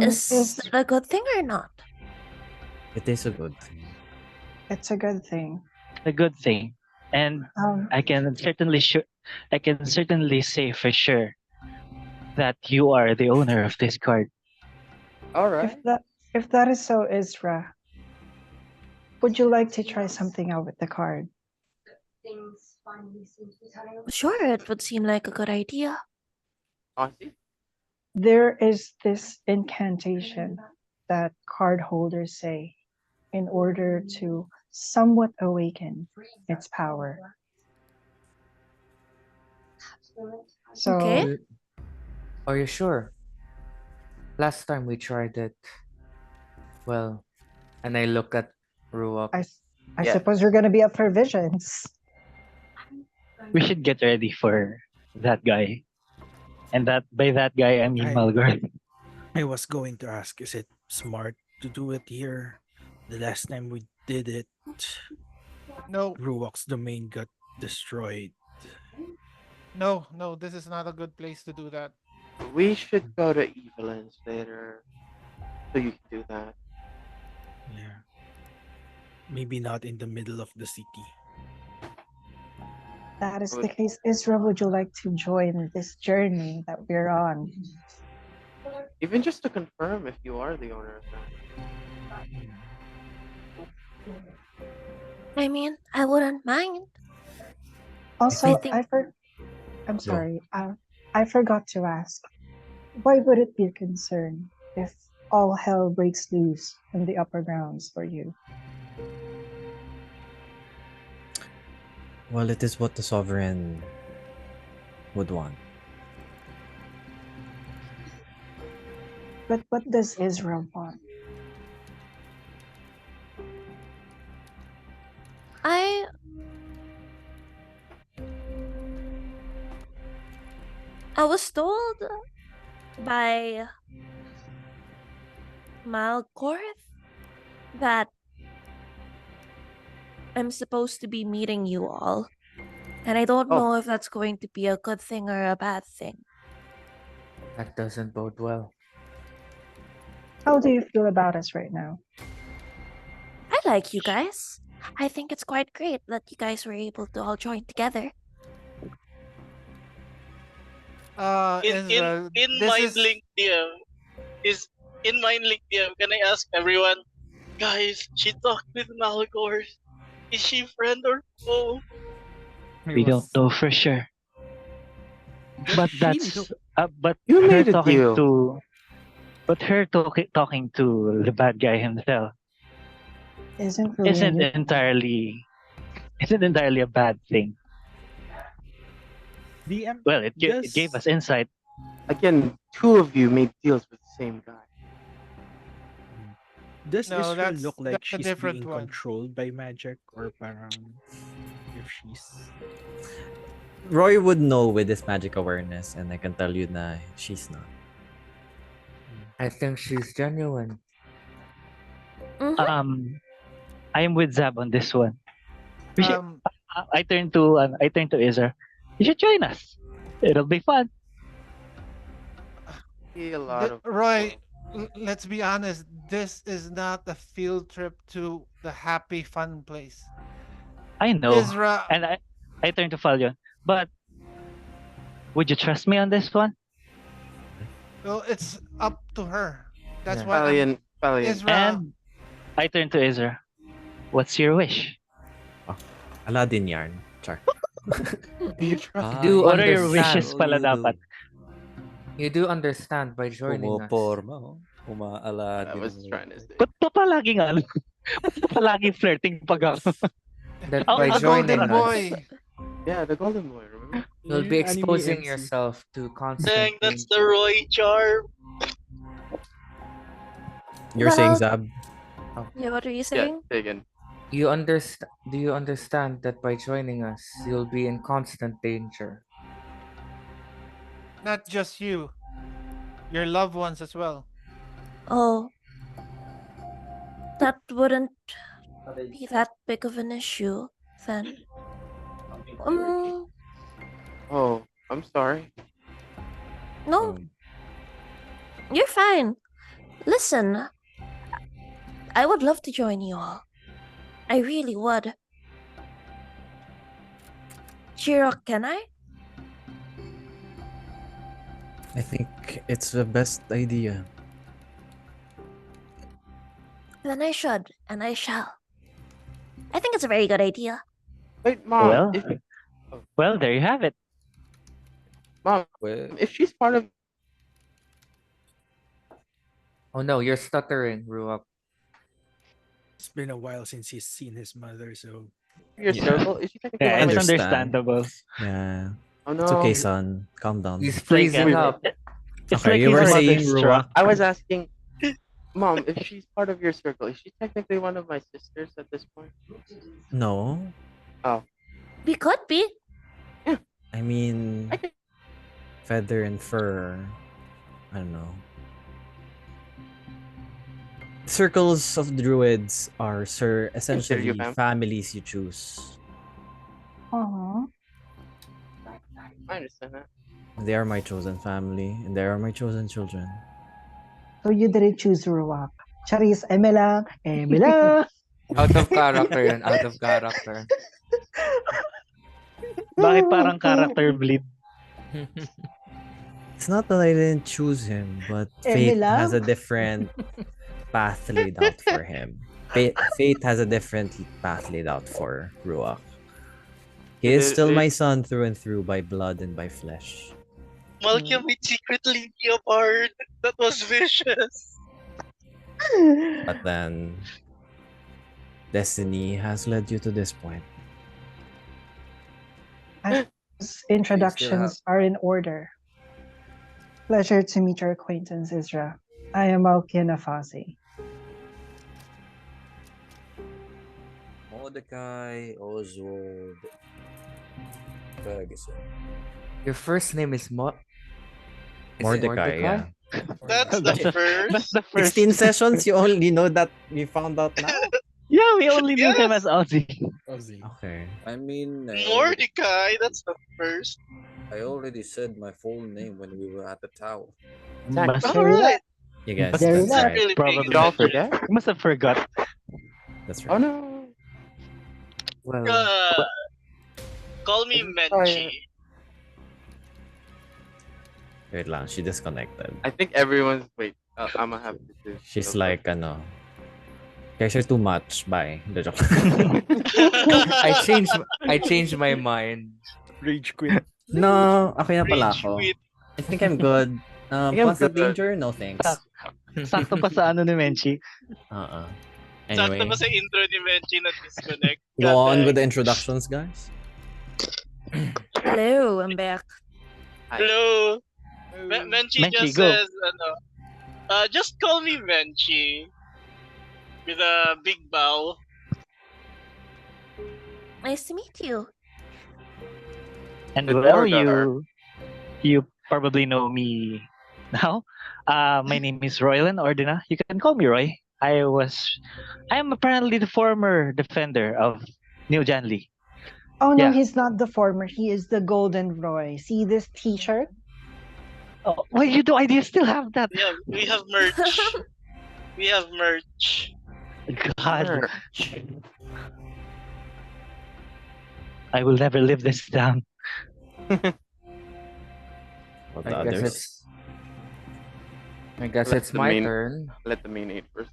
[SPEAKER 2] Is
[SPEAKER 8] is
[SPEAKER 2] that a good thing or not?
[SPEAKER 1] It is a good thing.
[SPEAKER 8] it's a good thing.
[SPEAKER 6] A good thing, and
[SPEAKER 8] Um,
[SPEAKER 6] I can certainly say for sure that you are the owner of this card.
[SPEAKER 5] All right.
[SPEAKER 8] if that is so, Isra, would you like to try something out with the card?
[SPEAKER 2] Sure, it would seem like a good idea.
[SPEAKER 5] Aussie?
[SPEAKER 8] There is this incantation that card holders say in order to somewhat awaken its power. So
[SPEAKER 2] Okay.
[SPEAKER 3] Are you sure? Last time we tried it, well, and I look at Ruok.
[SPEAKER 8] I
[SPEAKER 5] Yeah.
[SPEAKER 8] suppose you're gonna be up for visions.
[SPEAKER 6] We should get ready for that guy, and that by that guy I mean
[SPEAKER 9] I-
[SPEAKER 6] Malgar.
[SPEAKER 9] I was going to ask, is it smart to do it here? The last time we did it,
[SPEAKER 7] No,
[SPEAKER 9] Ruok's domain got destroyed.
[SPEAKER 7] no, no. This is not a good place to do that.
[SPEAKER 5] We should go to Evelyn's later. So you can do that.
[SPEAKER 9] Yeah. Maybe not in the middle of the city.
[SPEAKER 8] That is the case. Isra, would you like to join this journey that we're on?
[SPEAKER 5] Even just to confirm if you are the owner of that.
[SPEAKER 2] I mean, I wouldn't mind.
[SPEAKER 8] Also,
[SPEAKER 2] think-
[SPEAKER 8] I'm sorry. I forgot to ask. Why would it be a concern if
[SPEAKER 11] all hell breaks loose in the upper grounds for you.
[SPEAKER 1] Well, it is what the sovereign would want.
[SPEAKER 11] But what does Israel want?
[SPEAKER 2] I I was told by Malkorth that I'm supposed to be meeting you all. And I don't
[SPEAKER 5] Oh.
[SPEAKER 2] know if that's going to be a good thing or a bad thing.
[SPEAKER 3] That doesn't bode well.
[SPEAKER 11] How do you feel about us right now?
[SPEAKER 2] I like you guys. I think it's quite great that you guys were able to all join together.
[SPEAKER 7] Ezra,
[SPEAKER 4] In
[SPEAKER 7] this is
[SPEAKER 4] MindLink DM is in MindLink DM. Can I ask everyone, guys? She talked with Malgor. Is she friend or foe?
[SPEAKER 6] We don't know for sure.
[SPEAKER 9] Does
[SPEAKER 6] But
[SPEAKER 9] she
[SPEAKER 6] that's
[SPEAKER 9] look
[SPEAKER 6] but
[SPEAKER 5] You
[SPEAKER 6] her
[SPEAKER 5] made a
[SPEAKER 6] talking
[SPEAKER 5] deal.
[SPEAKER 6] to talking to the bad guy himself
[SPEAKER 11] Isn't really a
[SPEAKER 6] isn't
[SPEAKER 11] new
[SPEAKER 6] entirely isn't entirely a bad thing.
[SPEAKER 9] DM?
[SPEAKER 6] Well, it gave
[SPEAKER 9] Does
[SPEAKER 6] us insight.
[SPEAKER 5] Again, two of you made deals with the same guy.
[SPEAKER 9] does
[SPEAKER 7] no,
[SPEAKER 9] Israel look like
[SPEAKER 7] that's a
[SPEAKER 9] she's
[SPEAKER 7] different
[SPEAKER 9] being
[SPEAKER 7] one.
[SPEAKER 9] controlled by magic, or parang if she's
[SPEAKER 1] Roy would know with his magic awareness, and I can tell you na she's not.
[SPEAKER 3] I think she's genuine.
[SPEAKER 2] Mhm.
[SPEAKER 6] I am with Zab on this one. We should,
[SPEAKER 7] Um,
[SPEAKER 6] I turn to Izar. You should join us. It'll be fun.
[SPEAKER 5] See a lot of
[SPEAKER 7] Roy,
[SPEAKER 5] people.
[SPEAKER 7] let's be honest. This is not a field trip to the happy fun place.
[SPEAKER 6] I know.
[SPEAKER 7] Ezra,
[SPEAKER 6] And I turn to Falyon. But would you trust me on this one?
[SPEAKER 7] well, it's up to her. That's
[SPEAKER 3] Yeah.
[SPEAKER 7] why I'm
[SPEAKER 5] Valiant.
[SPEAKER 7] Ezra.
[SPEAKER 6] And I turn to Izar. What's your wish?
[SPEAKER 1] Aladdin yarn. Char.
[SPEAKER 5] You trust
[SPEAKER 3] You do
[SPEAKER 6] What are your
[SPEAKER 3] understand.
[SPEAKER 6] wishes pala dapat?
[SPEAKER 3] You do understand by joining us.
[SPEAKER 10] Pumoporma, oh. Umaaladin
[SPEAKER 5] I was
[SPEAKER 10] ang
[SPEAKER 5] trying to
[SPEAKER 10] ngiti.
[SPEAKER 5] say.
[SPEAKER 6] Ba't pa palaging ano? Ba't pa palaging flirting pag ako?
[SPEAKER 3] That
[SPEAKER 6] I'll-
[SPEAKER 3] by
[SPEAKER 7] You're the
[SPEAKER 3] joining
[SPEAKER 7] golden
[SPEAKER 3] us,
[SPEAKER 7] boy.
[SPEAKER 5] Yeah, the golden boy, remember?
[SPEAKER 3] you'll
[SPEAKER 9] You're
[SPEAKER 3] be
[SPEAKER 9] an anime
[SPEAKER 3] exposing
[SPEAKER 9] MC.
[SPEAKER 3] yourself to constant
[SPEAKER 4] Dang, that's the
[SPEAKER 3] danger.
[SPEAKER 4] Roy charm.
[SPEAKER 1] You're saying
[SPEAKER 2] Well,
[SPEAKER 1] Zab?
[SPEAKER 2] yeah, what are you
[SPEAKER 5] Yeah,
[SPEAKER 2] saying?
[SPEAKER 5] say again.
[SPEAKER 3] You understand? Do you understand that by joining us, you'll be in constant danger?
[SPEAKER 7] Not just you, your loved ones as well.
[SPEAKER 2] Oh, that wouldn't be that big of an issue then. Um,
[SPEAKER 5] Oh, I'm sorry.
[SPEAKER 2] no, you're fine. Listen, I would love to join you all. I really would. Shiro, can I?
[SPEAKER 1] I think it's the best idea.
[SPEAKER 2] Then I should, and I shall. I think it's a very good idea.
[SPEAKER 5] Wait, Mom.
[SPEAKER 6] Well,
[SPEAKER 5] If,
[SPEAKER 6] well, there you have it.
[SPEAKER 5] Mom,
[SPEAKER 10] Well,
[SPEAKER 5] if she's part of
[SPEAKER 3] Oh no, you're stuttering, Ruak.
[SPEAKER 9] It's been a while since he's seen his mother, so
[SPEAKER 5] your
[SPEAKER 1] Yeah.
[SPEAKER 5] circle, is she technically
[SPEAKER 6] Yeah,
[SPEAKER 5] one of
[SPEAKER 6] it's
[SPEAKER 5] my
[SPEAKER 1] Understand.
[SPEAKER 6] understandable.
[SPEAKER 1] Yeah.
[SPEAKER 5] Oh no.
[SPEAKER 1] It's okay, son. Calm down.
[SPEAKER 3] He's
[SPEAKER 6] It's like
[SPEAKER 3] freezing up.
[SPEAKER 6] It's
[SPEAKER 1] Okay,
[SPEAKER 6] like
[SPEAKER 1] you
[SPEAKER 6] his
[SPEAKER 1] were
[SPEAKER 6] mother's
[SPEAKER 1] saying
[SPEAKER 6] struck.
[SPEAKER 1] Ruak.
[SPEAKER 5] I was asking, Mom, if she's part of your circle, is she technically one of my sisters at this point?
[SPEAKER 1] No.
[SPEAKER 2] We could be.
[SPEAKER 1] I mean,
[SPEAKER 5] I can
[SPEAKER 1] feather and fur. I don't know. Circles of druids are essentially
[SPEAKER 5] fam.
[SPEAKER 1] families you choose.
[SPEAKER 11] Aww.
[SPEAKER 5] I understand that.
[SPEAKER 1] They are my chosen family, and they are my chosen children.
[SPEAKER 11] So you didn't choose Ruwak. Charis, eme lang, eme lang.
[SPEAKER 3] Out of character yun, out of character.
[SPEAKER 6] Bakit parang character bleed?
[SPEAKER 1] It's not that I didn't choose him, but
[SPEAKER 11] Eme
[SPEAKER 1] fate has a
[SPEAKER 11] lang.
[SPEAKER 1] different path laid out for him. Fate has a different path laid out for Ruach. He is still my son through and through by blood and by flesh.
[SPEAKER 4] Malkia might secretly be a bard. That was vicious.
[SPEAKER 1] But then destiny has led you to this point.
[SPEAKER 8] As
[SPEAKER 10] We still have.
[SPEAKER 8] introductions are in order. Pleasure to meet your acquaintance, Isra. I am Alkina Fasi.
[SPEAKER 10] Mordecai Oswald Ferguson.
[SPEAKER 3] Your first name is
[SPEAKER 1] Mordecai, yeah.
[SPEAKER 4] That's the
[SPEAKER 6] That's
[SPEAKER 4] first.
[SPEAKER 6] the first.
[SPEAKER 1] 16 sessions, you only know that we found out now?
[SPEAKER 6] Yeah, we only knew him as
[SPEAKER 4] Yes,
[SPEAKER 6] Ozzy.
[SPEAKER 9] Ozzy.
[SPEAKER 1] Okay.
[SPEAKER 10] I mean,
[SPEAKER 4] Mordecai. That's the first.
[SPEAKER 10] I already said my full name when we were at the tower.
[SPEAKER 3] Thanks.
[SPEAKER 4] All
[SPEAKER 8] There you
[SPEAKER 4] right.
[SPEAKER 1] You guys,
[SPEAKER 8] There you
[SPEAKER 1] that's
[SPEAKER 8] go.
[SPEAKER 1] right.
[SPEAKER 4] Really paying
[SPEAKER 6] Probably.
[SPEAKER 5] Don't
[SPEAKER 4] attention.
[SPEAKER 5] forget.
[SPEAKER 6] You must have forgot.
[SPEAKER 1] That's
[SPEAKER 5] Oh
[SPEAKER 1] right.
[SPEAKER 5] no.
[SPEAKER 3] Well,
[SPEAKER 4] Uh, call me
[SPEAKER 5] Is it
[SPEAKER 4] Menchi.
[SPEAKER 1] Wait lang, she disconnected.
[SPEAKER 5] I think everyone's. Wait, I'm gonna have to do.
[SPEAKER 1] She's
[SPEAKER 5] the
[SPEAKER 1] like,
[SPEAKER 5] first.
[SPEAKER 1] ano, guys are too much. Bye. The joke.
[SPEAKER 3] I changed my mind.
[SPEAKER 9] Rage quit.
[SPEAKER 1] No, okay na pala
[SPEAKER 4] Rage
[SPEAKER 1] ako.
[SPEAKER 4] quit.
[SPEAKER 1] I think I'm good.
[SPEAKER 5] I think I'm
[SPEAKER 1] Constant
[SPEAKER 5] good.
[SPEAKER 1] danger? No thanks.
[SPEAKER 6] Sakto pa sa ano ni Menchi.
[SPEAKER 1] Uh-uh.
[SPEAKER 4] Sakto
[SPEAKER 1] Anyway,
[SPEAKER 4] pa sa intro ni Menchi na disconnect.
[SPEAKER 1] go on with the
[SPEAKER 4] dang.
[SPEAKER 1] introductions, guys.
[SPEAKER 2] Hello, I'm back.
[SPEAKER 4] Hello. Menchi
[SPEAKER 6] Menchi,
[SPEAKER 4] just
[SPEAKER 6] go.
[SPEAKER 4] says, just call me Menchi. With a big bow.
[SPEAKER 2] Nice to meet you.
[SPEAKER 6] And
[SPEAKER 5] Good
[SPEAKER 6] well,
[SPEAKER 5] order.
[SPEAKER 6] you probably know me now. My name is Roylan Ordina. You can call me Roy. I am apparently the former defender of New Janli.
[SPEAKER 8] Oh no,
[SPEAKER 6] Yeah.
[SPEAKER 8] he's not the former. He is the Golden Roy. See this T-shirt?
[SPEAKER 6] Oh, well, do you still have that?
[SPEAKER 4] We have merch. We have merch.
[SPEAKER 6] God,
[SPEAKER 5] Merch.
[SPEAKER 6] I will never live this down.
[SPEAKER 1] What the
[SPEAKER 3] I guess
[SPEAKER 1] others?
[SPEAKER 3] it's I guess
[SPEAKER 5] Let
[SPEAKER 3] it's
[SPEAKER 5] the
[SPEAKER 3] my
[SPEAKER 5] main-
[SPEAKER 3] turn.
[SPEAKER 5] Let the main eat first.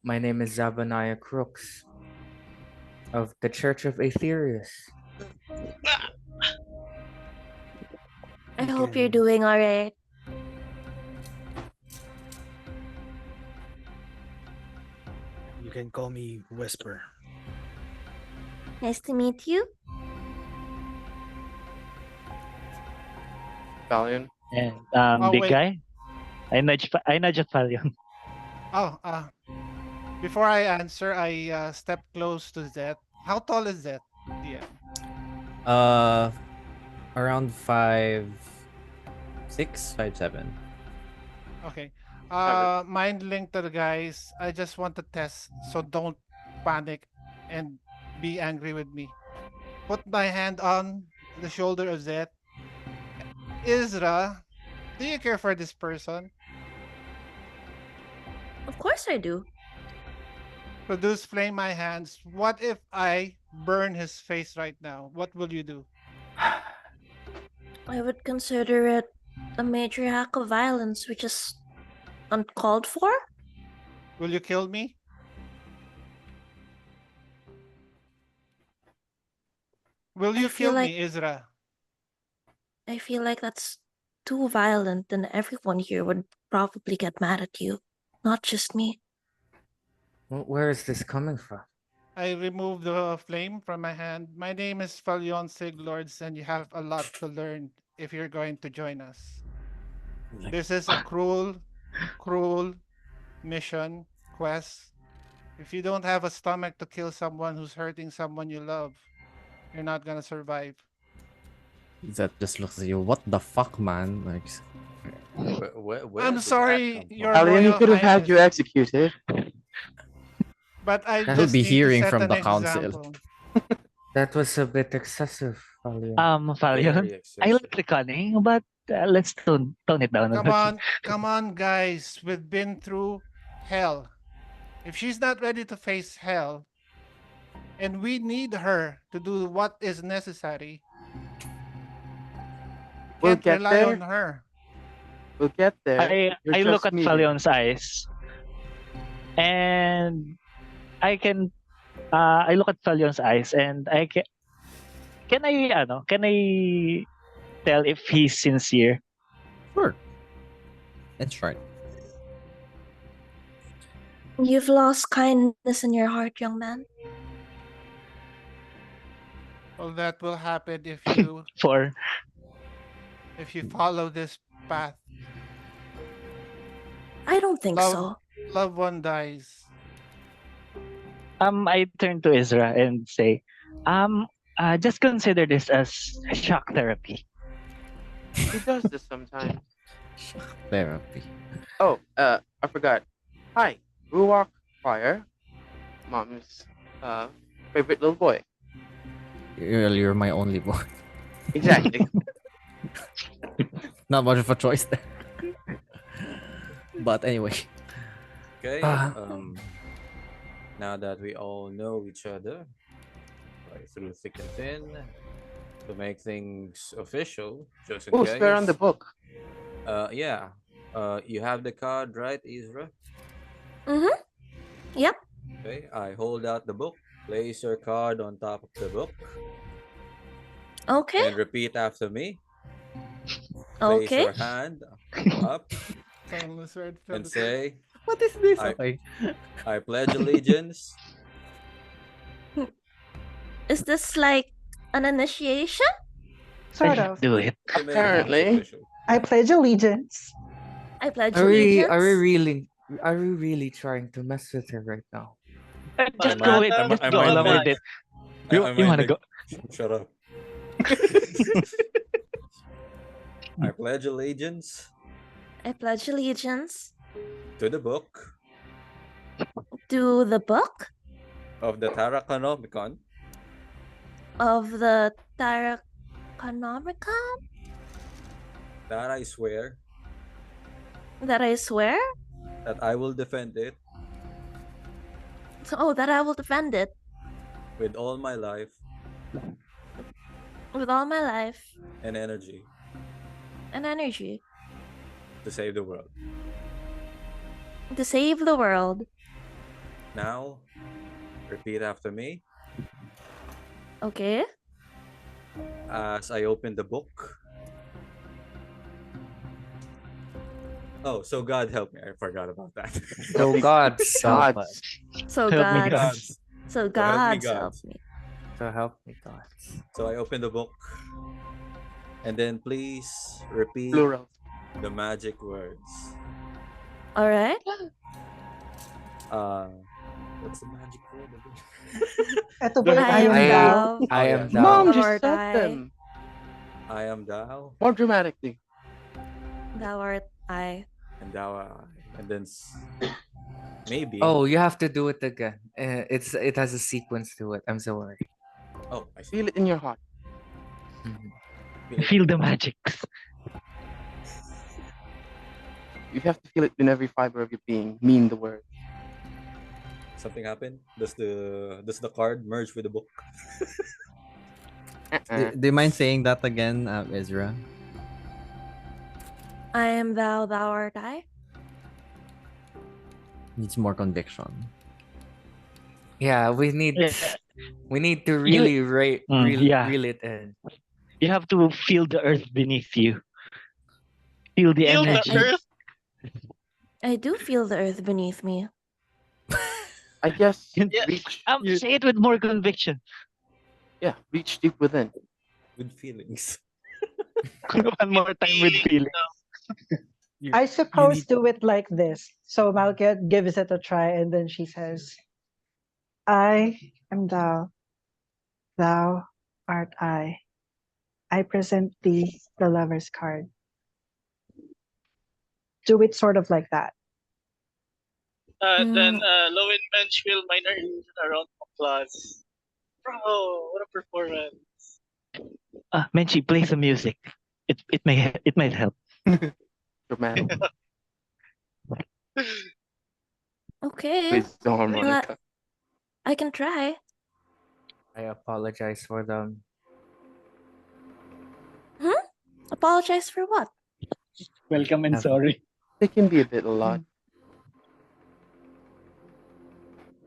[SPEAKER 3] My name is Zabaniah Crooks of the Church of Aetherius.
[SPEAKER 2] I
[SPEAKER 9] You
[SPEAKER 2] hope you're
[SPEAKER 9] can-
[SPEAKER 2] doing alright.
[SPEAKER 9] You can call me Whisper.
[SPEAKER 2] Nice to meet you.
[SPEAKER 5] Stallion.
[SPEAKER 6] And
[SPEAKER 7] wait.
[SPEAKER 6] big guy, I nudge at Falion.
[SPEAKER 7] Oh, before I answer, I step close to Zeth. How tall is Zeth? Yeah.
[SPEAKER 1] Around 5'6", 5'7".
[SPEAKER 7] Okay.
[SPEAKER 5] Average.
[SPEAKER 7] Mind link to the guys. I just want to test, so don't panic and be angry with me. Put my hand on the shoulder of Zeth. Isra, do you care for this person?
[SPEAKER 2] Of course I do.
[SPEAKER 7] Produce flame my hands. What if I burn his face right now? What will you do?
[SPEAKER 2] I would consider it a major act of violence, which is uncalled for.
[SPEAKER 7] Will you kill me? Will
[SPEAKER 2] I
[SPEAKER 7] you
[SPEAKER 2] feel
[SPEAKER 7] kill
[SPEAKER 2] like
[SPEAKER 7] me, Isra?
[SPEAKER 2] I feel like that's too violent, and everyone here would probably get mad at you, not just me.
[SPEAKER 3] Where is this coming from?
[SPEAKER 7] I remove the flame from my hand. My name is Falion Siglords, and you have a lot to learn if you're going to join us. This is a cruel mission, quest. If you don't have a stomach to kill someone who's hurting someone you love, you're not gonna survive.
[SPEAKER 1] That just looks at you. What the fuck, man? Like,
[SPEAKER 10] Where
[SPEAKER 7] I'm
[SPEAKER 10] did that
[SPEAKER 7] sorry,
[SPEAKER 10] come from?
[SPEAKER 7] Your
[SPEAKER 5] Stallion, he
[SPEAKER 7] Royal
[SPEAKER 5] could have had you
[SPEAKER 7] Highness,
[SPEAKER 5] executed.
[SPEAKER 7] but I
[SPEAKER 3] He'll
[SPEAKER 7] just
[SPEAKER 1] be
[SPEAKER 7] need to
[SPEAKER 1] hearing
[SPEAKER 7] set
[SPEAKER 1] from
[SPEAKER 7] an
[SPEAKER 1] the council.
[SPEAKER 7] example.
[SPEAKER 3] That was a bit excessive, Falion.
[SPEAKER 6] Falion,
[SPEAKER 10] Very
[SPEAKER 6] I
[SPEAKER 10] excessive.
[SPEAKER 6] like the cunning, but let's tone it down a bit.
[SPEAKER 7] Come on, guys. We've been through hell. If she's not ready to face hell, and we need her to do what is necessary, we
[SPEAKER 5] We'll
[SPEAKER 7] can't
[SPEAKER 5] get
[SPEAKER 7] rely on
[SPEAKER 5] there.
[SPEAKER 7] her.
[SPEAKER 5] We'll get there. You're
[SPEAKER 6] I look
[SPEAKER 5] just
[SPEAKER 6] at
[SPEAKER 5] meeting.
[SPEAKER 6] Falion's eyes, and I can I look at Falion's eyes, and can I tell if he's sincere?
[SPEAKER 1] sure. It's right.
[SPEAKER 2] You've lost kindness in your heart, young man.
[SPEAKER 7] Well, that will happen
[SPEAKER 6] For
[SPEAKER 7] if you follow this path.
[SPEAKER 2] I don't think
[SPEAKER 7] Love
[SPEAKER 2] so.
[SPEAKER 7] Loved one dies.
[SPEAKER 6] I turn to Ezra and say, just consider this as shock therapy.
[SPEAKER 5] He does this sometimes.
[SPEAKER 1] Therapy.
[SPEAKER 5] Oh, I forgot. Hi, Ruach Fire, mom's favorite little boy.
[SPEAKER 1] You're my only boy.
[SPEAKER 5] Exactly.
[SPEAKER 1] Not much of a choice there. But anyway.
[SPEAKER 10] Okay.
[SPEAKER 3] Ah.
[SPEAKER 10] Now that we all know each other, right through thick and thin, to make things official, just in
[SPEAKER 5] Oh, swear on the
[SPEAKER 10] case.
[SPEAKER 5] book.
[SPEAKER 10] Yeah. You have the card, right, Ezra?
[SPEAKER 2] Mm-hmm. Yep.
[SPEAKER 10] Okay. I hold out the book. Place your card on top of the book
[SPEAKER 2] Okay.
[SPEAKER 10] and repeat after me. Place
[SPEAKER 2] Okay.
[SPEAKER 10] your hand up
[SPEAKER 7] Timeless red
[SPEAKER 10] and
[SPEAKER 7] filter.
[SPEAKER 10] say,
[SPEAKER 1] What is this?
[SPEAKER 10] I,
[SPEAKER 1] Okay.
[SPEAKER 10] I pledge allegiance.
[SPEAKER 2] Is this like an initiation?
[SPEAKER 11] Sort of.
[SPEAKER 6] Do it.
[SPEAKER 10] To make things
[SPEAKER 5] Apparently.
[SPEAKER 10] official.
[SPEAKER 11] I pledge allegiance.
[SPEAKER 2] I pledge
[SPEAKER 3] Are we
[SPEAKER 2] allegiance.
[SPEAKER 3] really trying to mess with her right now?
[SPEAKER 6] Just
[SPEAKER 10] I
[SPEAKER 6] go
[SPEAKER 10] mind,
[SPEAKER 6] it.
[SPEAKER 10] I, mi-
[SPEAKER 6] Just
[SPEAKER 10] I
[SPEAKER 6] go
[SPEAKER 10] mind
[SPEAKER 6] along with
[SPEAKER 10] make,
[SPEAKER 6] it. You
[SPEAKER 10] I
[SPEAKER 6] you
[SPEAKER 10] mind
[SPEAKER 6] wanna
[SPEAKER 10] make,
[SPEAKER 6] go?
[SPEAKER 10] shut up. I pledge allegiance
[SPEAKER 2] I pledge allegiance
[SPEAKER 10] to the book
[SPEAKER 2] to the book
[SPEAKER 10] of the Tarakonomicon
[SPEAKER 2] of the Tarakonomicon
[SPEAKER 10] that I swear
[SPEAKER 2] that I swear.
[SPEAKER 10] that I will defend it
[SPEAKER 2] Oh, that I will defend it
[SPEAKER 10] with all my life
[SPEAKER 2] with all my life
[SPEAKER 10] and energy
[SPEAKER 2] and energy
[SPEAKER 10] to save the world.
[SPEAKER 2] to save the world.
[SPEAKER 10] Now, repeat after me
[SPEAKER 2] Okay.
[SPEAKER 10] as I open the book. Oh, so God help me. I forgot about that.
[SPEAKER 3] So gods help
[SPEAKER 5] Gods.
[SPEAKER 3] us.
[SPEAKER 2] So
[SPEAKER 6] Help me,
[SPEAKER 2] God's
[SPEAKER 6] God.
[SPEAKER 10] Gods.
[SPEAKER 2] so
[SPEAKER 10] So help me,
[SPEAKER 2] God's help
[SPEAKER 10] gods.
[SPEAKER 2] me.
[SPEAKER 3] So help me gods.
[SPEAKER 10] So I open the book. And then please repeat
[SPEAKER 5] Plural.
[SPEAKER 10] the magic words.
[SPEAKER 2] All right.
[SPEAKER 10] What's the magic word again?
[SPEAKER 11] Ito po yung
[SPEAKER 2] I am
[SPEAKER 11] I am thou.
[SPEAKER 2] thou.
[SPEAKER 3] I
[SPEAKER 10] Oh,
[SPEAKER 3] am
[SPEAKER 10] yes.
[SPEAKER 3] thou.
[SPEAKER 5] Mom
[SPEAKER 2] Thou
[SPEAKER 5] just
[SPEAKER 2] art
[SPEAKER 5] said
[SPEAKER 2] I.
[SPEAKER 5] them.
[SPEAKER 10] I am thou,
[SPEAKER 5] More dramatically.
[SPEAKER 2] Thou art I.
[SPEAKER 10] and thou I. And then maybe.
[SPEAKER 3] Oh, you have to do it again. It has a sequence to it. I'm sorry.
[SPEAKER 10] Oh, I see.
[SPEAKER 5] Feel it in your heart.
[SPEAKER 3] Mhm.
[SPEAKER 6] Feel the magic.
[SPEAKER 5] You have to feel it in every fiber of your being. Mean the word.
[SPEAKER 10] Something happened. Does the card merge with the book?
[SPEAKER 1] Do you mind saying that again, Ezra?
[SPEAKER 2] I am thou. Thou art I.
[SPEAKER 1] Needs more conviction.
[SPEAKER 3] Yeah, we need
[SPEAKER 6] Yeah.
[SPEAKER 3] to really
[SPEAKER 6] Yeah.
[SPEAKER 3] reel it in.
[SPEAKER 6] You have to feel the earth beneath you. Feel the
[SPEAKER 4] Feel the
[SPEAKER 6] energy.
[SPEAKER 4] earth.
[SPEAKER 2] I do feel the earth beneath me.
[SPEAKER 5] I guess
[SPEAKER 4] Yeah.
[SPEAKER 5] reach.
[SPEAKER 6] Say it with more conviction.
[SPEAKER 5] Yeah, reach deep within.
[SPEAKER 10] With feelings.
[SPEAKER 6] One more time with feeling.
[SPEAKER 11] I suppose do it like this. So Malkia gives it a try and then she says, I am thou, thou art I. I present thee the lover's card. Do it sort of like that.
[SPEAKER 4] Then Lowen Mensch will minor illusion a round of applause. Bro, what a performance.
[SPEAKER 6] Menchi, play some music. It might help.
[SPEAKER 5] Dramatic.
[SPEAKER 2] Okay.
[SPEAKER 5] Please don't harmonica.
[SPEAKER 2] I can try.
[SPEAKER 3] I apologize for them.
[SPEAKER 2] Apologize for what?
[SPEAKER 6] Welcome and
[SPEAKER 3] Never.
[SPEAKER 6] sorry.
[SPEAKER 5] They can be a bit a lot.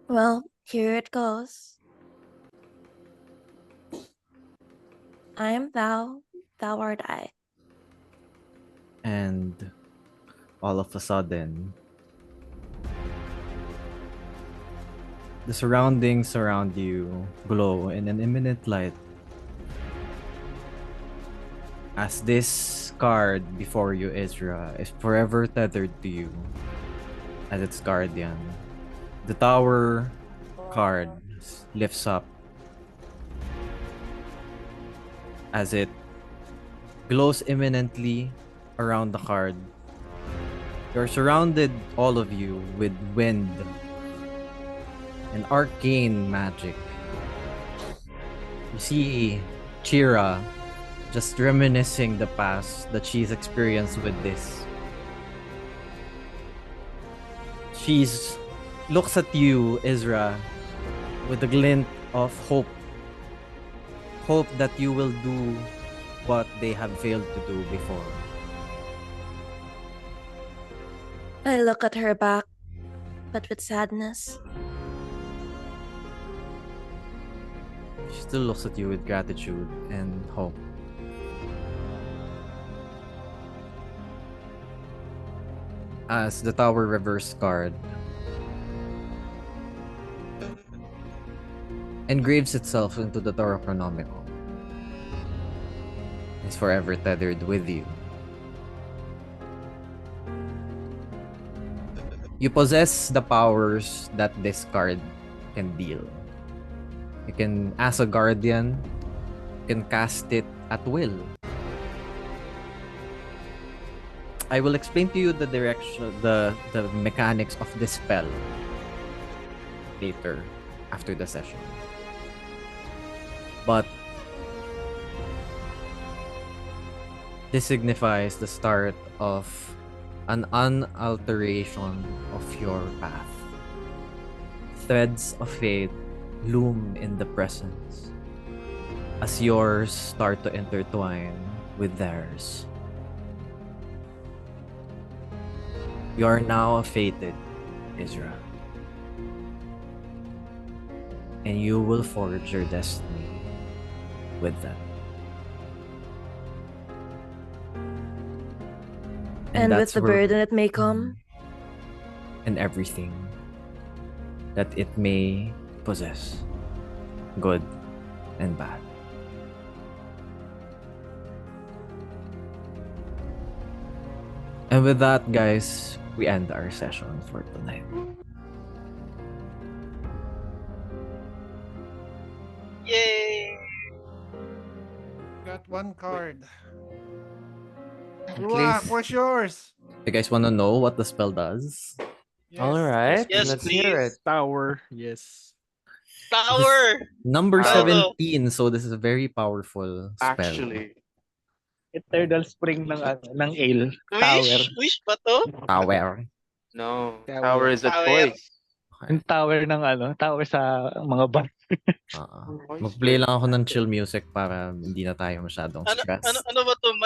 [SPEAKER 2] Well, here it goes. I am thou. Thou art I.
[SPEAKER 1] And all of a sudden, The surroundings around you glow in an imminent light as this card before you, Ezra, is forever tethered to you as its guardian. The tower card lifts up as it glows imminently around the card. You're surrounded, all of you, with wind and arcane magic. You see Chira just reminiscing the past that she's experienced with this. She's looks at you, Ezra, with a glint of hope. Hope that you will do what they have failed to do before.
[SPEAKER 2] I look at her back, but with sadness.
[SPEAKER 1] She still looks at you with gratitude and hope. As the tower reverse card engraves itself into the Toro Chronomicle, is forever tethered with you. You possess the powers that this card can deal. You can, as a guardian, you can cast it at will. I will explain to you the direction, the mechanics of this spell later, after the session. But this signifies the start of an unalteration of your path. Threads of fate loom in the presence as yours start to intertwine with theirs. You are now fated, Ezra. And you will forge your destiny with them.
[SPEAKER 2] And with
[SPEAKER 1] that's
[SPEAKER 2] the
[SPEAKER 1] where-
[SPEAKER 2] burden it may come.
[SPEAKER 1] and everything that it may possess, good and bad. And with that, guys, we end our session for tonight.
[SPEAKER 4] Yay!
[SPEAKER 7] Got one card.
[SPEAKER 3] At
[SPEAKER 7] Ruach,
[SPEAKER 3] least.
[SPEAKER 7] what's yours?
[SPEAKER 1] You guys want to know what the spell does?
[SPEAKER 7] Yes,
[SPEAKER 3] All right,
[SPEAKER 4] Yes,
[SPEAKER 3] let's hear
[SPEAKER 4] please.
[SPEAKER 3] it.
[SPEAKER 9] Tower, yes.
[SPEAKER 4] Tower!
[SPEAKER 1] Number
[SPEAKER 4] Wow.
[SPEAKER 1] 17, so this is a very powerful spell.
[SPEAKER 5] Actually,
[SPEAKER 6] Eternal spring ng ale. Tower.
[SPEAKER 4] Wish ba to?
[SPEAKER 1] Tower.
[SPEAKER 5] no.
[SPEAKER 9] Tower.
[SPEAKER 5] Tower is a
[SPEAKER 4] Tower.
[SPEAKER 5] choice.
[SPEAKER 6] Yung tower ng tower sa mga bar.
[SPEAKER 1] Mag-play lang ako ng chill music para hindi na tayo masyadong
[SPEAKER 4] Ano,
[SPEAKER 1] stressed.
[SPEAKER 4] ano ba to?